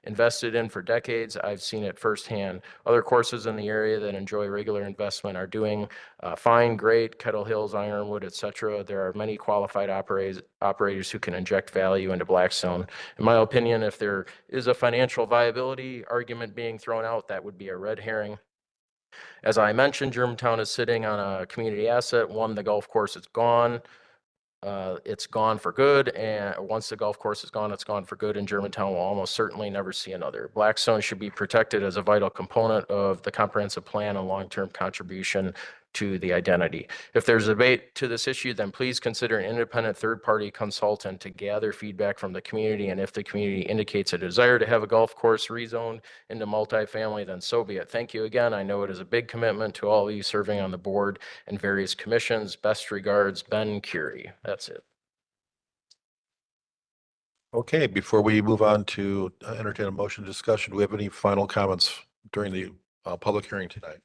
invested in for decades. I've seen it firsthand. Other courses in the area that enjoy regular investment are doing fine, great, Kettle Hills, Ironwood, et cetera. There are many qualified operators who can inject value into Blackstone. In my opinion, if there is a financial viability argument being thrown out, that would be a red herring. As I mentioned, Germantown is sitting on a community asset. One, the golf course is gone. It's gone for good, and once the golf course is gone, it's gone for good, and Germantown will almost certainly never see another. Blackstone should be protected as a vital component of the comprehensive plan and long-term contribution to the identity. If there's a debate to this issue, then please consider an independent third-party consultant to gather feedback from the community, and if the community indicates a desire to have a golf course rezoned into multifamily, then so be it. Thank you again. I know it is a big commitment to all of you serving on the board and various commissions. Best regards, Ben Curie. That's it. Okay, before we move on to entertain a motion discussion, do we have any final comments during the public hearing tonight?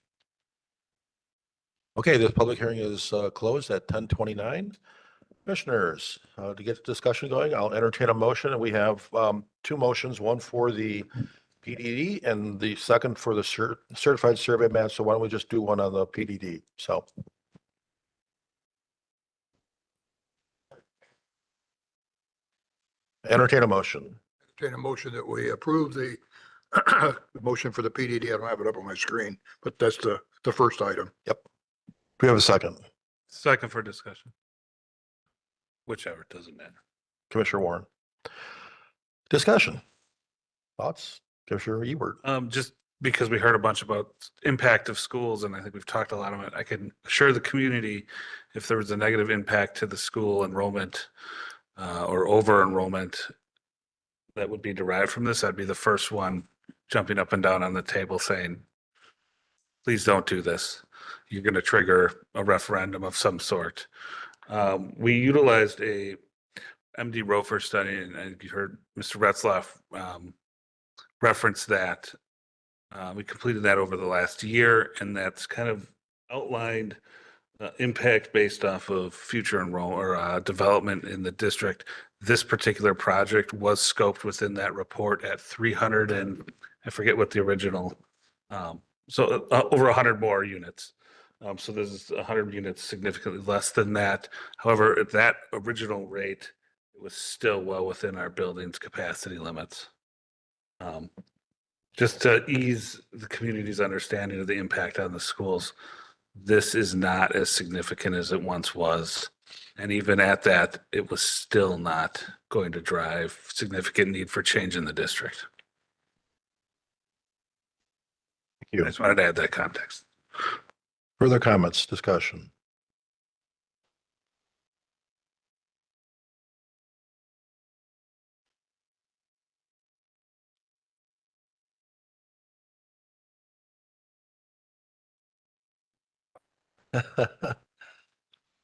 Okay, this public hearing is closed at 10:29. Commissioners, to get the discussion going, I'll entertain a motion, and we have two motions, one for the PDD and the second for the certified survey map. So why don't we just do one on the PDD? So. Entertain a motion. Entertain a motion that we approve the the motion for the PDD. I don't have it up on my screen, but that's the first item. Yep. Do we have a second? Second for discussion. Whichever, doesn't matter. Commissioner Warren. Discussion. Thoughts? Commissioner Ewert. Just because we heard a bunch about impact of schools, and I think we've talked a lot about it, I can assure the community if there was a negative impact to the school enrollment or over enrollment that would be derived from this, I'd be the first one jumping up and down on the table saying, please don't do this. You're going to trigger a referendum of some sort. We utilized a MD Rofer study, and you heard Mr. Retzlaff reference that. We completed that over the last year, and that's kind of outlined impact based off of future enrollment or development in the district. This particular project was scoped within that report at 300 and I forget what the original, over 100 more units. So this is 100 units significantly less than that. However, at that original rate, it was still well within our building's capacity limits. Just to ease the community's understanding of the impact on the schools, this is not as significant as it once was. And even at that, it was still not going to drive significant need for change in the district. Thank you. I just wanted to add that context. Further comments, discussion?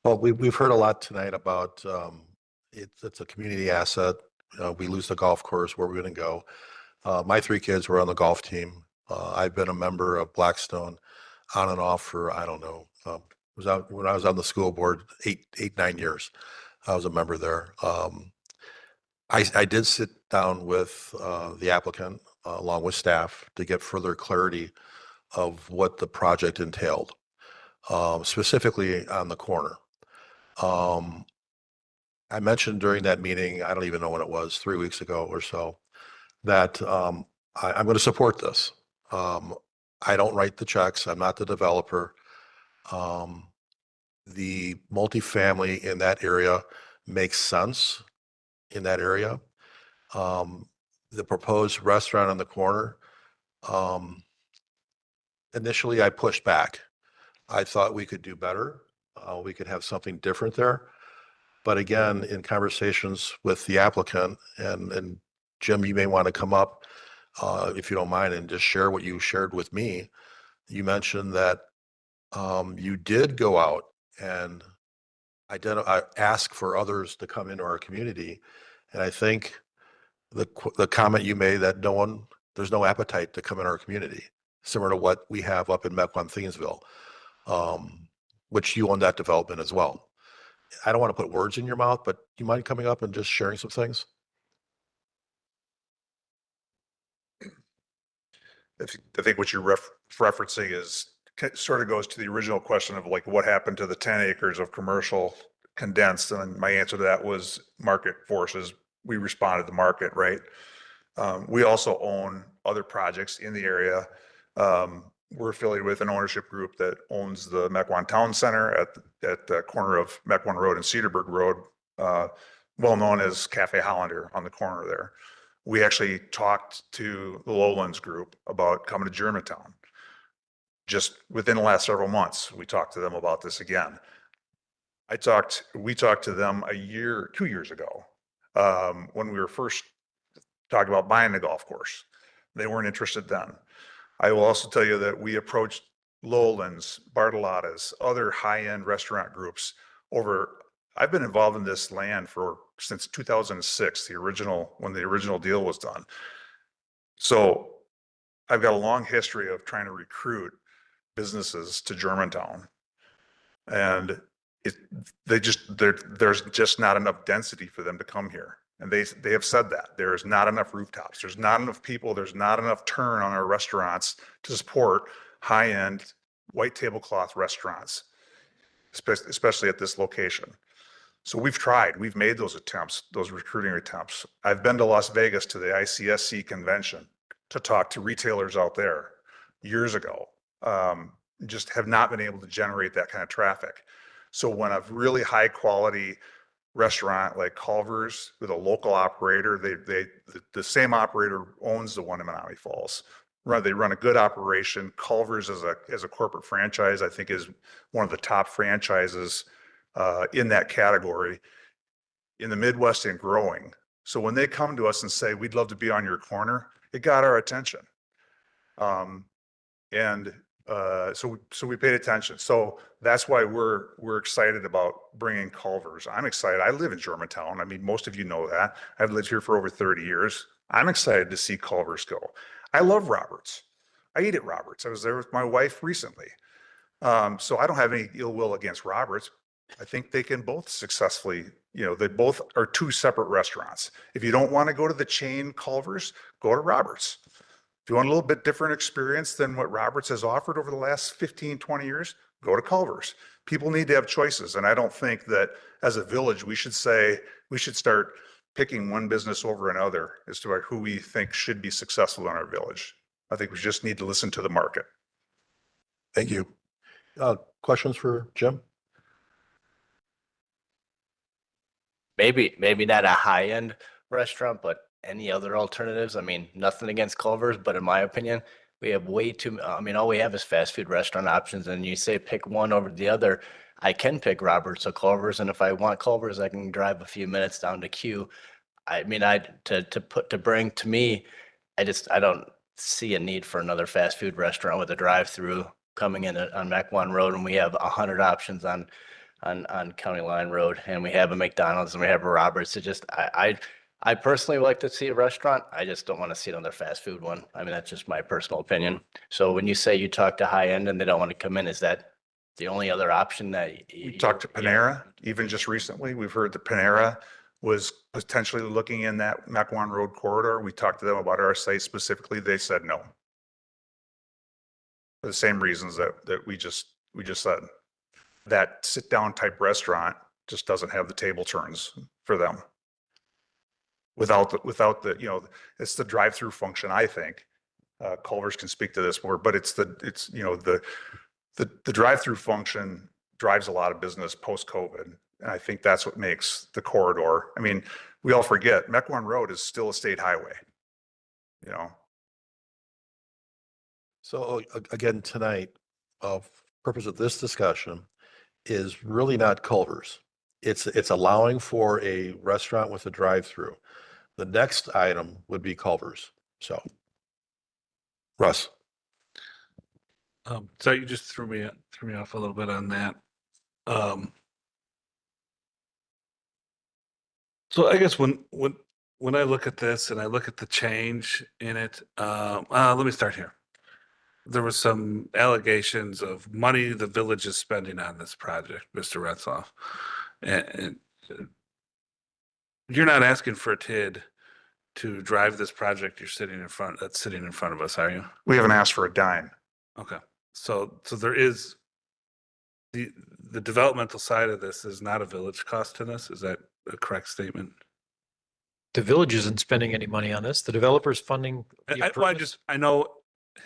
Well, we've heard a lot tonight about it's a community asset. We lose the golf course, where we're going to go. My three kids were on the golf team. I've been a member of Blackstone on and off for, I don't know, when I was on the school board, 9 years. I was a member there. I did sit down with the applicant along with staff to get further clarity of what the project entailed, specifically on the corner. I mentioned during that meeting, I don't even know when it was, 3 weeks ago or so, that I'm going to support this. I don't write the checks. I'm not the developer. The multifamily in that area makes sense in that area. The proposed restaurant on the corner, initially I pushed back. I thought we could do better. We could have something different there. But again, in conversations with the applicant, and Jim, you may want to come up, if you don't mind, and just share what you shared with me. You mentioned that you did go out and ask for others to come into our community. And I think the comment you made that there's no appetite to come in our community, similar to what we have up in Mequon, Thiensville, which you own that development as well. I don't want to put words in your mouth, but do you mind coming up and just sharing some things? I think what you're referencing is sort of goes to the original question of like what happened to the 10 acres of commercial condensed. And my answer to that was market forces. We responded to market, right? We also own other projects in the area. We're affiliated with an ownership group that owns the Mequon Town Center at the corner of Mequon Road and Cedarburg Road, well known as Cafe Hollander on the corner there. We actually talked to the Lowlands group about coming to Germantown. Just within the last several months, we talked to them about this again. We talked to them 2 years ago, when we were first talking about buying the golf course. They weren't interested then. I will also tell you that we approached Lowlands, Bartolotta's, other high-end restaurant groups I've been involved in this land since 2006, when the original deal was done. So I've got a long history of trying to recruit businesses to Germantown. And there's just not enough density for them to come here. And they have said that there is not enough rooftops. There's not enough people. There's not enough turn on our restaurants to support high-end white tablecloth restaurants, especially at this location. So we've made those attempts, those recruiting attempts. I've been to Las Vegas to the ICSC convention to talk to retailers out there years ago. Just have not been able to generate that kind of traffic. So when a really high quality restaurant like Culver's with a local operator, the same operator owns the one in Menominee Falls. They run a good operation. Culver's as a corporate franchise, I think is one of the top franchises in that category in the Midwest and growing. So when they come to us and say, we'd love to be on your corner, it got our attention. So we paid attention. So that's why we're excited about bringing Culver's. I'm excited. I live in Germantown. I mean, most of you know that. I've lived here for over 30 years. I'm excited to see Culver's go. I love Roberts. I eat at Roberts. I was there with my wife recently. So I don't have any ill will against Roberts. I think they can both successfully, they both are two separate restaurants. If you don't want to go to the chain Culver's, go to Roberts. If you want a little bit different experience than what Roberts has offered over the last 15, 20 years, go to Culver's. People need to have choices. And I don't think that as a village, we should start picking one business over another as to who we think should be successful in our village. I think we just need to listen to the market. Thank you. Questions for Jim? Maybe not a high-end restaurant, but any other alternatives? I mean, nothing against Culver's, but in my opinion, we have way too, all we have is fast food restaurant options, and you say pick one over the other. I can pick Roberts or Culver's, and if I want Culver's, I can drive a few minutes down to Q. I mean, I don't see a need for another fast food restaurant with a drive-through coming in on Mequon Road, and we have 100 options on County Line Road, and we have a McDonald's and we have a Roberts. I personally like to see a restaurant. I just don't want to see another fast food one. I mean, that's just my personal opinion. So when you say you talk to high end and they don't want to come in, is that the only other option that we talked to Panera, even just recently? We've heard that Panera was potentially looking in that Mequon Road corridor. We talked to them about our site specifically. They said no. For the same reasons that we just said. That sit down type restaurant just doesn't have the table turns for them. Without the, it's the drive-through function, I think. Culver's can speak to this more, but the drive-through function drives a lot of business post-COVID. And I think that's what makes the corridor. I mean, we all forget Mequon Road is still a state highway, So again, tonight, purpose of this discussion is really not Culver's. It's allowing for a restaurant with a drive-through. The next item would be Culver's. So Russ? So you just threw me off a little bit on that. So I guess when I look at this and I look at the change in it, let me start here. There was some allegations of money the village is spending on this project, Mr. Retzloff. And you're not asking for a TID to drive this project that's sitting in front of us, are you? We haven't asked for a dime. Okay. So there is the developmental side of this is not a village cost to this. Is that a correct statement? The village isn't spending any money on this. The developer's funding. the improvements. I know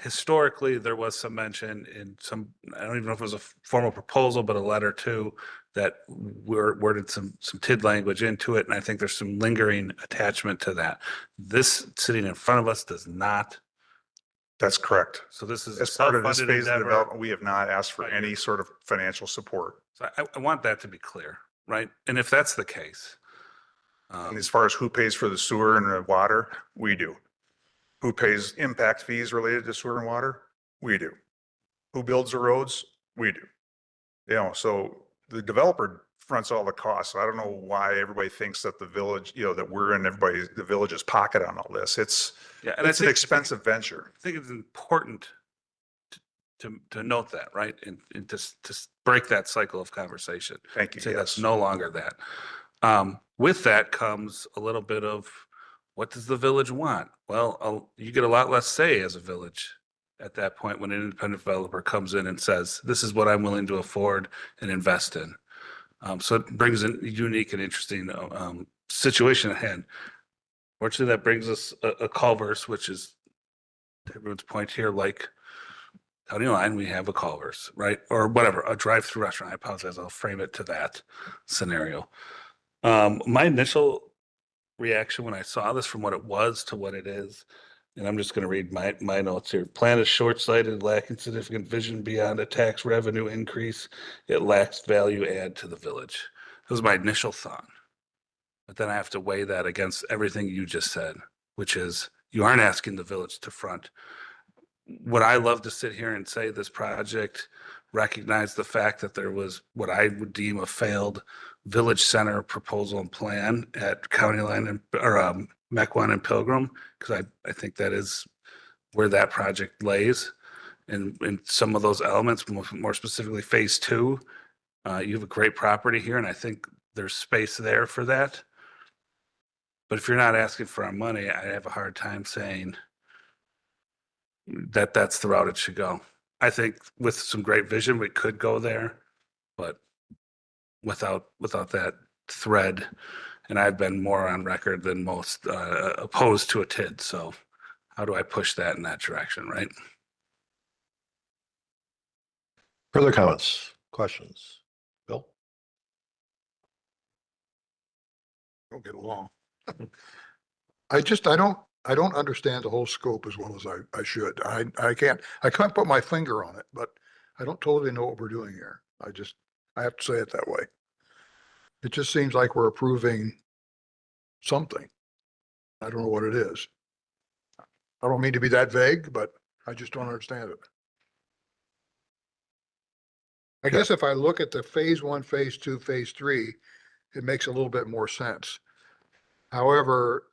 historically there was some mention in some, I don't even know if it was a formal proposal, but a letter too, that worded some TID language into it. And I think there's some lingering attachment to that. This sitting in front of us does not. That's correct. So this is As part of this self-funded phase of endeavor. development, we have not asked for any sort of financial support. So I want that to be clear, right? And if that's the case. And as far as who pays for the sewer and the water, we do. Who pays impact fees related to sewer and water? We do. Who builds the roads? We do. You know, so the developer fronts all the costs. I don't know why everybody thinks that the village, you know, that we're in the village's pocket on all this. It's an expensive venture. I think it's important to note that, right? And to break that cycle of conversation. Thank you. Say Yes. that's no longer that. With that comes a little bit of what does the village want? Well, you get a lot less say as a village at that point when an independent developer comes in and says, this is what I'm willing to afford and invest in. So it brings a unique and interesting situation ahead. Fortunately, that brings us a Culver's, which is to everyone's point here, like County Line, we have a Culver's, right? Or whatever, a drive-through restaurant. I apologize. I'll frame it to that scenario. My initial reaction when I saw this from what it was to what it is, and I'm just going to read my notes here. Plan is short-sighted, lacking significant vision beyond a tax revenue increase. It lacks value add to the village. That was my initial thought. But then I have to weigh that against everything you just said, which is you aren't asking the village to front. Would I love to sit here and say this project recognized the fact that there was what I would deem a failed village center proposal and plan at County Line or Mequon and Pilgrim? Because I think that is where that project lays. And in some of those elements, more specifically phase 2, you have a great property here, and I think there's space there for that. But if you're not asking for our money, I have a hard time saying that that's the route it should go. I think with some great vision, we could go there, but without that thread, and I've been more on record than most opposed to a TID. So how do I push that in that direction, right? Further comments, questions? Bill? Don't get along. I don't understand the whole scope as well as I should. I can't put my finger on it, but I don't totally know what we're doing here. I have to say it that way. It just seems like we're approving something. I don't know what it is. I don't mean to be that vague, but I just don't understand it. I guess if I look at the phase 1, phase 2, phase 3, it makes a little bit more sense. However,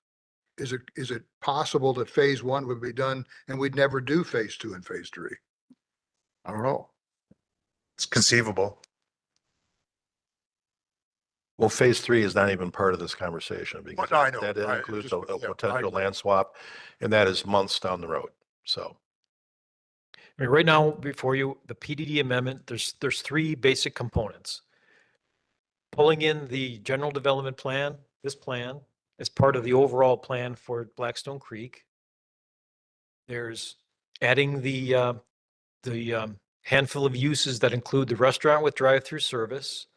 is it possible that phase 1 would be done and we'd never do phase 2 and phase 3? I don't know. It's conceivable. Well, phase 3 is not even part of this conversation because Well, I know, that right, includes just- a yeah, I potential agree. land swap, and that is months down the road. So, I mean, right now, before you, the PDD amendment, there's 3 basic components. Pulling in the general development plan, this plan, as part of the overall plan for Blackstone Creek. There's adding the handful of uses that include the restaurant with drive-through service,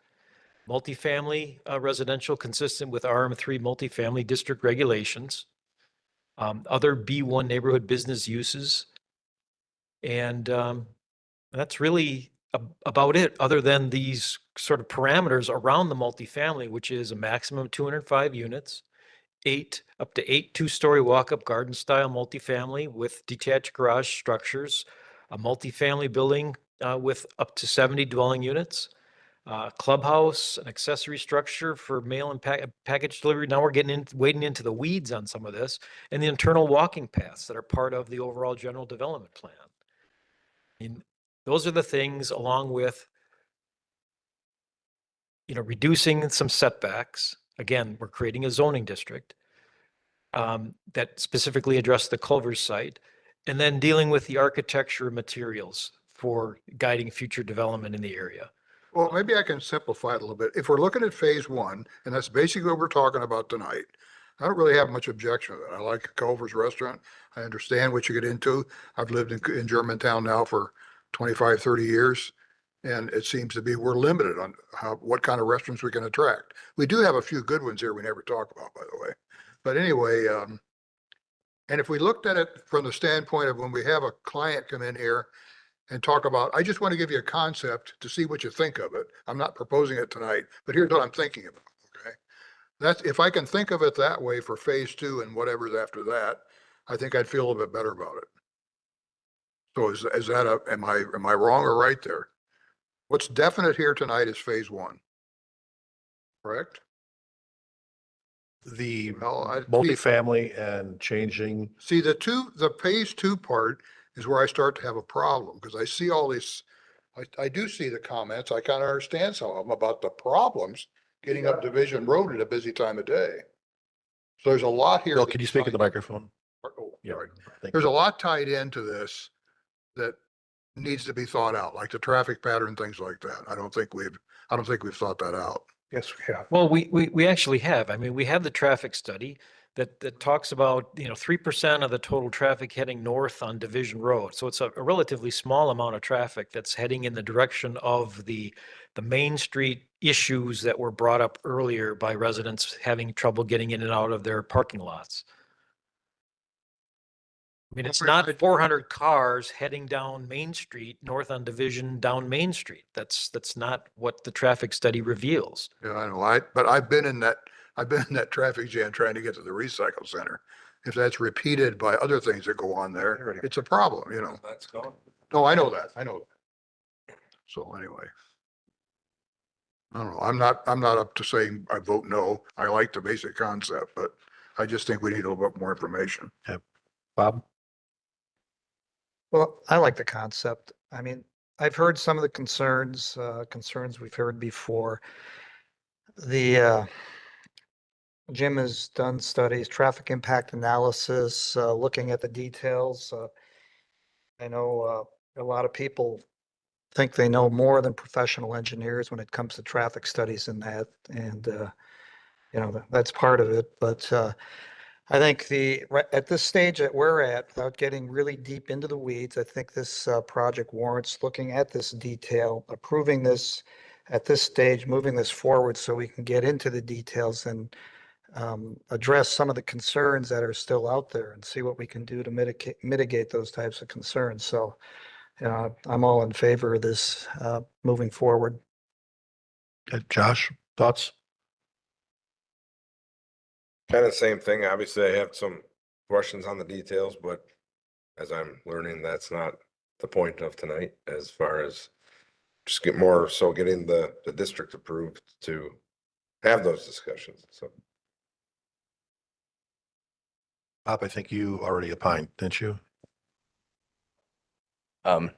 multifamily residential consistent with RM3 multifamily district regulations, other B1 neighborhood business uses. And that's really about it, other than these sort of parameters around the multifamily, which is a maximum of 205 units up to 8 two-story walk-up garden-style multifamily with detached garage structures, a multifamily building with up to 70 dwelling units, clubhouse, an accessory structure for mail and package delivery. Now we're wading into the weeds on some of this, and the internal walking paths that are part of the overall general development plan. Those are the things, along with, reducing some setbacks. Again, we're creating a zoning district that specifically address the Culvers site, and then dealing with the architecture materials for guiding future development in the area. Well, maybe I can simplify it a little bit. If we're looking at phase one, and that's basically what we're talking about tonight, I don't really have much objection to that. I like Culver's Restaurant. I understand what you get into. I've lived in Germantown now for 25, 30 years. And it seems to be, we're limited on what kind of restaurants we can attract. We do have a few good ones here we never talk about, by the way. But anyway, and if we looked at it from the standpoint of when we have a client come in here and talk about, I just want to give you a concept to see what you think of it. I'm not proposing it tonight, but here's what I'm thinking about, okay? That's, if I can think of it that way for phase two and whatever's after that, I think I'd feel a bit better about it. So is that am I wrong or right there? What's definite here tonight is phase one. Correct? The Well, multifamily and changing, See, the phase two part is where I start to have a problem, because I see all this, I do see the comments, I kind of understand some of them about the problems getting up Division Road at a busy time of day. So there's a lot here. Bill, can you speak in the microphone? Oh, Yeah, sorry. thank There's you. a lot tied into this that needs to be thought out, like the traffic pattern, things like that. I don't think we've thought that out. Yes, we have. Well, we actually have. I mean, we have the traffic study that talks about, 3% of the total traffic heading north on Division Road. So it's a relatively small amount of traffic that's heading in the direction of the Main Street issues that were brought up earlier by residents having trouble getting in and out of their parking lots. I mean, it's not 400 cars heading down Main Street, north on Division, down Main Street. That's not what the traffic study reveals. Yeah, I know. But I've been in that traffic jam trying to get to the recycle center. If that's repeated by other things that go on there, it's a problem, That's gone. No, I know that. I know that. So anyway. I don't know. I'm not up to saying I vote no. I like the basic concept, but I just think we need a little bit more information. Bob? Well, I like the concept. I mean, I've heard some of the concerns we've heard before. Jim has done studies, traffic impact analysis, looking at the details. I know a lot of people think they know more than professional engineers when it comes to traffic studies and that, and that's part of it. But I think at this stage that we're at, without getting really deep into the weeds, I think this project warrants looking at this detail, approving this at this stage, moving this forward so we can get into the details and address some of the concerns that are still out there and see what we can do to mitigate those types of concerns. So I'm all in favor of this moving forward. Josh, thoughts? Kind of the same thing. Obviously, I have some questions on the details, but as I'm learning, that's not the point of tonight, as far as just getting the district approved to have those discussions. So Bob, I think you already opined, didn't you? I'm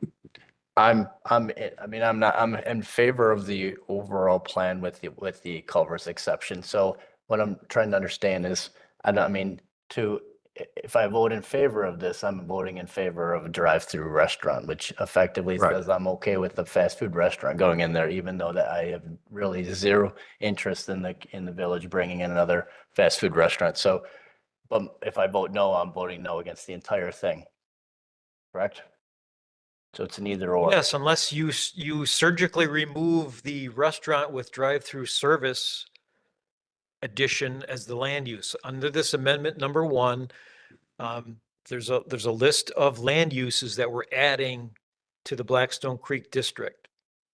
in favor of the overall plan with the Culvers exception. So what I'm trying to understand is, if I vote in favor of this, I'm voting in favor of a drive-through restaurant, which effectively Right. says I'm okay with the fast food restaurant going in there, even though that I have really zero interest in the village bringing in another fast food restaurant. So, but if I vote no, I'm voting no against the entire thing. Correct? So it's an either or. Yes, unless you surgically remove the restaurant with drive-through service addition as the land use. Under this amendment number 1, there's a list of land uses that we're adding to the Blackstone Creek district.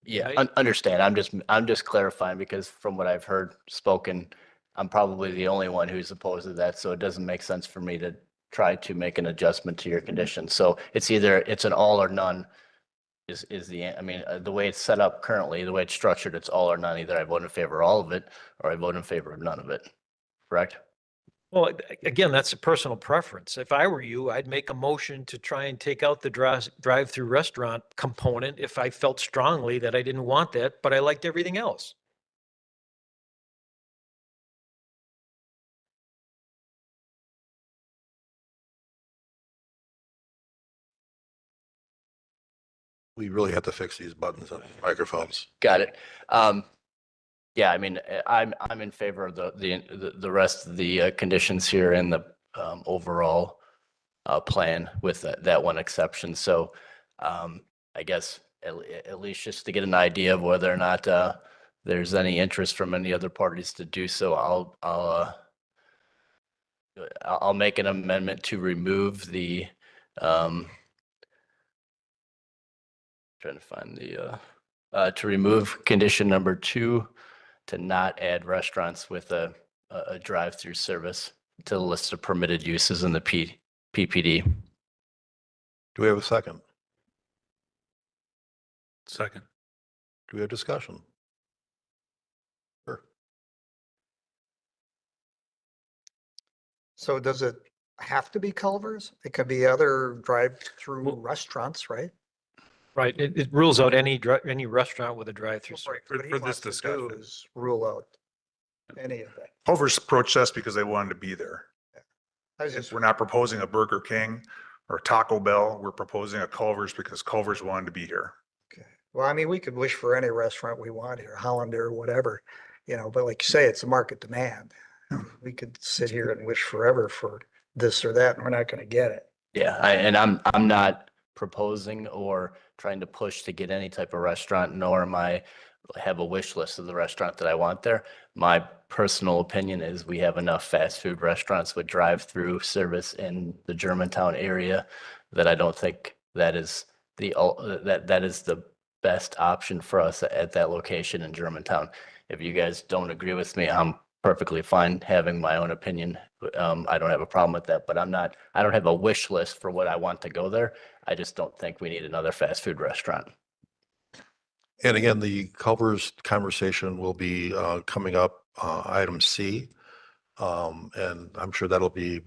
Yeah, right? understand. I'm just clarifying because from what I've heard spoken, I'm probably the only one who's opposed to that, so it doesn't make sense for me to try to make an adjustment to your conditions. So it's an all or none is the way it's set up currently, the way it's structured, it's all or none. Either I vote in favor of all of it or I vote in favor of none of it. Correct? Well, again, that's a personal preference. If I were you, I'd make a motion to try and take out the drive-through restaurant component if I felt strongly that I didn't want that, but I liked everything else. We really have to fix these buttons on microphones. Got it. Yeah, I mean, I'm in favor of the rest of the conditions here and the overall plan with that one exception. So I guess at least just to get an idea of whether or not there's any interest from any other parties to do so, I'll make an amendment to remove the trying to find the to remove condition number 2, to not add restaurants with a drive-through service to the list of permitted uses in the PPD. Do we have a second? Second. Do we have discussion? Sure. So does it have to be Culver's? It could be other drive-through restaurants, right? Right. It rules out any restaurant with a drive-through service. What he For this wants to do discussion. is rule out any of that. Culver's approached us because they wanted to be there. I was just, We're not proposing a Burger King or Taco Bell. We're proposing a Culver's because Culver's wanted to be here. well, I mean, we could wish for any restaurant we want here, Hollander or whatever, but like you say, it's a market demand. We could sit here and wish forever for this or that, and we're not gonna get it. Yeah, I'm not proposing or trying to push to get any type of restaurant, nor am I have a wish list of the restaurant that I want there. My personal opinion is we have enough fast food restaurants with drive-through service in the Germantown area that I don't think that is that is the best option for us at that location in Germantown. If you guys don't agree with me, I'm perfectly fine having my own opinion. I don't have a problem with that, but I don't have a wish list for what I want to go there. I just don't think we need another fast food restaurant. And again, the Culver's conversation will be coming up, item C. And I'm sure that'll be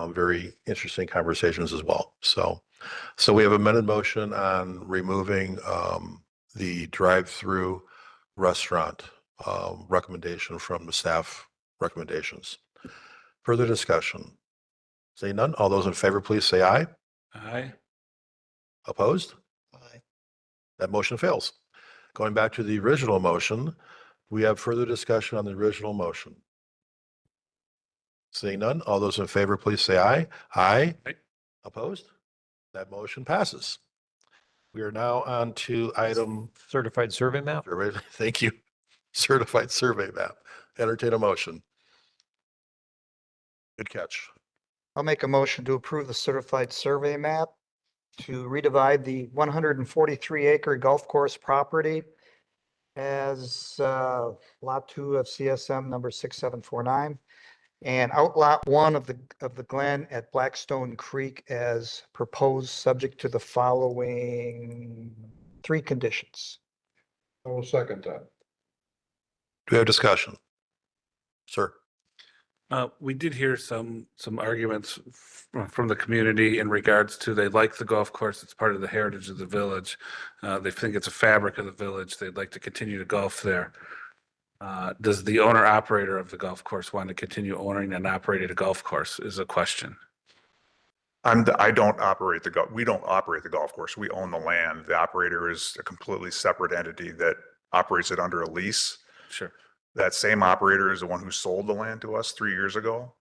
very interesting conversations as well. So we have amended motion on removing the drive-through restaurant recommendation from the staff recommendations. Further discussion? Say none. All those in favor, please say aye. Aye. Opposed? Aye. That motion fails. Going back to the original motion, we have further discussion on the original motion. Seeing none, all those in favor, please say aye. Aye. Aye. Opposed? That motion passes. We are now on to item. Certified survey map? Thank you. Certified survey map. Entertain a motion. Good catch. I'll make a motion to approve the certified survey map to redivide the 143 acre golf course property as lot 2 of CSM number 6749 and outlot 1 of the Glen at Blackstone Creek as proposed, subject to the following 3 conditions. I will second that. Do we have discussion? Sir. We did hear some arguments from the community in regards to they like the golf course. It's part of the heritage of the village. They think it's a fabric of the village. They'd like to continue to golf there. Does the owner operator of the golf course want to continue owning and operating a golf course is a question. I don't operate we don't operate the golf course. We own the land. The operator is a completely separate entity that operates it under a lease. Sure. That same operator is the one who sold the land to us 3 years ago.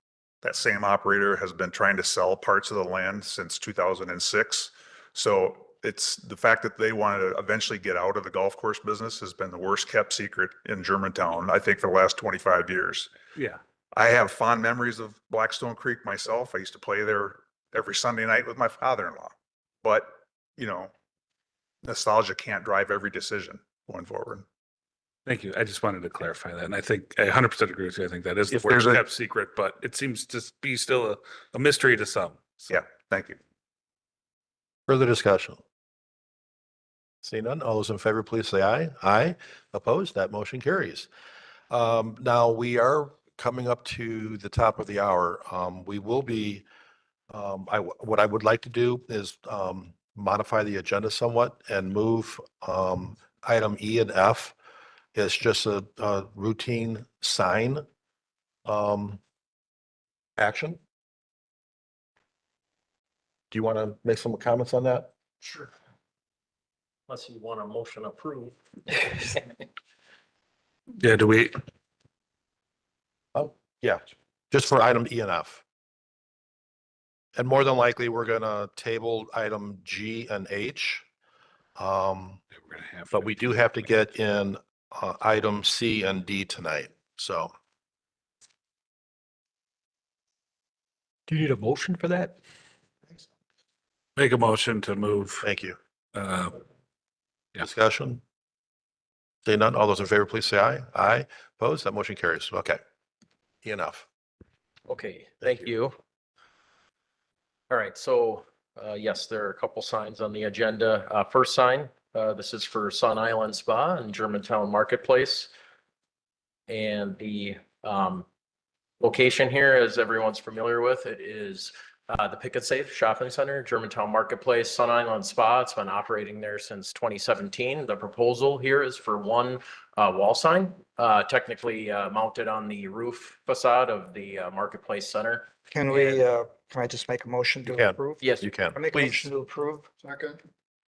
That same operator has been trying to sell parts of the land since 2006. So it's the fact that they wanted to eventually get out of the golf course business has been the worst kept secret in Germantown, I think, for the last 25 years. Yeah. I have fond memories of Blackstone Creek myself. I used to play there every Sunday night with my father-in-law. But, nostalgia can't drive every decision going forward. Thank you. I just wanted to clarify that. And I think I 100% agree with you. I think that is the If worst there's a- kept secret, but it seems to be still a mystery to some. So, Yeah, thank you. Further discussion? See none. All those in favor, please say aye. Aye. Opposed? That motion carries. Now we are coming up to the top of the hour. We will be, what I would like to do is modify the agenda somewhat and move item E and F. It's just a routine sign action. Do you want to make some comments on that? Sure. Unless you want a motion approved. yeah, do we, Oh, yeah, just for item E and F. And more than likely, we're gonna table item G and H. we're going to have, But we do have to get in item C and D tonight, so. Do you need a motion for that? make a motion to move, Thank you. yeah. Discussion? Say none. All those in favor, please say aye. Aye. Opposed? That motion carries. Okay. E and F. Okay, thank you. All right, so yes, there are a couple signs on the agenda. First sign, this is for Sun Island Spa and Germantown Marketplace. And the location here, as everyone's familiar with, it is the Pick and Save Shopping Center, Germantown Marketplace, Sun Island Spa. It's been operating there since 2017. The proposal here is for one wall sign, technically mounted on the roof facade of the Marketplace Center. Can we, can I just make a motion You to can. approve? Yes, You can. I make a Please. motion to approve. Second.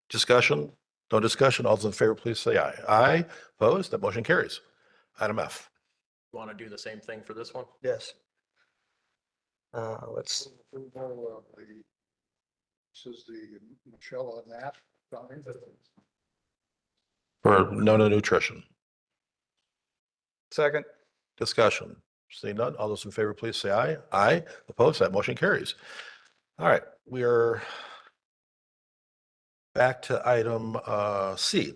Discussion? No discussion? All those in favor, please say aye. Aye. Opposed? That motion carries. Item F. you want to do the same thing for this one? Yes. Let's, This is the Michelle on that. For Nona Nutrition. second. Discussion. Seeing none. All those in favor, please say aye. Aye. Opposed? That motion carries. All right, we are back to item C.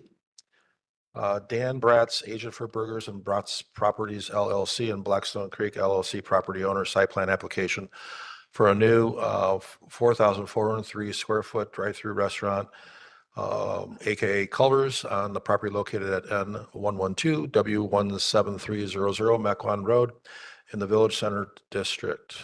Dan Bratz, agent for Burgers and Bratz Properties LLC and Blackstone Creek LLC property owner site plan application for a new 4,403 square foot drive-through restaurant, AKA Culver's, on the property located at N112 W17300 Mequon Road in the Village Center District.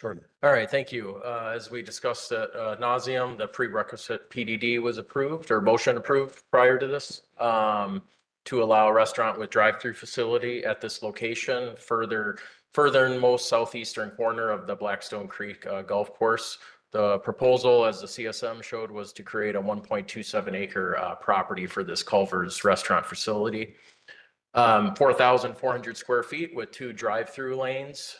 Jordan. All right, thank you. As we discussed at nauseam, the prerequisite PDD was approved or motion approved prior to this to allow a restaurant with drive-through facility at this location, furthernmost southeastern corner of the Blackstone Creek Golf Course. The proposal, as the CSM showed, was to create a 1.27 acre property for this Culver's restaurant facility. 4,400 square feet with 2 drive-through lanes.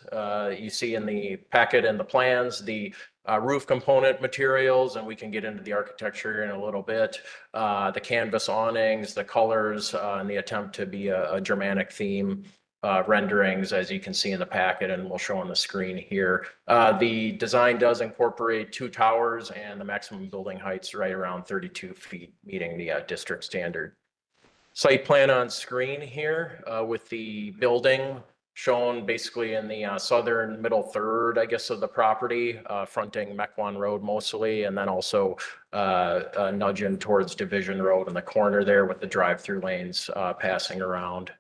You see in the packet and the plans, the roof component materials, and we can get into the architecture in a little bit. The canvas awnings, the colors, and the attempt to be a Germanic theme. Renderings, as you can see in the packet, and we'll show on the screen here. The design does incorporate 2 towers, and the maximum building height's right around 32 feet, meeting the district standard. Site plan on screen here with the building shown basically in the southern middle third, I guess, of the property, fronting Mequon Road mostly, and then also nudging towards Division Road in the corner there with the drive-through lanes passing around.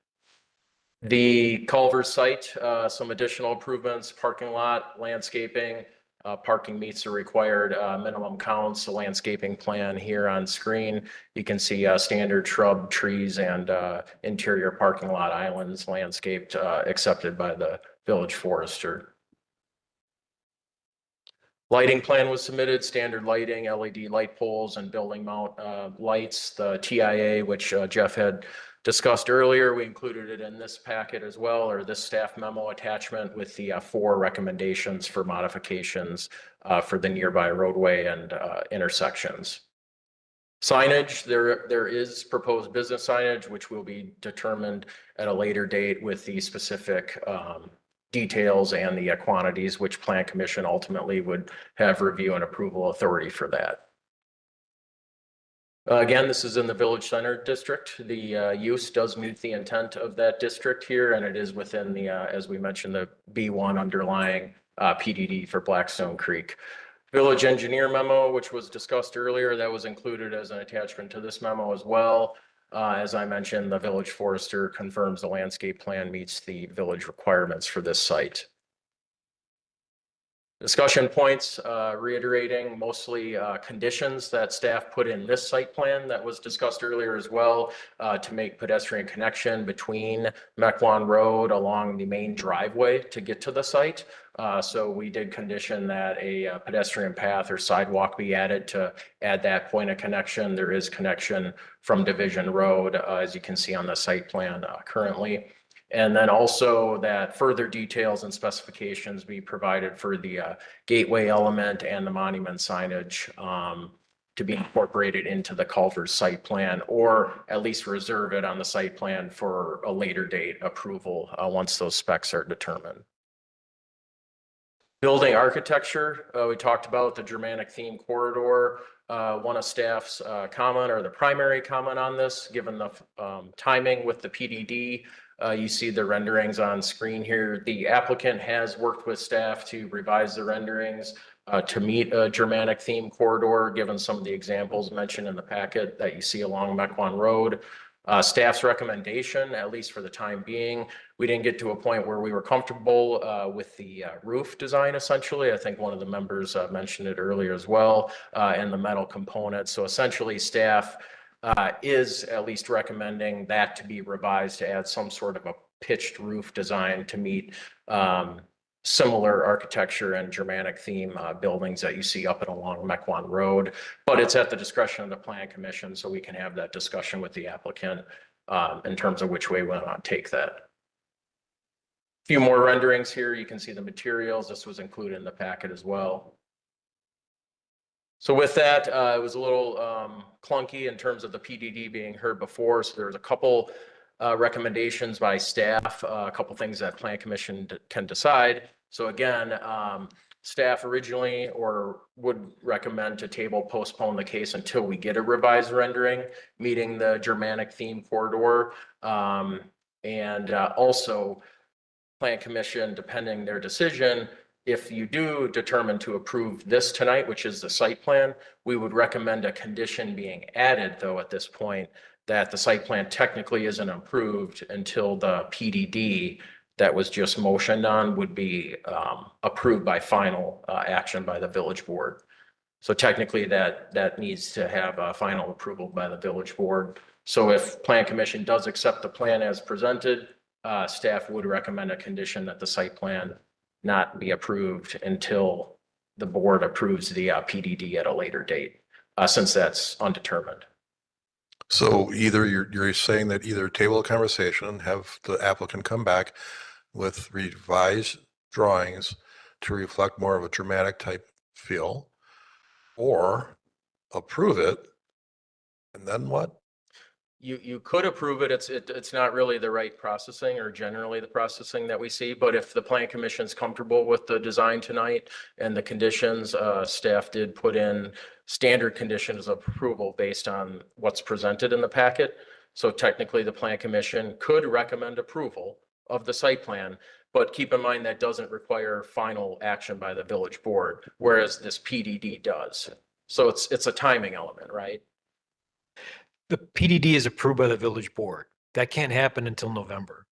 The Culver site, some additional improvements, parking lot, landscaping, parking meets the required minimum counts, a landscaping plan here on screen. You can see standard shrub, trees, and interior parking lot islands landscaped, accepted by the village forester. Lighting plan was submitted, standard lighting, LED light poles and building mount lights. The TIA, which Jeff had discussed earlier, we included it in this packet as well, or this staff memo attachment with the 4 recommendations for modifications for the nearby roadway and intersections. Signage, there is proposed business signage, which will be determined at a later date with the specific details and the quantities, which Plan Commission ultimately would have review and approval authority for that. Again, this is in the Village Center District. The use does meet the intent of that district here, and it is within the, as we mentioned, the B1 underlying PDD for Blackstone Creek. Village engineer memo, which was discussed earlier, that was included as an attachment to this memo as well. As I mentioned, the village forester confirms the landscape plan meets the village requirements for this site. Discussion points, reiterating mostly conditions that staff put in this site plan that was discussed earlier as well, to make pedestrian connection between Mequon Road along the main driveway to get to the site. So we did condition that a pedestrian path or sidewalk be added to add that point of connection. There is connection from Division Road, as you can see on the site plan currently. And then also that further details and specifications be provided for the gateway element and the monument signage to be incorporated into the Culver's site plan, or at least reserve it on the site plan for a later date approval once those specs are determined. Building architecture, we talked about the Germanic theme corridor. One of staff's comment, or the primary comment on this, given the timing with the PDD, you see the renderings on screen here. The applicant has worked with staff to revise the renderings to meet a Germanic theme corridor, given some of the examples mentioned in the packet that you see along Mequon Road. Staff's recommendation, at least for the time being, we didn't get to a point where we were comfortable with the roof design, essentially. I think one of the members mentioned it earlier as well, and the metal components. So essentially, staff is at least recommending that to be revised to add some sort of a pitched roof design to meet similar architecture and Germanic theme buildings that you see up and along Mequon Road. But it's at the discretion of the Plan Commission, so we can have that discussion with the applicant in terms of which way we want to take that. A few more renderings here. You can see the materials. This was included in the packet as well. So with that, it was a little clunky in terms of the PDD being heard before. So there's a couple recommendations by staff, a couple things that Plan Commission can decide. So again, staff originally would recommend to postpone the case until we get a revised rendering, meeting the Germanic theme corridor. And also Plan Commission, depending their decision, if you do determine to approve this tonight, which is the site plan, we would recommend a condition being added, though, at this point, that the site plan technically isn't approved until the PDD that was just motioned on would be approved by final action by the village board. So technically that needs to have a final approval by the village board. So if Plan Commission does accept the plan as presented, staff would recommend a condition that the site plan not be approved until the board approves the PDD at a later date, since that's undetermined. So either you're saying that either table a conversation, have the applicant come back with revised drawings to reflect more of a dramatic type feel, or approve it, and then what? You could approve it. It's not really the right processing, or generally the processing that we see. But if the Plan Commission is comfortable with the design tonight and the conditions, staff did put in standard conditions of approval based on what's presented in the packet. So technically, the Plan Commission could recommend approval of the site plan, but keep in mind that doesn't require final action by the village board, whereas this PDD does. So it's a timing element, right? The PDD is approved by the village board. That can't happen until November.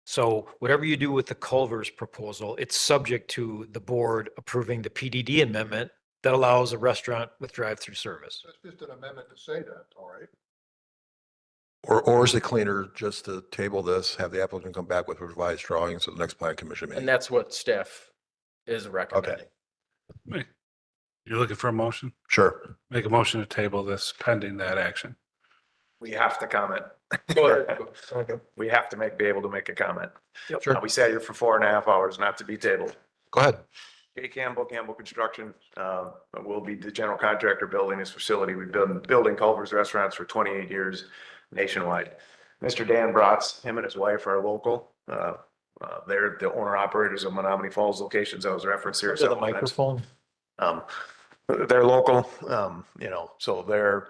So whatever you do with the Culver's proposal, it's subject to the board approving the PDD amendment that allows a restaurant with drive-through service. That's just an amendment to say that, all right? Or is it cleaner just to table this, have the applicant come back with revised drawings at the next Plan Commission meeting? And that's what staff is recommending. You're looking for a motion? Sure. Make a motion to table this pending that action. We have to comment. Go ahead. We have to be able to make a comment. Yep. Sure. We sat here for 4.5 hours, not to be tabled. Go ahead. Jay Campbell Construction, will be the general contractor building this facility. We've been building Culver's restaurants for 28 years nationwide. Mr. Dan Bratz, him and his wife are local. They're the owner operators of Menominee Falls locations. I was referenced here. To the microphone. They're local, so they're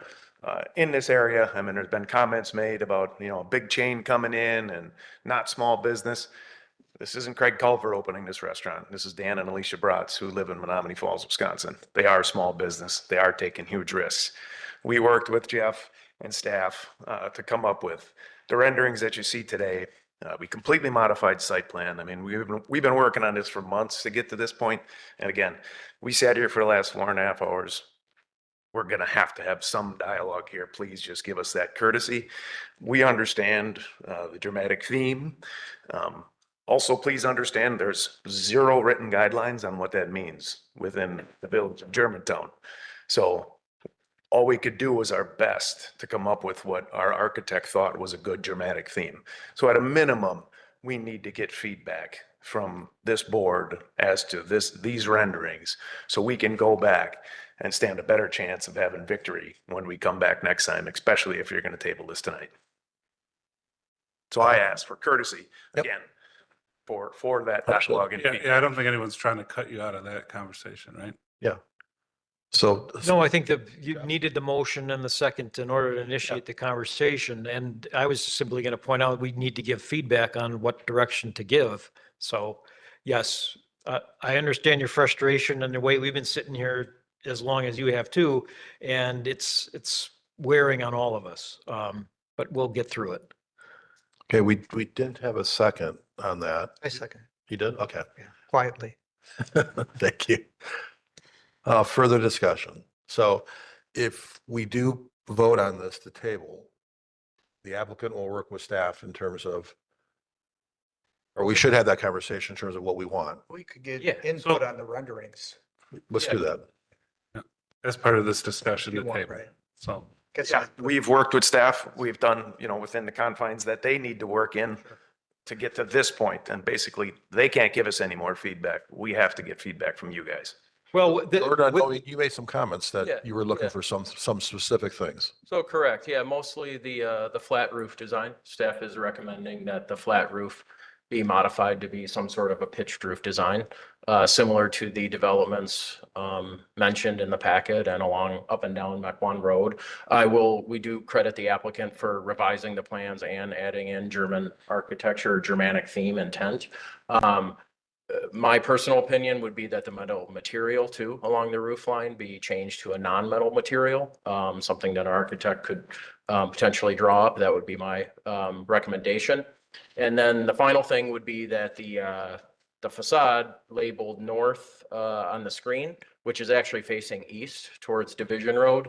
in this area. I mean, there's been comments made about, a big chain coming in and not small business. This isn't Craig Culver opening this restaurant. This is Dan and Alicia Bratz, who live in Menominee Falls, Wisconsin. They are small business. They are taking huge risks. We worked with Jeff and staff to come up with the renderings that you see today. We completely modified site plan. I mean, we've been working on this for months to get to this point. And again, we sat here for the last 4.5 hours. We're going to have some dialogue here. Please just give us that courtesy. We understand the dramatic theme. Also, please understand there's 0 written guidelines on what that means within the village of Germantown. So all we could do was our best to come up with what our architect thought was a good dramatic theme. So at a minimum, we need to get feedback from this board as to these renderings, so we can go back and stand a better chance of having victory when we come back next time, especially if you're going to table this tonight. So I ask for courtesy again for that dialogue and feedback. Yeah, I don't think anyone's trying to cut you out of that conversation, right? Yeah. So. No, I think that you needed the motion and the second in order to initiate the conversation. And I was simply going to point out, we need to give feedback on what direction to give. So yes, I understand your frustration and the way we've been sitting here as long as you have too. And it's wearing on all of us. But we'll get through it. Okay, we didn't have a second on that. I second. You did? Okay. Quietly. Thank you. Further discussion. So if we do vote on this to table, the applicant will work with staff in terms of, or we should have that conversation in terms of what we want. We could get input on the renderings. Let's do that. As part of this discussion You to want, table. right. So. Yeah, we've worked with staff. We've done, within the confines that they need to work in to get to this point. And basically, they can't give us any more feedback. We have to get feedback from you guys. Well, You made some comments that you were looking for some specific things. So correct, yeah, mostly the flat roof design. Staff is recommending that the flat roof be modified to be some sort of a pitched roof design, similar to the developments mentioned in the packet and along up and down Mequon Road. We do credit the applicant for revising the plans and adding in German architecture, Germanic theme intent. My personal opinion would be that the metal material too along the roof line be changed to a non-metal material, something that an architect could potentially draw up. That would be my recommendation. And then the final thing would be that the facade labeled north on the screen, which is actually facing east towards Division Road,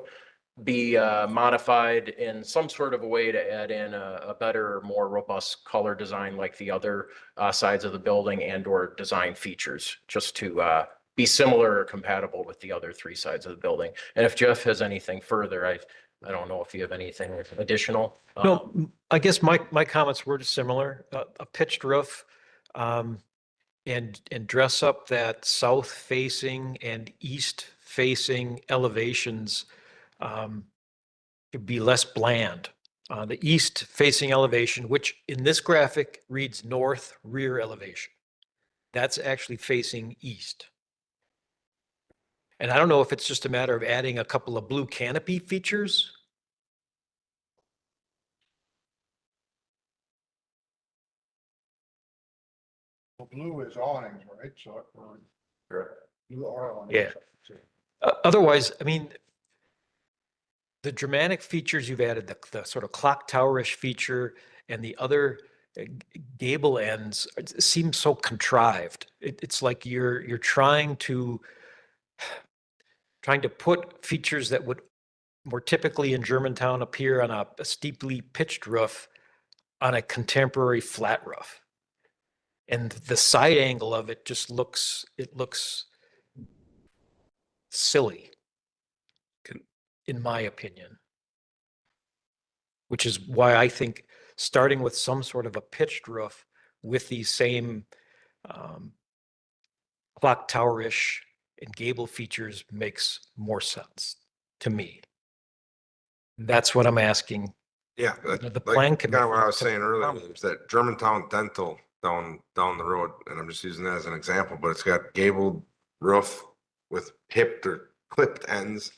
be modified in some sort of a way to add in a better, more robust color design like the other sides of the building and or design features, just to be similar or compatible with the other 3 sides of the building. And if Jeff has anything further, I don't know if you have anything additional. No, I guess my comments were similar, a pitched roof, and dress up that south facing and east facing elevations to be less bland. The east facing elevation, which in this graphic reads north rear elevation, that's actually facing east. And I don't know if it's just a matter of adding a couple of blue canopy features. Well, blue is awnings, right? So, blue are awnings. Yeah. Otherwise, I mean, the Germanic features you've added, the sort of clock towerish feature and the other gable ends seem so contrived. It's like you're trying to put features that would more typically in Germantown appear on a steeply pitched roof on a contemporary flat roof. And the side angle of it just looks silly, in my opinion. Which is why I think starting with some sort of a pitched roof with these same clock towerish and gable features makes more sense to me. That's what I'm asking. Yeah. The plan Kind of what I was saying earlier is that Germantown Dental down the road, and I'm just using that as an example, but it's got gabled roof with hipped or clipped ends,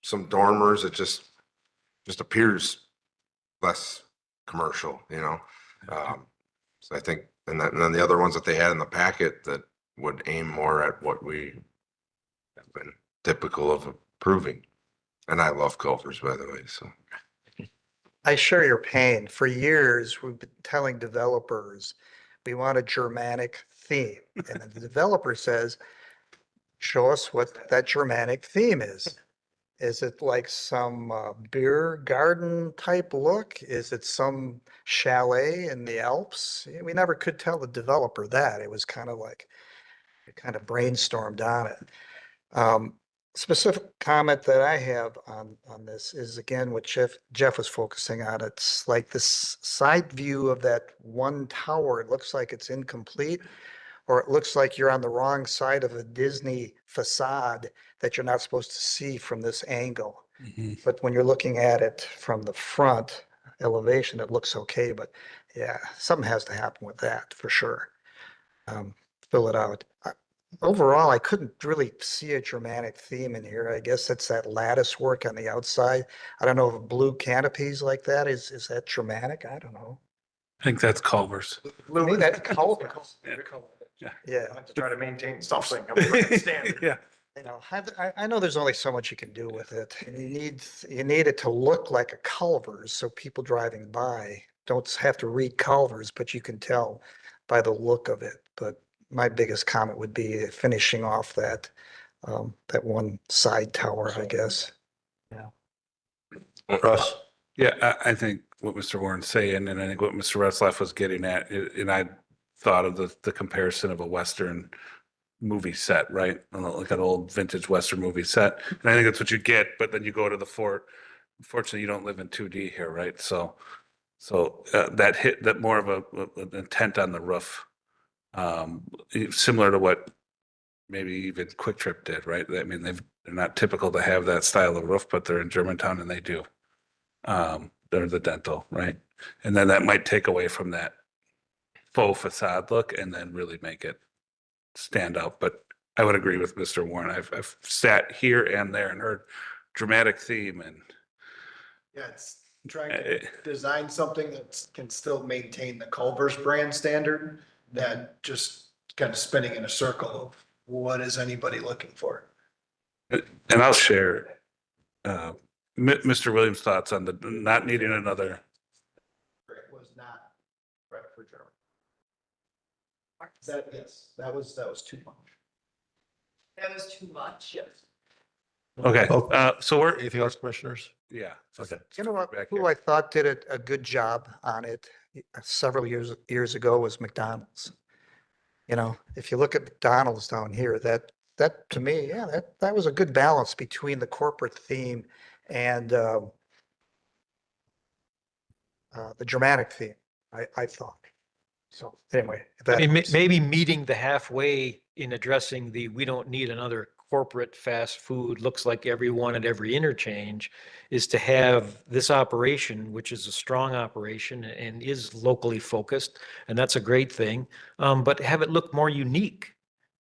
some dormers. It just appears less commercial, you know? So I think, and then the other ones that they had in the packet that would aim more at what we have been typical of approving. And I love Culvers, by the way, so. I share your pain. For years, we've been telling developers, we want a Germanic theme. And then the developer says, show us what that Germanic theme is. Is it like some beer garden type look? Is it some chalet in the Alps? We never could tell the developer that. It was kind of like, we kind of brainstormed on it. Specific comment that I have on this is again what Jeff was focusing on. It's like this side view of that one tower. It looks like it's incomplete, or it looks like you're on the wrong side of a Disney facade that you're not supposed to see from this angle. But when you're looking at it from the front elevation, it looks okay. But yeah, something has to happen with that for sure. Fill it out. Overall, I couldn't really see a Germanic theme in here. I guess it's that lattice work on the outside. I don't know if blue canopies like that is that Germanic? I don't know. I think that's Culver's. To me, that Culver's. Yeah. To try to maintain something. Yeah. You know, I know there's only so much you can do with it. You need it to look like a Culver's so people driving by don't have to read Culver's, but you can tell by the look of it. But my biggest comment would be finishing off that one side tower, I guess. Russ? Yeah, I think what Mr. Warren's saying, and I think what Mr. Retzlaff was getting at, and I thought of the comparison of a Western movie set, right? Like an old vintage Western movie set. And I think that's what you get, but then you go to the fort. Unfortunately, you don't live in 2D here, right? So that more of an intent on the roof, similar to what maybe even Quick Trip did, right? I mean, they're not typical to have that style of roof, but they're in Germantown and they do. They're the dental, right? And then that might take away from that faux facade look and then really make it stand out. But I would agree with Mr. Warren. I've sat here and there and heard dramatic theme and yeah, it's trying to design something that can still maintain the Culver's brand standard, that just kind of spinning in a circle of what is anybody looking for? And I'll share Mr. Williams' thoughts on the not needing another. It was not right for German. Yes, that was too much. That was too much. Yes. Okay, so we're, Anything else, commissioners? yeah. Okay. You know what, Back who here. I thought did a good job on it several years ago was McDonald's. You know, if you look at McDonald's down here, that to me, yeah, that was a good balance between the corporate theme and the dramatic theme, I thought. So anyway. if I that mean, helps. maybe meeting the halfway in addressing we don't need another corporate fast food, looks like everyone at every interchange, is to have this operation, which is a strong operation and is locally focused, and that's a great thing, but have it look more unique,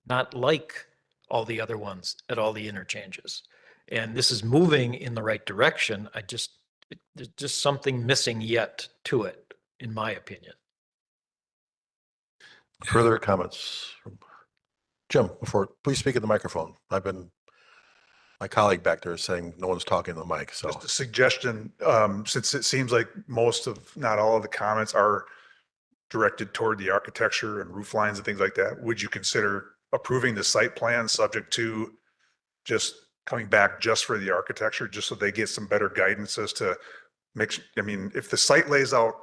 not like all the other ones at all the interchanges. And this is moving in the right direction. There's just something missing yet to it, in my opinion. Further comments? Jim, please speak in the microphone. My colleague back there is saying no one's talking to the mic, so. Just a suggestion, since it seems like most of, not all of the comments are directed toward the architecture and roof lines and things like that, would you consider approving the site plan subject to just coming back just for the architecture, just so they get some better guidance as to if the site lays out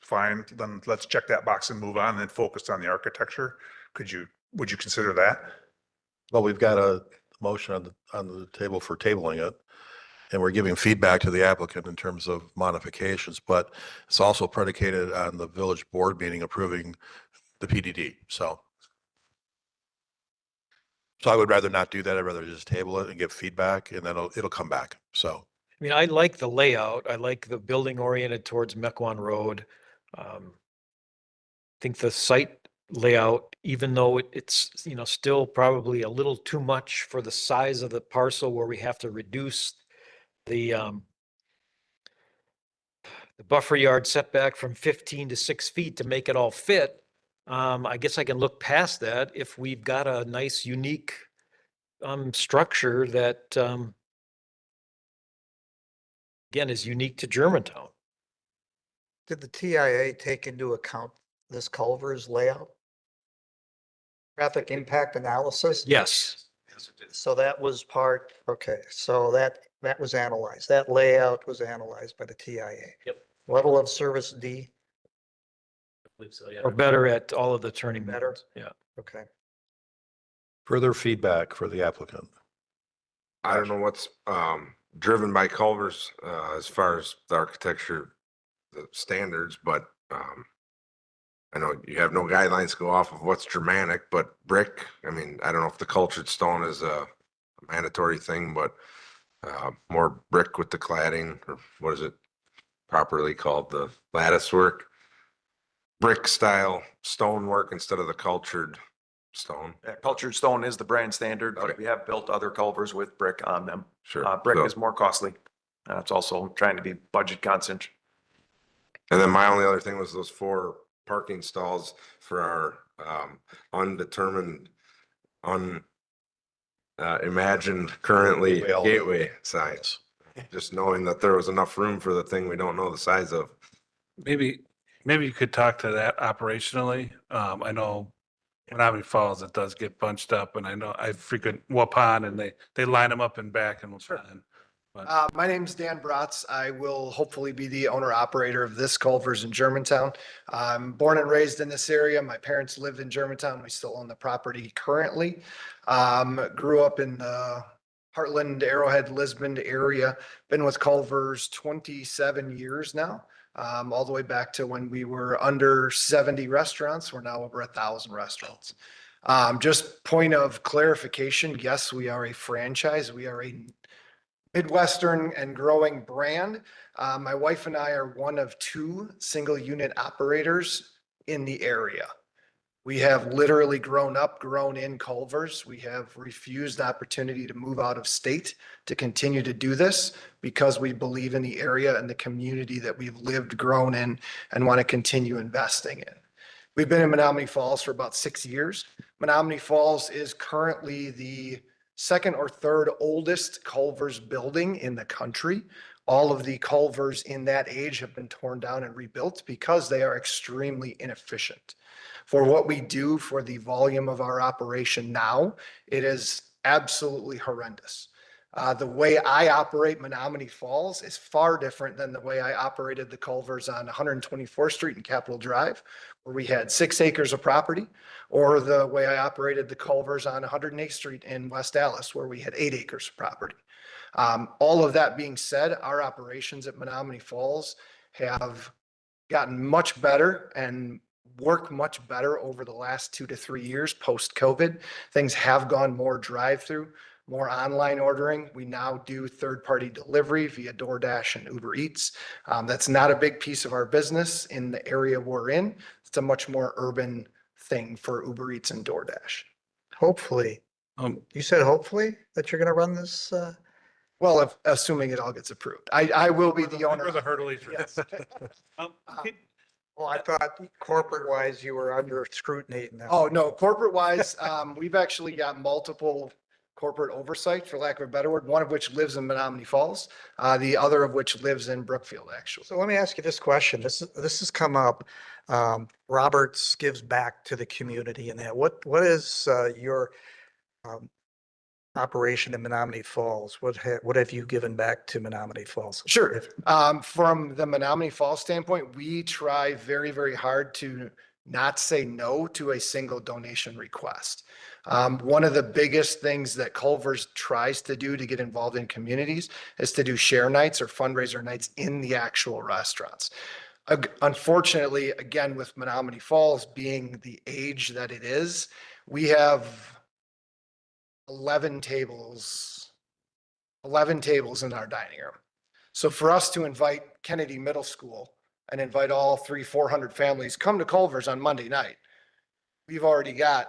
fine, then let's check that box and move on and then focus on the architecture. Would you consider that? Well, we've got a motion on the table for tabling it, and we're giving feedback to the applicant in terms of modifications, but it's also predicated on the village board meeting approving the PDD, so. So I would rather not do that. I'd rather just table it and give feedback, and then it'll come back, so. I mean, I like the layout. I like the building oriented towards Mequon Road. I think the site layout, even though it's, still probably a little too much for the size of the parcel where we have to reduce the buffer yard setback from 15 to 6 feet to make it all fit. I guess I can look past that if we've got a nice, unique structure that, again, is unique to Germantown. Did the TIA take into account this Culver's layout? Traffic impact analysis? Yes. So that was part, okay, so that was analyzed. That layout was analyzed by the TIA. Yep. Level of service D, I believe so, yeah. Or better at all of the turning Better. modes. Yeah. okay. Further feedback for the applicant. I don't know what's driven by Culver's as far as the architecture, the standards, but I know you have no guidelines to go off of what's Germanic, but brick, I mean, I don't know if the cultured stone is a mandatory thing, but more brick with the cladding, or what is it properly called, the lattice work? Brick style stone work instead of the cultured stone. Yeah, cultured stone is the brand standard, but Okay. we have built other culvers with brick on them. Sure. Brick So- is more costly. It's also trying to be budget conscious. And then my only other thing was those 4 parking stalls for our undetermined, imagined currently gateway signs. Just knowing that there was enough room for the thing we don't know the size of. Maybe you could talk to that operationally. I know Menominee Falls, it does get bunched up, and I know I frequent Waupun, and they line them up and back and Waupun. My name's Dan Bratz. I will hopefully be the owner operator of this Culver's in Germantown. I'm born and raised in this area. My parents lived in Germantown. We still own the property currently. Grew up in the Heartland, Arrowhead, Lisbon area. Been with Culver's 27 years now. All the way back to when we were under 70 restaurants. We're now over 1,000 restaurants. Just point of clarification, yes, we are a franchise. We are a Midwestern and growing brand. My wife and I are one of 2 single unit operators in the area. We have literally grown in Culver's. We have refused opportunity to move out of state to continue to do this because we believe in the area and the community that we've lived, grown in, and want to continue investing in. We've been in Menominee Falls for about 6 years. Menominee Falls is currently the 2nd or 3rd oldest Culver's building in the country. All of the Culver's in that age have been torn down and rebuilt because they are extremely inefficient. For what we do for the volume of our operation now, it is absolutely horrendous. The way I operate Menominee Falls is far different than the way I operated the Culver's on 124th Street and Capitol Drive, where we had 6 acres of property, or the way I operated the Culver's on 108th Street in West Dallas, where we had 8 acres of property. All of that being said, our operations at Menominee Falls have gotten much better and work much better over the last 2 to 3 years post-COVID. Things have gone more drive-through, more online ordering. We now do third-party delivery via DoorDash and Uber Eats. That's not a big piece of our business in the area we're in. It's a much more urban thing for Uber Eats and DoorDash. Hopefully. You said hopefully that you're gonna run this, Well, assuming it all gets approved. I will be the owner. Where's the hurdle? Yes. well, I thought corporate wise you were under scrutiny. Oh, no, corporate wise, we've actually got multiple corporate oversight, for lack of a better word, one of which lives in Menominee Falls, the other of which lives in Brookfield, actually. So let me ask you this question. This has come up. Roberts gives back to the community and that. What is your operation in Menominee Falls? What have you given back to Menominee Falls? Sure. From the Menominee Falls standpoint, we try very, very hard to not say no to a single donation request. One of the biggest things that Culver's tries to do to get involved in communities is to do share nights or fundraiser nights in the actual restaurants. Unfortunately, again, with Menominee Falls being the age that it is, we have 11 tables in our dining room. So for us to invite Kennedy Middle School and invite all 400 families, come to Culver's on Monday night, we've already got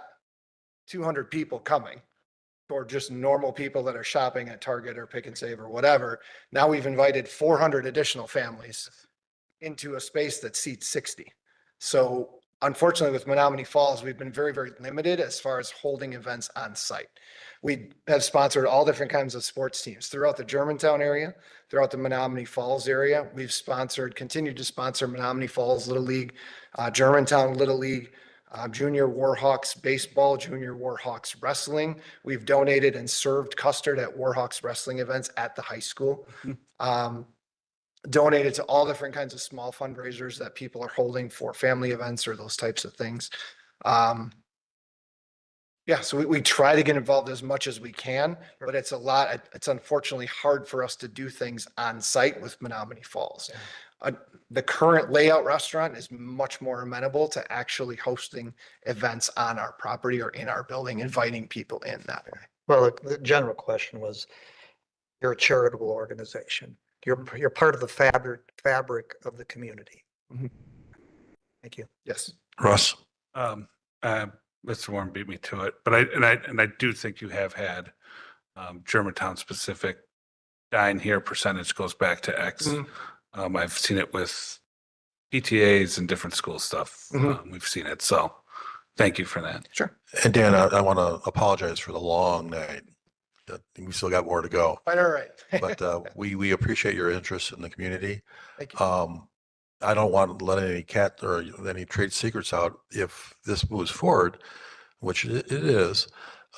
200 people coming, or just normal people that are shopping at Target or Pick and Save or whatever. Now we've invited 400 additional families into a space that seats 60. So unfortunately with Menominee Falls, we've been very, very limited as far as holding events on site. We have sponsored all different kinds of sports teams throughout the Germantown area, throughout the Menominee Falls area. We've continued to sponsor Menominee Falls Little League, Germantown Little League, Junior Warhawks baseball, Junior Warhawks wrestling. We've donated and served custard at Warhawks wrestling events at the high school. Donated to all different kinds of small fundraisers that people are holding for family events or those types of things. Yeah, so we try to get involved as much as we can, but it's a lot. It's unfortunately hard for us to do things on site with Menominee Falls. The current layout restaurant is much more amenable to actually hosting events on our property or in our building, inviting people in that way. Well, the general question was, you're a charitable organization. You're part of the fabric of the community. Thank you. Yes. Russ? Mr. Warren beat me to it, but I do think you have had Germantown specific dine here percentage goes back to X. I've seen it with PTAs and different school stuff. We've seen it. So thank you for that. Sure. And Dan, I want to apologize for the long night. We still got more to go. All right. But we appreciate your interest in the community. Thank you. I don't want to let any or any trade secrets out. If this moves forward, which it is,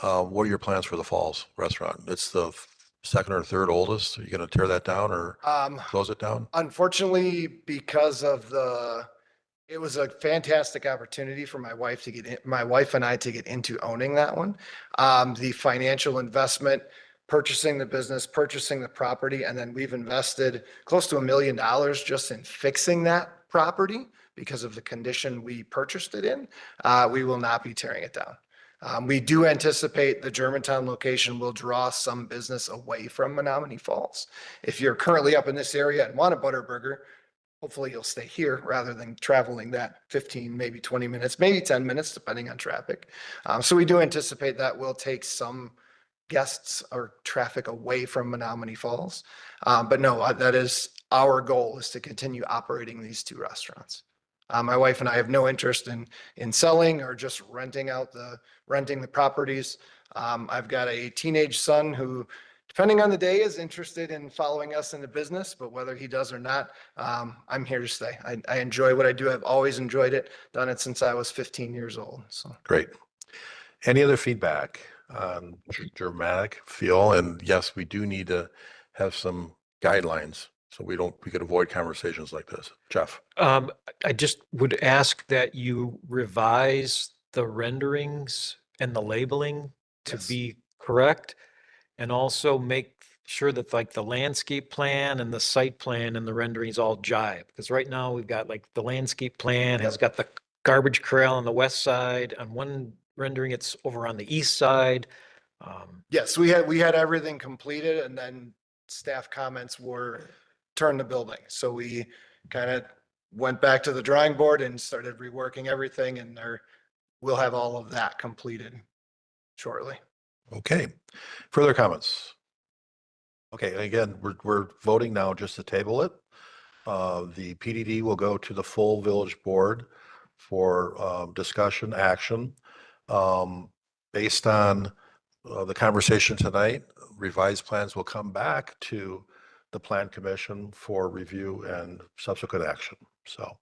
what are your plans for the Falls restaurant? It's the second or third oldest. Are you going to tear that down or close it down? Unfortunately, because of it was a fantastic opportunity for my wife and I to get into owning that one. The financial investment, purchasing the business, purchasing the property, and then we've invested close to $1 million just in fixing that property because of the condition we purchased it in. We will not be tearing it down. We do anticipate the Germantown location will draw some business away from Menominee Falls. If you're currently up in this area and want a Butterburger, hopefully you'll stay here rather than traveling that 15, maybe 20 minutes, maybe 10 minutes, depending on traffic. So we do anticipate that will take some guests or traffic away from Menominee Falls. But no, that is our goal, is to continue operating these two restaurants. My wife and I have no interest in selling or just renting the properties. I've got a teenage son who, depending on the day, is interested in following us in the business, but whether he does or not, I'm here to stay. I enjoy what I do. I've always enjoyed it, done it since I was 15 years old. So Great. Any other feedback on Germanic feel? And yes, we do need to have some guidelines so we could avoid conversations like this. Jeff? I just would ask that you revise the renderings and the labeling to be correct. And also make sure that like the landscape plan and the site plan and the renderings all jive. Because right now we've got like the landscape plan has got the garbage corral on the west side. On one rendering, it's over on the east side. yes, we had everything completed, and then staff comments were turn the building. So we kind of went back to the drawing board and started reworking everything, and we'll have all of that completed shortly. Okay. Further comments? Okay, again, we're voting now just to table it. The PDD will go to the full village board for discussion, action. Based on the conversation tonight, revised plans will come back to the plan commission for review and subsequent action. So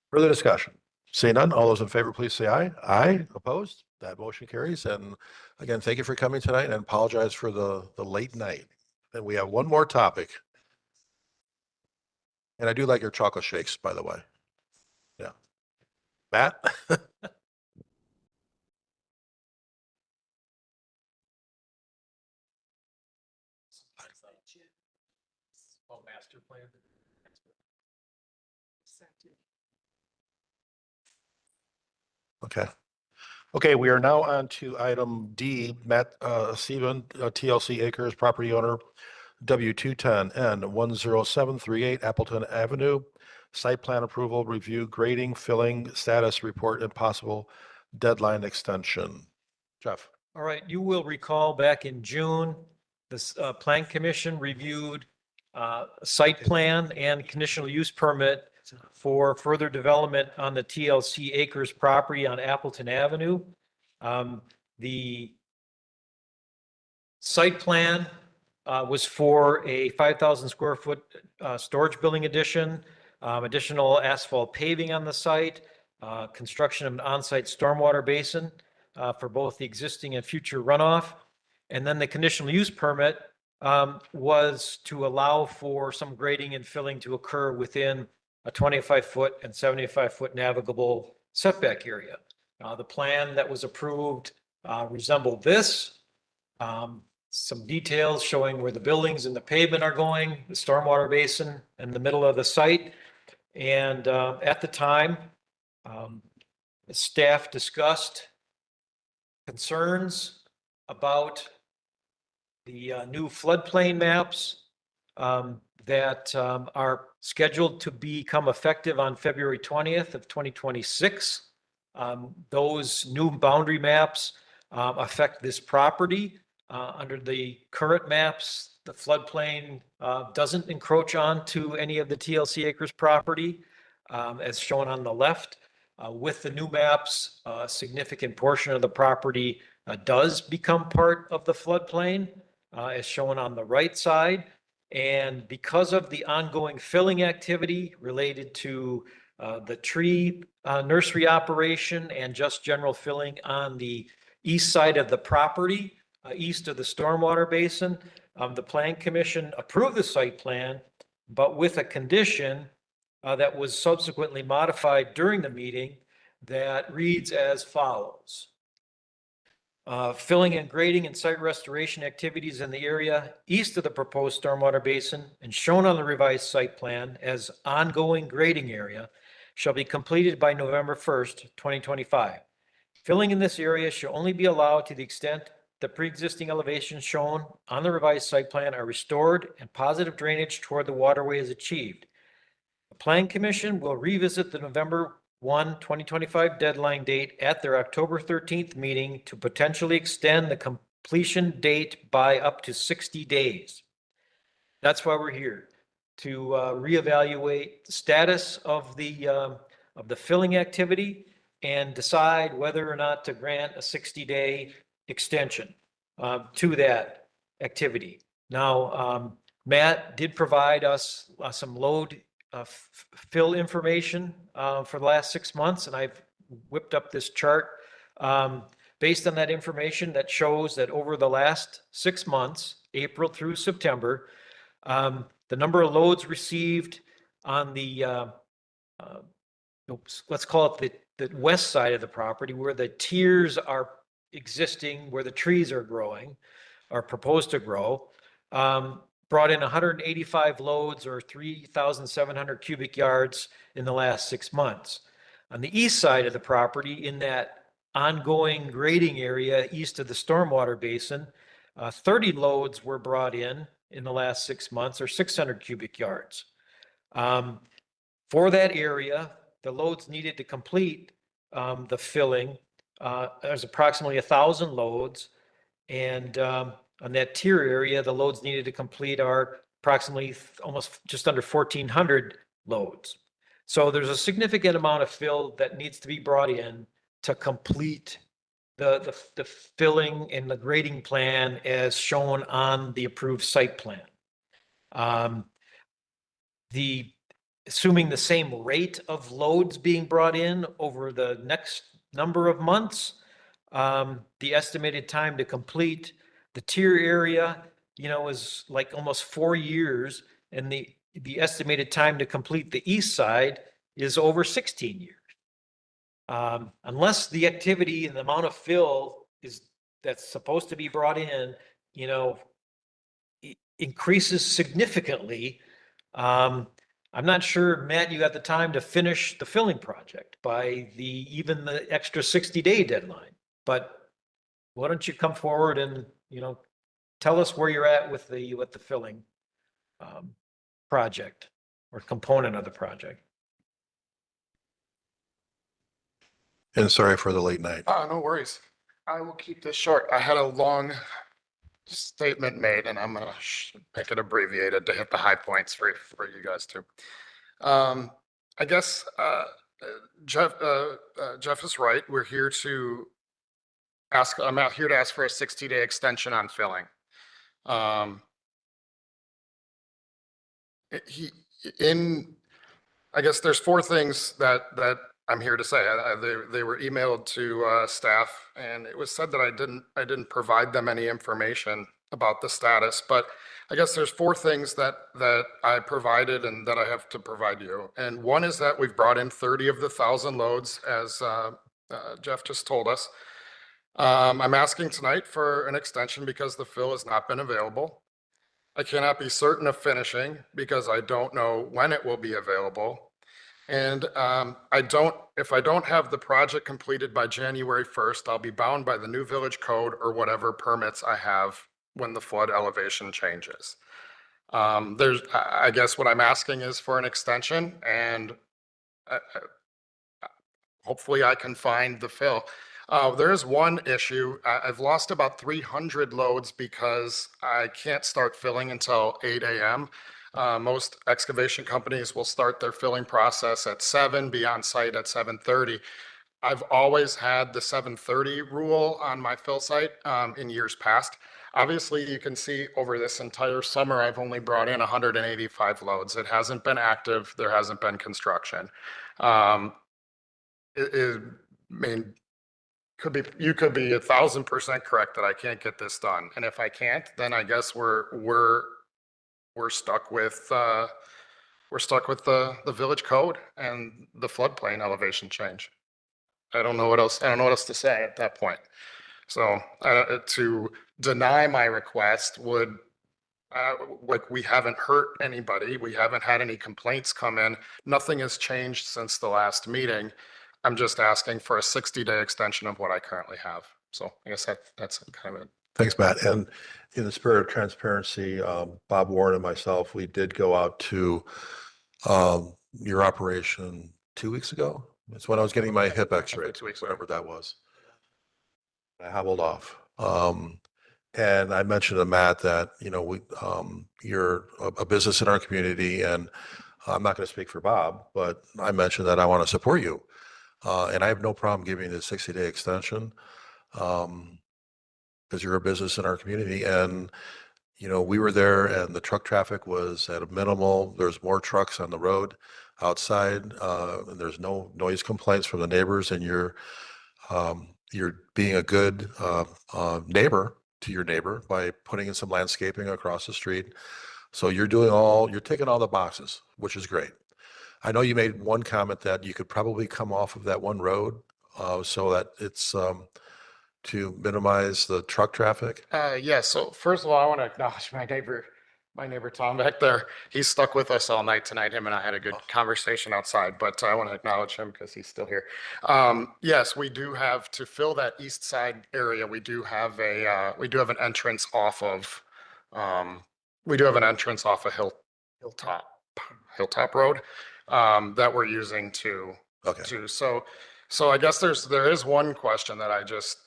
further discussion. Seeing none, all those in favor, please say aye. Aye, opposed? That motion carries. And again, thank you for coming tonight, and apologize for the late night. And we have one more topic. And I do like your chocolate shakes, by the way. Yeah. Matt? Master plan. Okay. Okay, we are now on to item D, Matt Steven, TLC Acres property owner, W210N 10738 Appleton Avenue, site plan approval, review, grading, filling, status report, and possible deadline extension. Jeff? All right, you will recall back in June, this Plan Commission reviewed site plan and conditional use permit for further development on the TLC Acres property on Appleton Avenue. The site plan was for a 5,000 square foot storage building addition, additional asphalt paving on the site, construction of an on-site stormwater basin for both the existing and future runoff. And then the conditional use permit was to allow for some grading and filling to occur within a 25-foot and 75-foot navigable setback area. The plan that was approved resembled this. Some details showing where the buildings and the pavement are going, the stormwater basin in the middle of the site. And at the time, the staff discussed concerns about the new floodplain maps that are scheduled to become effective on February 20th of 2026. Those new boundary maps affect this property. Under the current maps, the floodplain doesn't encroach onto any of the TLC Acres property, as shown on the left. With the new maps, a significant portion of the property does become part of the floodplain, as shown on the right side. And because of the ongoing filling activity related to the tree nursery operation and just general filling on the east side of the property, east of the stormwater basin, the Plan Commission approved the site plan, but with a condition that was subsequently modified during the meeting that reads as follows. Filling and grading and site restoration activities in the area east of the proposed stormwater basin and shown on the revised site plan as ongoing grading area shall be completed by November 1st, 2025. Filling in this area shall only be allowed to the extent the pre-existing elevations shown on the revised site plan are restored and positive drainage toward the waterway is achieved. The Plan Commission will revisit the November 1, 2025 deadline date at their October 13th meeting to potentially extend the completion date by up to 60 days. That's why we're here, to reevaluate the status of the filling activity and decide whether or not to grant a 60-day extension to that activity. Now, Matt did provide us some load fill information for the last 6 months, and I've whipped up this chart based on that information that shows that over the last 6 months, April through September, the number of loads received on the let's call it the west side of the property where the tiers are existing, where the trees are growing, are proposed to grow, brought in 185 loads or 3,700 cubic yards in the last 6 months. On the east side of the property, in that ongoing grading area east of the stormwater basin, 30 loads were brought in the last 6 months, or 600 cubic yards. For that area, the loads needed to complete the filling, there's approximately 1,000 loads, and on that tier area, the loads needed to complete are approximately almost just under 1,400 loads. So there's a significant amount of fill that needs to be brought in to complete the filling and the grading plan as shown on the approved site plan. Assuming the same rate of loads being brought in over the next number of months, the estimated time to complete the tier area, is like almost 4 years, and the estimated time to complete the east side is over 16 years. Unless the activity and the amount of fill that's supposed to be brought in, increases significantly. I'm not sure, Matt, you got the time to finish the filling project by even the extra 60-day deadline. But why don't you come forward and tell us where you're at with the filling project or component of the project. And sorry for the late night. No worries. I will keep this short. I had a long statement made and I'm gonna make it abbreviated to hit the high points for you guys too. I guess, Jeff is right. We're here to I'm out here to ask for a 60-day extension on filling. I guess there's four things that I'm here to say. They were emailed to staff, and it was said that I didn't provide them any information about the status. But I guess there's four things that I provided and that I have to provide you. And one is that we've brought in 30 of the 1,000 loads, as Jeff just told us. I'm asking tonight for an extension because the fill has not been available. I cannot be certain of finishing because I don't know when it will be available. And if I don't have the project completed by January 1st, I'll be bound by the new village code or whatever permits I have when the flood elevation changes. I guess what I'm asking is for an extension, and hopefully I can find the fill. There is one issue. I've lost about 300 loads because I can't start filling until 8 a.m. Most excavation companies will start their filling process at 7, be on site at 7:30. I've always had the 7:30 rule on my fill site in years past. Obviously, you can see over this entire summer, I've only brought in 185 loads. It hasn't been active. There hasn't been construction. You could be 1,000% correct that I can't get this done. And if I can't, then I guess we're stuck with the village code and the floodplain elevation change. I don't know what else to say at that point. So to deny my request would, we haven't hurt anybody. We haven't had any complaints come in. Nothing has changed since the last meeting. I'm just asking for a 60-day extension of what I currently have. So I guess that's kind of it. Thanks, Matt. And in the spirit of transparency, Bob Warren and myself, we did go out to your operation 2 weeks ago. It's when I was getting my hip x-ray, whatever that was. I hobbled off. And I mentioned to Matt that, you're a business in our community, and I'm not going to speak for Bob, but I mentioned that I want to support you. And I have no problem giving you the 60-day extension because you're a business in our community. And, we were there and the truck traffic was at a minimal. There's more trucks on the road outside. And there's no noise complaints from the neighbors. And you're being a good neighbor to your neighbor by putting in some landscaping across the street. So you're taking all the boxes, which is great. I know you made one comment that you could probably come off of that one road so that it's to minimize the truck traffic. Yeah. So first of all, I want to acknowledge my neighbor Tom back there. He's stuck with us all night tonight. Him and I had a good conversation outside, but I want to acknowledge him because he's still here. Yes, we do have to fill that east side area. We do have an entrance off of Hilltop Road. That we're using to. So I guess there is one question that just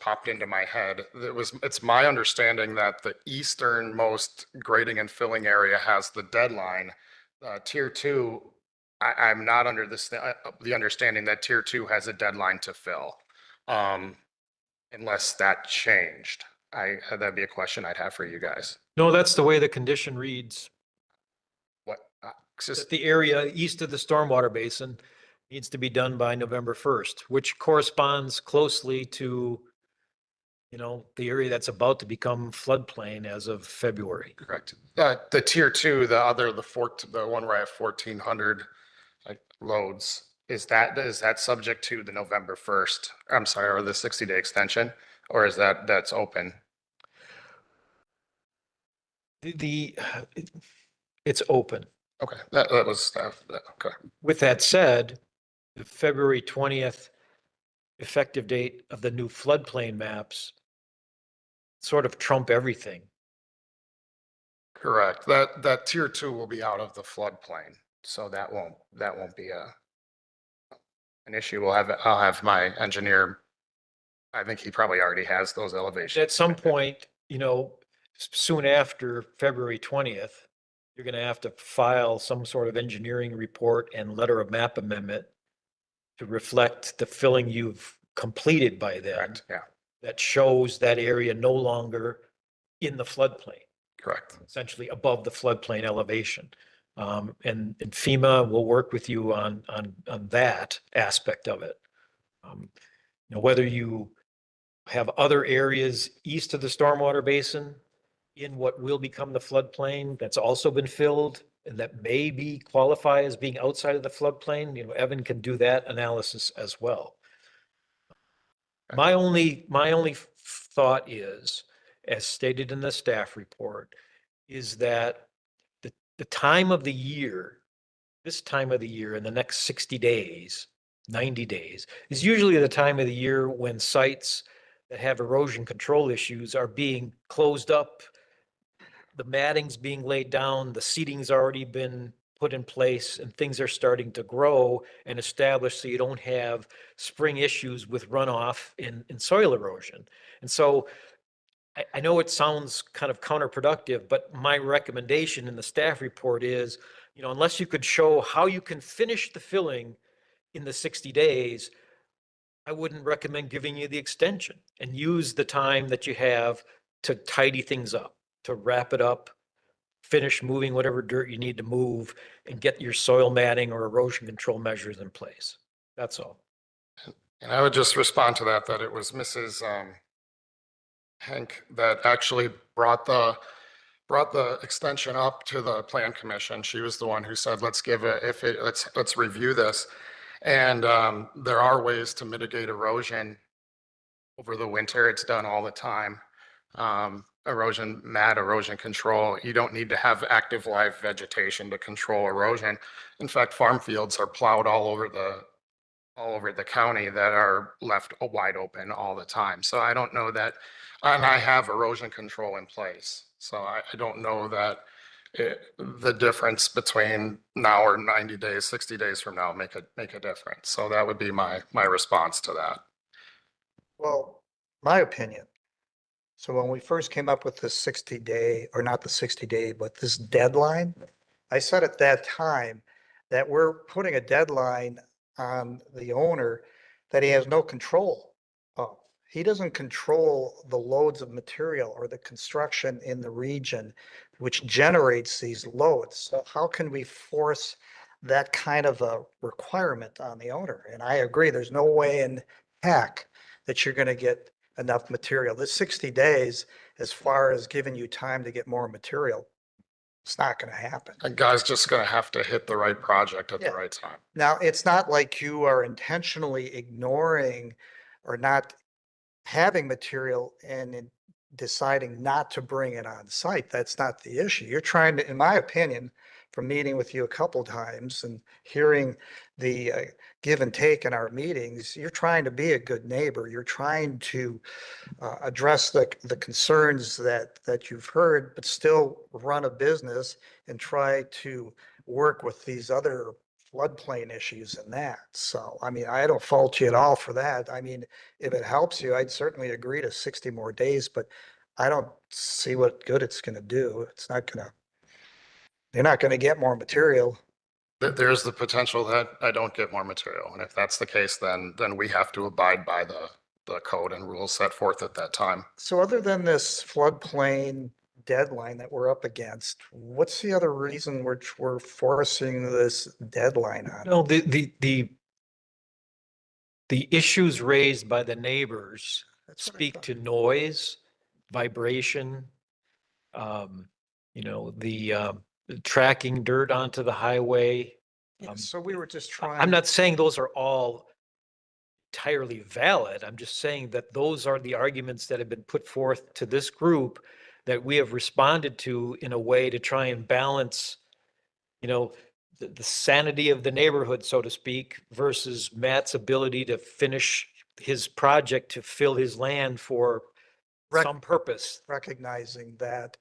popped into my head. It's my understanding that the easternmost grading and filling area has the deadline. Tier 2, I'm not under the understanding that Tier 2 has a deadline to fill, unless that changed. That'd be a question I'd have for you guys. No, that's the way the condition reads. That the area east of the stormwater basin needs to be done by November 1st, which corresponds closely to, the area that's about to become floodplain as of February. Correct. The Tier 2, the one where I have 1,400 loads, is that subject to the November 1st? I'm sorry, or the 60-day extension, or is that's open? It's open. Okay, that was okay. With that said, the February 20th effective date of the new floodplain maps sort of trump everything. Correct. That Tier 2 will be out of the floodplain, so that won't be an issue, I'll have my engineer, I think he probably already has those elevations. At some point, soon after February 20th, you're going to have to file some sort of engineering report and letter of map amendment to reflect the filling you've completed by then. Correct, yeah, That shows that area no longer in the floodplain, correct. essentially above the floodplain elevation. And FEMA will work with you on that aspect of it. Whether you have other areas east of the stormwater basin in what will become the floodplain that's also been filled and that may qualify as being outside of the floodplain, Evan can do that analysis as well. My only thought is, as stated in the staff report, is that the time of the year, this time of the year in the next 60 days, 90 days, is usually the time of the year when sites that have erosion control issues are being closed up. The matting's being laid down, the seating's already been put in place, and things are starting to grow and establish so you don't have spring issues with runoff and soil erosion. And so I know it sounds kind of counterproductive, but my recommendation in the staff report is, unless you could show how you can finish the filling in the 60 days, I wouldn't recommend giving you the extension, and use the time that you have to tidy things up, to wrap it up, finish moving whatever dirt you need to move, and get your soil matting or erosion control measures in place. That's all. And I would just respond to that it was Mrs. Hank that actually brought the extension up to the plan commission. She was the one who said, let's review this. And there are ways to mitigate erosion over the winter. It's done all the time. Erosion control. You don't need to have active live vegetation to control erosion. In fact, farm fields are plowed all over the county that are left wide open all the time. So I don't know that, and I have erosion control in place. So I don't know that the difference between now or 90 days, 60 days from now make a difference. So that would be my response to that. Well, my opinion. So when we first came up with this 60-day, or not the 60-day, but this deadline, I said at that time that we're putting a deadline on the owner that he has no control of. He doesn't control the loads of material or the construction in the region which generates these loads. So how can we force that kind of a requirement on the owner? And I agree, there's no way in heck that you're going to get enough material. This 60 days, as far as giving you time to get more material, it's not going to happen. A guy's just going to have to hit the right project at the right time. Now, it's not like you are intentionally ignoring or not having material and deciding not to bring it on site. That's not the issue. You're trying to, in my opinion, from meeting with you a couple times and hearing the give and take in our meetings, you're trying to be a good neighbor. You're trying to address the concerns that you've heard, but still run a business and try to work with these other floodplain issues and that. So, I mean, I don't fault you at all for that. I mean, if it helps you, I'd certainly agree to 60 more days, but I don't see what good it's going to do. It's not going to, you're not going to get more material. There's the potential that I don't get more material. And if that's the case, then we have to abide by the code and rules set forth at that time. So other than this floodplain deadline that we're up against, what's the other reason which we're forcing this deadline on? No, the issues raised by the neighbors speak to noise, vibration, the tracking dirt onto the highway. So we were just trying. I'm not saying those are all entirely valid. I'm just saying that those are the arguments that have been put forth to this group that we have responded to in a way to try and balance, the sanity of the neighborhood, so to speak, versus Matt's ability to finish his project to fill his land for some purpose. Recognizing that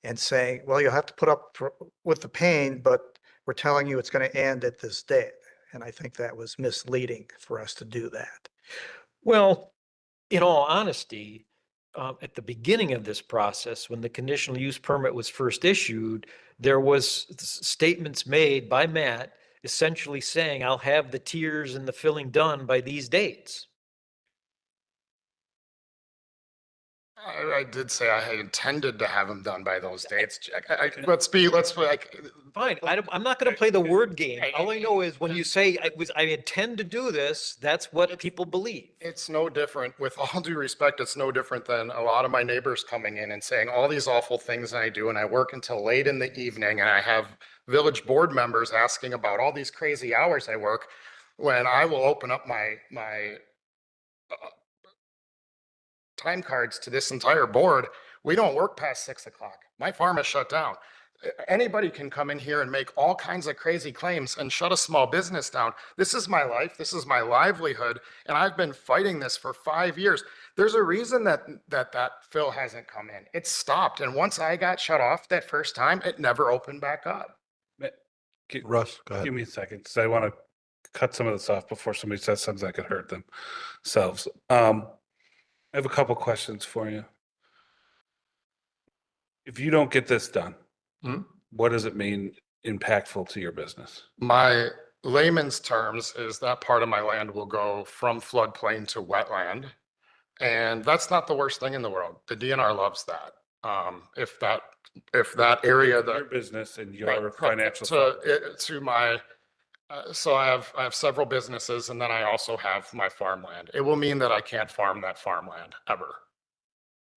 and saying, well, you'll have to put up with the pain, but we're telling you it's going to end at this date. And I think that was misleading for us to do that. Well, in all honesty, at the beginning of this process, when the conditional use permit was first issued, there was statements made by Matt essentially saying, I'll have the tiers and the filling done by these dates. I did say I had intended to have them done by those dates. Fine, I'm not gonna play the word game. All I know is when you say I intend to do this, that's what people believe. It's no different, with all due respect, it's no different than a lot of my neighbors coming in and saying all these awful things I do, and I work until late in the evening, and I have village board members asking about all these crazy hours I work, when I will open up my time cards to this entire board. We don't work past 6 o'clock. My farm is shut down. Anybody can come in here and make all kinds of crazy claims and shut a small business down. This is my life. This is my livelihood. And I've been fighting this for 5 years. There's a reason that fill hasn't come in. It stopped. And once I got shut off that first time, it never opened back up. Russ, go ahead. Give me a second, because I want to cut some of this off before somebody says something that could hurt themselves. I have a couple questions for you. If you don't get this done, what does it mean impactful to your business? My layman's terms is that part of my land will go from floodplain to wetland. And that's not the worst thing in the world. The DNR loves that. If that area that your business and your financial so I have several businesses, and then I also have my farmland. It will mean that I can't farm that farmland ever.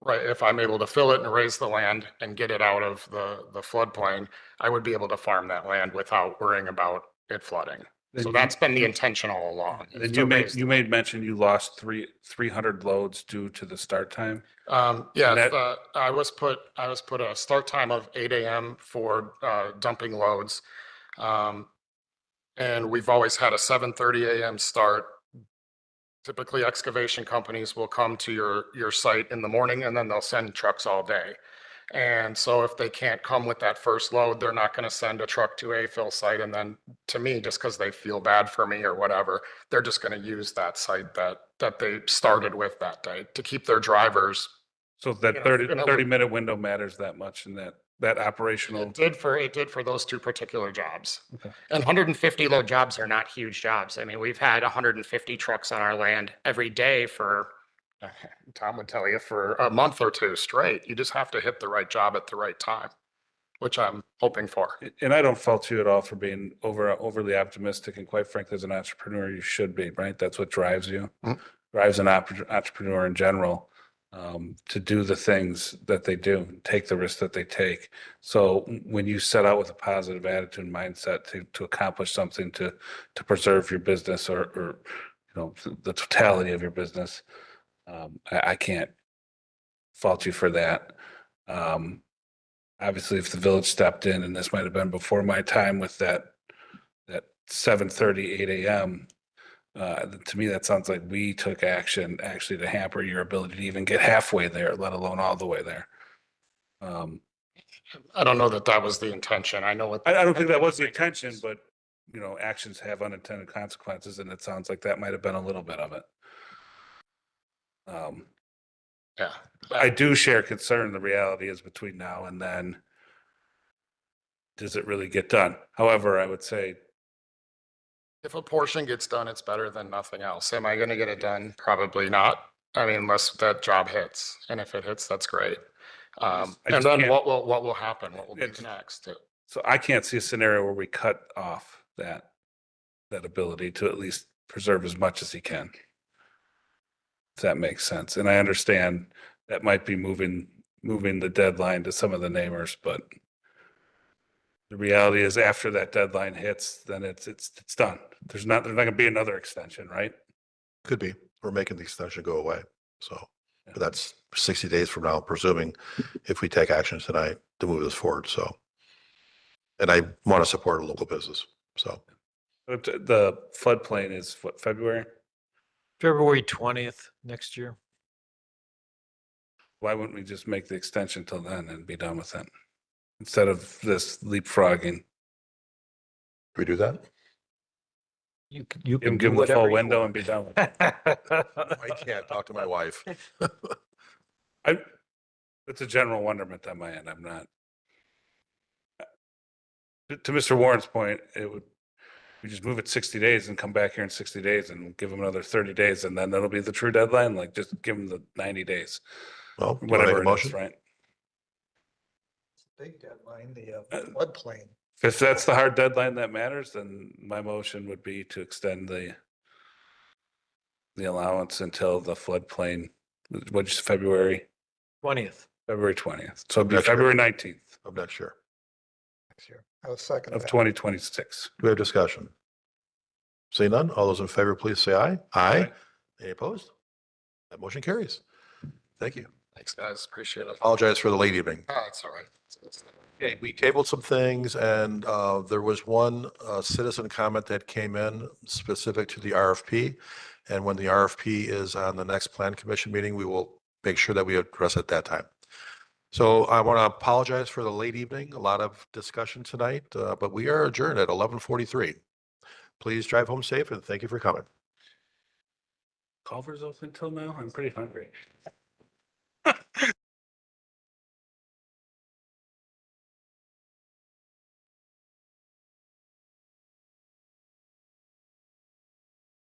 Right, if I'm able to fill it and raise the land and get it out of the floodplain, I would be able to farm that land without worrying about it flooding. So that's been the intention all along. Then you made mention you lost 300 loads due to the start time. Yeah, I was put a start time of 8 a.m. for dumping loads. And we've always had a 7:30 a.m. start. Typically, excavation companies will come to your site in the morning, and then they'll send trucks all day. And so if they can't come with that first load, they're not going to send a truck to a fill site. And then to me, just because they feel bad for me or whatever, they're just going to use that site that they started with that day to keep their drivers. So that 30-minute window matters that much in that operational. It did for those two particular jobs. Okay. And 150 load jobs are not huge jobs. I mean, we've had 150 trucks on our land every day for, Tom would tell you, for a month or two straight. You just have to hit the right job at the right time, which I'm hoping for. And I don't fault you at all for being overly optimistic. And quite frankly, as an entrepreneur, you should be, right? That's what drives you, drives an entrepreneur in general. To do the things that they do, take the risks that they take. So when you set out with a positive attitude and mindset to accomplish something to preserve your business or the totality of your business, I can't fault you for that. Obviously, if the village stepped in, and this might have been before my time with that 7:30, 8 a.m., to me, that sounds like we took action actually to hamper your ability to even get halfway there, let alone all the way there. I don't know that was the intention. I know I don't think that was the intention, but actions have unintended consequences, and it sounds like that might have been a little bit of it. Yeah, I do share concern. The reality is between now and then, does it really get done? However, I would say, if a portion gets done, it's better than nothing else. Am I going to get it done? Probably not. I mean, unless that job hits, and if it hits, that's great. And then what will happen? What will be next? So I can't see a scenario where we cut off that ability to at least preserve as much as he can. If that makes sense. And I understand that might be moving the deadline to some of the neighbors, but the reality is after that deadline hits, then it's done. There's not going to be another extension, right? Could be. We're making the extension go away. So but that's 60 days from now, presuming if we take action tonight to move this forward. So, and I want to support a local business. So the floodplain is what, February? February 20th next year. Why wouldn't we just make the extension till then and be done with it? Instead of this leapfrogging. We do that? You Give can do him the full whatever you window want. and be done with it. I can't talk to my wife. It's a general wonderment on my end. I'm not. To Mr. Warren's point, we just move it 60 days and come back here in 60 days and give them another 30 days and then that'll be the true deadline. Like just give them the 90 days, Well, do you wanna make whatever a it motion? is, right? Big deadline, the floodplain. If that's the hard deadline that matters, then my motion would be to extend the allowance until the floodplain, which is February 20th. 20th. So it'd be Next year. February 19th Of next year. Next year. I was second of that. 2026. Do we have discussion? See none? All those in favor, please say aye. Aye. Any opposed? That motion carries. Thank you. Thanks, guys. Appreciate it. Apologize for the late evening. Oh, it's all right. Okay, we tabled some things and there was one citizen comment that came in specific to the RFP. And when the RFP is on the next plan commission meeting, we will make sure that we address it at that time. So I want to apologize for the late evening, a lot of discussion tonight, but we are adjourned at 11:43. Please drive home safe and thank you for coming. Culver's open till now? I'm pretty hungry.